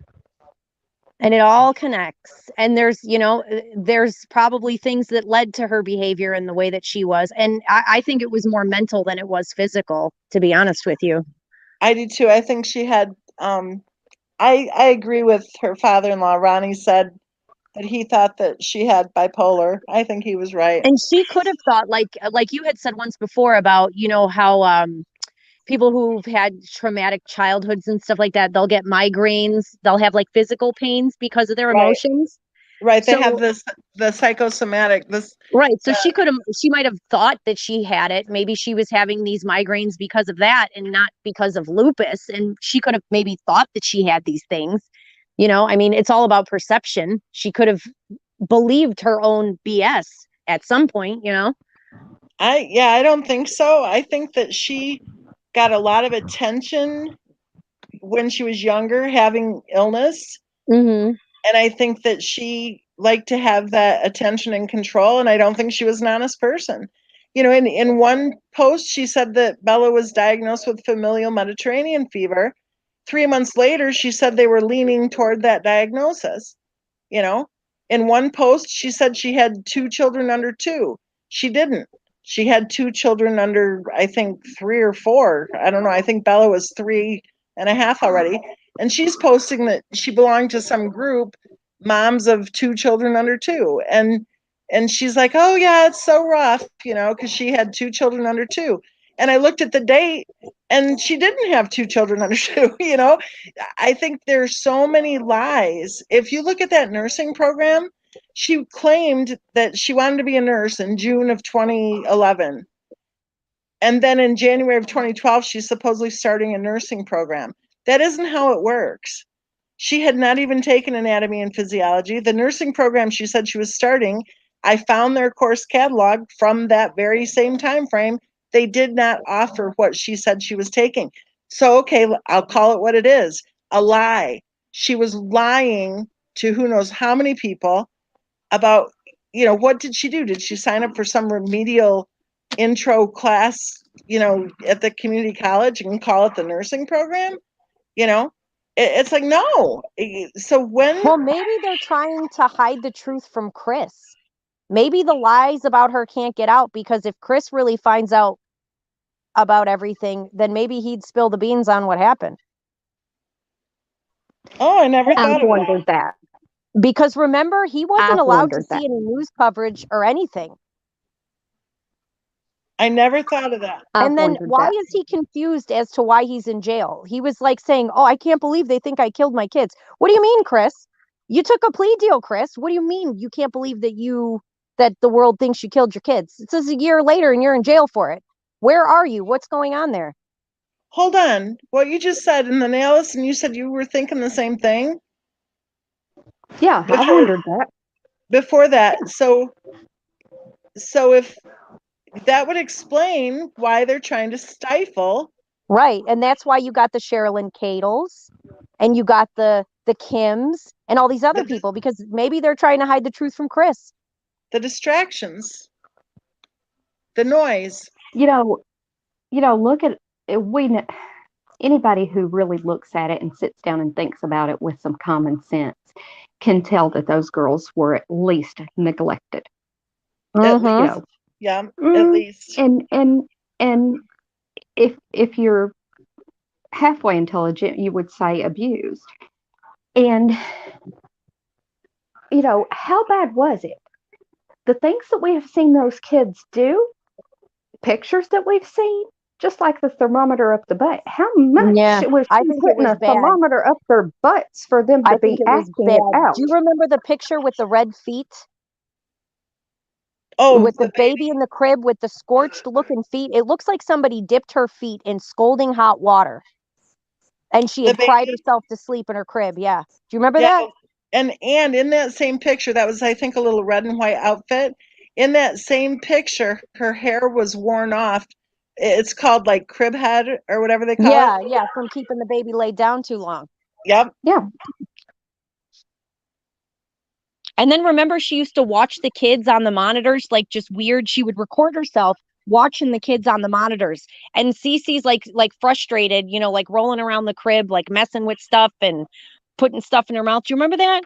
and it all connects. And there's probably things that led to her behavior and the way that she was. And I think it was more mental than it was physical, to be honest with you. I do too. I think she had I agree with her father-in-law. Ronnie said that he thought that she had bipolar. I think he was right. And she could have thought, like you had said once before about, how people who've had traumatic childhoods and stuff like that, they'll get migraines, they'll have like physical pains because of their Right. emotions. Right. They have So, the psychosomatic, this right. So she might have thought that she had it. Maybe she was having these migraines because of that and not because of lupus. And she could have maybe thought that she had these things. I mean, it's all about perception. She could have believed her own BS at some point. I don't think so. I think that she got a lot of attention when she was younger having illness, Mm-hmm. and I think that she liked to have that attention and control, and I don't think she was an honest person. In one post she said that Bella was diagnosed with familial Mediterranean fever. 3 months later she said they were leaning toward that diagnosis. you know in one post she said she had 2 children under 2. She didn't. She had 2 children under, I think, 3 or 4. I don't know. I think Bella was 3.5 already, and she's posting that she belonged to some group, moms of 2 children under 2, and she's like, oh yeah, it's so rough, because she had 2 children under 2. And I looked at the date, and she didn't have 2 children under 2. I think there's so many lies. If you look at that nursing program, she claimed that she wanted to be a nurse in June of 2011. And then in January of 2012, she's supposedly starting a nursing program. That isn't how it works. She had not even taken anatomy and physiology. The nursing program she said she was starting, I found their course catalog from that very same time frame. They did not offer what she said she was taking. So, okay, I'll call it what it is, a lie. She was lying to who knows how many people about what did she do? Did she sign up for some remedial intro class, at the community college and call it the nursing program? It's like, no. So Well, maybe they're trying to hide the truth from Chris. Maybe the lies about her can't get out, because if Chris really finds out about everything, then maybe he'd spill the beans on what happened. I never thought I've of wondered that. Because remember, he wasn't I've allowed to wondered see that. any news coverage or anything. I never thought of that. I've And then wondered why that. is he confused as to why he's in jail? He was like saying, "Oh, I can't believe they think I killed my kids." What do you mean, Chris? You took a plea deal, Chris. What do you mean you can't believe that the world thinks you killed your kids? It says a year later and you're in jail for it. Where are you? What's going on there? Hold on. What you just said, and then Allison, you said you were thinking the same thing? Yeah, I wondered that. Before that. So if that would explain why they're trying to stifle. Right. And that's why you got the Sherilyn Cadles and you got the Kims and all these other people, because maybe they're trying to hide the truth from Chris. The distractions, the noise. Look at anybody who really looks at it and sits down and thinks about it with some common sense can tell that those girls were at least neglected. At least. Yeah, at least. And if you're halfway intelligent, you would say abused. And how bad was it? The things that we have seen those kids do, pictures that we've seen, just like the thermometer up the butt. How much was she putting a thermometer up their butts for them to be acting it out? Do you remember the picture with the red feet? Oh, with the baby in the crib with the scorched looking feet. It looks like somebody dipped her feet in scalding hot water. And she had cried herself to sleep in her crib. Yeah. Do you remember that? And in that same picture, that was, I think, a little red and white outfit. In that same picture, her hair was worn off. It's called like crib head or whatever they call it. Yeah, from keeping the baby laid down too long. Yep. Yeah. And then remember, she used to watch the kids on the monitors, like just weird. She would record herself watching the kids on the monitors. And Cece's like frustrated, like rolling around the crib, like messing with stuff and putting stuff in her mouth. Do you remember that?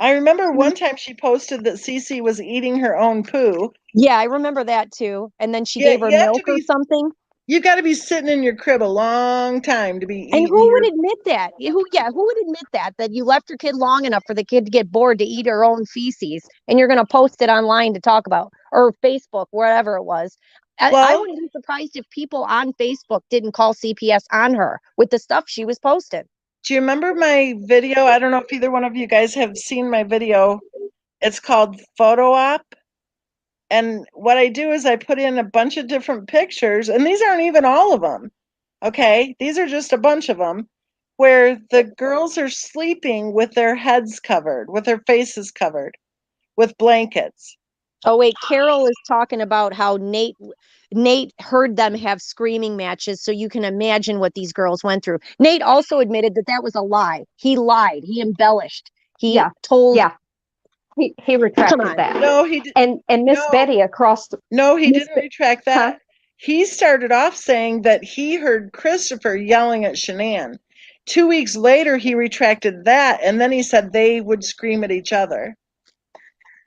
I remember one time she posted that Cece was eating her own poo. Yeah, I remember that too. And then she gave her milk or something. You got to be sitting in your crib a long time to be eating. And who would admit that? Who would admit that you left your kid long enough for the kid to get bored to eat her own feces, and you're going to post it online to talk about, or Facebook, wherever it was. I wouldn't be surprised if people on Facebook didn't call CPS on her with the stuff she was posting. Do you remember my video? I don't know if either one of you guys have seen my video. It's called Photo Op. And what I do is I put in a bunch of different pictures, and these aren't even all of them. Okay, these are just a bunch of them where the girls are sleeping with their heads covered, with their faces covered, with blankets. Oh, wait, Carol is talking about how Nate heard them have screaming matches, so you can imagine what these girls went through. Nate also admitted that was a lie. He lied. He embellished. He told... Yeah. He retracted that. No, he didn't. And Miss Betty across the... No, he didn't retract that. Huh? He started off saying that he heard Christopher yelling at Shanann. 2 weeks later, he retracted that, and then he said they would scream at each other.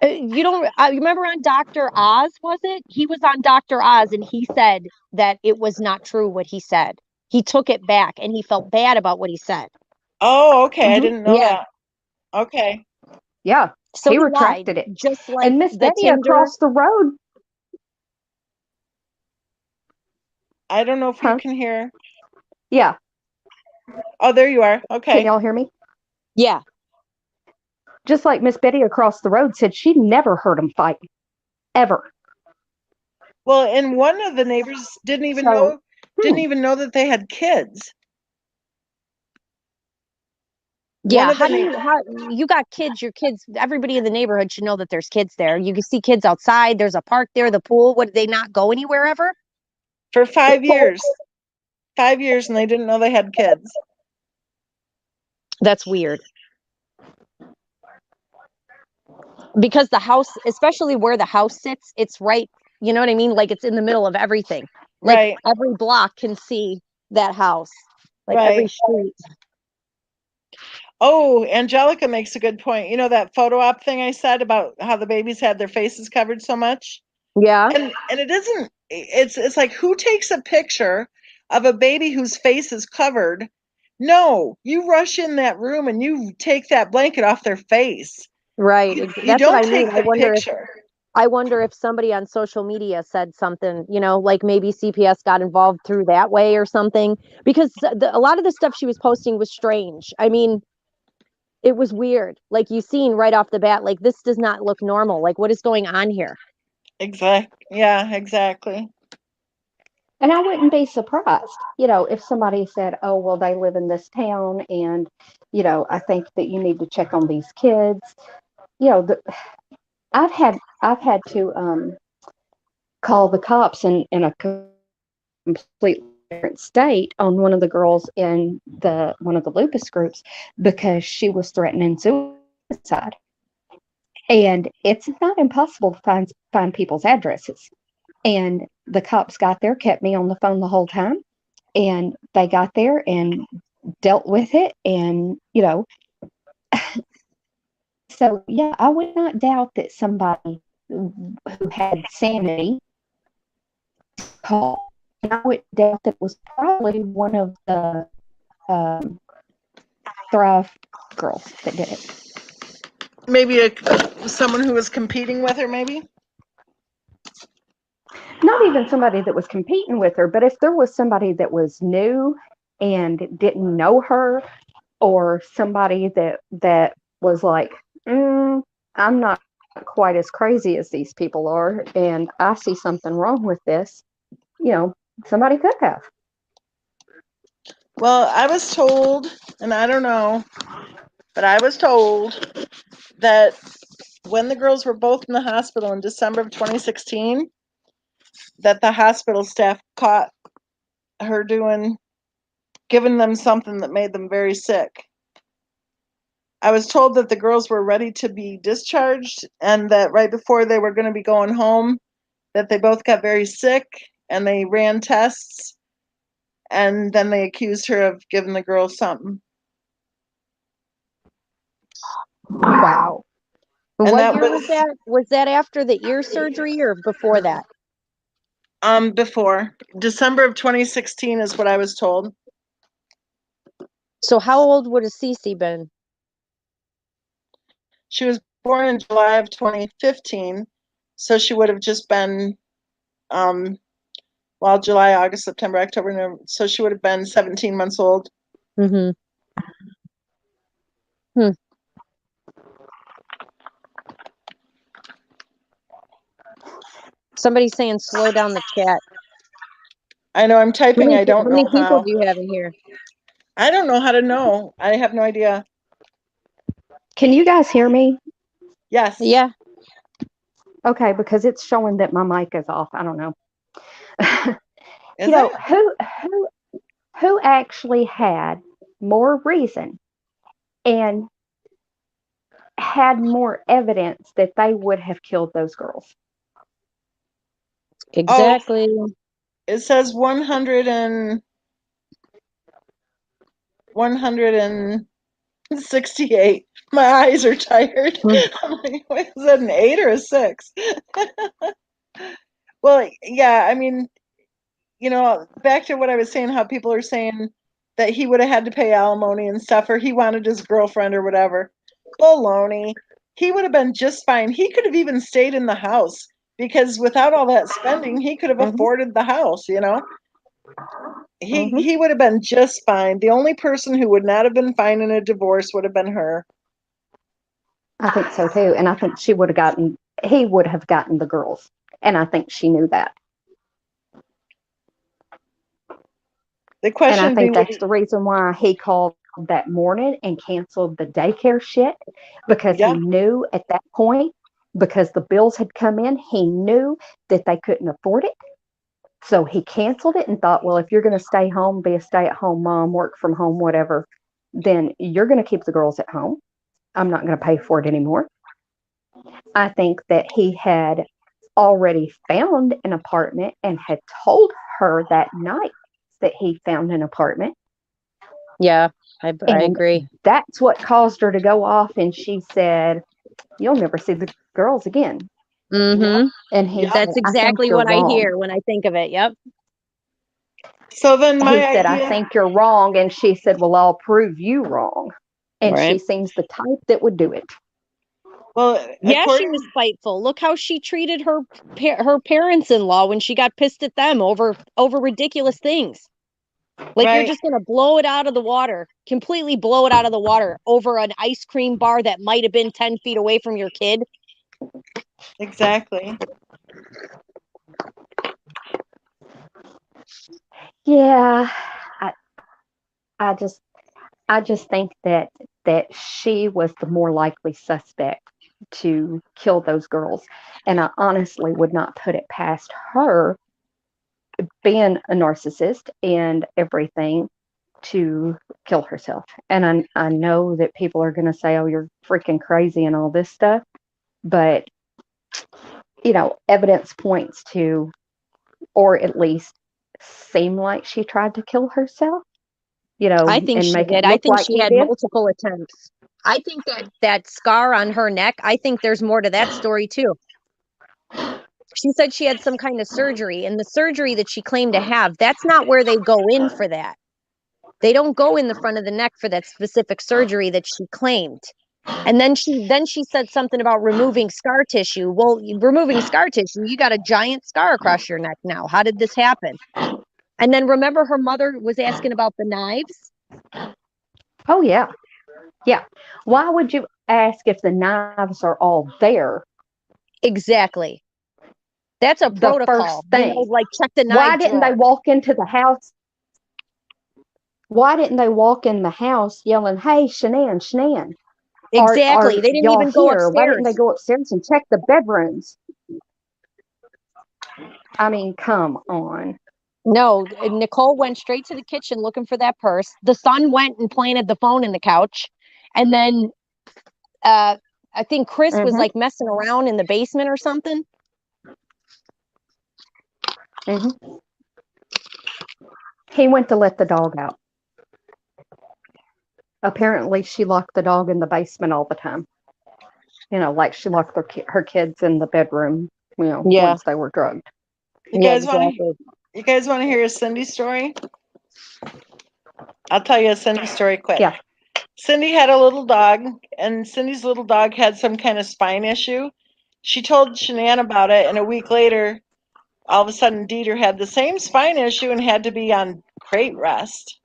You remember on Dr. Oz, was it? He was on Dr. Oz, and he said that it was not true what he said. He took it back, and he felt bad about what he said. Oh, okay. Mm-hmm. I didn't know that. Okay. Yeah. So he retracted it. Just like and Miss Betty across the road. I don't know if you can hear. Yeah. Oh, there you are. Okay. Can y'all hear me? Yeah. Just like Miss Betty across the road said she never heard them fight. Ever. Well, and one of the neighbors didn't even know that they had kids. Yeah, how you got kids, your kids, everybody in the neighborhood should know that there's kids there. You can see kids outside, there's a park there, the pool. What, did they not go anywhere ever? For 5 years. 5 years, and they didn't know they had kids. That's weird. because the house, especially where the house sits, it's right, you know what I mean? Like it's in the middle of everything. Like Right. every block can see that house, like Right. every street. Oh, Angelica makes a good point. You know that photo op thing I said about how the babies had their faces covered so much? Yeah, And it isn't, it's like, who takes a picture of a baby whose face is covered? No, you rush in that room and you take that blanket off their face. right. You That's what don't I mean. take the picture. I wonder if somebody on social media said something, you know, like maybe CPS got involved through that way or something, because a lot of the stuff she was posting was strange. I mean, it was weird. Like you seen right off the bat, like this does not look normal. Like what is going on here? Yeah, exactly. And I wouldn't be surprised, if somebody said, oh, well, they live in this town and, I think that you need to check on these kids. You know, the, I've had to call the cops in a completely different state on one of the girls in one of the lupus groups because she was threatening suicide. And it's not impossible to find people's addresses. And the cops got there, kept me on the phone the whole time, and they got there and dealt with it. And, so yeah, I would not doubt that somebody who had sanity called. And I would doubt that it was probably one of the Thrive girls that did it. Maybe someone who was competing with her, maybe? Not even somebody that was competing with her, but if there was somebody that was new and didn't know her, or somebody that was like, I'm not quite as crazy as these people are, and I see something wrong with this, somebody could have. Well, I was told, and I don't know, but I was told that when the girls were both in the hospital in December of 2016, that the hospital staff caught her giving them something that made them very sick. I was told that the girls were ready to be discharged and that right before they were going to be going home, that they both got very sick and they ran tests and then they accused her of giving the girls something. Wow. And What that year was that? Was that after the ear surgery or before that? before December of 2016 is what I was told. So how old would a Cece been? She was born in July of 2015, so she would have just been July, August, September, October, November, so she would have been 17 months old. Mm-hmm. Hmm. Somebody's saying slow down the chat. I know I'm typing. I don't How many know people how. do you have in here? I don't know how to know. I have no idea. Can you guys hear me? Yes. Yeah. Okay, because it's showing that my mic is off. I don't know. Is it? Who actually had more reason and had more evidence that they would have killed those girls? Exactly. Oh, it says 168. My eyes are tired. I'm like, what, is that an 8 or a 6? Well, yeah, I mean, back to what I was saying, how people are saying that he would have had to pay alimony and stuff, or he wanted his girlfriend or whatever. Baloney. He would have been just fine. He could have even stayed in the house because without all that spending, he could have afforded the house, He would have been just fine. The only person who would not have been fine in a divorce would have been her. I think so too. And I think he would have gotten the girls. And I think she knew that. The And question I would be, think that's the reason why he called that morning and canceled the daycare shit, because he knew at that point, because the bills had come in, he knew that they couldn't afford it. So he canceled it and thought, well, if you're going to stay home, be a stay-at-home mom, work from home, whatever, then you're going to keep the girls at home. I'm not going to pay for it anymore. I think that he had already found an apartment and had told her that night that he found an apartment. Yeah, I And agree. that's what caused her to go off. And she said, "You'll never see the girls again." Mm-hmm. And he Yep. said, That's "I think exactly you're what I wrong." hear when I think of it. Yep. So then He my said, "I idea, think you're wrong." And she said, "Well, I'll prove you wrong." And she Right. seems the type that would do it. well, Yeah, she according, was spiteful. Look how she treated her parents-in-law when she got pissed at them over ridiculous things. Like you're right, just gonna blow it out of the water, completely blow it out of the water over an ice cream bar that might have been 10 feet away from your kid. exactly. Yeah, I, I just, I just think that she was the more likely suspect to kill those girls, and I honestly would not put it past her, being a narcissist and everything, to kill herself. And I know that people are going to say, "Oh, you're freaking crazy," and all this stuff, but evidence points to, or at least seem like she tried to kill herself, I think and she make it did. I look think like she he had did. multiple attempts. I think that scar on her neck, I think there's more to that story too. She said she had some kind of surgery, and the surgery that she claimed to have, that's not where they go in for that. They don't go in the front of the neck for that specific surgery that she claimed. And then she said something about removing scar tissue. Well, removing scar tissue, you got a giant scar across your neck now. How did this happen? And then remember her mother was asking about the knives? Oh, yeah. Yeah. Why would you ask if the knives are all there Exactly. That's a the protocol. first thing? Like check the Why knife didn't they drawer. walk into the house? Why didn't they walk in the house yelling, "Hey, Shanann, Shanann, Exactly. are They didn't y'all even go here?" Why didn't they upstairs. go upstairs and check the bedrooms? I mean, come on. No, Nicole went straight to the kitchen looking for that purse. The son went and planted the phone in the couch. And then uh I think Chris was Mm-hmm. like messing around in the basement or something. Mm-hmm. He went to let the dog out. Apparently, she locked the dog in the basement all the time. Like she locked her kids in the bedroom, Yeah. once they were drugged. You Yeah, guys want to, exactly. you guys want to hear a Cindy story? I'll tell you a Cindy story quick. Yeah. Cindy had a little dog, and Cindy's little dog had some kind of spine issue. She told Shanann about it, and a week later, all of a sudden, Dieter had the same spine issue and had to be on crate rest.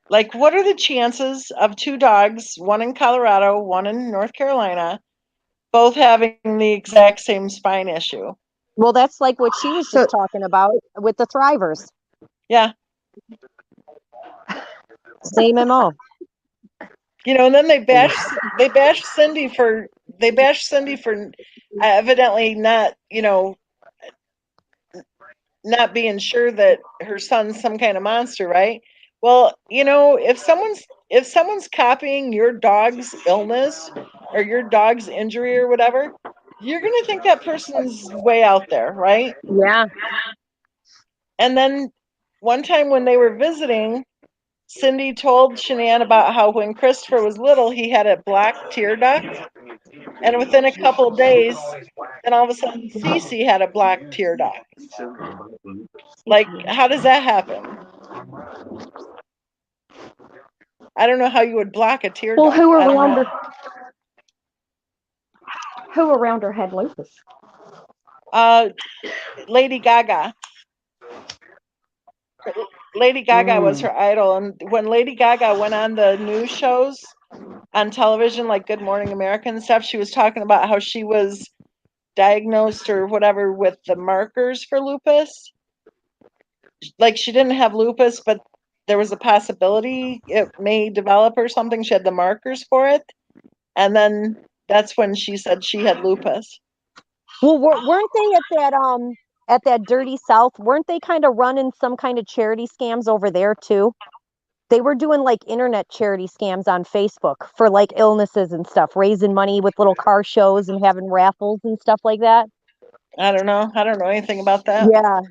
Like, what are the chances of two dogs, one in Colorado, one in North Carolina, both having the exact same spine issue? Well, that's like what she was So, just talking about with the Thrivers. Yeah. Same MO. And then they bashed Cindy for evidently not being sure that her son's some kind of monster, right? Well, if someone's copying your dog's illness or your dog's injury or whatever, you're going to think that person's way out there, right? Yeah. And then one time when they were visiting, Cindy told Shanann about how when Christopher was little, he had a black tear duct. And within a couple of days, then all of a sudden, Cece had a black tear duct. Like, how does that happen? I don't know how you would block a tear well, duct. who I don't around know. her? Who around her had lupus? Lady Gaga. Lady Gaga was her idol. And when Lady Gaga went on the news shows on television, like Good Morning America and stuff, she was talking about how she was diagnosed or whatever with the markers for lupus. Like she didn't have lupus, but there was a possibility it may develop or something. She had the markers for it. And then that's when she said she had lupus. Well, weren't they at that Dirty South? Weren't they kind of running some kind of charity scams over there too? They were doing like internet charity scams on Facebook for like illnesses and stuff, raising money with little car shows and having raffles and stuff like that. I don't know. I don't know anything about that. Yeah.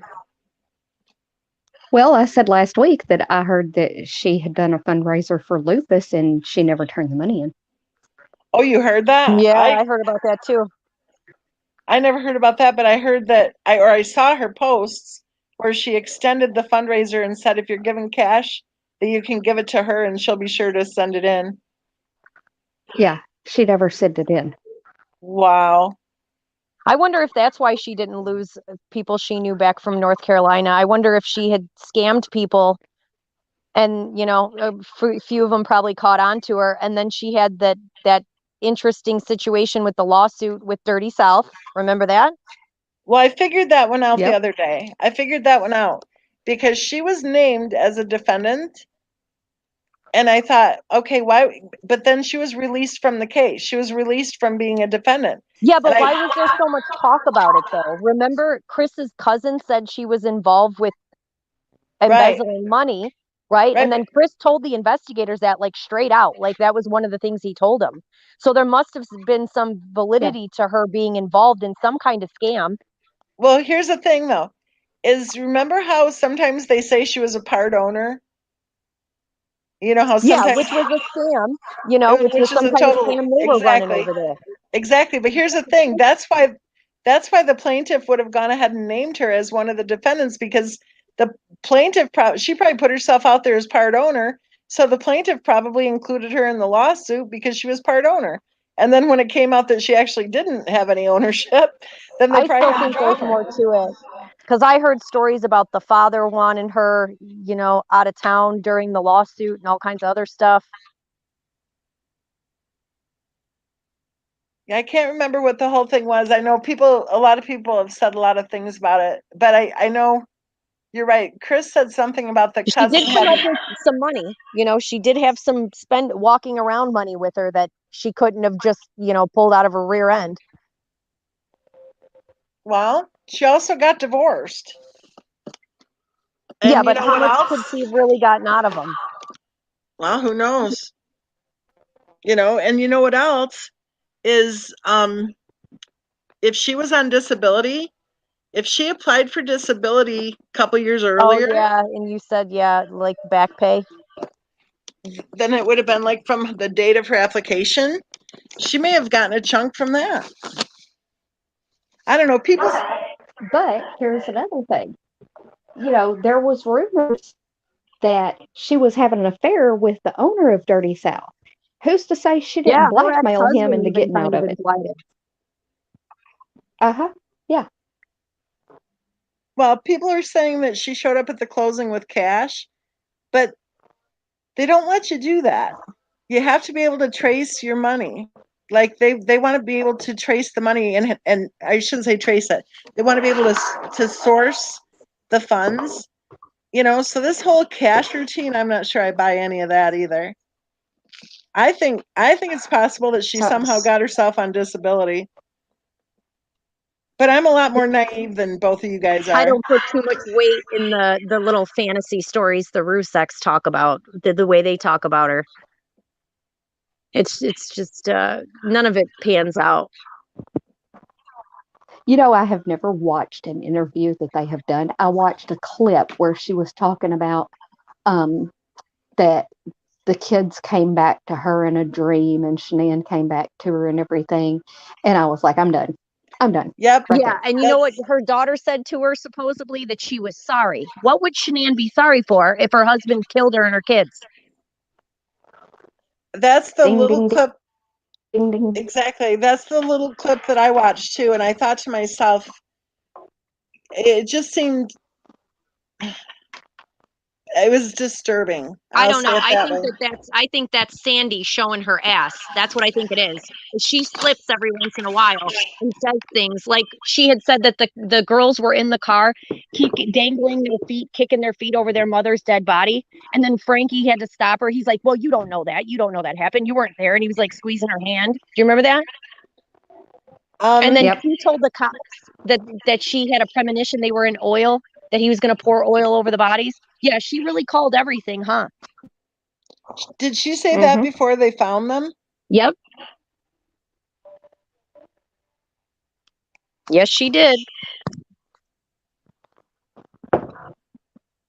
Well, I said last week that I heard that she had done a fundraiser for lupus and she never turned the money in. Oh, you heard that? Yeah, I heard about that too. I never heard about that, but I heard that I saw her posts where she extended the fundraiser and said if you're giving cash, that you can give it to her and she'll be sure to send it in. Yeah, she never sent it in. Wow. I wonder if that's why she didn't lose people she knew back from North Carolina. I wonder if she had scammed people and, a few of them probably caught on to her. And then she had that interesting situation with the lawsuit with Dirty South. Remember that? Well, I figured that one out the Yep. other day. I figured that one out because she was named as a defendant. And I thought, okay, why? But then she was released from the case. She was released from being a defendant. Yeah, but And why was there so much talk about it though? Remember Chris's cousin said she was involved with embezzling money, right? Right. And then Chris told the investigators that like straight out, like that was one of the things he told them. So there must have been some validity to her being involved in some kind of scam. Well, here's the thing though, is remember how sometimes they say she was a part owner? You know how Yeah, sometimes which was a scam, which was which is some a kind of total scam they were running over there. Exactly. But here's the thing. That's why the plaintiff would have gone ahead and named her as one of the defendants because the plaintiff she probably put herself out there as part owner. So the plaintiff probably included her in the lawsuit because she was part owner. And then when it came out that she actually didn't have any ownership, then they I probably still had to think drop there's her. more to it. Because I heard stories about the father wanting her, out of town during the lawsuit and all kinds of other stuff. Yeah, I can't remember what the whole thing was. I know a lot of people have said a lot of things about it, but I know you're right. Chris said something about the She cousin did come up having. with some money. She did have some walking around money with her that she couldn't have just, pulled out of her rear end. Well, she also got divorced. And yeah, you but know how what much else? could she have really gotten out of them? Well, who knows? And you know what else is if she was on disability, if she applied for disability a couple years earlier, Oh, yeah. And you said, like back pay. then it would have been like from the date of her application. She may have gotten a chunk from that. I don't know. People. But here's another thing. There was rumors that she was having an affair with the owner of Dirty South. Who's to say she didn't Yeah, her blackmail him ex-husband into even getting kind out of of it? implied it. Uh-huh. Yeah. Well, people are saying that she showed up at the closing with cash, but they don't let you do that. You have to be able to trace your money. Like they want to be able to trace the money and I shouldn't say trace it. They want to be able to source the funds. So this whole cash routine, I'm not sure I buy any of that either. I think it's possible that she somehow got herself on disability. But I'm a lot more naive than both of you guys I are. don't put too much weight in the little fantasy stories the Ruseks talk about, the way they talk about her. It's just none of it pans out. I have never watched an interview that they have done. I watched a clip where she was talking about that the kids came back to her in a dream and Shanann came back to her and everything. And I was like, I'm done. I'm done. Yep. Right Yeah, there. and you know what her daughter said to her, supposedly, that she was sorry. What would Shanann be sorry for if her husband killed her and her kids? That's the Ding, little ding, clip. ding, ding. Exactly. That's the little clip that I watched too. And I thought to myself, it just seemed, it was disturbing. I I'll don't say know. it that way. I think that's Sandy showing her ass. That's what I think it is. She slips every once in a while and says things like she had said that the girls were in the car, dangling their feet, kicking their feet over their mother's dead body. And then Frankie had to stop her. He's like, well, you don't know that. You don't know that happened. You weren't there. And he was like squeezing her hand. Do you remember that? And then Yep. he told the cops that she had a premonition they were in oil, that he was going to pour oil over the bodies. Yeah, she really called everything, huh? Did she say that before they found them? Yep. Yes, she did.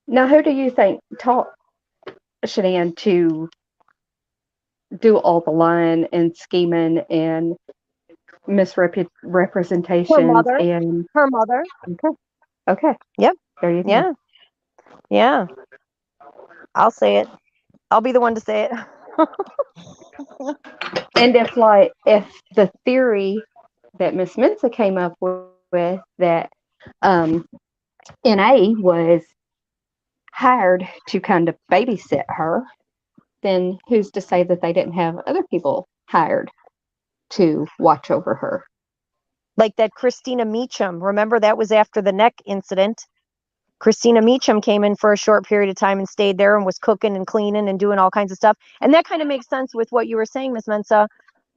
Now, who do you think taught Shanann to do all the lying and scheming and Her misrepresentations mother. and Her mother. okay. Yep. There you go. Yeah. Yeah. I'll say it. I'll be the one to say it. And if the theory that Miss Mensa came up with that NA was hired to kind of babysit her, then who's to say that they didn't have other people hired to watch over her? Like that Christina Meacham. Remember, that was after the neck incident. Christina Meacham came in for a short period of time and stayed there and was cooking and cleaning and doing all kinds of stuff. And that kind of makes sense with what you were saying, Miss Mensa,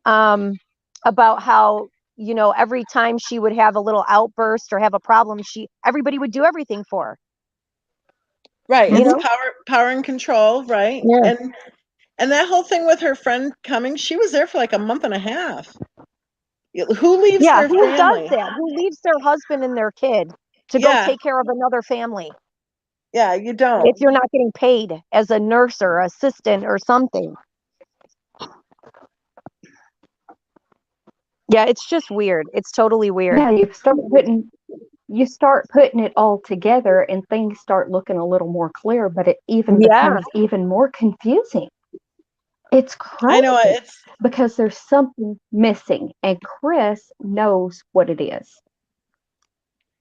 about how, you know, every time she would have a little outburst or have a problem, everybody would do everything for her. Right. You It's know? power and control, right? Yeah. And that whole thing with her friend coming, she was there for like a month and a half. Who leaves Yeah, their who does family? that? Who leaves their husband and their kid to go Yeah. take care of another family Yeah, you don't. if you're not getting paid as a nurse or assistant or something? Yeah, it's just weird. It's totally weird. Yeah, you start putting it all together and things start looking a little more clear, but it even Yeah. becomes even more confusing. It's I know crazy it's because there's something missing and Chris knows what it is.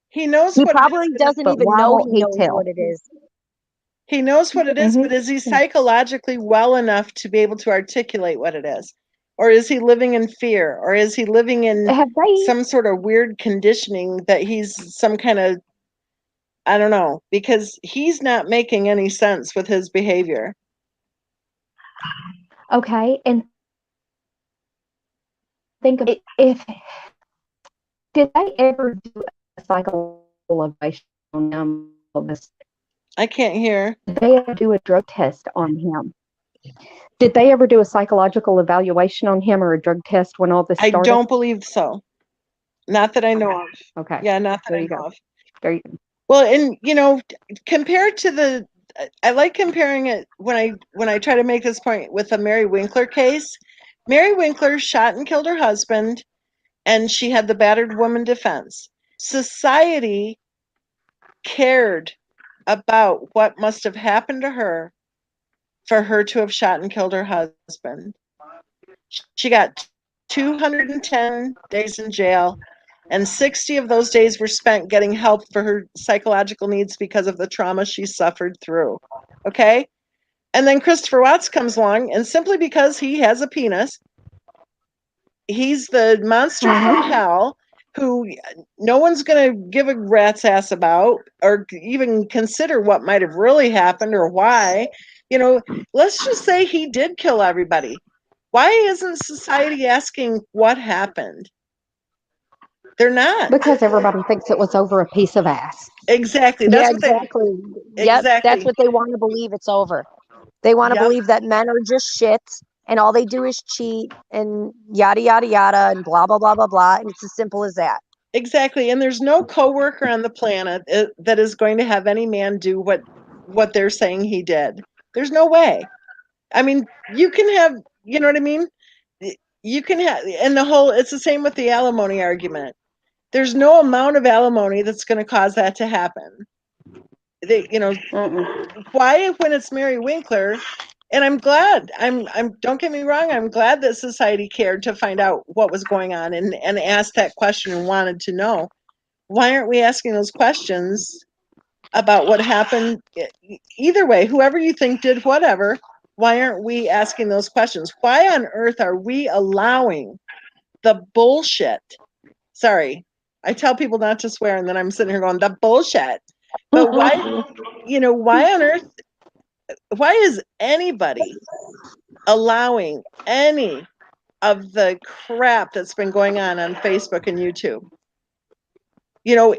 he knows He what it probably is, doesn't But even why know won't he he knows tell? what it is. he knows what it is, Mhm. but is he psychologically well enough to be able to articulate what it is? Or is he living in fear? Or is he living in Have they some sort of weird conditioning that he's some kind of, I don't know, because he's not making any sense with his behavior. okay? And think of it, if did they ever do a psychological evaluation on him? I can't hear. Did they ever do a drug test on him? Did they ever do a psychological evaluation on him or a drug test when all this I started? don't believe so. Not that I know of. Okay. Yeah, not that There I you know go. of. There you go. Well, and you know, compared to I like comparing it when I try to make this point with the Mary Winkler case. Mary Winkler shot and killed her husband, and she had the battered woman defense. Society cared about what must have happened to her for her to have shot and killed her husband. She got 210 days in jail, and 60 of those days were spent getting help for her psychological needs because of the trauma she suffered through. Okay? And then Christopher Watts comes along, and simply because he has a penis, he's the monster from hell who no one's going to give a rat's ass about or even consider what might have really happened or why. You know, let's just say he did kill everybody. Why isn't society asking what happened? They're not. Because everybody thinks it was over a piece of ass. Exactly. Yeah, That's what they exactly. Yep, that's exactly. what they want to believe. It's over. They want to Yep. believe that men are just shit and all they do is cheat and yada yada yada and blah blah blah blah blah. And it's as simple as that. Exactly. And there's no coworker on the planet that is going to have any man do what they're saying he did. There's no way. I mean, you can have, you know what I mean? You can have, and the whole, it's the same with the alimony argument. There's no amount of alimony that's going to cause that to happen. You know, why when it's Mary Winkler, and I'm glad, don't get me wrong, I'm glad that society cared to find out what was going on and asked that question and wanted to know. Why aren't we asking those questions about what happened? Either way, whoever you think did whatever, why aren't we asking those questions? Why on earth are we allowing the bullshit? Sorry, I tell people not to swear, and then I'm sitting here going, the bullshit. But why, why on earth, why is anybody allowing any of the crap that's been going on Facebook and YouTube? You know,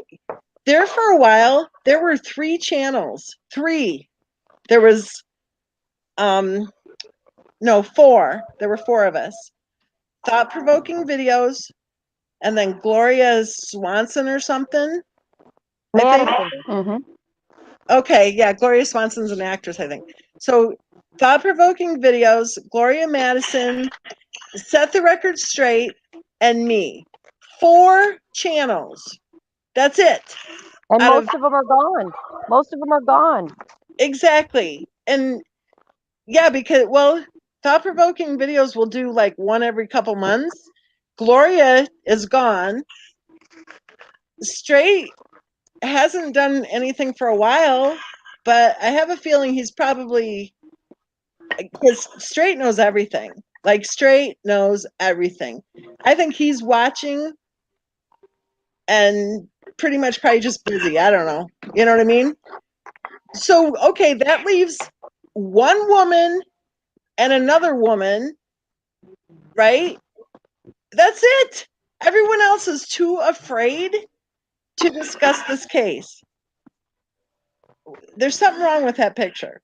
there for a while, there were 3 channels. 3. There was No, 4. There were 4 of us. Thought-provoking videos, and then Gloria Swanson or something. I think. Madison. Okay, yeah, Gloria Swanson's an actress, I think. So, thought-provoking videos, Gloria Madison, Set the Record Straight, and me. 4 channels. That's it. And Out most of them are gone. Most of them are gone. Exactly. And yeah, because, well, thought-provoking videos will do like one every couple months. Gloria is gone. Straight hasn't done anything for a while, but I have a feeling he's probably, because Straight knows everything. Like, Straight knows everything. I think he's watching and pretty much probably just busy. I don't know. You know what I mean? So, okay, that leaves one woman and another woman, right? That's it. Everyone else is too afraid to discuss this case. There's something wrong with that picture.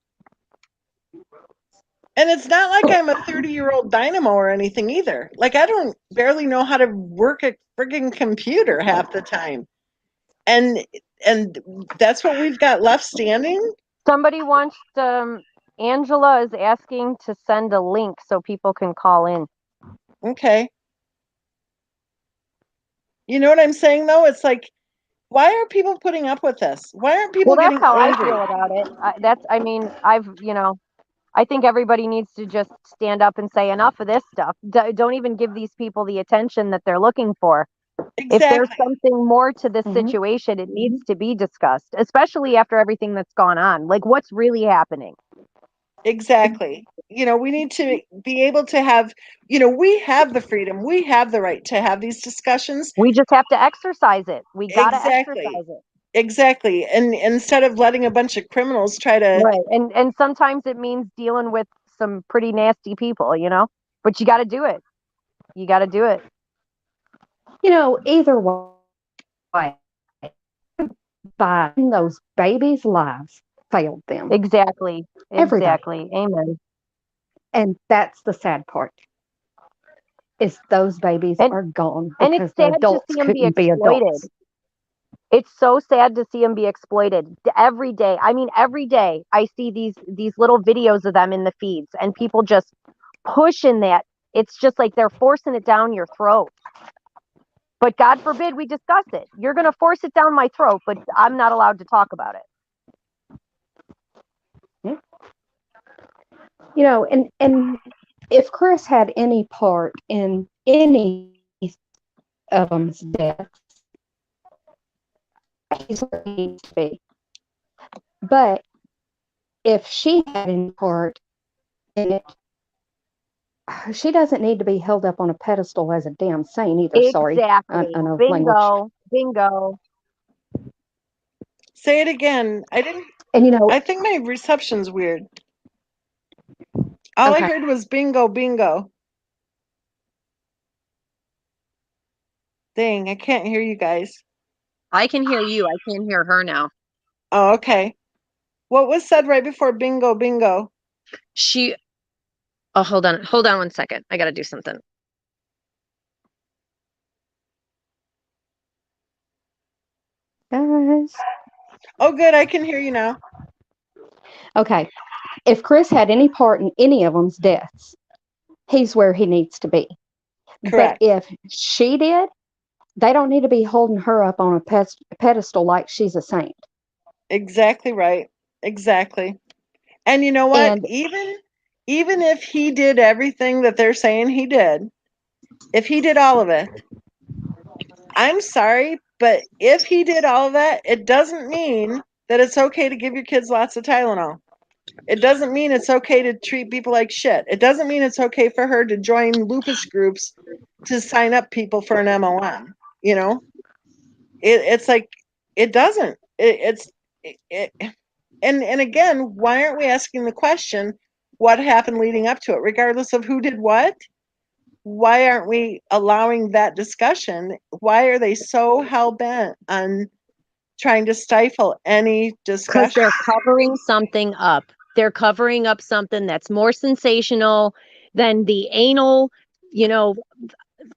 And it's not like I'm a 30-year-old dynamo or anything either. Like, I don't barely know how to work a frigging computer half the time. And that's what we've got left standing? Somebody wants Angela is asking to send a link so people can call in. Okay. You know what I'm saying, though? It's like, why are people putting up with this? Why aren't people Well, that's getting how angry? I feel about it. I think everybody needs to just stand up and say enough of this stuff. Don't even give these people the attention that they're looking for. If there's Exactly. something more to this situation, it needs to be discussed, especially after everything that's gone on. Like, what's really happening? Exactly. You know, we need to be able to have, we have the freedom, we have the right to have these discussions. We just have to exercise it. We got to Exactly. exercise it. Exactly. And instead of letting a bunch of criminals try to. Right. And sometimes it means dealing with some pretty nasty people, but you got to do it. You got to do it. Either way, by those babies' lives failed them. Exactly. Everybody. Exactly. Amen. And that's the sad part. Is those babies are gone And because it's the sad to adults see them be couldn't be exploited. adults. It's so sad to see them be exploited every day. I mean, every day I see these little videos of them in the feeds and people just pushing that. It's just like they're forcing it down your throat. But God forbid we discuss it. You're going to force it down my throat, but I'm not allowed to talk about it. And if Chris had any part in any of them's deaths, he's where he needs to be. But if she had any part in it, she doesn't need to be held up on a pedestal as a damn saint either. Exactly. Sorry. I know Bingo. language. Bingo. Say it again. I didn't. And I think my reception's weird. All I heard was bingo, bingo. Dang, I can't hear you guys. I can hear you. I can't hear her now. Oh, okay. What was said right before bingo, bingo? Oh, hold on. Hold on 1 second. I got to do something. guys. Oh, good. I can hear you now. Okay. If Chris had any part in any of them's deaths, he's where he needs to be. Correct. But if she did, they don't need to be holding her up on a pedestal like she's a saint. Exactly right. Exactly. And you know what? And even if he did everything that they're saying he did, if he did all of it, I'm sorry, but if he did all of that, it doesn't mean that it's okay to give your kids lots of Tylenol. It doesn't mean it's okay to treat people like shit. It doesn't mean it's okay for her to join lupus groups to sign up people for an MLM. It's like, it doesn't. And again, why aren't we asking the question, what happened leading up to it, regardless of who did what? Why aren't we allowing that discussion? Why are they so hell-bent on trying to stifle any discussion? Because they're covering something up. They're covering up something that's more sensational than the anal,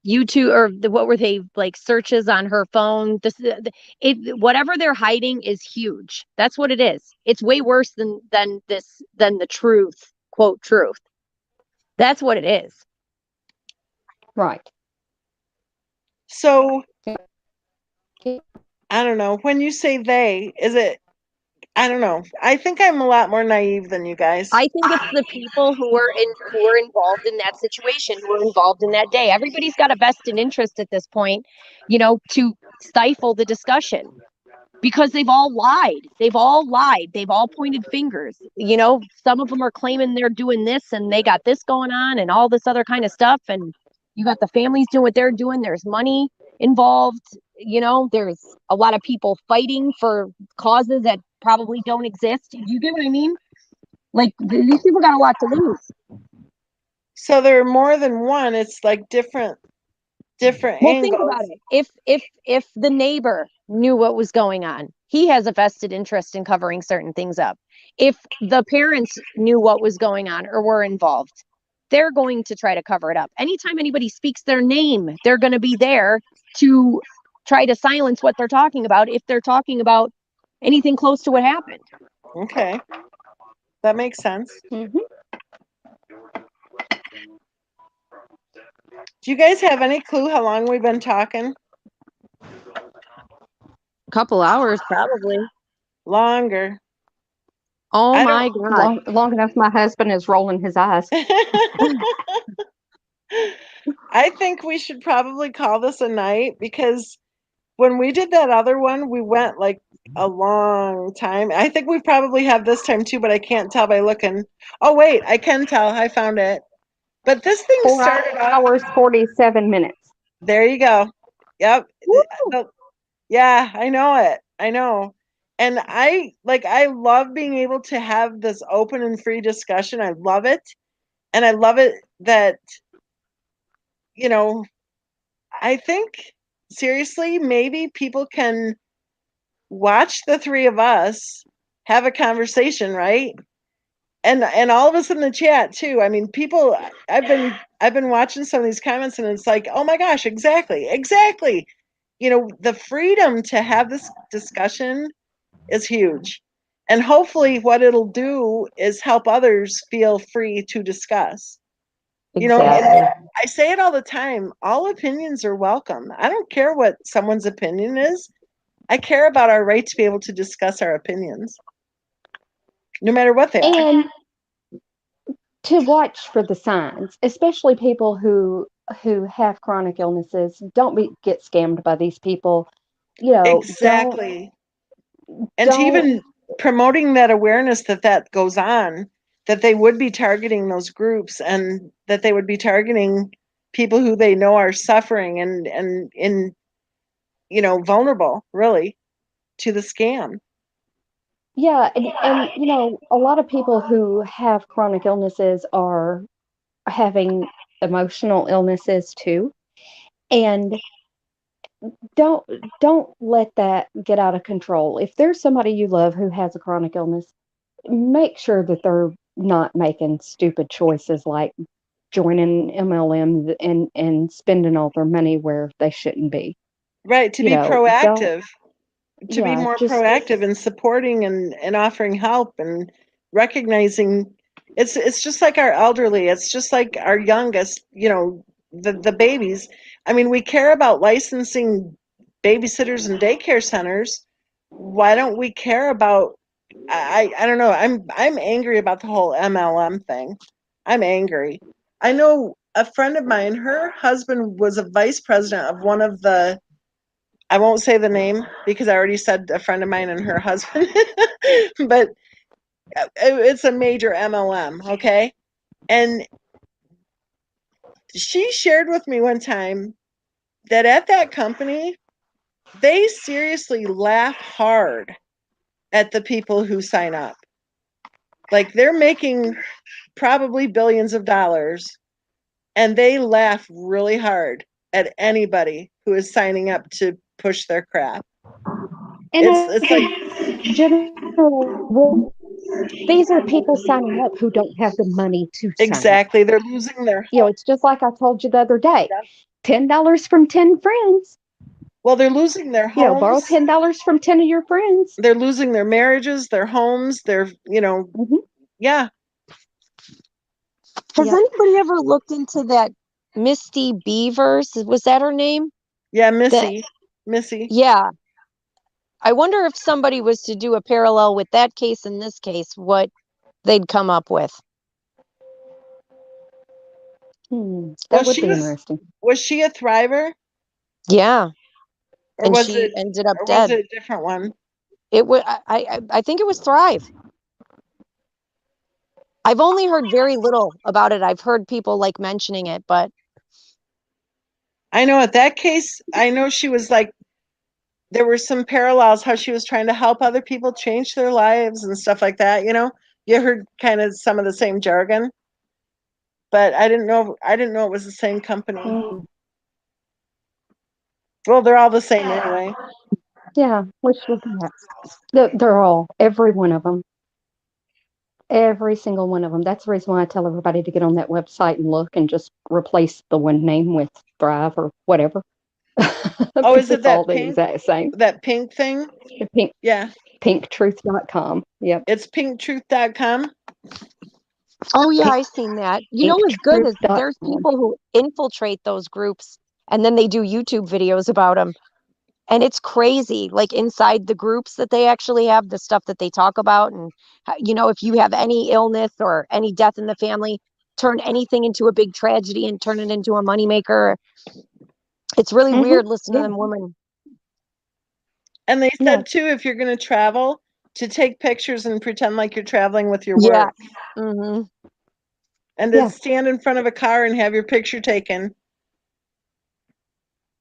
YouTube, or what were they, like, searches on her phone. Whatever they're hiding is huge. That's what it is. It's way worse than the truth, quote, truth. That's what it is. Right. So, Yeah. I don't know. When you say they, is it, I don't know. I think I'm a lot more naive than you guys. I think it's the people who were involved in that situation, who were involved in that day. Everybody's got a vested interest at this point, to stifle the discussion, because they've all lied. They've all pointed fingers. Some of them are claiming they're doing this and they got this going on and all this other kind of stuff. And you got the families doing what they're doing. There's money involved. There's a lot of people fighting for causes that probably don't exist. Do you get what I mean? Like, these people got a lot to lose. So there are more than one. It's like different Well, angles. think about it. If the neighbor knew what was going on, he has a vested interest in covering certain things up. If the parents knew what was going on or were involved, they're going to try to cover it up. Anytime anybody speaks their name, they're going to be there to try to silence what they're talking about, if they're talking about anything close to what happened. Okay. That makes sense. Mm-hmm. Do you guys have any clue how long we've been talking? Couple hours, probably. Longer. Oh I my don't- God. Long enough, my husband is rolling his eyes. I think we should probably call this a night, because when we did that other one, we went like a long time. I think we probably have this time too, but I can't tell by looking. Oh, wait, I can tell. I found it. But this thing 4 started off. hours, 47 minutes. There you go. Yep. Woo! Yeah, I know it. I know. And I love being able to have this open and free discussion. I love it. And I love it that, I think seriously, maybe people can watch the three of us have a conversation, right? And all of us in the chat too. I mean, people, I've been watching some of these comments, and it's like, oh my gosh, exactly. The freedom to have this discussion is huge. And hopefully what it'll do is help others feel free to discuss. Exactly. And I say it all the time, all opinions are welcome. I don't care what someone's opinion is. I care about our right to be able to discuss our opinions, no matter what they are. And to watch for the signs, especially people who have chronic illnesses. Don't get scammed by these people. Exactly. And to even promoting that awareness that goes on, that they would be targeting those groups, and that they would be targeting people who they know are suffering and vulnerable, really, to the scam. Yeah, and a lot of people who have chronic illnesses are having emotional illnesses too. And don't let that get out of control. If there's somebody you love who has a chronic illness, make sure that they're not making stupid choices like joining MLM and spending all their money where they shouldn't be. Right, to be proactive. To be more just proactive in supporting and offering help, and recognizing it's just like our elderly, it's just like our youngest, the babies. I mean, we care about licensing babysitters and daycare centers. Why don't we care about, I don't know, I'm angry about the whole MLM thing. I'm angry. I know a friend of mine, her husband was a vice president of one of the, I won't say the name because I already said a friend of mine and her husband, but it's a major MLM, okay? And she shared with me one time that at that company, they seriously laugh hard at the people who sign up. Like, they're making probably billions of dollars, and they laugh really hard at anybody who is signing up to push their crap. and It's like general rule, these are people signing up who don't have the money to sign up. Exactly. They're losing their It's just like I told you the other day. Yeah. $10 from 10 friends. Well, they're losing their homes. Borrow $10 from 10 of your friends. They're losing their marriages, their homes, their, yeah. Has anybody ever looked into that Misty Beavers? Was that her name? Yeah, Missy. Yeah. I wonder if somebody was to do a parallel with that case and this case, what they'd come up with. That would be interesting. Was she a thriver? Yeah. Or and was she it ended up or dead. was it a different one? It was I think it was Thrive. I've only heard very little about it. I've heard people like mentioning it, but I know at that case, I know she was like, there were some parallels how she was trying to help other people change their lives and stuff like that. You heard kind of some of the same jargon, but I didn't know it was the same company. Well, they're all the same anyway. Yeah, which was that. They're all, every one of them. Every single one of them. That's the reason why I tell everybody to get on that website and look and just replace the one name with Thrive or whatever. Oh, is it that all pink? The exact same. That pink thing? The pink. Yeah. Pinktruth.com. Yep. It's pinktruth.com. Oh yeah, I've seen that. What's good is there's people who infiltrate those groups and then they do YouTube videos about them. And it's crazy, like inside the groups that they actually have, the stuff that they talk about. And, if you have any illness or any death in the family, turn anything into a big tragedy and turn it into a moneymaker. It's really weird listening to them women. And they said, too, if you're going to travel, to take pictures and pretend like you're traveling with your work. Mm-hmm. And to stand in front of a car and have your picture taken.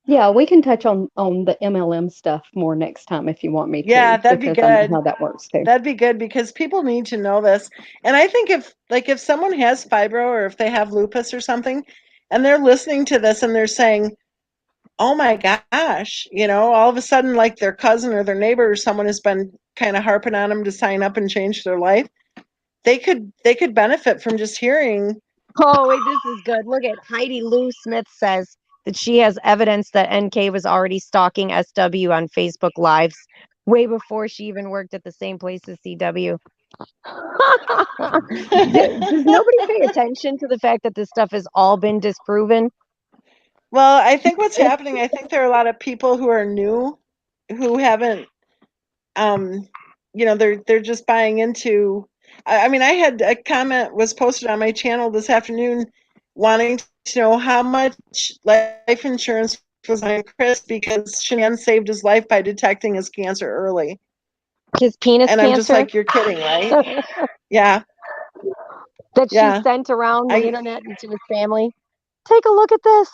Yeah, we can touch on the MLM stuff more next time if you want me to. Yeah, that'd be good. I know how that works too. That'd be good because people need to know this. And I think if someone has fibro or if they have lupus or something, and they're listening to this and they're saying, oh my gosh, all of a sudden like their cousin or their neighbor or someone has been kind of harping on them to sign up and change their life, they could benefit from just hearing. Oh, wait, this is good. Look at Heidi Lou Smith says that she has evidence that NK was already stalking SW on Facebook Lives way before she even worked at the same place as CW. Does nobody pay attention to the fact that this stuff has all been disproven? Well, I think what's happening, I think there are a lot of people who are new, who haven't, they're just buying into. I mean, I had a comment was posted on my channel this afternoon wanting to know how much life insurance was on Chris because Shanann saved his life by detecting his cancer early. His penis cancer? And I'm just like, you're kidding, right? Yeah. That she sent around the internet and to his family. Take a look at this.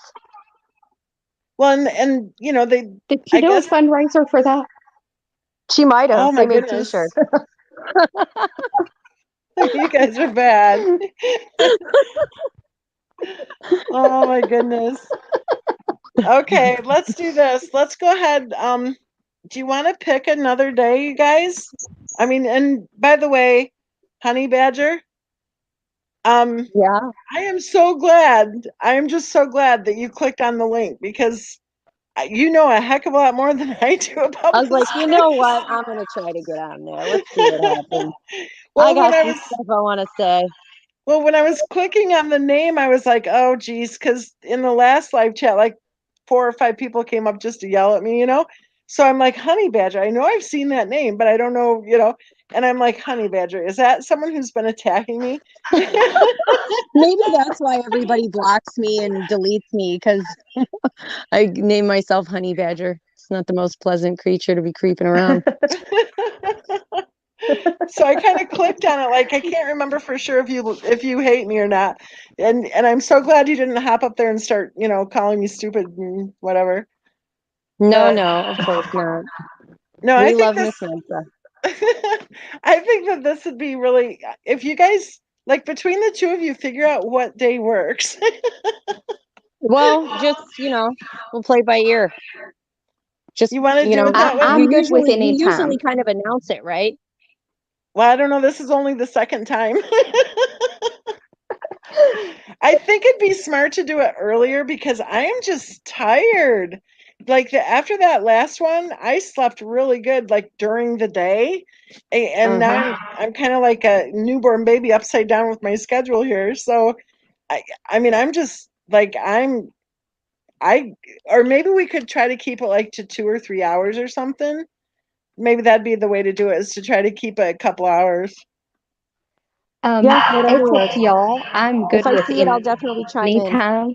Well, and they did she do a fundraiser for that? She might have. Oh my made goodness. T-shirts. You guys are bad. Oh my goodness. Okay, let's do this. Let's go ahead. Do you want to pick another day, you guys? I mean, and by the way, Honeybadger, yeah. I am so glad. I am just so glad that you clicked on the link because you know a heck of a lot more than I do about I was this. like, you know what? I'm going to try to get on there. Let's see what happens. Well, I got some stuff I want to say. Well, when I was clicking on the name, I was like, oh, geez, because in the last live chat, like 4 or 5 people came up just to yell at me, So I'm like, Honeybadger. I know I've seen that name, but I don't know, And I'm like, Honeybadger, is that someone who's been attacking me? Maybe that's why everybody blocks me and deletes me, because I name myself Honeybadger. It's not the most pleasant creature to be creeping around. So I kind of clicked on it, like I can't remember for sure if you hate me or not, and I'm so glad you didn't hop up there and start calling me stupid and whatever. No, of course not. No, I love Miss Mensa. I think that this would be really, if you guys like between the two of you figure out what day works. Well, just we'll play by ear. Just you want to do it that way? I'm good with any time. You usually kind of announce it, right? Well, I don't know. This is only the second time. I think it'd be smart to do it earlier because I am just tired. Like after that last one, I slept really good, like during the day, and now I'm kind of like a newborn baby upside down with my schedule here. So, I mean, I'm just like I, or maybe we could try to keep it like to 2 or 3 hours or something. Maybe that'd be the way to do it, is to try to keep it a couple hours. Yeah, whatever It's up works. to y'all. I'm If good I with see it, I'll definitely chime any in. time.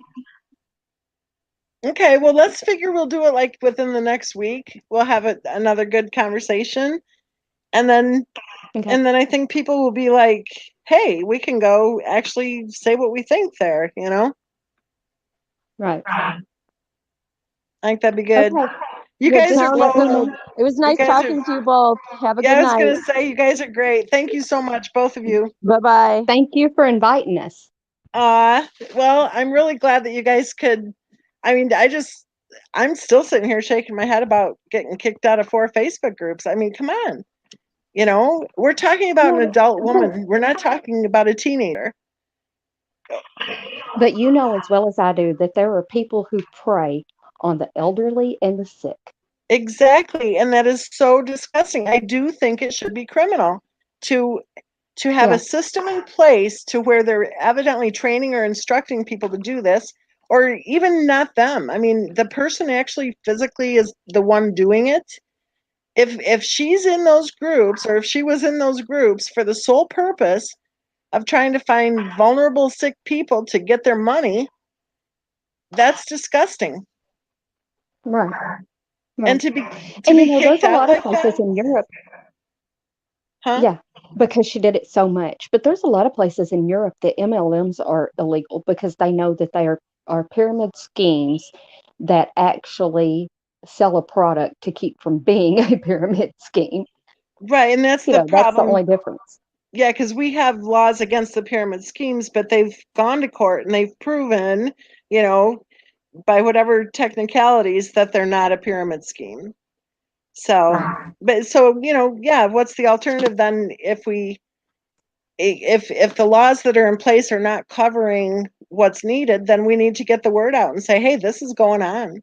Okay, well, let's figure we'll do it like within the next week. We'll have another good conversation, and then Okay. and then I think people will be like, "Hey, we can go actually say what we think there." You know, Right. I think that'd be good. Okay. You Well, guys just are Sounds let me both. good. know. It was You nice guys are. talking to you both. Have a Yeah, good I was night. gonna say you guys are great. Thank you so much, both of you. Bye bye. Thank you for inviting us. Well, I'm really glad that you guys could. I mean, I'm still sitting here shaking my head about getting kicked out of 4 Facebook groups. I mean, come on. You know, we're talking about an Well, adult woman. We're not talking about a teenager. but you know as well as I do that there are people who prey on the elderly and the sick. Exactly, and that is so disgusting. I do think it should be criminal to to have Yeah. a system in place to where they're evidently training or instructing people to do this, or even not them. I mean, the person actually physically is the one doing it. If she's in those groups, or if she was in those groups for the sole purpose of trying to find vulnerable sick people to get their money, that's disgusting. Right. And Right. to And you be know, there's kicked a out lot of like that, places in Europe. huh? Yeah, because she did it so much. But there's a lot of places in Europe that MLMs are illegal because they know that they are pyramid schemes that actually sell a product to keep from being a pyramid scheme. Right, and that's You the know, that's the problem. only difference. Yeah, because we have laws against the pyramid schemes, but they've gone to court and they've proven, you know, by whatever technicalities, that they're not a pyramid scheme. So, Right. but so, yeah, what's the alternative then if the laws that are in place are not covering what's needed, then we need to get the word out and say, hey, this is going on.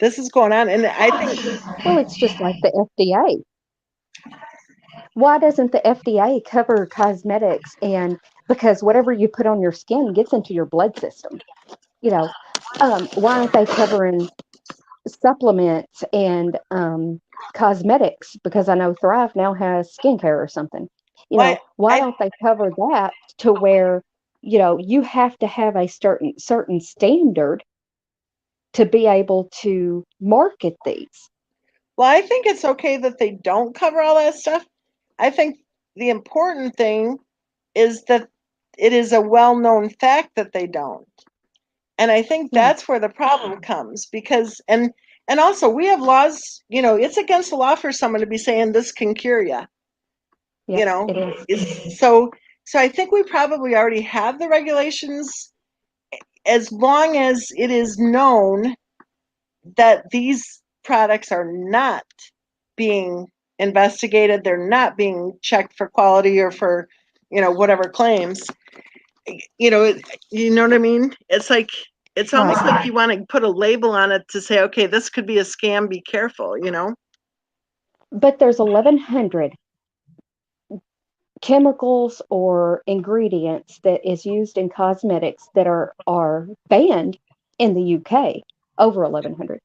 This is going on. And I think, Well, it's just like the FDA. Why doesn't the FDA cover cosmetics? And because whatever you put on your skin gets into your blood system. You know, why aren't they covering supplements and cosmetics? Because I know Thrive now has skincare or something. You why know, why I don't they cover that to where, you know, you have to have a certain standard to be able to market these? well, I think it's okay that they don't cover all that stuff. I think the important thing is that it is a well-known fact that they don't. And I think Right. that's where the problem comes, because and also we have laws, it's against the law for someone to be saying this can cure you, you Yep, know. it is. So I think we probably already have the regulations, as long as it is known that these products are not being investigated, they're not being checked for quality or for, whatever claims. you know you know what I mean? It's Right. almost like you want to put a label on it to say, okay, this could be a scam, be careful. But there's 1,100 chemicals or ingredients that is used in cosmetics that are banned in the UK, over 1,100,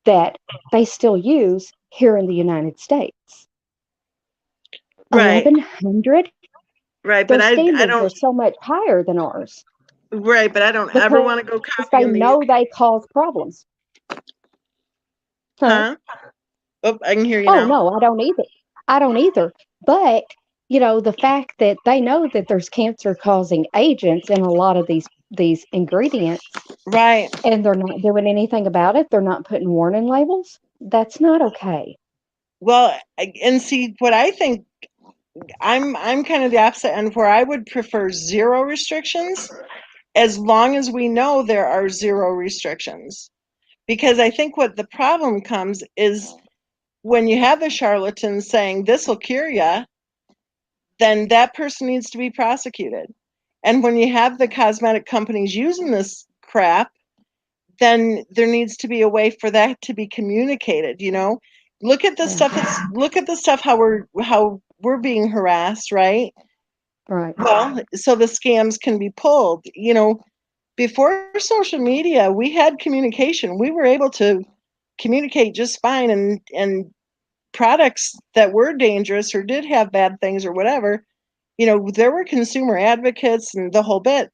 that they still use here in the United States. Right, 1,100? right, but Their I standards are don't. so much higher than ours Right, but I don't ever because want to go they copying the know UK. they cause problems. Huh? Huh? Oh, I can hear you Oh now. no, I don't either. I don't either. But you know, the fact that they know that there's cancer causing agents in a lot of these ingredients Right. and they're not doing anything about it, they're not putting warning labels, that's not okay. Well, and see what I think. I'm kind of the opposite end, where I would prefer zero restrictions, as long as we know there are zero restrictions. Because I think what the problem comes is when you have the charlatans saying this will cure you, then that person needs to be prosecuted. And when you have the cosmetic companies using this crap, then there needs to be a way for that to be communicated, you know? Look at the stuff how we're being harassed, right? Right. Well, so the scams can be pulled. You know, before social media, we had communication. We were able to communicate just fine, and products that were dangerous or did have bad things or whatever, you know, there were consumer advocates and the whole bit.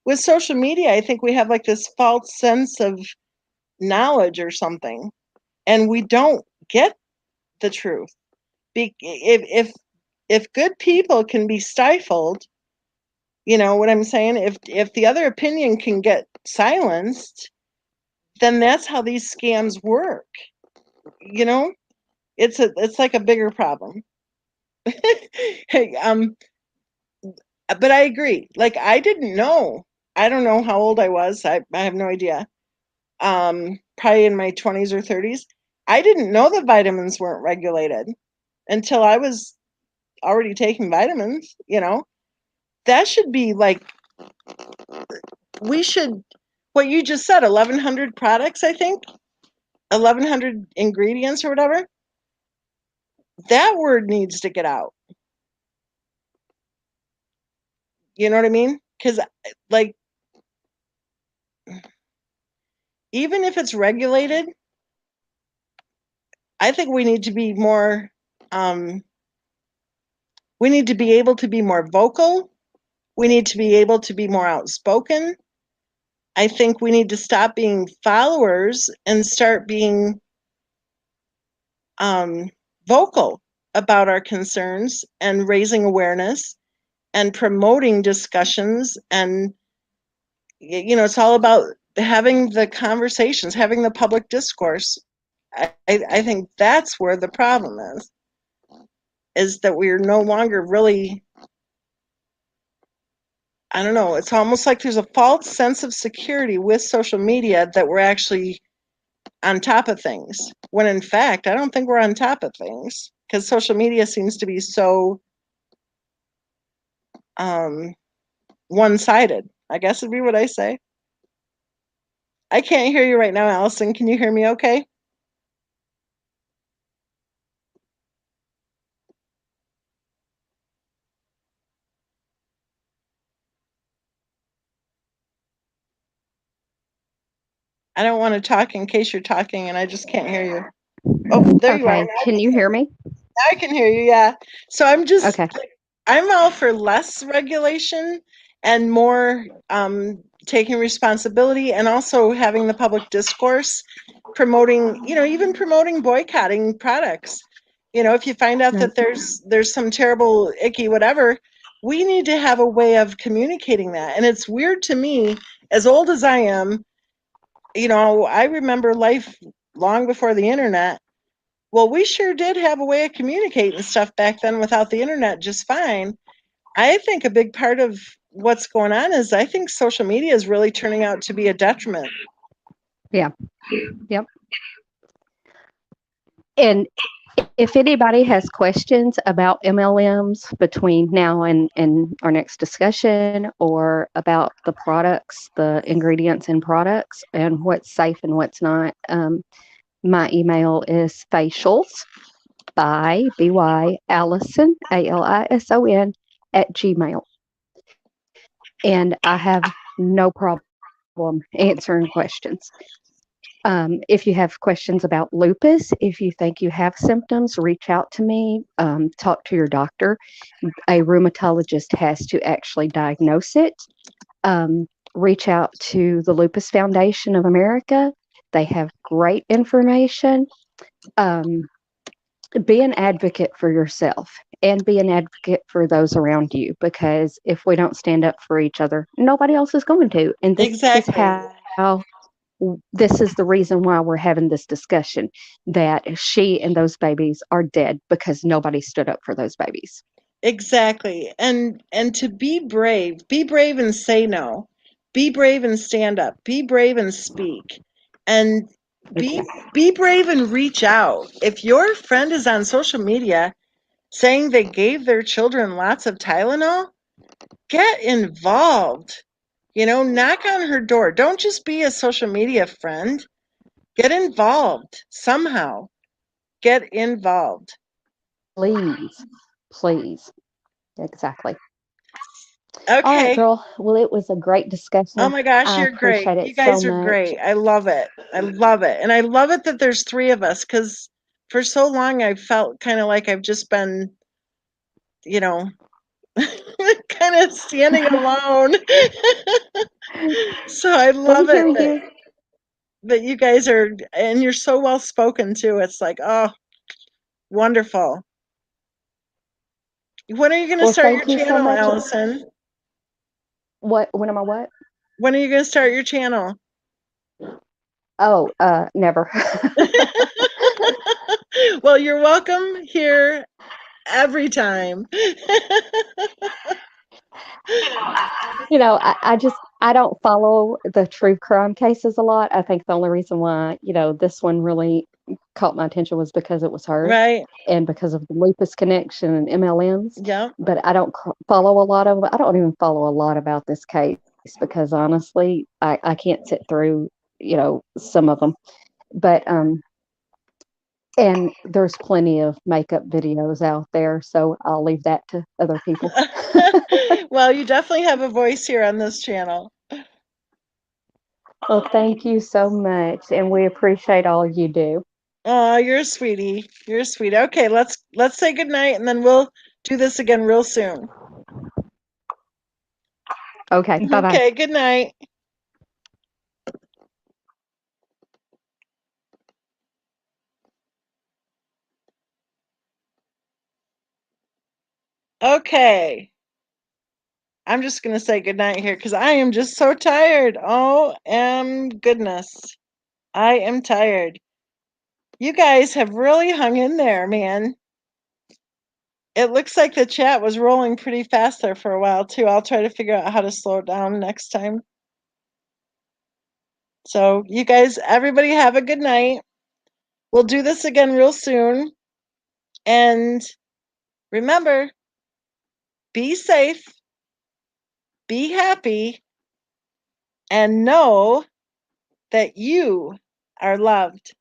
With social media, I think we have like this false sense of knowledge or something, and we don't get the truth. If good people can be stifled, you know what I'm saying? If the other opinion can get silenced, then that's how these scams work. You know, it's like a bigger problem. Hey, but I agree. Like I didn't know. I don't know how old I was. I have no idea. Probably in my 20s or 30s. I didn't know that vitamins weren't regulated until I was already taking vitamins, you know. That should be like we should what you just said, 1100 products, I think. 1100 ingredients or whatever. That word needs to get out. You know what I mean? Cuz like even if it's regulated, I think we need to be more we need to be able to be more vocal. We need to be able to be more outspoken. I think we need to stop being followers and start being vocal about our concerns and raising awareness and promoting discussions. And, you know, it's all about having the conversations, having the public discourse. I think that's where the problem is that we're no longer really, I don't know, it's almost like there's a false sense of security with social media that we're actually on top of things. When in fact, I don't think we're on top of things because social media seems to be so one-sided, I guess would be what I say. I can't hear you right now, Allison. Can you hear me okay? I don't want to talk in case you're talking and I just can't hear you. Oh, there you are. Okay. Can you hear me? I can hear you, yeah. So Okay. I'm all for less regulation and more taking responsibility and also having the public discourse promoting, you know, even promoting boycotting products. You know, if you find out that there's some terrible, icky, whatever, we need to have a way of communicating that. And it's weird to me, as old as I am, you know, I remember life long before the internet. Well, we sure did have a way of communicating stuff back then without the internet just fine. I think a big part of what's going on is I think social media is really turning out to be a detriment. Yeah. Yep. And if anybody has questions about MLMs between now and our next discussion, or about the products, the ingredients in products, and what's safe and what's not, my email is facials by by Allison ALISON @gmail. And I have no problem answering questions. If you have questions about lupus, if you think you have symptoms, reach out to me, talk to your doctor. A rheumatologist has to actually diagnose it. Reach out to the Lupus Foundation of America. They have great information. Be an advocate for yourself and be an advocate for those around you, because if we don't stand up for each other, nobody else is going to. And this Exactly. is how this is the reason why we're having this discussion, that she and those babies are dead because nobody stood up for those babies. Exactly. And to be brave and say no. Be brave and stand up. Be brave and speak. And be brave and reach out. If your friend is on social media, saying they gave their children lots of Tylenol. Get involved. Knock on her door. Don't just be a social media friend. Get involved somehow. Get involved. Please. Exactly. Okay. All right, girl. Well, it was a great discussion. Oh my gosh, I you're great. appreciate it You guys so are much. great. I love it. I love it. And I love it that there's 3 of us, because for so long I've felt kind of like I've just been, kind of standing alone. So I love We hear it that you guys are, and you're so well spoken too. It's like, oh, wonderful. When are you going to Well, start your thank you so channel, much. Allison? When am I what? When are you going to start your channel? Oh, never. Well, you're welcome here every time. I don't follow the true crime cases a lot. I think the only reason why, this one really caught my attention was because it was her Right. and because of the Lupus connection and MLMs. Yeah. But I don't follow a lot of, I don't even follow a lot about this case because honestly, I can't sit through, some of them. But, and there's plenty of makeup videos out there, so I'll leave that to other people. Well, you definitely have a voice here on this channel. Well, thank you so much, and we appreciate all you do. Oh, you're a sweetie. You're a sweetie. Okay, let's say goodnight, and then we'll do this again real soon. Okay, bye-bye. Okay, good night. Okay. I'm just going to say goodnight here because I am just so tired. Oh, goodness. I am tired. You guys have really hung in there, man. It looks like the chat was rolling pretty fast there for a while, too. I'll try to figure out how to slow it down next time. So, you guys, everybody have a good night. We'll do this again real soon. And remember, be safe, be happy, and know that you are loved.